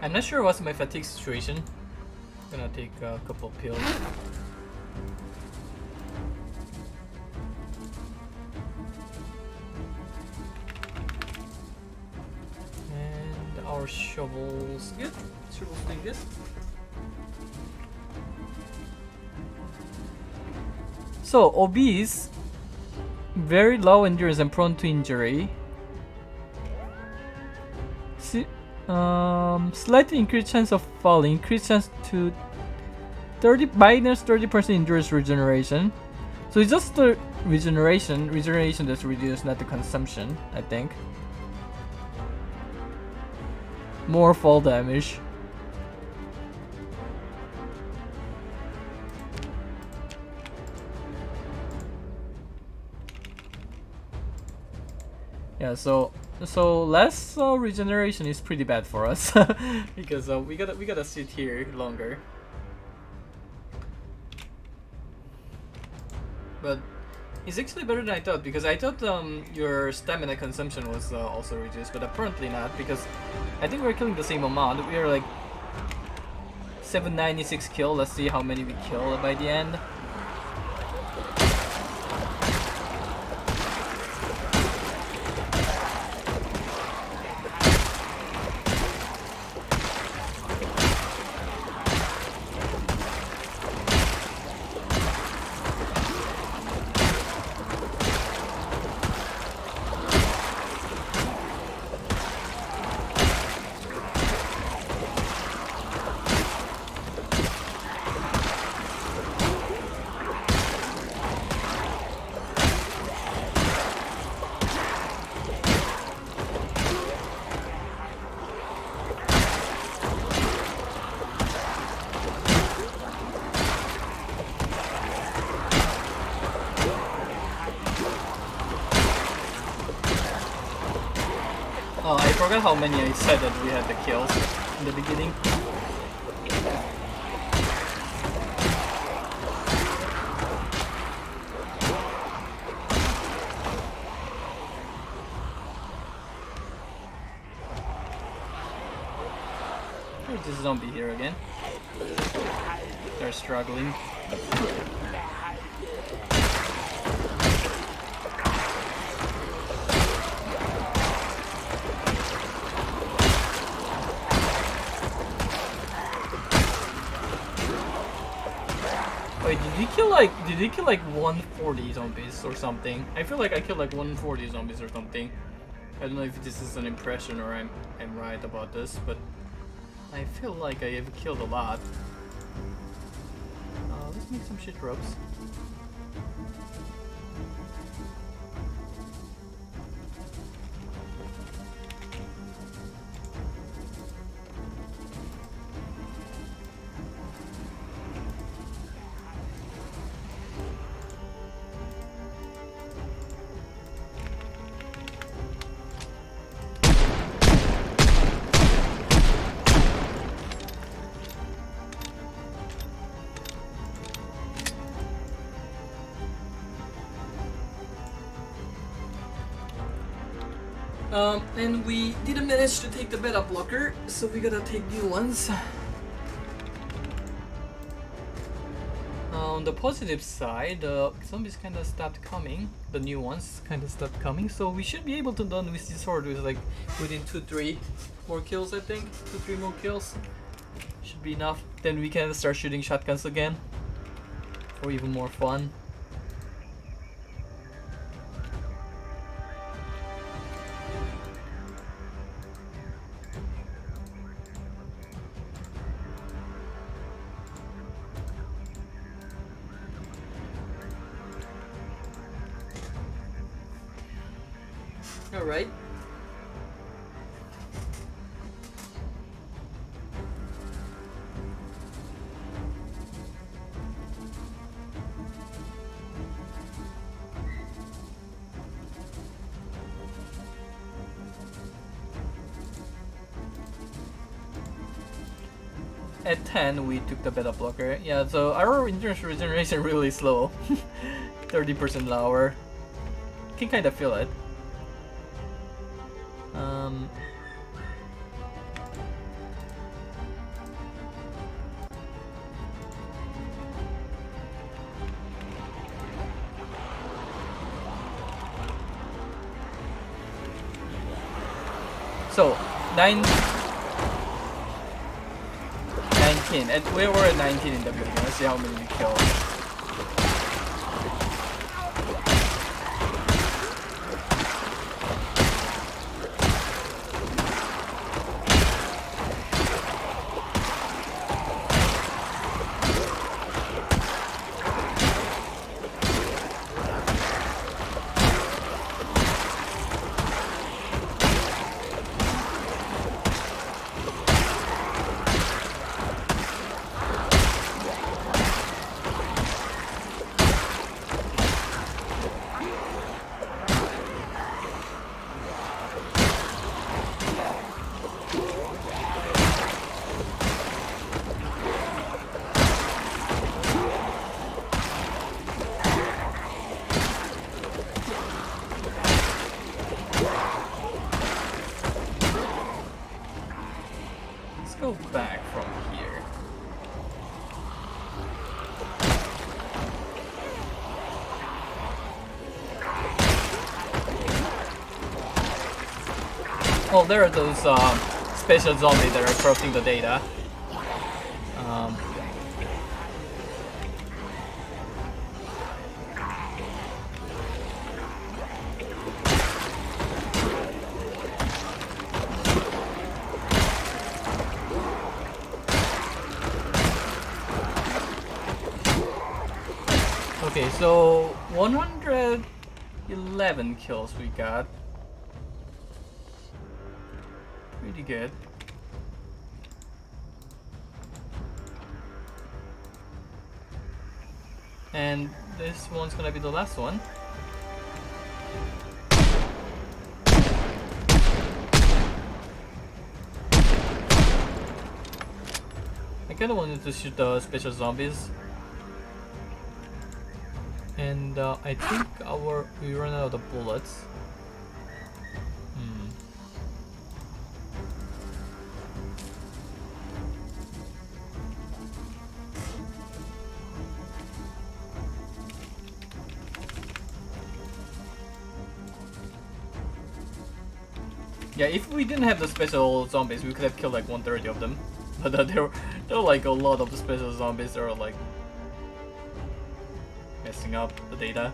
I'm not sure what's my fatigue situation. I'm gonna take a couple pills. And our shovel's good. Shovel's doing good. So, obese, very low endurance and prone to injury. Slightly increased chance of falling, increased chance to minus 30% endurance regeneration. So it's just the regeneration that's reduced, not the consumption, I think. More fall damage. Yeah, so less regeneration is pretty bad for us because we gotta sit here longer. But it's actually better than I thought, because I thought your stamina consumption was also reduced, but apparently not, because I think we're killing the same amount. We are like 796 kill. Let's see how many we kill by the end. Oh, I forgot how many I said that we had the kills in the beginning. There's this zombie here again. They're struggling. Wait, did he kill like 140 zombies or something? I feel like I killed like 140 zombies or something. I don't know if this is an impression or I'm right about this, but I feel like I have killed a lot. Let's make some shit ropes. And we didn't manage to take the beta blocker, so we gotta take new ones. on the positive side, zombies kind of stopped coming. The new ones kind of stopped coming, so we should be able to done with this sword with like within 2-3 more kills. I think 2-3 more kills should be enough. Then we can start shooting shotguns again for even more fun. All right. At 10, we took the beta blocker. Yeah, so our endurance regeneration really slow. 30% lower. Can kind of feel it. So 19, and we were at 19 in the beginning. Let's see how many we killed. Go back from here. Well, there are those special zombies that are corrupting the data. Okay, so 111 kills we got. Pretty good. And this one's gonna be the last one. I kinda wanted to shoot the special zombies. And I think we run out of bullets. Yeah, if we didn't have the special zombies, we could have killed like 130 of them. But there were like a lot of special zombies that are like messing up the data.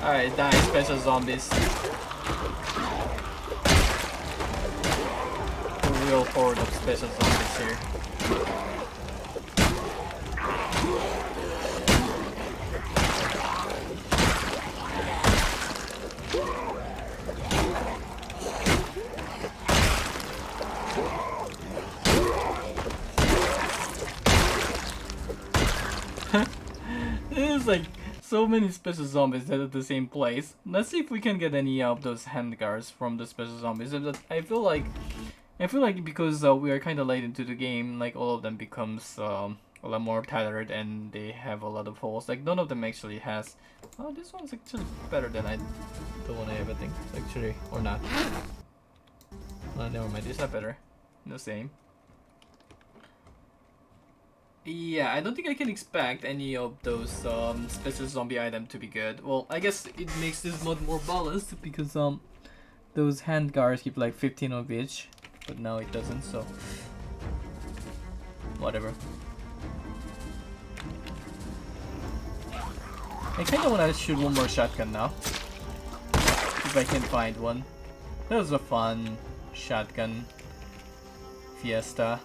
Alright, die special zombies. A real horde of special zombies here. So many special zombies that are at the same place. Let's see if we can get any of those handguards from the special zombies. I feel like because we are kind of late into the game, like all of them becomes a lot more tattered and they have a lot of holes. Like none of them actually has. Oh, this one's actually better than the one I ever think. Actually, or not. Never mind. These are better. The same. Yeah, I don't think I can expect any of those special zombie items to be good. Well, I guess it makes this mod more balanced because those handguards keep like 15 of each, but now it doesn't, so whatever. I kinda wanna shoot one more shotgun now. If I can find one. That was a fun shotgun fiesta.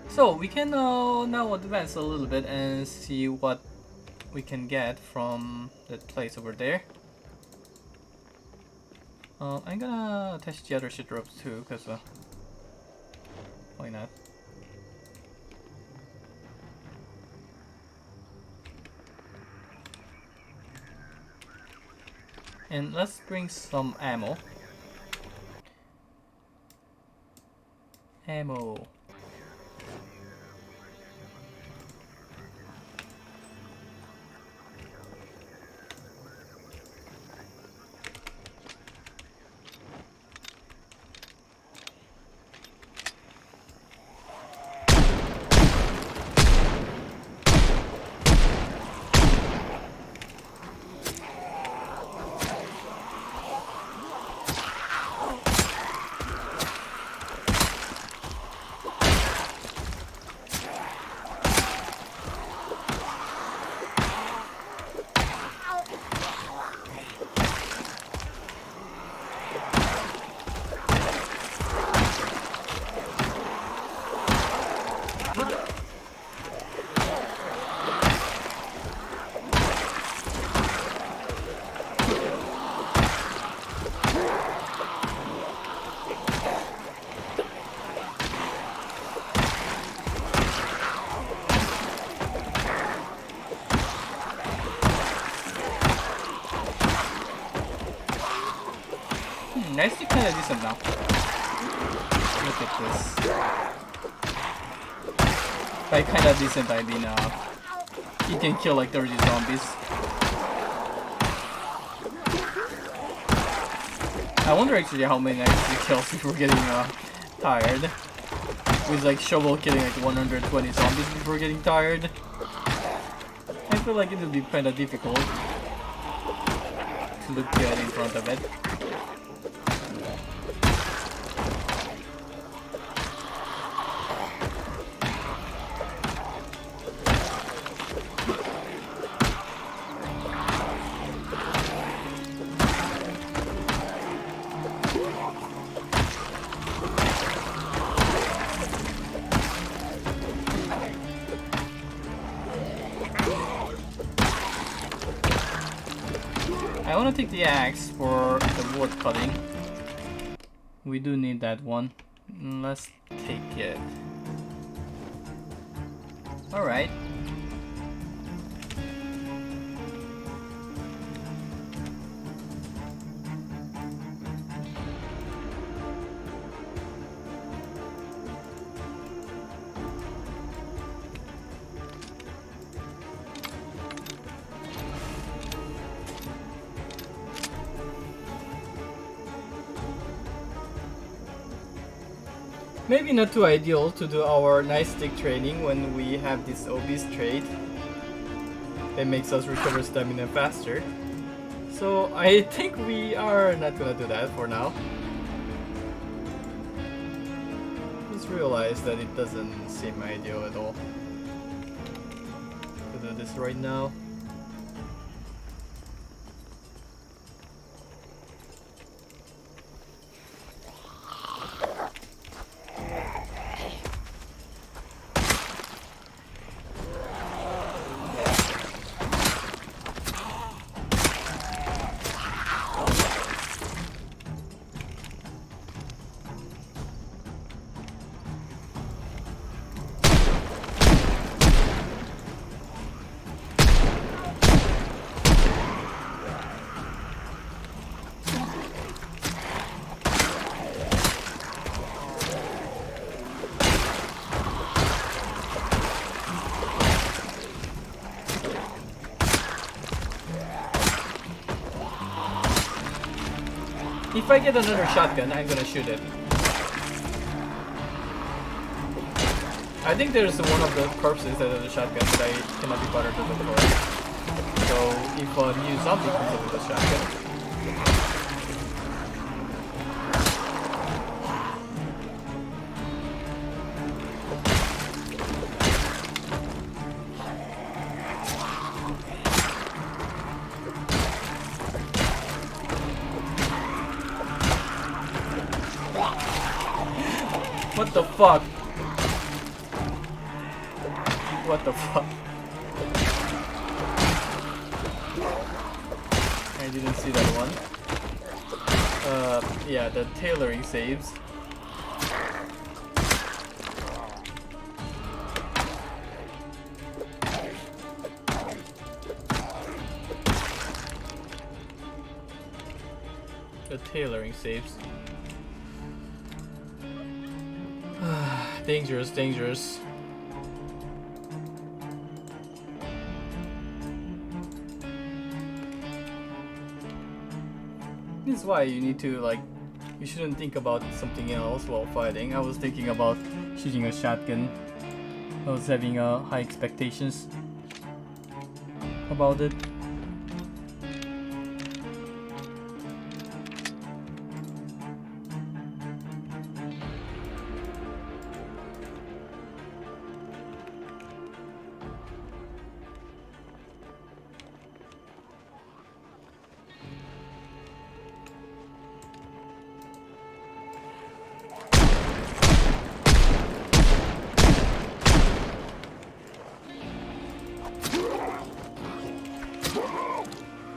So we can now advance a little bit and see what we can get from that place over there. I'm gonna attach the other shit ropes too, cause why not? And let's bring some ammo. Ammo. Nicely kinda decent now. Look at this. By kinda decent I mean he can kill like 30 zombies. I wonder actually how many actually kills before getting tired. With like shovel killing like 120 zombies before getting tired. I feel like it will be kinda difficult to look good in front of it. I want to take the axe for the wood cutting. We do need that one. Let's take it. Alright. Maybe not too ideal to do our nice stick training when we have this obese trait that makes us recover stamina faster. So I think we are not gonna do that for now. Just realize that it doesn't seem ideal at all to do this right now. If I get another shotgun, I'm gonna shoot it. I think there's one of the corpses that has a shotgun, but I cannot be bothered to look for it. So if a new zombie comes up with a shotgun. What the fuck? What the fuck? I didn't see that one. Yeah, the tailoring saves. The tailoring saves. Dangerous, dangerous. This is why you need to, like, you shouldn't think about something else while fighting. I was thinking about shooting a shotgun. I was having high expectations about it.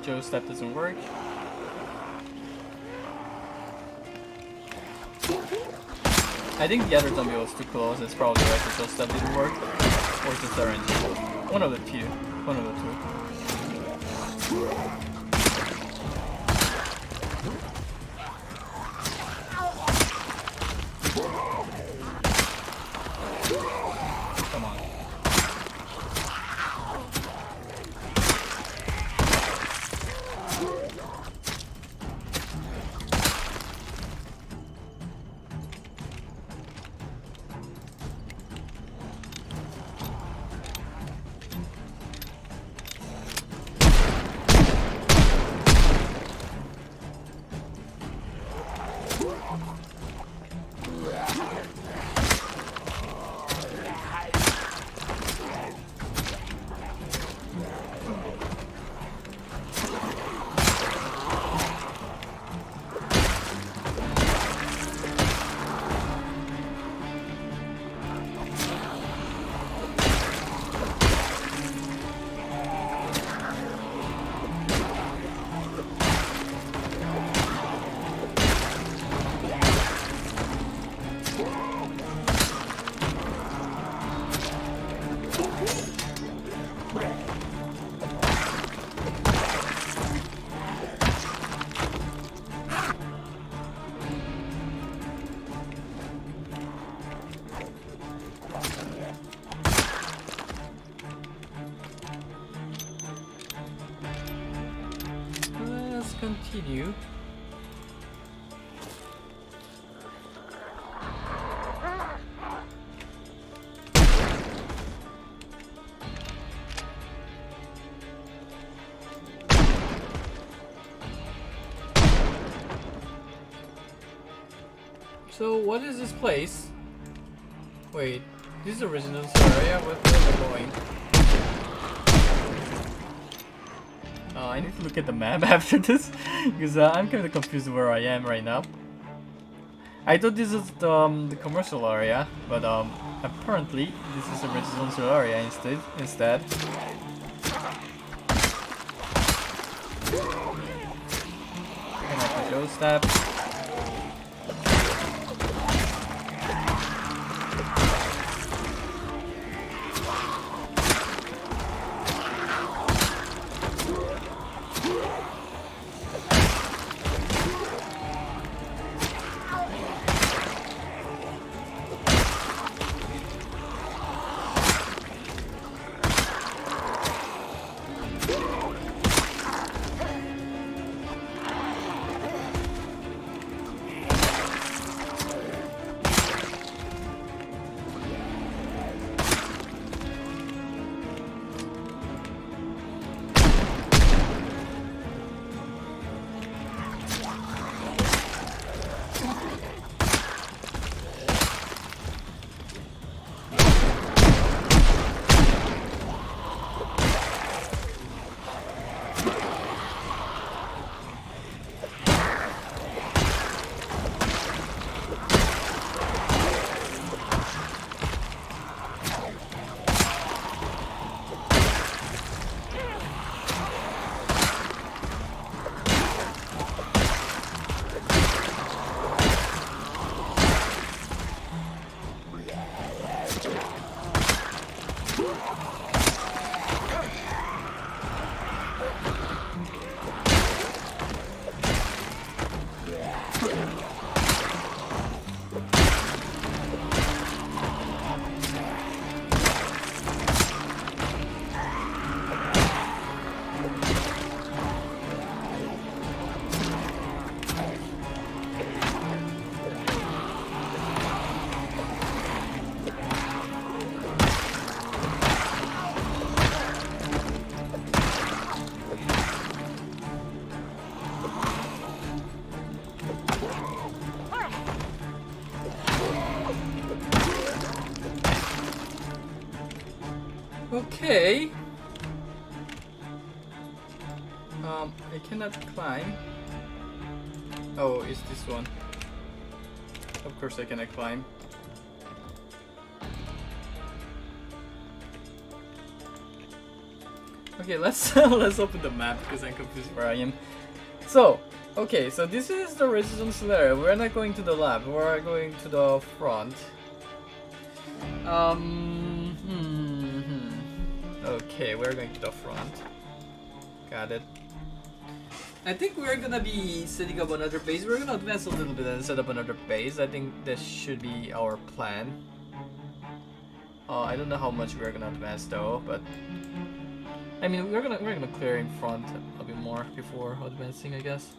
Joe's step doesn't work. I think the other zombie was too close. It's probably right that Joe's step didn't work. Or it's just RNG. One of the two. One of the two. Come on. Continue. So what is this place? Wait, this is the residence area? Where am I going? I need to look at the map after this because I'm kind of confused where I am right now. I thought this is the commercial area, but apparently this is a residential area instead. And I can go step. Okay. I cannot climb. Oh, it's this one. Of course I cannot climb. Okay, let's let's open the map because I'm confused where I am. So, okay, so this is the resistance layer. We're not going to the lab. We're going to the front. Okay, we're going to the front. Got it. I think we're gonna be setting up another base. We're gonna advance a little bit and set up another base. I think this should be our plan. I don't know how much we're gonna advance though, but I mean we're gonna clear in front a bit more before advancing, I guess.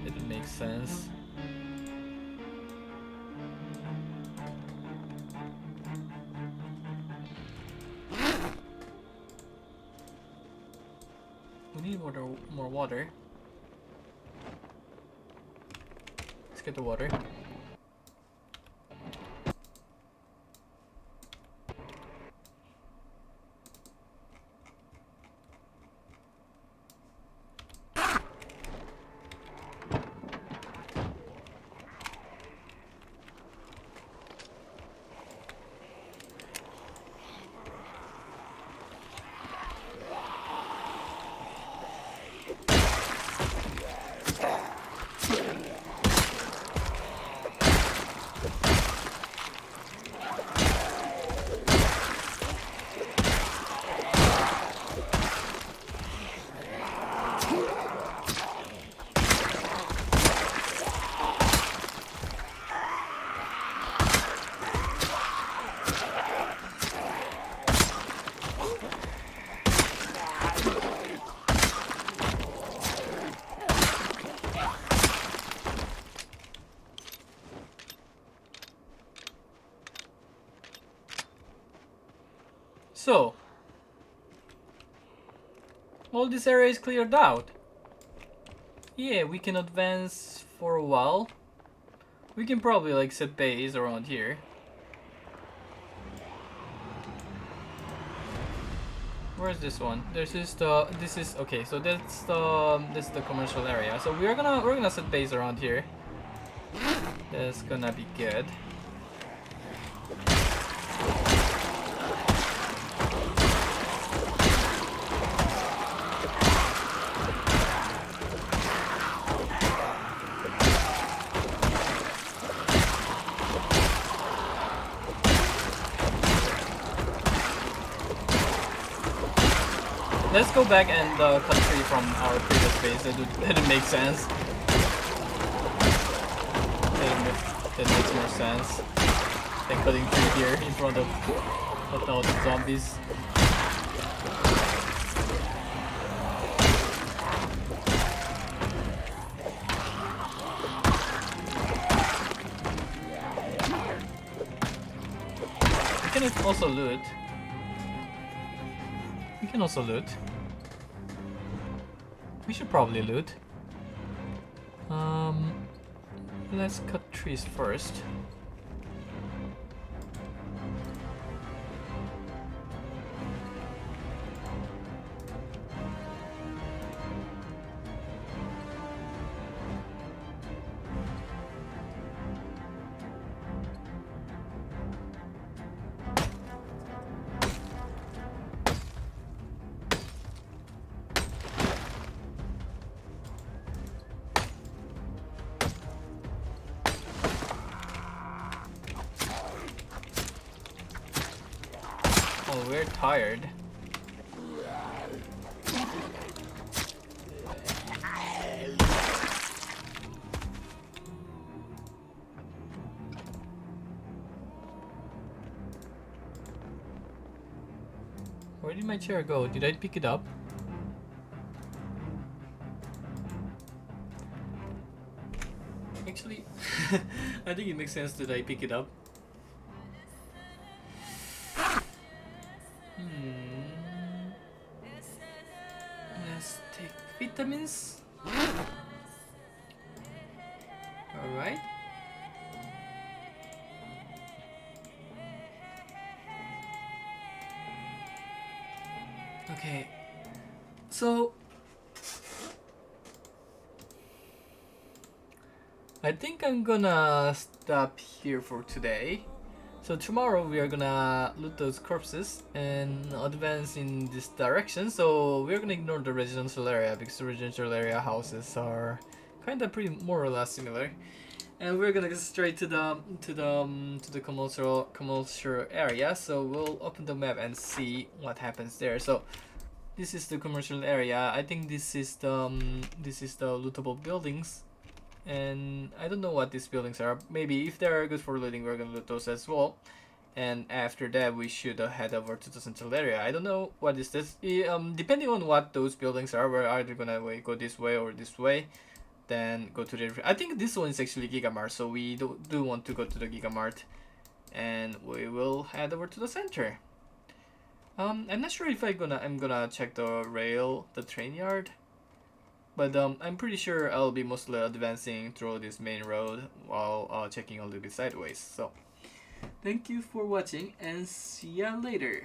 It makes sense. We need more water. Let's get the water. So, all this area is cleared out. Yeah, we can advance for a while. We can probably like set base around here. Where's this one? This is okay. So this is the commercial area. So we're gonna set base around here. That's gonna be good. Let's go back and cut tree from our previous base. That didn't make sense. That makes more sense than cutting tree here in front of 1,000 zombies. We can also loot. We can also loot. We should probably loot. Let's cut trees first. Oh, we're tired. Where did my chair go? Did I pick it up? Actually, I think it makes sense that I pick it up. Let's take vitamins. Alright. Okay, so I think I'm gonna stop here for today. So tomorrow we are gonna loot those corpses and advance in this direction. So we're gonna ignore the residential area because the residential area houses are kind of pretty more or less similar. And we're gonna go straight to the commercial area. So we'll open the map and see what happens there. So this is the commercial area. I think this is the lootable buildings, and I don't know what these buildings are. Maybe if they are good for looting, we're gonna loot those as well. And after that, we should head over to the central area. I don't know what is this. Depending on what those buildings are, we're either gonna go this way or this way. Then go to the. I think this one is actually Gigamart, so we do want to go to the Gigamart, and we will head over to the center. I'm not sure if I'm gonna check the train yard. But I'm pretty sure I'll be mostly advancing through this main road while checking a little bit sideways. So, thank you for watching and see ya later.